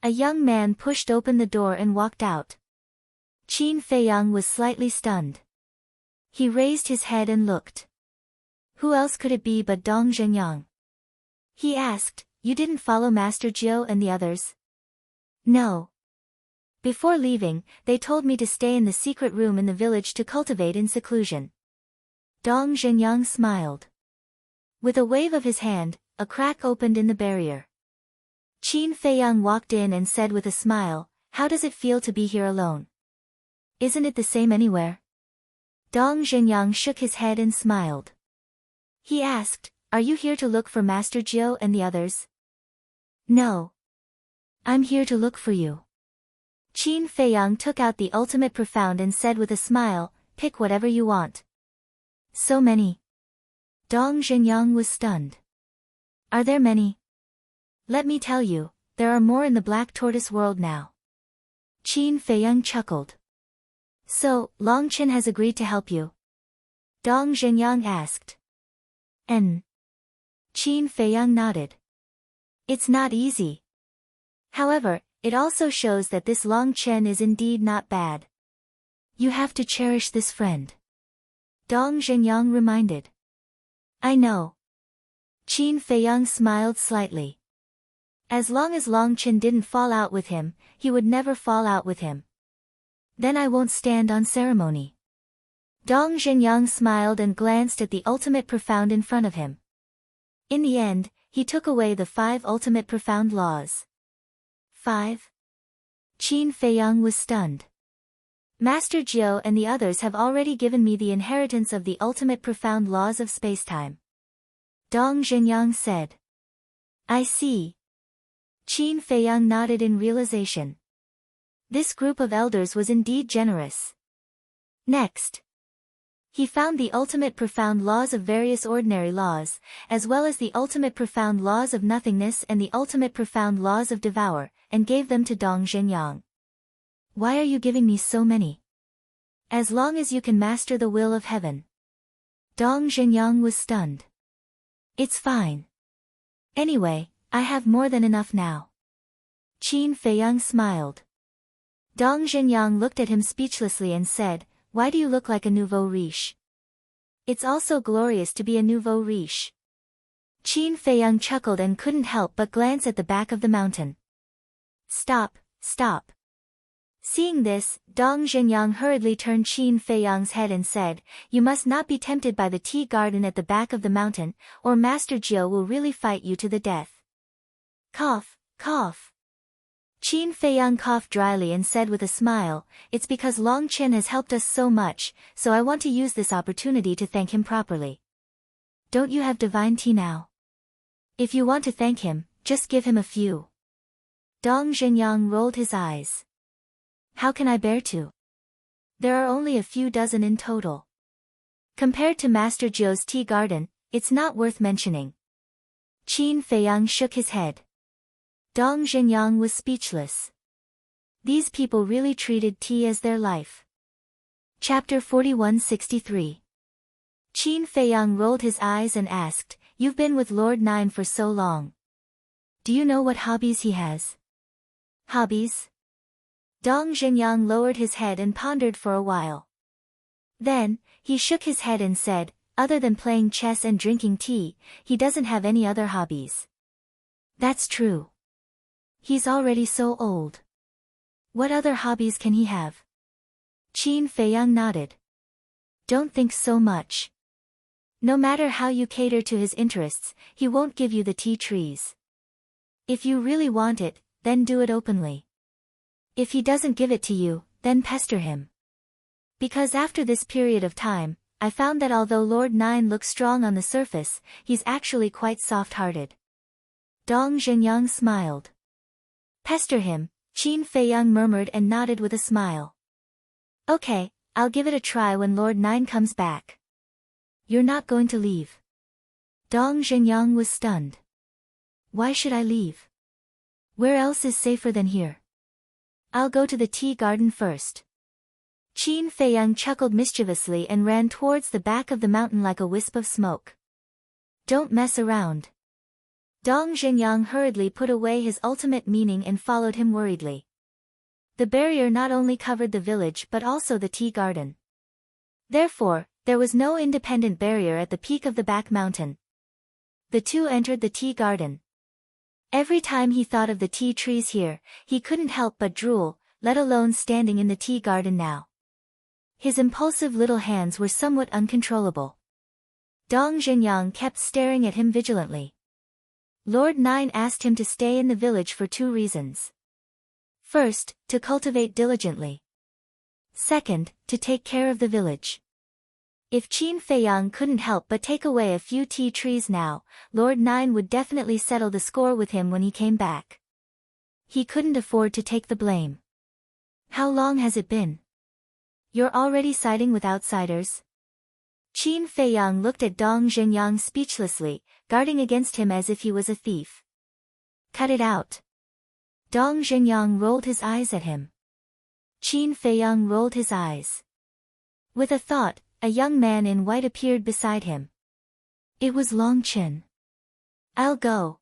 Speaker 1: a young man pushed open the door and walked out. Qin Feiyang was slightly stunned. He raised his head and looked. Who else could it be but Dong Zhenyang? He asked, "You didn't follow Master Jiu and the others?" "No. Before leaving, they told me to stay in the secret room in the village to cultivate in seclusion." Dong Zhenyang smiled. With a wave of his hand, a crack opened in the barrier. Qin Feiyang walked in and said with a smile, "How does it feel to be here alone? Isn't it the same anywhere?" Dong Zhenyang shook his head and smiled. He asked, "Are you here to look for Master Jiu and the others?" "No. I'm here to look for you." Qin Feiyang took out the ultimate profound and said with a smile, "Pick whatever you want." "So many?" Dong Zhenyang was stunned. "Are there many?" "Let me tell you, there are more in the Black Tortoise world now." Qin Feiyang chuckled. "So, Longchen has agreed to help you?" Dong Zhenyang asked. Qin Feiyang nodded. "It's not easy. However, it also shows that this Longchen is indeed not bad. You have to cherish this friend." Dong Zhenyang reminded. "I know." Qin Feiyang smiled slightly. As long as Longchen didn't fall out with him, he would never fall out with him. "Then I won't stand on ceremony." Dong Zhenyang smiled and glanced at the ultimate profound in front of him. In the end, he took away the 5 ultimate profound laws. 5. Qin Feiyang was stunned. Master Jiu and the others have already given me the inheritance of the ultimate profound laws of spacetime. Dong Zhenyang said. "I see." Qin Feiyang nodded in realization. This group of elders was indeed generous. Next, he found the ultimate profound laws of various ordinary laws, as well as the ultimate profound laws of nothingness and the ultimate profound laws of devour, and gave them to Dong Zhenyang. "Why are you giving me so many?" "As long as you can master the will of heaven." Dong Zhenyang was stunned. "It's fine. Anyway, I have more than enough now." Qin Feiyang smiled. Dong Zhenyang looked at him speechlessly and said, "Why do you look like a nouveau riche? It's also glorious to be a nouveau riche." Qin Feiyang chuckled and couldn't help but glance at the back of the mountain. Stop, stop. Seeing this, Dong Zhenyang hurriedly turned Qin Feiyang's head and said, "You must not be tempted by the tea garden at the back of the mountain, or Master Jiu will really fight you to the death." Cough, cough. Qin Feiyang coughed dryly and said with a smile, "It's because Long Chen has helped us so much, so I want to use this opportunity to thank him properly." "Don't you have divine tea now? If you want to thank him, just give him a few." Dong Zhenyang rolled his eyes. "How can I bear to? There are only a few dozen in total. Compared to Master Jiu's tea garden, it's not worth mentioning." Qin Feiyang shook his head. Dong Zhenyang was speechless. These people really treated tea as their life. Chapter 4163. Qin Feiyang rolled his eyes and asked, "You've been with Lord Nine for so long. Do you know what hobbies he has?" "Hobbies?" Dong Zhenyang lowered his head and pondered for a while. Then, he shook his head and said, "Other than playing chess and drinking tea, he doesn't have any other hobbies." "That's true. He's already so old. What other hobbies can he have?" Qin Feiyang nodded. "Don't think so much. No matter how you cater to his interests, he won't give you the tea trees. If you really want it, then do it openly. If he doesn't give it to you, then pester him. Because after this period of time, I found that although Lord Nine looks strong on the surface, he's actually quite soft-hearted." Dong Zhenyang smiled. "Pester him," Qin Feiyang murmured and nodded with a smile. "Okay, I'll give it a try when Lord Nine comes back." "You're not going to leave?" Dong Zhenyang was stunned. "Why should I leave? Where else is safer than here? I'll go to the tea garden first." Qin Feiyang chuckled mischievously and ran towards the back of the mountain like a wisp of smoke. "Don't mess around." Dong Zhenyang hurriedly put away his ultimate meaning and followed him worriedly. The barrier not only covered the village but also the tea garden. Therefore, there was no independent barrier at the peak of the back mountain. The two entered the tea garden. Every time he thought of the tea trees here, he couldn't help but drool, let alone standing in the tea garden now. His impulsive little hands were somewhat uncontrollable. Dong Zhenyang kept staring at him vigilantly. Lord Nine asked him to stay in the village for two reasons. First, to cultivate diligently. Second, to take care of the village. If Qin Feiyang couldn't help but take away a few tea trees now, Lord Nine would definitely settle the score with him when he came back. He couldn't afford to take the blame. "How long has it been? You're already siding with outsiders?" Qin Feiyang looked at Dong Zhenyang speechlessly, guarding against him as if he was a thief. "Cut it out." Dong Zhenyang rolled his eyes at him. Qin Feiyang rolled his eyes. With a thought, a young man in white appeared beside him. It was Long Chen. "I'll go."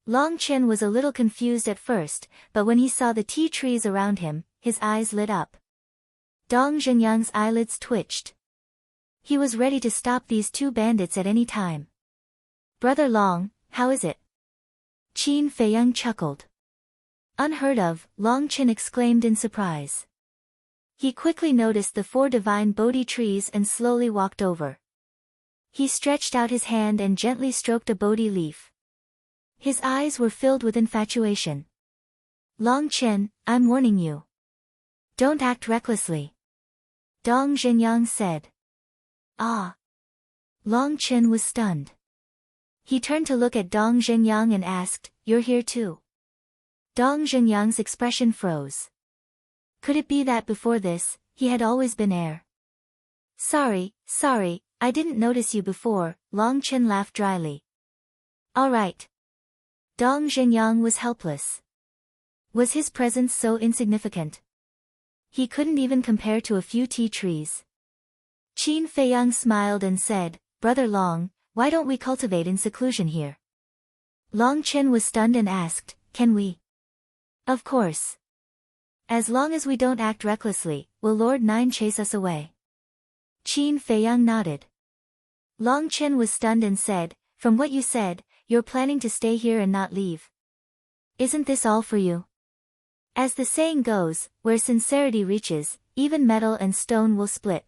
Speaker 1: Long Chen was a little confused at first, but when he saw the tea trees around him, his eyes lit up. Dong Zhenyang's eyelids twitched. He was ready to stop these two bandits at any time. "Brother Long, how is it?" Qin Feiyang chuckled. "Unheard of," Long Chen exclaimed in surprise. He quickly noticed the 4 divine Bodhi trees and slowly walked over. He stretched out his hand and gently stroked a Bodhi leaf. His eyes were filled with infatuation. "Long Chen, I'm warning you. Don't act recklessly," Dong Zhenyang said. "Ah." Long Chen was stunned. He turned to look at Dong Zhenyang and asked, "You're here too?" Dong Zhenyang's expression froze. Could it be that before this, he had always been heir? Sorry, I didn't notice you before," Long Chen laughed dryly. "All right." Dong Zhenyang was helpless. Was his presence so insignificant? He couldn't even compare to a few tea trees. Qin Feiyang smiled and said, "Brother Long, why don't we cultivate in seclusion here?" Long Chen was stunned and asked, "Can we?" "Of course. As long as we don't act recklessly, will Lord Nine chase us away?" Qin Feiyang nodded. Long Chen was stunned and said, from what you said, you're planning to stay here and not leave. Isn't this all for you? As the saying goes, where sincerity reaches, even metal and stone will split.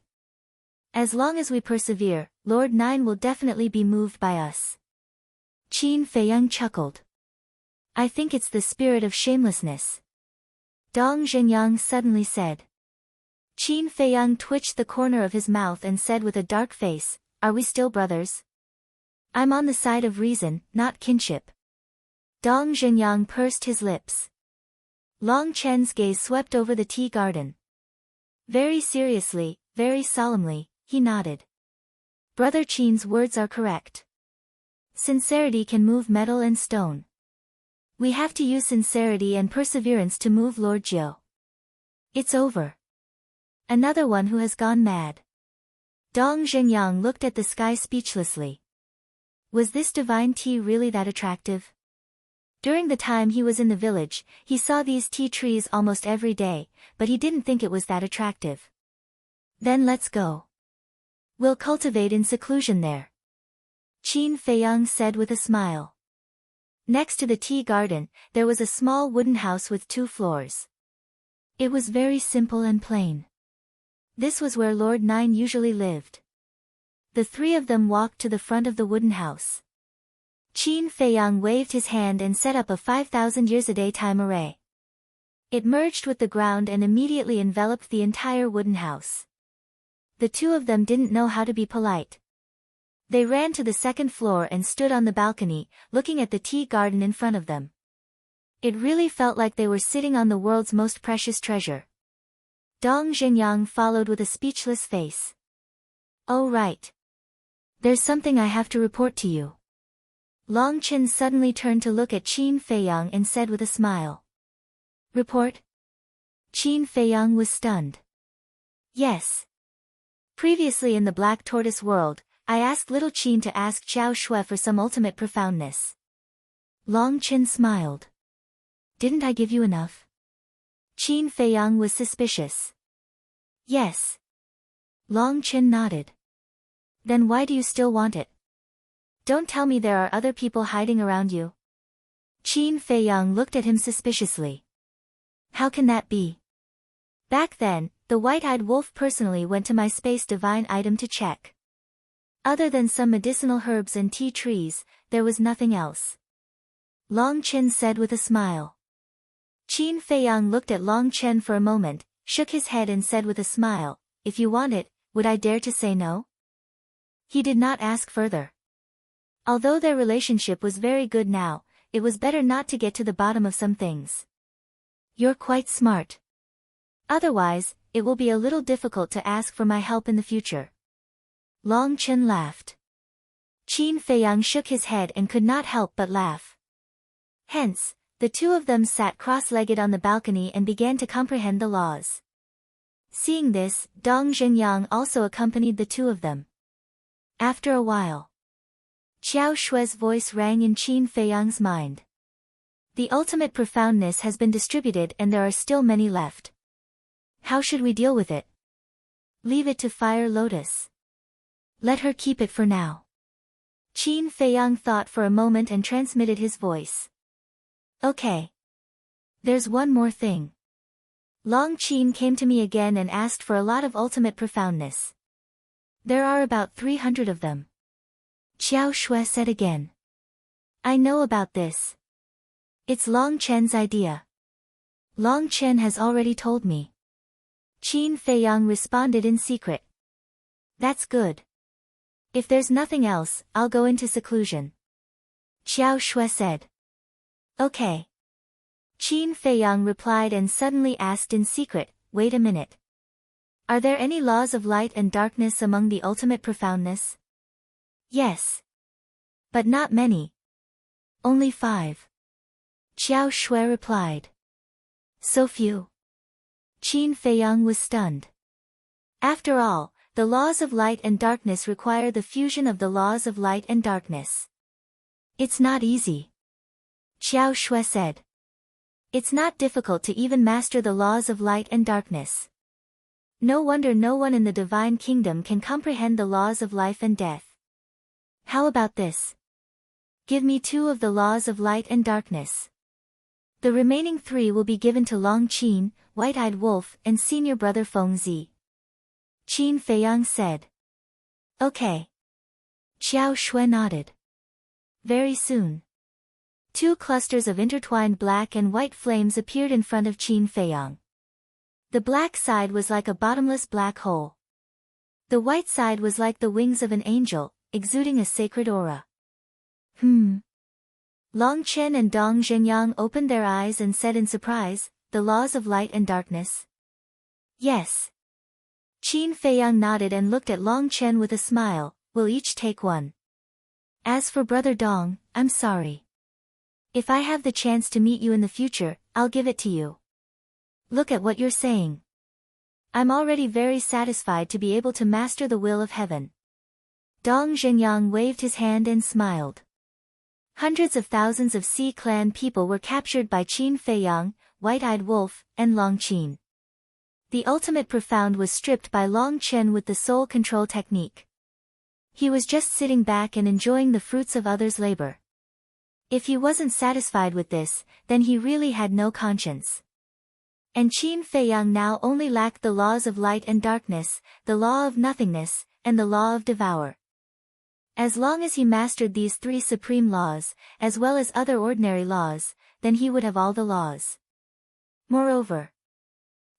Speaker 1: As long as we persevere, Lord Nine will definitely be moved by us. Qin Feiyang chuckled. I think it's the spirit of shamelessness. Dong Zhenyang suddenly said. Qin Feiyang twitched the corner of his mouth and said with a dark face, Are we still brothers? I'm on the side of reason, not kinship. Dong Zhenyang pursed his lips. Long Chen's gaze swept over the tea garden. Very seriously, very solemnly, he nodded. Brother Qin's words are correct. Sincerity can move metal and stone. We have to use sincerity and perseverance to move Lord Jiu. It's over. Another one who has gone mad. Dong Zhenyang looked at the sky speechlessly. Was this divine tea really that attractive? During the time he was in the village, he saw these tea trees almost every day, but he didn't think it was that attractive. Then let's go. We'll cultivate in seclusion there. Qin Feiyang said with a smile. Next to the tea garden, there was a small wooden house with 2 floors. It was very simple and plain. This was where Lord Nine usually lived. The 3 of them walked to the front of the wooden house. Qin Feiyang waved his hand and set up a 5,000 years a day time array. It merged with the ground and immediately enveloped the entire wooden house. The 2 of them didn't know how to be polite. They ran to the 2nd floor and stood on the balcony, looking at the tea garden in front of them. It really felt like they were sitting on the world's most precious treasure. Dong Zhenyang followed with a speechless face. Oh right. There's something I have to report to you. Long Chen suddenly turned to look at Qin Feiyang and said with a smile. Report? Qin Feiyang was stunned. Yes. Previously in the Black Tortoise world, I asked little Qin to ask Xiao Shui for some ultimate profoundness. Long Chen smiled. Didn't I give you enough? Qin Feiyang was suspicious. Yes. Long Chen nodded. Then why do you still want it? Don't tell me there are other people hiding around you. Qin Feiyang looked at him suspiciously. How can that be? Back then, the white-eyed wolf personally went to my space divine item to check. Other than some medicinal herbs and tea trees, there was nothing else. Long Chen said with a smile. Qin Feiyang looked at Long Chen for a moment, shook his head and said with a smile, If you want it, would I dare to say no? He did not ask further. Although their relationship was very good now, it was better not to get to the bottom of some things. You're quite smart. Otherwise, it will be a little difficult to ask for my help in the future. Long Chen laughed. Qin Feiyang shook his head and could not help but laugh. Hence, the 2 of them sat cross-legged on the balcony and began to comprehend the laws. Seeing this, Dong Zhenyang also accompanied the 2 of them. After a while, Xiao Shui's voice rang in Qin Feiyang's mind. The ultimate profoundness has been distributed and there are still many left. How should we deal with it? Leave it to Fire Lotus. Let her keep it for now. Qin Feiyang thought for a moment and transmitted his voice. Okay. There's one more thing. Long Qin came to me again and asked for a lot of ultimate profoundness. There are about 300 of them. Xiao Shui said again. I know about this. It's Long Chen's idea. Long Chen has already told me. Qin Feiyang responded in secret. That's good. If there's nothing else, I'll go into seclusion. Xiao Shui said. Okay. Qin Feiyang replied and suddenly asked in secret, Wait a minute. Are there any laws of light and darkness among the ultimate profoundness? Yes. But not many. Only 5. Xiao Shui replied. So few. Qin Feiyang was stunned. After all, the laws of light and darkness require the fusion of the laws of light and darkness. It's not easy. Xiao Shui said. It's not difficult to even master the laws of light and darkness. No wonder no one in the divine kingdom can comprehend the laws of life and death. How about this? give me 2 of the laws of light and darkness. The remaining 3 will be given to Long Qin, White-Eyed Wolf, and senior brother Feng Zi. Qin Feiyang said. Okay. Xiao Shui nodded. Very soon. 2 clusters of intertwined black and white flames appeared in front of Qin Feiyang. The black side was like a bottomless black hole. The white side was like the wings of an angel, exuding a sacred aura. Long Chen and Dong Zhenyang opened their eyes and said in surprise, the laws of light and darkness? Yes. Qin Feiyang nodded and looked at Long Chen with a smile, we'll each take 1. As for Brother Dong, I'm sorry. If I have the chance to meet you in the future, I'll give it to you. Look at what you're saying. I'm already very satisfied to be able to master the will of heaven. Dong Zhenyang waved his hand and smiled. Hundreds of thousands of Sea Clan people were captured by Qin Feiyang, White-Eyed Wolf, and Long Qin. The ultimate profound was stripped by Long Chen with the soul control technique. He was just sitting back and enjoying the fruits of others' labor. If he wasn't satisfied with this, then he really had no conscience. And Qin Feiyang now only lacked the laws of light and darkness, the law of nothingness, and the law of devour. As long as he mastered these 3 supreme laws, as well as other ordinary laws, then he would have all the laws. Moreover,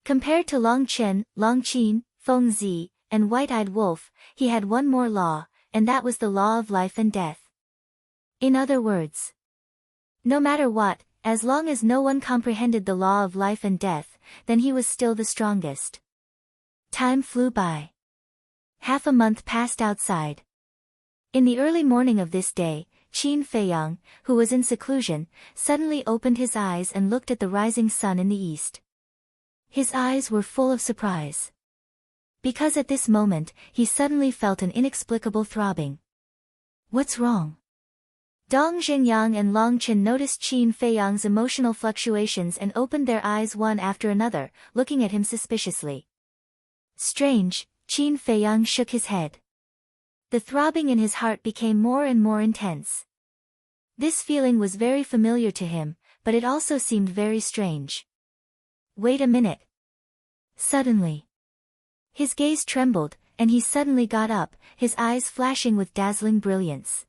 Speaker 1: compared to Long Chen, Long Qin, Feng Zi, and White-Eyed Wolf, he had 1 more law, and that was the law of life and death. In other words, no matter what, as long as no one comprehended the law of life and death, then he was still the strongest. Time flew by. Half a month passed outside. In the early morning of this day, Qin Feiyang, who was in seclusion, suddenly opened his eyes and looked at the rising sun in the east. His eyes were full of surprise. Because at this moment, he suddenly felt an inexplicable throbbing. What's wrong? Dong Zhenyang and Long Chen noticed Qin Feiyang's emotional fluctuations and opened their eyes one after another, looking at him suspiciously. Strange, Qin Feiyang shook his head. The throbbing in his heart became more and more intense. This feeling was very familiar to him, but it also seemed very strange. Wait a minute. Suddenly, his gaze trembled, and he suddenly got up, his eyes flashing with dazzling brilliance.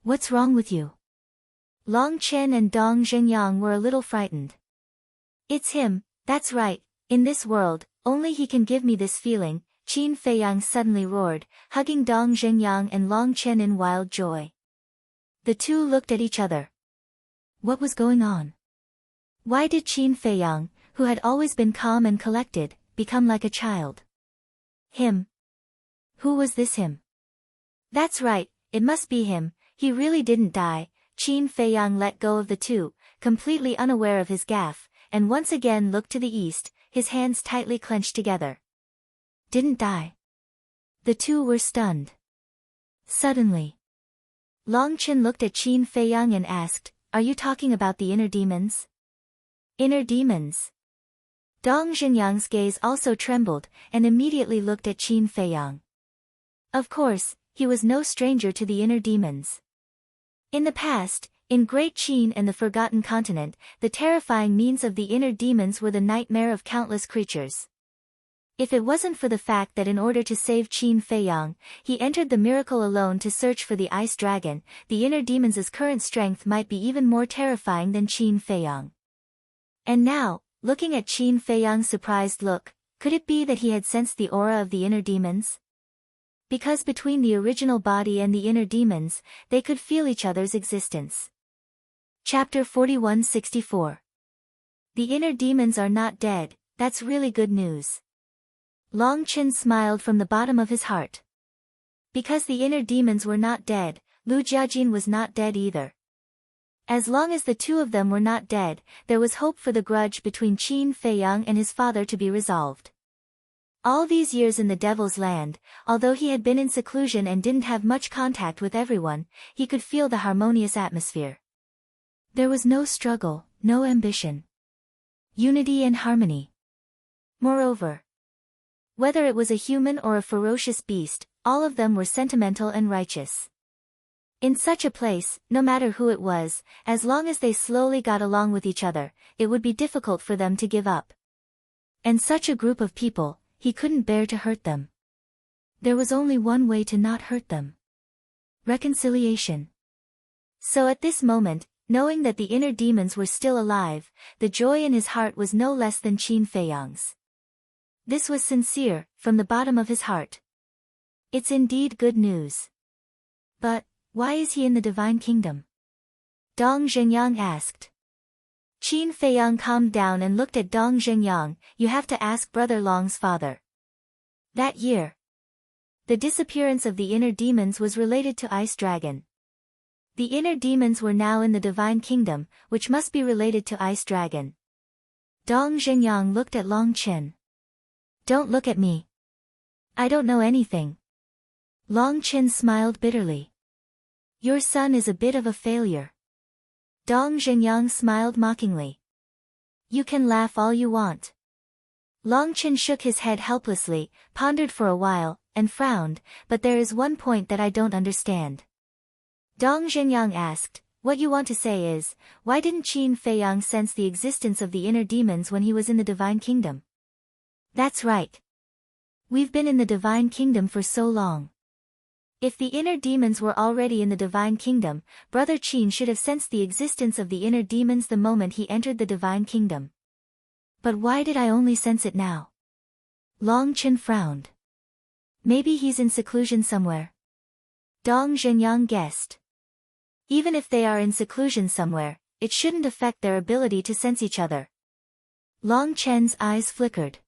Speaker 1: What's wrong with you? Long Chen and Dong Zhenyang were a little frightened. It's him, that's right, in this world, only he can give me this feeling, Qin Feiyang suddenly roared, hugging Dong Zhenyang and Long Chen in wild joy. The 2 looked at each other. What was going on? Why did Qin Feiyang, who had always been calm and collected, become like a child? Him. Who was this him? That's right, it must be him, he really didn't die. Qin Feiyang let go of the 2, completely unaware of his gaffe, and once again looked to the east, his hands tightly clenched together. Didn't die. The 2 were stunned. Suddenly, Long Chen looked at Qin Feiyang and asked, are you talking about the inner demons? Inner demons? Dong Zhenyang's gaze also trembled, and immediately looked at Qin Feiyang. Of course, he was no stranger to the inner demons. In the past, in Great Qin and the Forgotten Continent, the terrifying means of the inner demons were the nightmare of countless creatures. If it wasn't for the fact that in order to save Qin Feiyang, he entered the miracle alone to search for the ice dragon, the inner demons' current strength might be even more terrifying than Qin Feiyang. And now, looking at Qin Feiyang's surprised look, could it be that he had sensed the aura of the inner demons? Because between the original body and the inner demons, they could feel each other's existence. Chapter 4164. The inner demons are not dead, that's really good news. Long Chen smiled from the bottom of his heart. Because the inner demons were not dead, Lu Jiajin was not dead either. As long as the 2 of them were not dead, there was hope for the grudge between Qin Feiyang and his father to be resolved. All these years in the Devil's Land, although he had been in seclusion and didn't have much contact with everyone, he could feel the harmonious atmosphere. There was no struggle, no ambition. Unity and harmony. Moreover, whether it was a human or a ferocious beast, all of them were sentimental and righteous. In such a place, no matter who it was, as long as they slowly got along with each other, it would be difficult for them to give up. And such a group of people, he couldn't bear to hurt them. There was only one way to not hurt them. Reconciliation. So at this moment, knowing that the inner demons were still alive, the joy in his heart was no less than Qin Feiyang's. This was sincere, from the bottom of his heart. It's indeed good news. But, why is he in the divine kingdom? Dong Zhengyang asked. Qin Feiyang calmed down and looked at Dong Zhengyang. You have to ask Brother Long's father. That year, the disappearance of the inner demons was related to Ice Dragon. The inner demons were now in the divine kingdom, which must be related to Ice Dragon. Dong Zhengyang looked at Long Chen. Don't look at me. I don't know anything. Long Chen smiled bitterly. Your son is a bit of a failure. Dong Zhengyang smiled mockingly. You can laugh all you want. Long Chen shook his head helplessly, pondered for a while, and frowned, but there is one point that I don't understand. Dong Zhengyang asked, what you want to say is, why didn't Qin Feiyang sense the existence of the inner demons when he was in the divine kingdom? That's right. We've been in the divine kingdom for so long. If the inner demons were already in the divine kingdom, Brother Qin should have sensed the existence of the inner demons the moment he entered the divine kingdom. But why did I only sense it now? Long Chen frowned. Maybe he's in seclusion somewhere. Dong Zhengyang guessed. Even if they are in seclusion somewhere, it shouldn't affect their ability to sense each other. Long Chen's eyes flickered.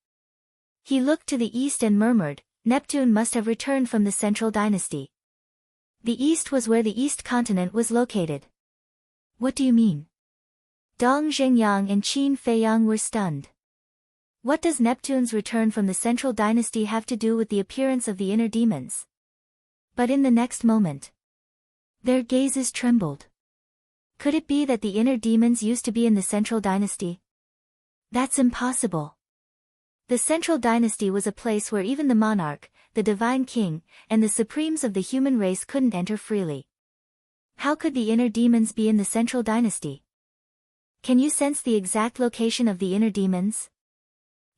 Speaker 1: He looked to the east and murmured, Neptune must have returned from the Central Dynasty. The east was where the East Continent was located. What do you mean? Dong Zhengyang and Qin Feiyang were stunned. What does Neptune's return from the Central Dynasty have to do with the appearance of the inner demons? But in the next moment, their gazes trembled. Could it be that the inner demons used to be in the Central Dynasty? That's impossible. The Central Dynasty was a place where even the monarch, the divine king, and the supremes of the human race couldn't enter freely. How could the inner demons be in the Central Dynasty? Can you sense the exact location of the inner demons?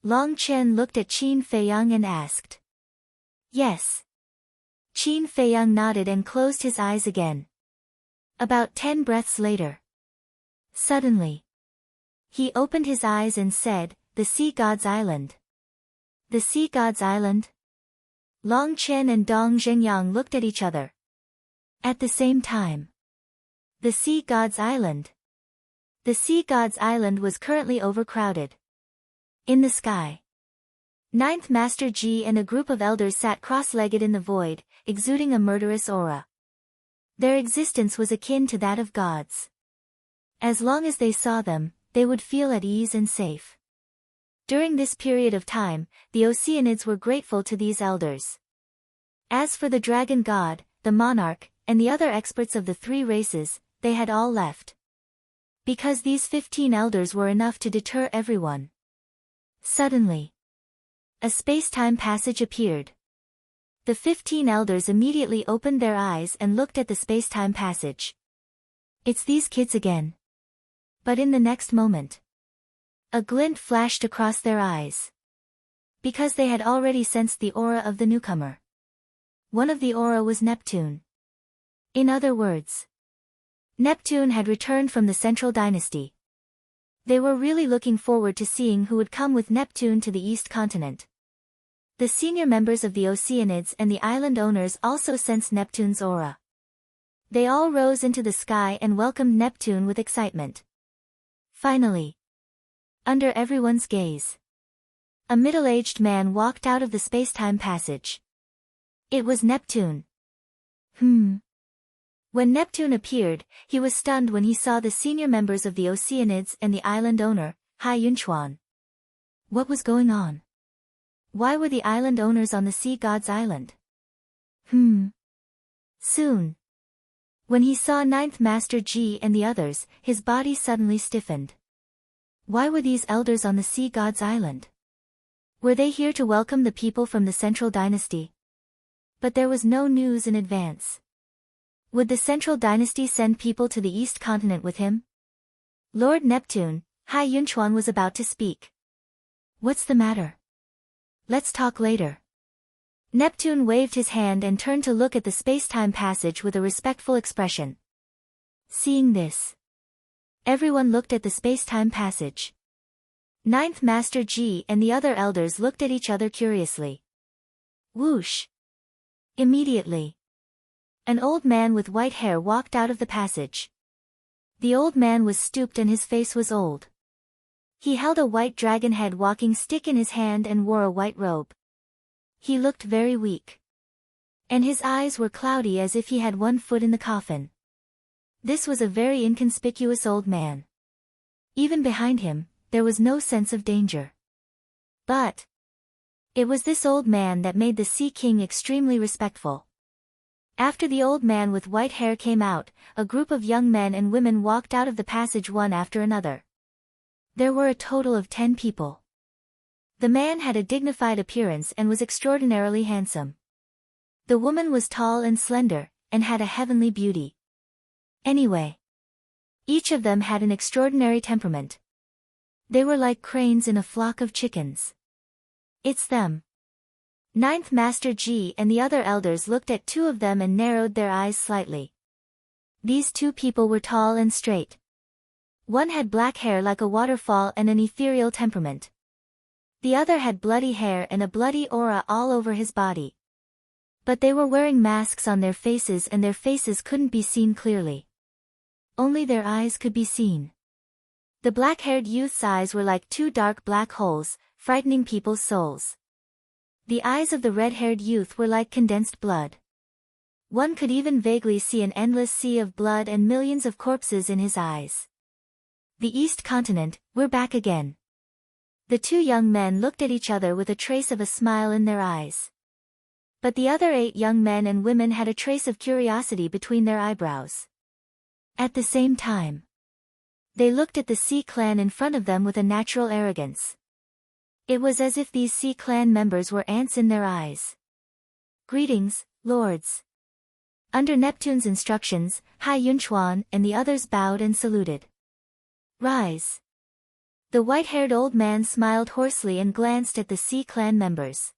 Speaker 1: Long Chen looked at Qin Feiyang and asked. Yes. Qin Feiyang nodded and closed his eyes again. About 10 breaths later, suddenly, he opened his eyes and said, the Sea God's Island. The Sea God's Island? Long Chen and Dong Zhengyang looked at each other. At the same time. The Sea God's Island. The Sea God's Island was currently overcrowded. In the sky, Ninth Master Ji and a group of elders sat cross-legged in the void, exuding a murderous aura. Their existence was akin to that of gods. As long as they saw them, they would feel at ease and safe. During this period of time, the Oceanids were grateful to these elders. As for the dragon god, the monarch, and the other experts of the three races, they had all left. Because these 15 elders were enough to deter everyone. Suddenly, a space-time passage appeared. The 15 elders immediately opened their eyes and looked at the space-time passage. It's these kids again. But in the next moment, a glint flashed across their eyes. Because they had already sensed the aura of the newcomer. One of the aura was Neptune. In other words, Neptune had returned from the Central Dynasty. They were really looking forward to seeing who would come with Neptune to the East Continent. The senior members of the Oceanids and the island owners also sensed Neptune's aura. They all rose into the sky and welcomed Neptune with excitement. Finally, under everyone's gaze, a middle-aged man walked out of the space-time passage. It was Neptune. When Neptune appeared, he was stunned when he saw the senior members of the Oceanids and the island owner, Hai Yunchuan. What was going on? Why were the island owners on the Sea God's Island? Soon, when he saw Ninth Master Ji and the others, his body suddenly stiffened. Why were these elders on the Sea God's Island? Were they here to welcome the people from the Central Dynasty? But there was no news in advance. Would the Central Dynasty send people to the East Continent with him? Lord Neptune, Hai Yunchuan was about to speak. What's the matter? Let's talk later. Neptune waved his hand and turned to look at the space-time passage with a respectful expression. Seeing this, everyone looked at the space-time passage. Ninth Master Ji and the other elders looked at each other curiously. Whoosh! Immediately, an old man with white hair walked out of the passage. The old man was stooped and his face was old. He held a white dragon head walking stick in his hand and wore a white robe. He looked very weak. And his eyes were cloudy as if he had one foot in the coffin. This was a very inconspicuous old man. Even behind him, there was no sense of danger. But it was this old man that made the Sea King extremely respectful. After the old man with white hair came out, a group of young men and women walked out of the passage one after another. There were a total of 10 people. The man had a dignified appearance and was extraordinarily handsome. The woman was tall and slender, and had a heavenly beauty. Anyway, each of them had an extraordinary temperament. They were like cranes in a flock of chickens. It's them. Ninth Master Ji and the other elders looked at two of them and narrowed their eyes slightly. These two people were tall and straight. One had black hair like a waterfall and an ethereal temperament. The other had bloody hair and a bloody aura all over his body. But they were wearing masks on their faces and their faces couldn't be seen clearly. Only their eyes could be seen. The black-haired youth's eyes were like two dark black holes, frightening people's souls. The eyes of the red-haired youth were like condensed blood. One could even vaguely see an endless sea of blood and millions of corpses in his eyes. The East Continent, we're back again. The two young men looked at each other with a trace of a smile in their eyes. But the other 8 young men and women had a trace of curiosity between their eyebrows. At the same time, they looked at the Sea Clan in front of them with a natural arrogance. It was as if these Sea Clan members were ants in their eyes. Greetings, lords. Under Neptune's instructions, Hai Yunchuan and the others bowed and saluted. Rise. The white-haired old man smiled hoarsely and glanced at the Sea Clan members.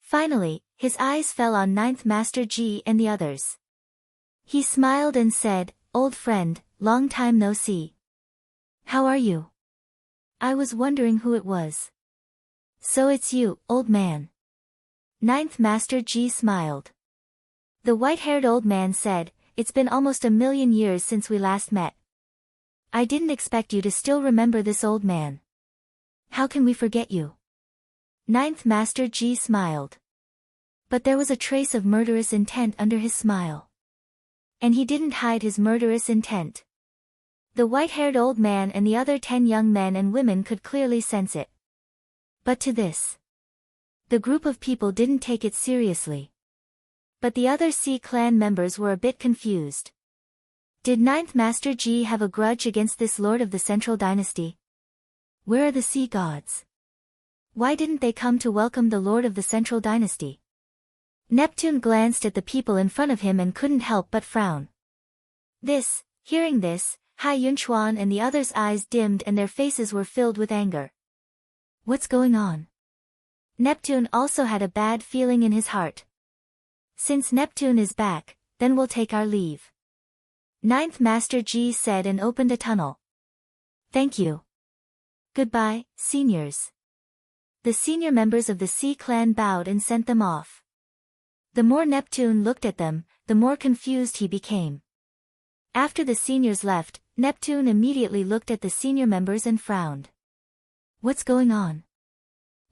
Speaker 1: Finally, his eyes fell on Ninth Master Ji and the others. He smiled and said, Old friend, long time no see. How are you? I was wondering who it was. So it's you, old man. Ninth Master Ji smiled. The white-haired old man said, It's been almost 1,000,000 years since we last met. I didn't expect you to still remember this old man. How can we forget you? Ninth Master Ji smiled. But there was a trace of murderous intent under his smile. And he didn't hide his murderous intent. The white-haired old man and the other 10 young men and women could clearly sense it. But to this, the group of people didn't take it seriously. But the other Sea Clan members were a bit confused. Did Ninth Master Ji have a grudge against this lord of the Central Dynasty? Where are the sea gods? Why didn't they come to welcome the lord of the Central Dynasty? Neptune glanced at the people in front of him and couldn't help but frown. Hearing this, Hai Yunchuan and the others' eyes dimmed and their faces were filled with anger. What's going on? Neptune also had a bad feeling in his heart. Since Neptune is back, then we'll take our leave. Ninth Master Ji said and opened a tunnel. Thank you. Goodbye, seniors. The senior members of the Sea Clan bowed and sent them off. The more Neptune looked at them, the more confused he became. After the seniors left, Neptune immediately looked at the senior members and frowned. What's going on?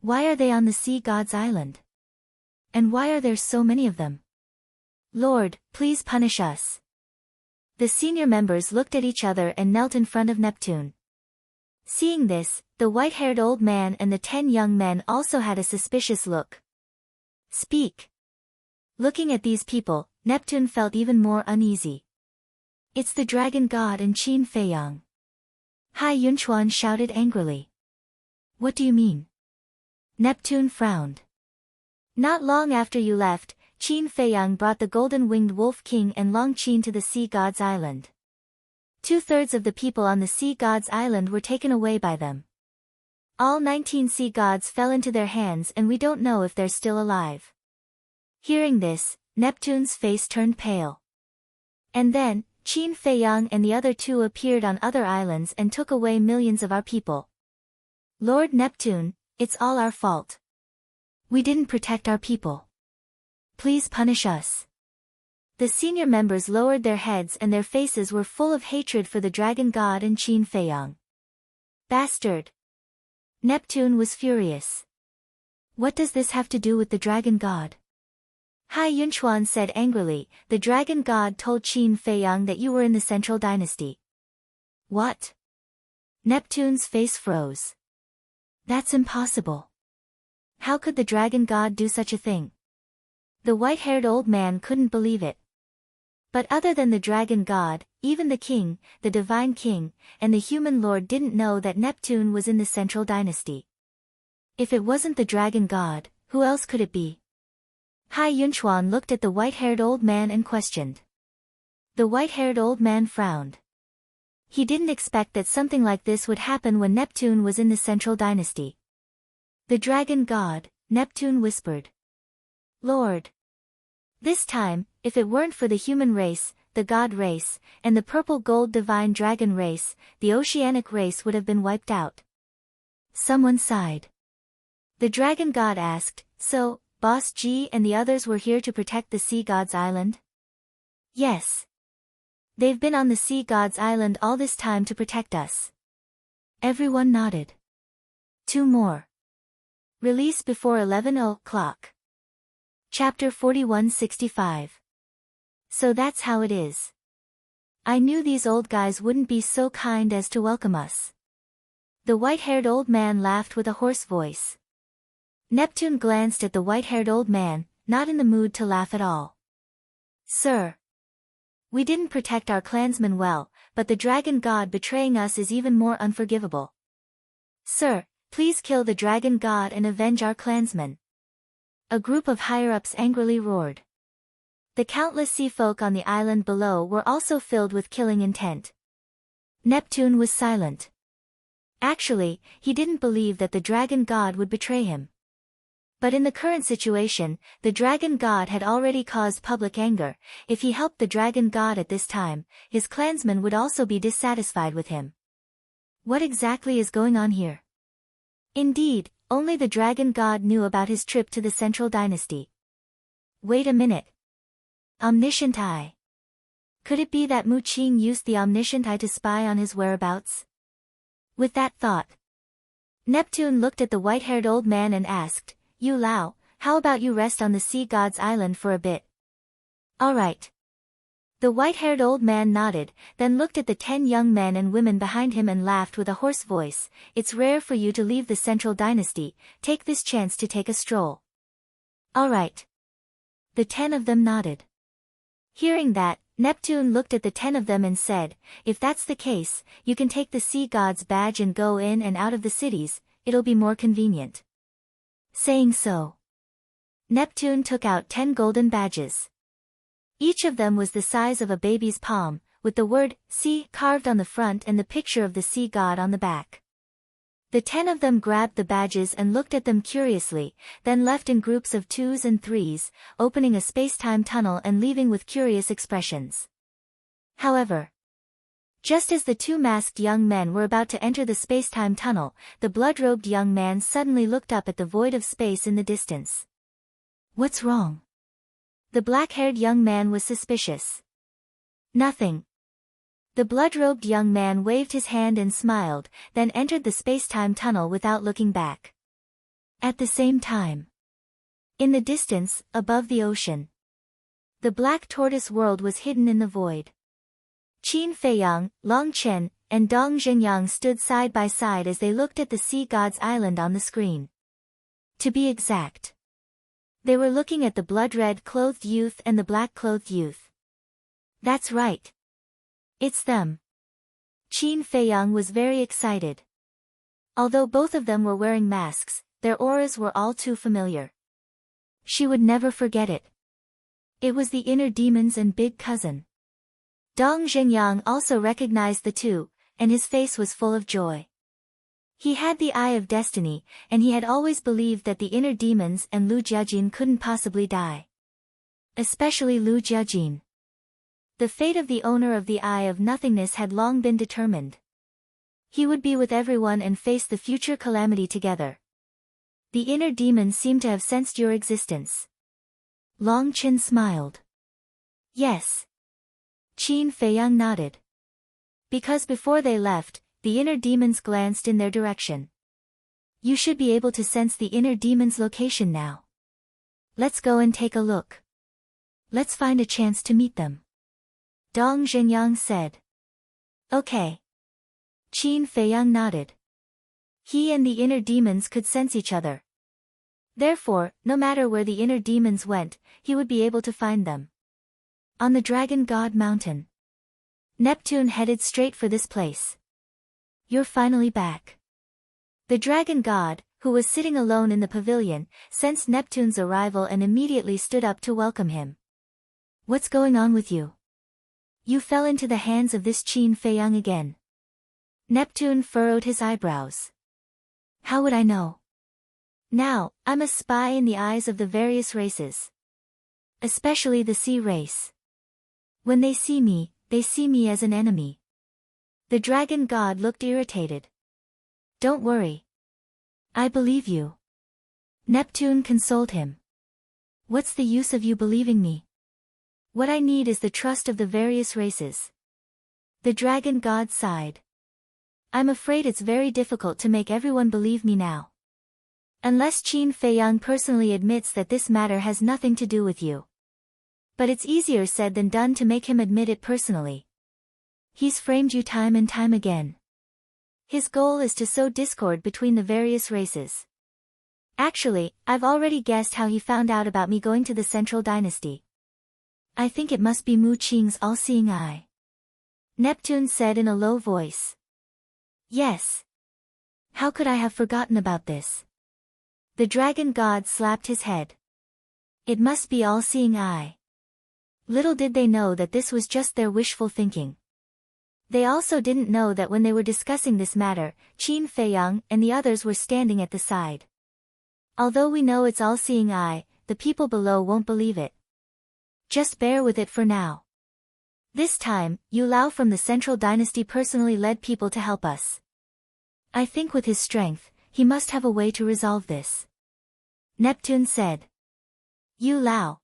Speaker 1: Why are they on the Sea God's Island? And why are there so many of them? Lord, please punish us. The senior members looked at each other and knelt in front of Neptune. Seeing this, the white-haired old man and the 10 young men also had a suspicious look. Speak. Looking at these people, Neptune felt even more uneasy. It's the dragon god and Qin Feiyang. Hai Yunchuan shouted angrily. What do you mean? Neptune frowned. Not long after you left, Qin Feiyang brought the golden-winged Wolf King and Long Qin to the Sea God's Island. 2/3 of the people on the Sea God's Island were taken away by them. All 19 sea gods fell into their hands and we don't know if they're still alive. Hearing this, Neptune's face turned pale. And then, Qin Feiyang and the other two appeared on other islands and took away millions of our people. Lord Neptune, it's all our fault. We didn't protect our people. Please punish us. The senior members lowered their heads and their faces were full of hatred for the dragon god and Qin Feiyang. Bastard! Neptune was furious. What does this have to do with the dragon god? Hai Yunchuan said angrily, the dragon god told Qin Feiyang that you were in the Central Dynasty. What? Neptune's face froze. That's impossible. How could the dragon god do such a thing? The white-haired old man couldn't believe it. But other than the dragon god, even the king, the divine king, and the human lord didn't know that Neptune was in the Central Dynasty. If it wasn't the dragon god, who else could it be? Hai Yunchuan looked at the white-haired old man and questioned. The white-haired old man frowned. He didn't expect that something like this would happen when Neptune was in the Central Dynasty. The dragon god, Neptune whispered. Lord. This time, if it weren't for the human race, the god race, and the purple-gold divine dragon race, the oceanic race would have been wiped out. Someone sighed. The dragon god asked, so, Boss G and the others were here to protect the Sea God's Island? Yes. They've been on the Sea God's Island all this time to protect us. Everyone nodded. 2 more. Release before 11 o'clock. Chapter 4165. So that's how it is. I knew these old guys wouldn't be so kind as to welcome us. The white-haired old man laughed with a hoarse voice. Neptune glanced at the white-haired old man, not in the mood to laugh at all. Sir. We didn't protect our clansmen well, but the dragon god betraying us is even more unforgivable. Sir, please kill the dragon god and avenge our clansmen. A group of higher-ups angrily roared. The countless sea folk on the island below were also filled with killing intent. Neptune was silent. Actually, he didn't believe that the dragon god would betray him. But in the current situation, the dragon god had already caused public anger. If he helped the dragon god at this time, his clansmen would also be dissatisfied with him. What exactly is going on here? Indeed, only the dragon god knew about his trip to the Central Dynasty. Wait a minute. Omniscient Eye. Could it be that Mu Qing used the Omniscient Eye to spy on his whereabouts? With that thought, Neptune looked at the white-haired old man and asked, You Lao, how about you rest on the Sea God's Island for a bit? All right. The white-haired old man nodded, then looked at the 10 young men and women behind him and laughed with a hoarse voice. It's rare for you to leave the Central Dynasty, take this chance to take a stroll. All right. The 10 of them nodded. Hearing that, Neptune looked at the 10 of them and said, If that's the case, you can take the Sea God's badge and go in and out of the cities, it'll be more convenient. Saying so, Neptune took out 10 golden badges. Each of them was the size of a baby's palm, with the word, Sea, carved on the front and the picture of the sea god on the back. The 10 of them grabbed the badges and looked at them curiously, then left in groups of 2s and 3s, opening a space-time tunnel and leaving with curious expressions. However, just as the 2 masked young men were about to enter the space-time tunnel, the blood-robed young man suddenly looked up at the void of space in the distance. What's wrong? The black-haired young man was suspicious. Nothing. The blood-robed young man waved his hand and smiled, then entered the space-time tunnel without looking back. At the same time, in the distance, above the ocean, the black tortoise world was hidden in the void. Qin Feiyang, Long Chen, and Dong Zhengyang stood side by side as they looked at the Sea God's Island on the screen. To be exact, they were looking at the blood-red clothed youth and the black clothed youth. That's right. It's them. Qin Feiyang was very excited. Although both of them were wearing masks, their auras were all too familiar. She would never forget it. It was the inner demons and big cousin. Dong Zhengyang also recognized the two, and his face was full of joy. He had the eye of destiny, and he had always believed that the inner demons and Lu Jiajin couldn't possibly die. Especially Lu Jiajin. The fate of the owner of the Eye of Nothingness had long been determined. He would be with everyone and face the future calamity together. The inner demons seemed to have sensed your existence. Long Qin smiled. Yes. Qin Feiyang nodded. Because before they left, the inner demons glanced in their direction. You should be able to sense the inner demon's location now. Let's go and take a look. Let's find a chance to meet them. Dong Zhengyang said. Okay. Qin Feiyang nodded. He and the inner demons could sense each other. Therefore, no matter where the inner demons went, he would be able to find them. On the Dragon God Mountain. Neptune headed straight for this place. You're finally back. The Dragon God, who was sitting alone in the pavilion, sensed Neptune's arrival and immediately stood up to welcome him. What's going on with you? You fell into the hands of this Qin Feiyang again. Neptune furrowed his eyebrows. How would I know? Now, I'm a spy in the eyes of the various races. Especially the sea race. When they see me as an enemy. The Dragon God looked irritated. Don't worry. I believe you. Neptune consoled him. What's the use of you believing me? What I need is the trust of the various races. The Dragon God sighed. I'm afraid it's very difficult to make everyone believe me now. Unless Qin Feiyang personally admits that this matter has nothing to do with you. But it's easier said than done to make him admit it personally. He's framed you time and time again. His goal is to sow discord between the various races. Actually, I've already guessed how he found out about me going to the Central Dynasty. I think it must be Mu Qing's all-seeing eye. Neptune said in a low voice. Yes. How could I have forgotten about this? The Dragon God slapped his head. It must be all-seeing eye. Little did they know that this was just their wishful thinking. They also didn't know that when they were discussing this matter, Qin Feiyang and the others were standing at the side. Although we know it's all-seeing eye, the people below won't believe it. Just bear with it for now. This time, Yu Lao from the Central Dynasty personally led people to help us. I think with his strength, he must have a way to resolve this. Neptune said. Yu Lao.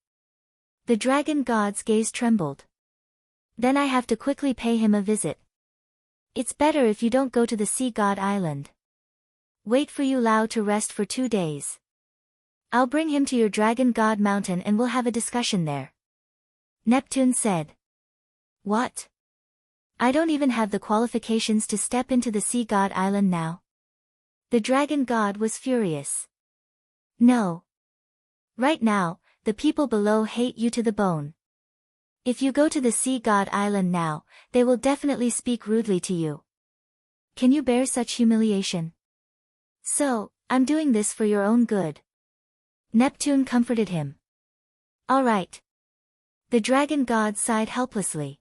Speaker 1: The Dragon God's gaze trembled. Then I have to quickly pay him a visit. It's better if you don't go to the Sea God Island. Wait for Yu Lao to rest for 2 days. I'll bring him to your Dragon God Mountain and we'll have a discussion there. Neptune said. What? I don't even have the qualifications to step into the Sea God Island now. The Dragon God was furious. No. Right now, the people below hate you to the bone. If you go to the Sea God Island now, they will definitely speak rudely to you. Can you bear such humiliation? So, I'm doing this for your own good. Neptune comforted him. All right. The Dragon God sighed helplessly.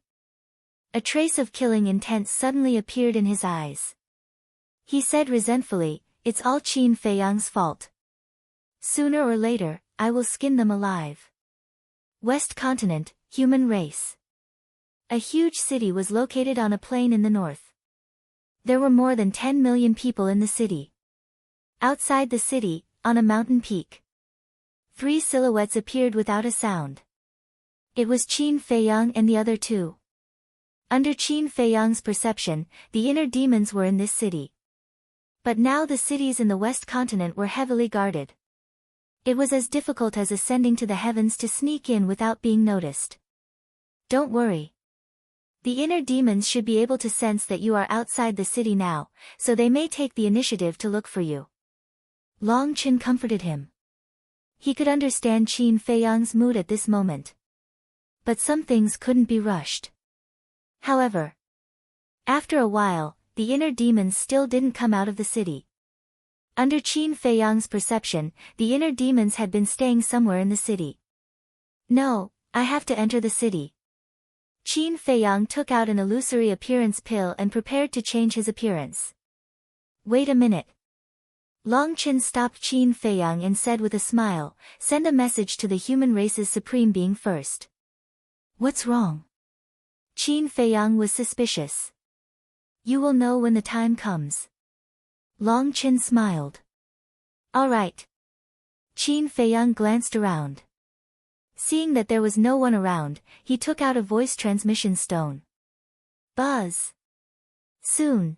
Speaker 1: A trace of killing intent suddenly appeared in his eyes. He said resentfully, it's all Qin Feiyang's fault. Sooner or later, I will skin them alive. West Continent, human race. A huge city was located on a plain in the north. There were more than 10 million people in the city. Outside the city, on a mountain peak, 3 silhouettes appeared without a sound. It was Qin Feiyang and the other 2. Under Qin Feiyang's perception, the inner demons were in this city. But now the cities in the West Continent were heavily guarded. It was as difficult as ascending to the heavens to sneak in without being noticed. Don't worry. The inner demons should be able to sense that you are outside the city now, so they may take the initiative to look for you. Long Qin comforted him. He could understand Qin Feiyang's mood at this moment. But some things couldn't be rushed. However, after a while, the inner demons still didn't come out of the city. Under Qin Feiyang's perception, the inner demons had been staying somewhere in the city. No, I have to enter the city. Qin Feiyang took out an illusory appearance pill and prepared to change his appearance. Wait a minute. Long Chen stopped Qin Feiyang and said with a smile, send a message to the human race's supreme being first. What's wrong? Qin Feiyang was suspicious. You will know when the time comes. Long Chen smiled. All right. Qin Feiyang glanced around. Seeing that there was no one around, he took out a voice transmission stone. Buzz. Soon.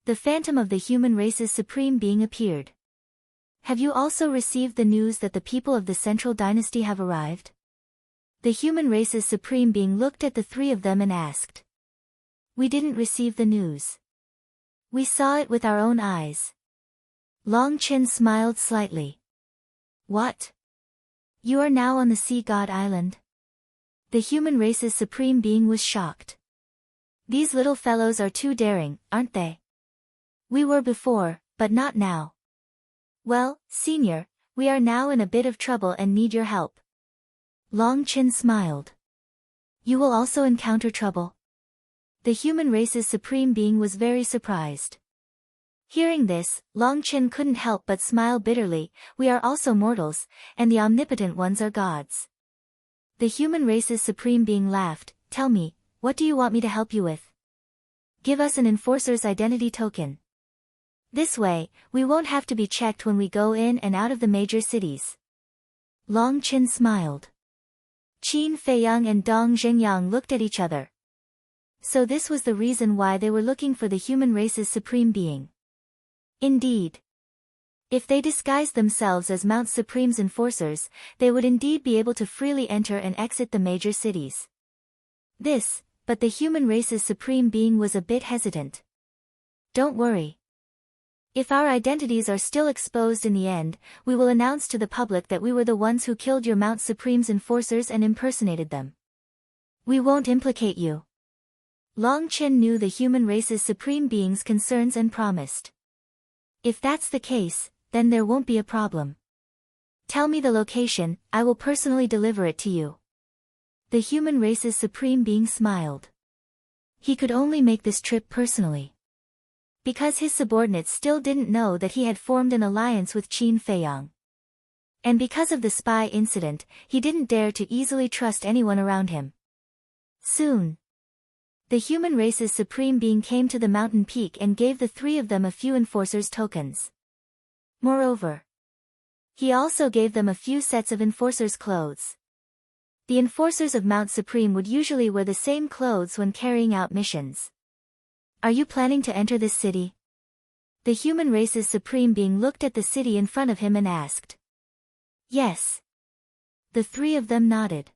Speaker 1: The phantom of the human race's supreme being appeared. Have you also received the news that the people of the Central Dynasty have arrived? The human race's supreme being looked at the three of them and asked. We didn't receive the news. We saw it with our own eyes. Long Chen smiled slightly. What? You are now on the Sea God Island? The human race's supreme being was shocked. These little fellows are too daring, aren't they? We were before, but not now. Well, Senior, we are now in a bit of trouble and need your help. Long Chen smiled. You will also encounter trouble? The human race's supreme being was very surprised. Hearing this, Long Chen couldn't help but smile bitterly. We are also mortals, and the omnipotent ones are gods. The human race's supreme being laughed. Tell me, what do you want me to help you with? Give us an enforcer's identity token. This way, we won't have to be checked when we go in and out of the major cities. Long Chen smiled. Qin Feiyang and Dong Zhengyang looked at each other. So this was the reason why they were looking for the human race's supreme being. Indeed. If they disguised themselves as Mount Supreme's enforcers, they would indeed be able to freely enter and exit the major cities. But the human race's supreme being was a bit hesitant. Don't worry. If our identities are still exposed in the end, we will announce to the public that we were the ones who killed your Mount Supreme's enforcers and impersonated them. We won't implicate you. Long Chen knew the human race's supreme being's concerns and promised. If that's the case, then there won't be a problem. Tell me the location, I will personally deliver it to you. The human race's supreme being smiled. He could only make this trip personally. Because his subordinates still didn't know that he had formed an alliance with Qin Feiyang. And because of the spy incident, he didn't dare to easily trust anyone around him. Soon. The human race's supreme being came to the mountain peak and gave the three of them a few enforcers' tokens. Moreover, he also gave them a few sets of enforcers' clothes. The enforcers of Mount Supreme would usually wear the same clothes when carrying out missions. Are you planning to enter this city? The human race's supreme being looked at the city in front of him and asked. Yes. The three of them nodded.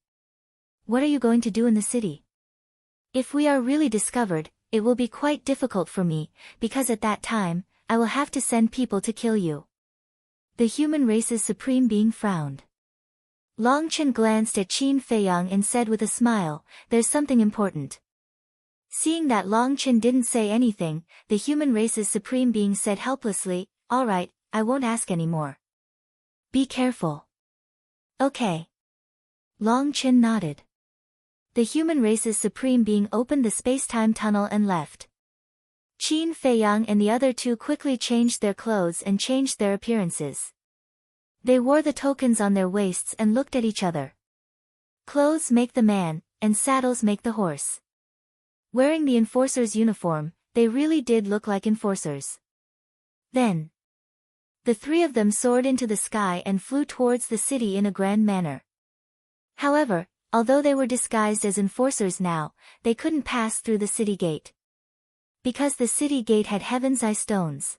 Speaker 1: What are you going to do in the city? If we are really discovered, it will be quite difficult for me, because at that time, I will have to send people to kill you. The human race's supreme being frowned. Long Chen glanced at Qin Feiyang and said with a smile, there's something important. Seeing that Long Chen didn't say anything, the human race's supreme being said helplessly, all right, I won't ask anymore. Be careful. Okay. Long Chen nodded. The human race's supreme being opened the space-time tunnel and left. Qin Feiyang and the other two quickly changed their clothes and changed their appearances. They wore the tokens on their waists and looked at each other. Clothes make the man, and saddles make the horse. Wearing the enforcer's uniform, they really did look like enforcers. Then, the three of them soared into the sky and flew towards the city in a grand manner. However, although they were disguised as enforcers now, they couldn't pass through the city gate. Because the city gate had heaven's eye stones.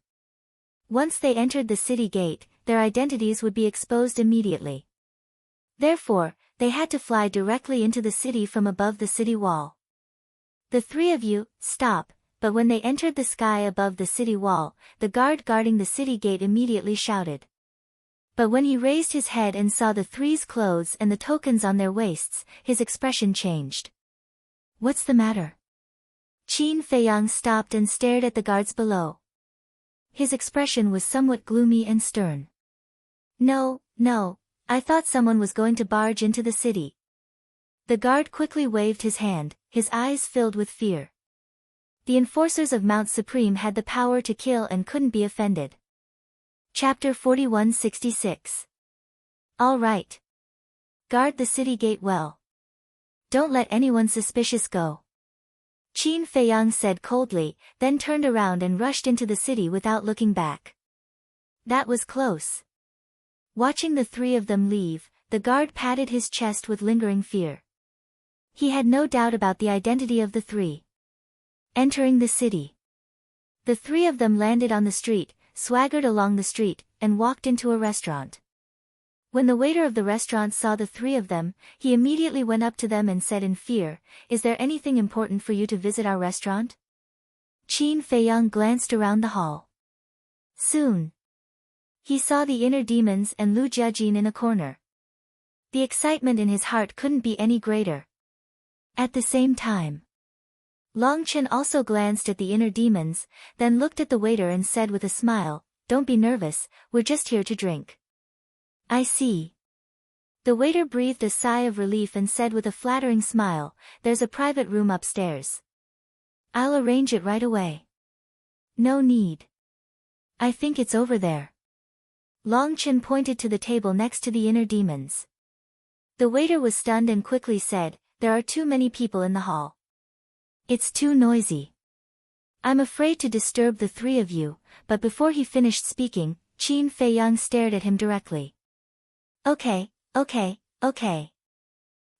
Speaker 1: Once they entered the city gate, their identities would be exposed immediately. Therefore, they had to fly directly into the city from above the city wall. The three of you, stop, but when they entered the sky above the city wall, the guard guarding the city gate immediately shouted. But when he raised his head and saw the three's clothes and the tokens on their waists, his expression changed. What's the matter? Qin Feiyang stopped and stared at the guards below. His expression was somewhat gloomy and stern. No, I thought someone was going to barge into the city. The guard quickly waved his hand, his eyes filled with fear. The enforcers of Mount Supreme had the power to kill and couldn't be offended. Chapter 4166. All right. Guard the city gate well. Don't let anyone suspicious go. Qin Feiyang said coldly, then turned around and rushed into the city without looking back. That was close. Watching the three of them leave, the guard patted his chest with lingering fear. He had no doubt about the identity of the three. Entering the city. The three of them landed on the street, swaggered along the street, and walked into a restaurant. When the waiter of the restaurant saw the three of them, he immediately went up to them and said in fear, "Is there anything important for you to visit our restaurant?" Qin Feiyang glanced around the hall. Soon, he saw the inner demons and Lu Jiajin in a corner. The excitement in his heart couldn't be any greater. At the same time, Long Chen also glanced at the inner demons, then looked at the waiter and said with a smile, "Don't be nervous, we're just here to drink." I see. The waiter breathed a sigh of relief and said with a flattering smile, "There's a private room upstairs. I'll arrange it right away." "No need. I think it's over there." Long Chen pointed to the table next to the inner demons. The waiter was stunned and quickly said, "There are too many people in the hall. It's too noisy. I'm afraid to disturb the three of you," but before he finished speaking, Qin Feiyang stared at him directly. Okay.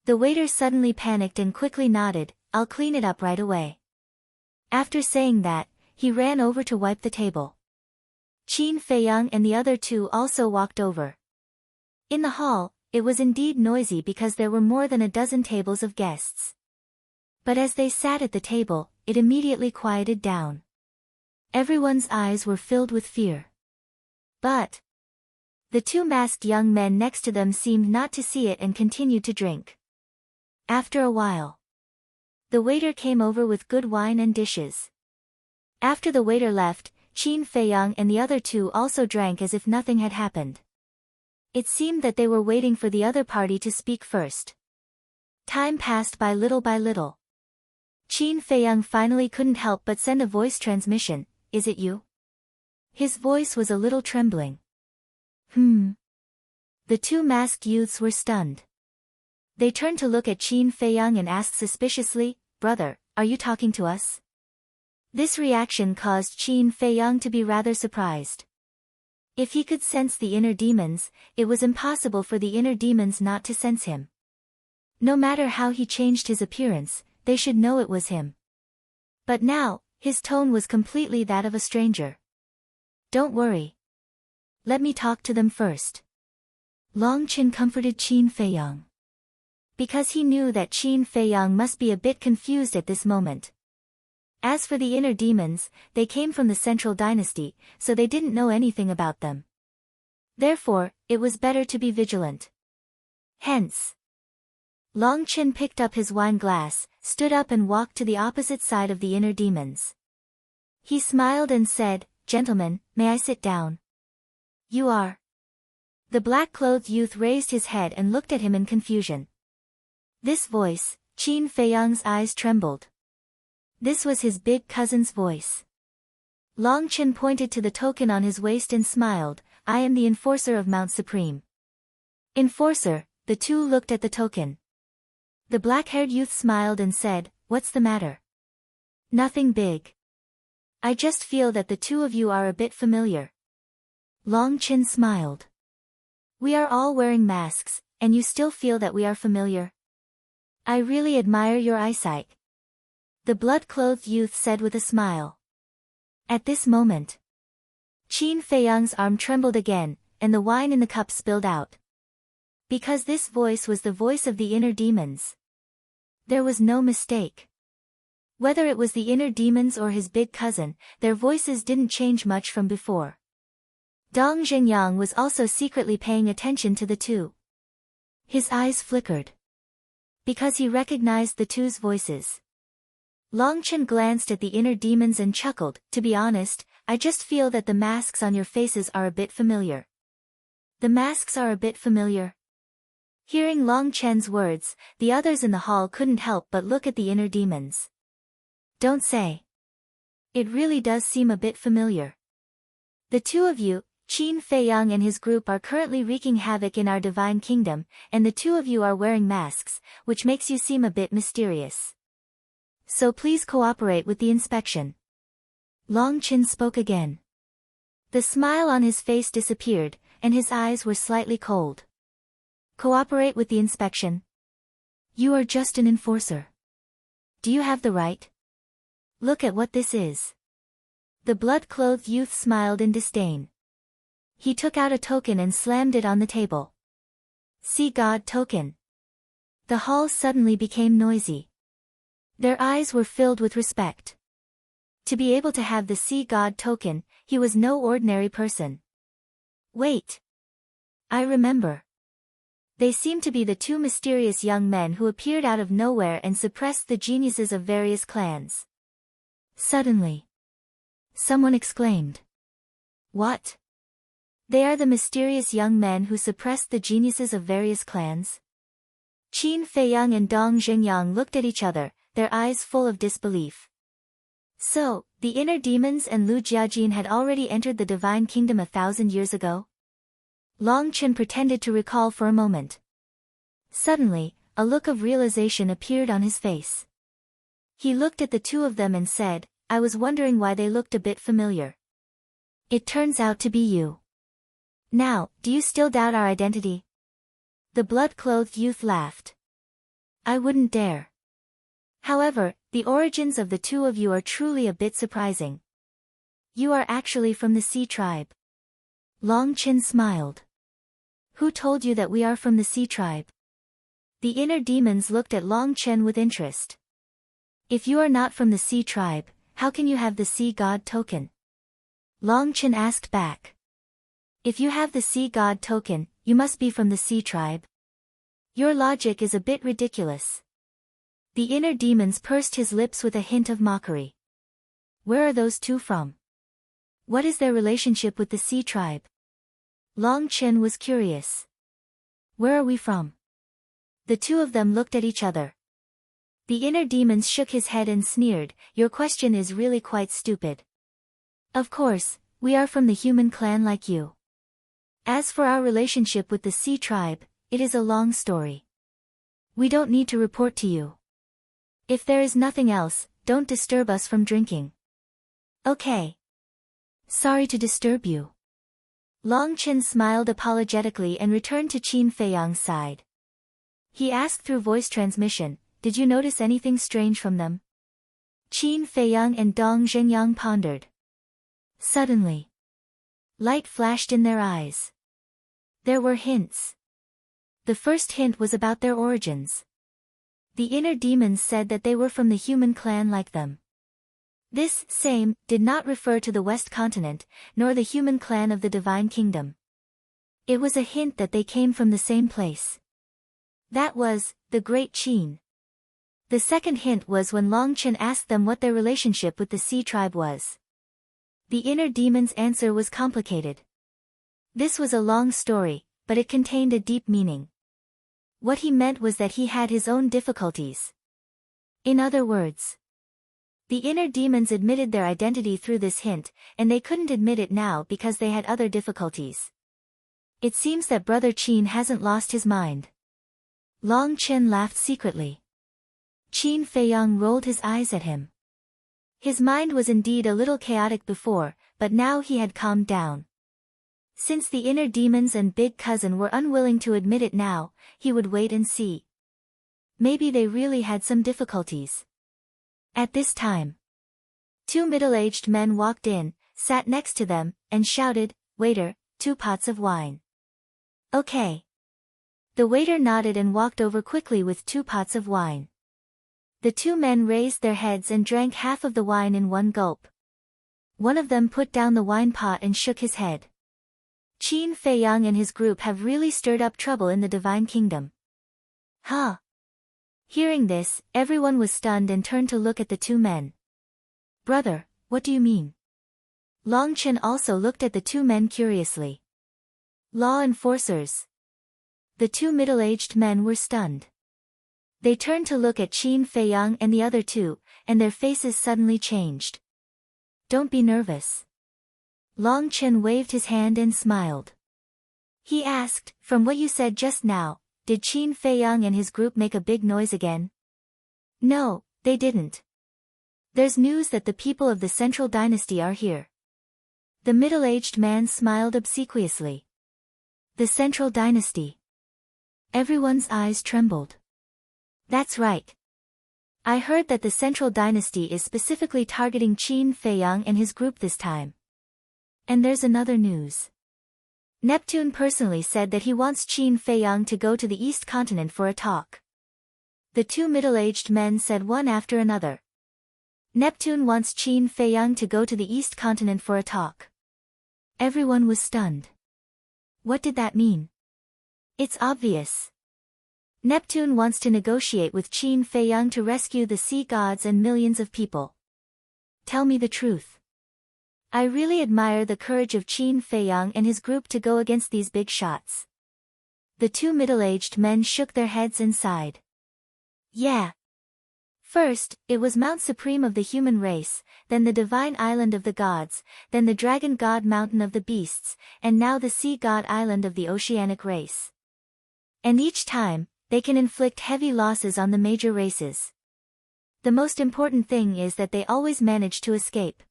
Speaker 1: The waiter suddenly panicked and quickly nodded, "I'll clean it up right away." After saying that, he ran over to wipe the table. Qin Feiyang and the other two also walked over. In the hall, it was indeed noisy because there were more than a dozen tables of guests. But as they sat at the table, it immediately quieted down. Everyone's eyes were filled with fear. But the two masked young men next to them seemed not to see it and continued to drink. After a while, the waiter came over with good wine and dishes. After the waiter left, Qin Feiyang and the other two also drank as if nothing had happened. It seemed that they were waiting for the other party to speak first. Time passed by little by little. Qin Feiyang finally couldn't help but send a voice transmission, "Is it you?" His voice was a little trembling. The two masked youths were stunned. They turned to look at Qin Feiyang and asked suspiciously, "Brother, are you talking to us?" This reaction caused Qin Feiyang to be rather surprised. If he could sense the inner demons, it was impossible for the inner demons not to sense him. No matter how he changed his appearance, they should know it was him. But now, his tone was completely that of a stranger. "Don't worry. Let me talk to them first." Long Chen comforted Qin Feiyang. Because he knew that Qin Feiyang must be a bit confused at this moment. As for the inner demons, they came from the Central Dynasty, so they didn't know anything about them. Therefore, it was better to be vigilant. Hence, Long Chen picked up his wine glass, stood up and walked to the opposite side of the inner demons. He smiled and said, "Gentlemen, may I sit down?" "You are." The black-clothed youth raised his head and looked at him in confusion. This voice, Qin Feiyang's eyes trembled. This was his big cousin's voice. Long Chen pointed to the token on his waist and smiled, "I am the enforcer of Mount Supreme." Enforcer, the two looked at the token. The black-haired youth smiled and said, "What's the matter?" "Nothing big. I just feel that the two of you are a bit familiar." Long Chen smiled. "We are all wearing masks, and you still feel that we are familiar? I really admire your eyesight," the blood-clothed youth said with a smile. At this moment, Qin Feiyang's arm trembled again, and the wine in the cup spilled out. Because this voice was the voice of the inner demons. There was no mistake. Whether it was the inner demons or his big cousin, their voices didn't change much from before. Dong Zhengyang was also secretly paying attention to the two. His eyes flickered. Because he recognized the two's voices. Long Chen glanced at the inner demons and chuckled, "To be honest, I just feel that the masks on your faces are a bit familiar." "The masks are a bit familiar?" Hearing Long Chen's words, the others in the hall couldn't help but look at the inner demons. Don't say. It really does seem a bit familiar. The two of you, Qin Feiyang and his group, are currently wreaking havoc in our divine kingdom, and the two of you are wearing masks, which makes you seem a bit mysterious. So please cooperate with the inspection. Long Chen spoke again. The smile on his face disappeared, and his eyes were slightly cold. Cooperate with the inspection? You are just an enforcer. Do you have the right? Look at what this is. The blood-clothed youth smiled in disdain. He took out a token and slammed it on the table. See God token. The hall suddenly became noisy. Their eyes were filled with respect. To be able to have the See God token, he was no ordinary person. Wait. I remember. They seemed to be the two mysterious young men who appeared out of nowhere and suppressed the geniuses of various clans. Suddenly, someone exclaimed. What? They are the mysterious young men who suppressed the geniuses of various clans? Qin Feiyang and Dong Zhengyang looked at each other, their eyes full of disbelief. So, the inner demons and Lu Jiajin had already entered the divine kingdom 1,000 years ago? Long Chen pretended to recall for a moment. Suddenly, a look of realization appeared on his face. He looked at the two of them and said, I was wondering why they looked a bit familiar. It turns out to be you. Now, do you still doubt our identity? The blood-clothed youth laughed. I wouldn't dare. However, the origins of the two of you are truly a bit surprising. You are actually from the Sea tribe. Long Chen smiled. Who told you that we are from the Sea tribe? The inner demons looked at Long Chen with interest. If you are not from the Sea tribe, how can you have the Sea God token? Long Chen asked back. If you have the Sea God token, you must be from the Sea tribe. Your logic is a bit ridiculous. The inner demons pursed his lips with a hint of mockery. Where are those two from? What is their relationship with the Sea tribe? Long Chen was curious. Where are we from? The two of them looked at each other. The inner demons shook his head and sneered, your question is really quite stupid. Of course, we are from the human clan like you. As for our relationship with the Sea tribe, it is a long story. We don't need to report to you. If there is nothing else, don't disturb us from drinking. Okay. Sorry to disturb you. Long Chen smiled apologetically and returned to Qin Feiyang's side. He asked through voice transmission, did you notice anything strange from them? Qin Feiyang and Dong Zhengyang pondered. Suddenly, light flashed in their eyes. There were hints. The first hint was about their origins. The inner demons said that they were from the human clan like them. This same did not refer to the West Continent, nor the human clan of the Divine Kingdom. It was a hint that they came from the same place. That was, the Great Qin. The second hint was when Long Chen asked them what their relationship with the Sea tribe was. The inner demon's answer was complicated. This was a long story, but it contained a deep meaning. What he meant was that he had his own difficulties. In other words, the inner demons admitted their identity through this hint, and they couldn't admit it now because they had other difficulties. It seems that Brother Qin hasn't lost his mind. Long Chen laughed secretly. Qin Feiyang rolled his eyes at him. His mind was indeed a little chaotic before, but now he had calmed down. Since the inner demons and big cousin were unwilling to admit it now, he would wait and see. Maybe they really had some difficulties. At this time, two middle-aged men walked in, sat next to them, and shouted, "Waiter, 2 pots of wine." Okay. The waiter nodded and walked over quickly with 2 pots of wine. The two men raised their heads and drank half of the wine in one gulp. One of them put down the wine pot and shook his head. Qin Feiyang and his group have really stirred up trouble in the Divine Kingdom. Huh? Hearing this, everyone was stunned and turned to look at the two men. Brother, what do you mean? Long Chen also looked at the two men curiously. Law enforcers. The two middle-aged men were stunned. They turned to look at Qin Feiyang and the other two, and their faces suddenly changed. Don't be nervous. Long Chen waved his hand and smiled. He asked, from what you said just now, did Qin Feiyang and his group make a big noise again? No, they didn't. There's news that the people of the Central Dynasty are here. The middle-aged man smiled obsequiously. The Central Dynasty. Everyone's eyes trembled. That's right. I heard that the Central Dynasty is specifically targeting Qin Feiyang and his group this time. And there's another news. Neptune personally said that he wants Qin Feiyang to go to the East Continent for a talk. The two middle-aged men said one after another. Neptune wants Qin Feiyang to go to the East Continent for a talk. Everyone was stunned. What did that mean? It's obvious. Neptune wants to negotiate with Qin Feiyang to rescue the sea gods and millions of people. Tell me the truth. I really admire the courage of Qin Feiyang and his group to go against these big shots. The two middle-aged men shook their heads and sighed. Yeah. First, it was Mount Supreme of the human race, then the Divine Island of the gods, then the Dragon God Mountain of the beasts, and now the Sea God Island of the oceanic race. And each time, they can inflict heavy losses on the major races. The most important thing is that they always manage to escape.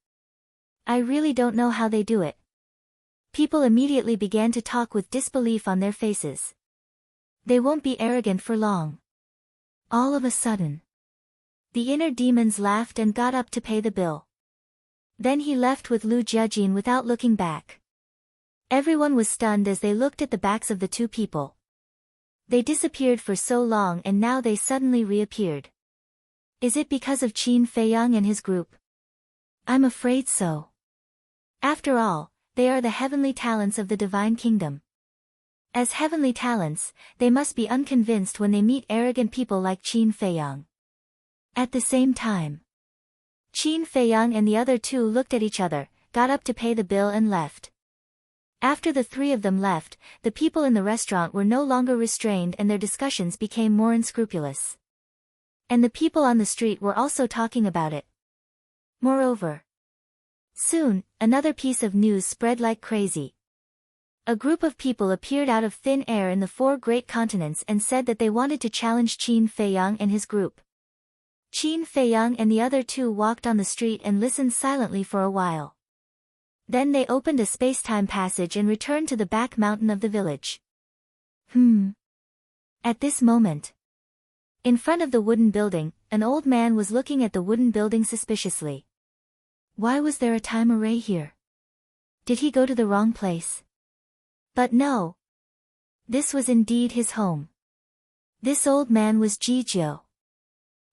Speaker 1: I really don't know how they do it. People immediately began to talk with disbelief on their faces. They won't be arrogant for long. All of a sudden, the inner demons laughed and got up to pay the bill. Then he left with Lu Jiajin without looking back. Everyone was stunned as they looked at the backs of the two people. They disappeared for so long and now they suddenly reappeared. Is it because of Qin Feiyang and his group? I'm afraid so. After all, they are the heavenly talents of the divine kingdom. As heavenly talents, they must be unconvinced when they meet arrogant people like Qin Feiyang. At the same time, Qin Feiyang and the other two looked at each other, got up to pay the bill and left. After the three of them left, the people in the restaurant were no longer restrained and their discussions became more unscrupulous. And the people on the street were also talking about it. Moreover, soon, another piece of news spread like crazy. A group of people appeared out of thin air in the four great continents and said that they wanted to challenge Qin Feiyang and his group. Qin Feiyang and the other two walked on the street and listened silently for a while. Then they opened a space-time passage and returned to the back mountain of the village. At this moment, in front of the wooden building, an old man was looking at the wooden building suspiciously. Why was there a time array here? Did he go to the wrong place? But no. This was indeed his home. This old man was Jijiu.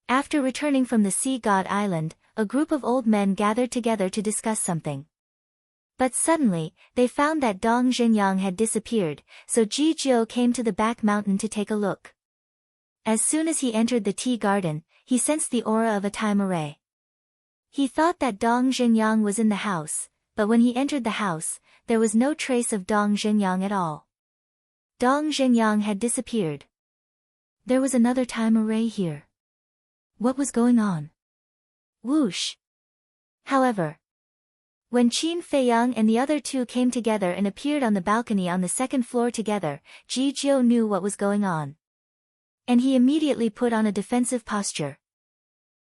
Speaker 1: After returning from the Sea God Island, a group of old men gathered together to discuss something. But suddenly, they found that Dong Zhenyang had disappeared, so Jijiu came to the back mountain to take a look. As soon as he entered the tea garden, he sensed the aura of a time array. He thought that Dong Zhenyang was in the house, but when he entered the house, there was no trace of Dong Zhenyang at all. Dong Zhenyang had disappeared. There was another time array here. What was going on? Whoosh! However, when Qin Feiyang and the other two came together and appeared on the balcony on the second floor together, Jijiu knew what was going on. And he immediately put on a defensive posture.